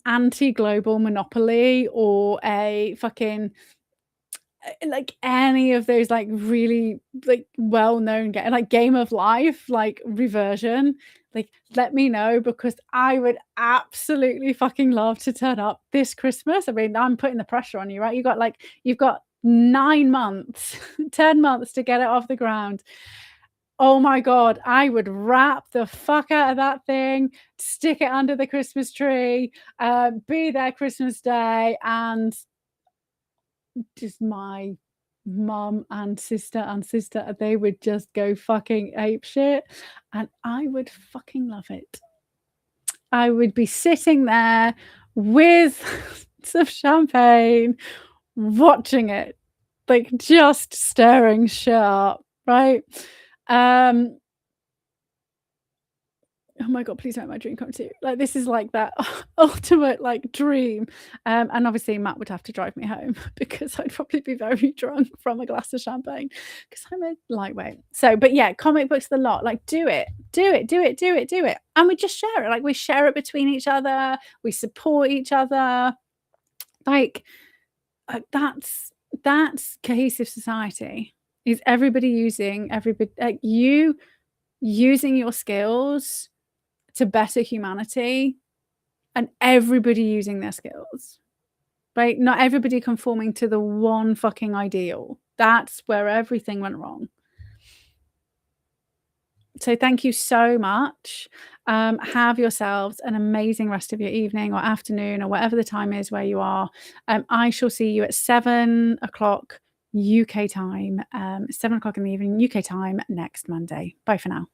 anti-global Monopoly or a fucking like any of those like really like well-known game, like Game of Life, like reversion, like let me know, because I would absolutely fucking love to turn up this Christmas. I mean, I'm putting the pressure on you, right? You've got 9 months 10 months to get it off the ground. Oh my God, I would wrap the fuck out of that thing, stick it under the Christmas tree, be there Christmas Day, and just my mum and sister, they would just go fucking apeshit, and I would fucking love it. I would be sitting there with some champagne, watching it, like, just staring sharp, right? Um Oh my God, please make my dream come true. Like, this is like that ultimate, like, dream. And obviously Matt would have to drive me home because I'd probably be very drunk from a glass of champagne because 'cause I'm a lightweight. So, but yeah, comic books the lot. Like, do it. Do it, do it, do it, do it. And we just share it. Like, we share it between each other. We support each other. Like, that's cohesive society. Is everybody using you using your skills to better humanity and everybody using their skills, right? Not everybody conforming to the one fucking ideal. That's where everything went wrong. So thank you so much. Have yourselves an amazing rest of your evening or afternoon or whatever the time is where you are. I shall see you at 7 o'clock UK time, 7 o'clock in the evening UK time next Monday. Bye for now.